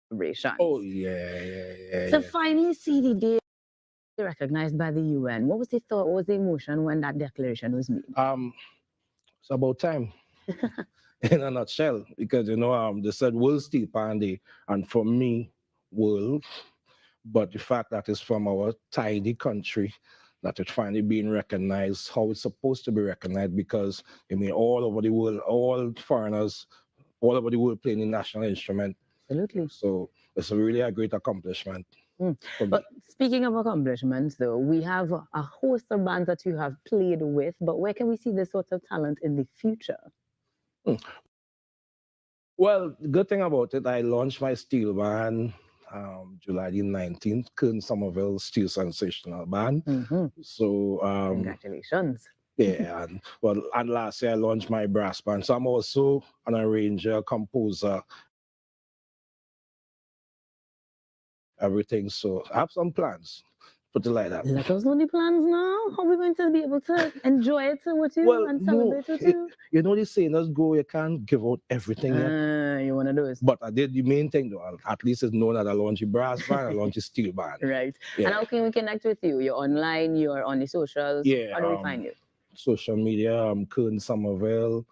celebrations. Oh, yeah. To finally see the day recognized by the UN, what was the thought, what was the emotion when that declaration was made? It's about time. In a nutshell, because they said World Steel Pan Day, and for me, world, but the fact that it's from our tiny country, that it's finally being recognized how it's supposed to be recognized, because all over the world, all foreigners all over the world playing the national instrument. Absolutely. So it's really a great accomplishment. But speaking of accomplishments, though, we have a host of bands that you have played with, but where can we see this sort of talent in the future? Well, the good thing about it, I launched my steel band July the 19th, Kern Somerville Steel Sensational Band. So congratulations. Yeah, and last year I launched my brass band. So I'm also an arranger, composer, everything. So I have some plans. Put it like that. Let us know the plans now. How are we going to be able to enjoy it with you and celebrate with you? You know the saying, let's go, you can't give out everything yet. You want to do it. But I did the main thing though. At least it's known that I launched a brass band, I launched a steel band. Right. Yeah. And how can we connect with you? You're online, you're on the socials. Yeah. How do we find you? Social media, Kern Somerville,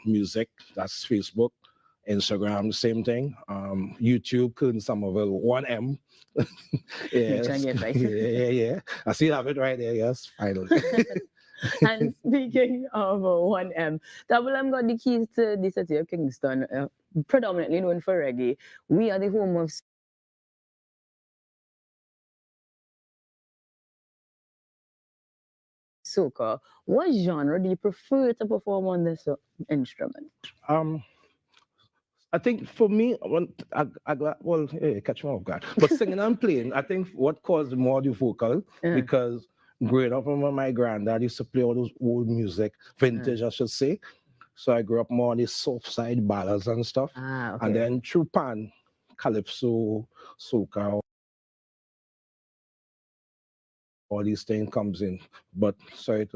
music, that's Facebook. Instagram, the same thing. YouTube, Kern Somerville, 1M. Yes. Yeah. I see you have it right there, yes, finally. And speaking of 1M, Double M got the keys to the city of Kingston, predominantly known for reggae. We are the home of soca. What genre do you prefer to perform on this instrument? I think for me, catch me off guard. But singing and playing, I think what caused more the vocal, because growing up, my granddad used to play all those old music, vintage, I should say. So I grew up more on the soft side ballads and stuff. Okay. And then through pan, calypso, soca, all these things comes in. But I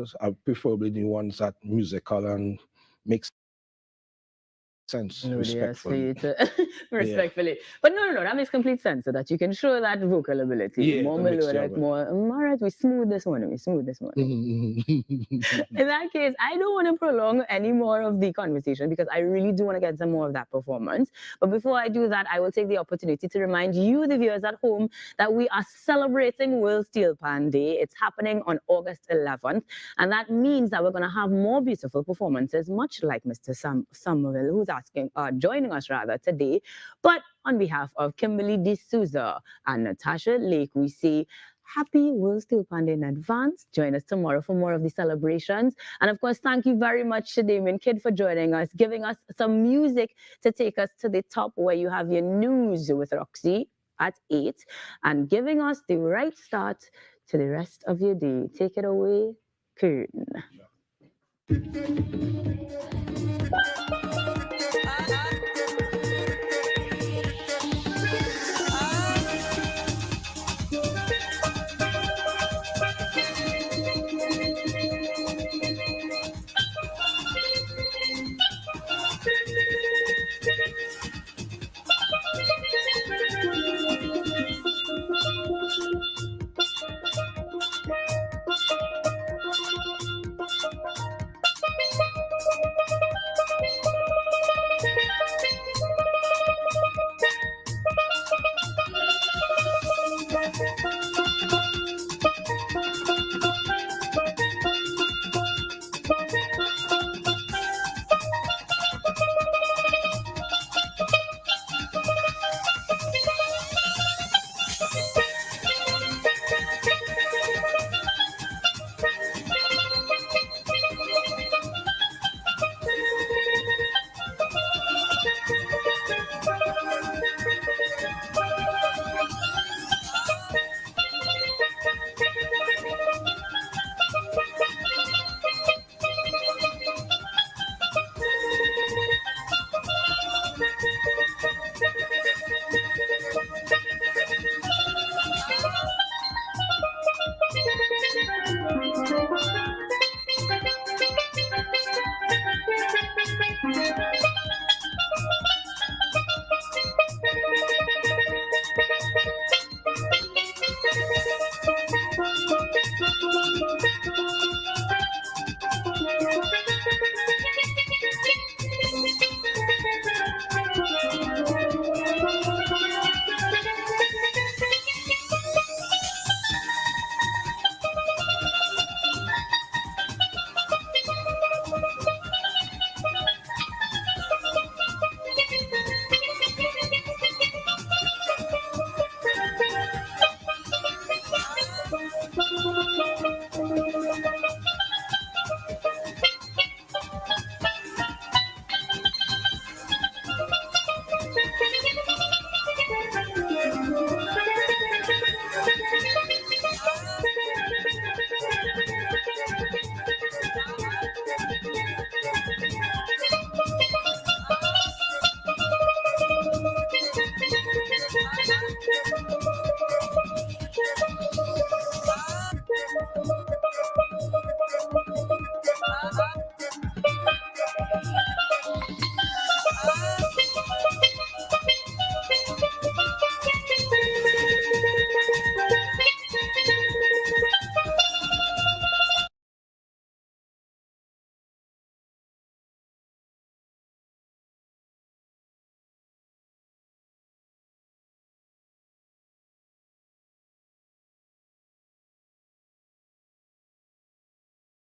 preferably the ones that musical and makes sense, respectfully. Respectfully. Yeah. But no, that makes complete sense, so that you can show that vocal ability. Yeah, more melodic, more, all right, we smooth this one. In that case, I don't want to prolong any more of the conversation because I really do want to get some more of that performance. But before I do that, I will take the opportunity to remind you, the viewers at home, that we are celebrating World Steel Pan Day. It's happening on August 11th. And that means that we're going to have more beautiful performances, much like Mr. Somerville, who's joining us today. But on behalf of Kimberly D'Souza and Natasha Lake, we say happy World Steel Pan Day in advance. Join us tomorrow for more of the celebrations. And of course, thank you very much to Damien Kidd for joining us, giving us some music to take us to the top, where you have your news with Roxy at 8 and giving us the right start to the rest of your day. Take it away, Kern.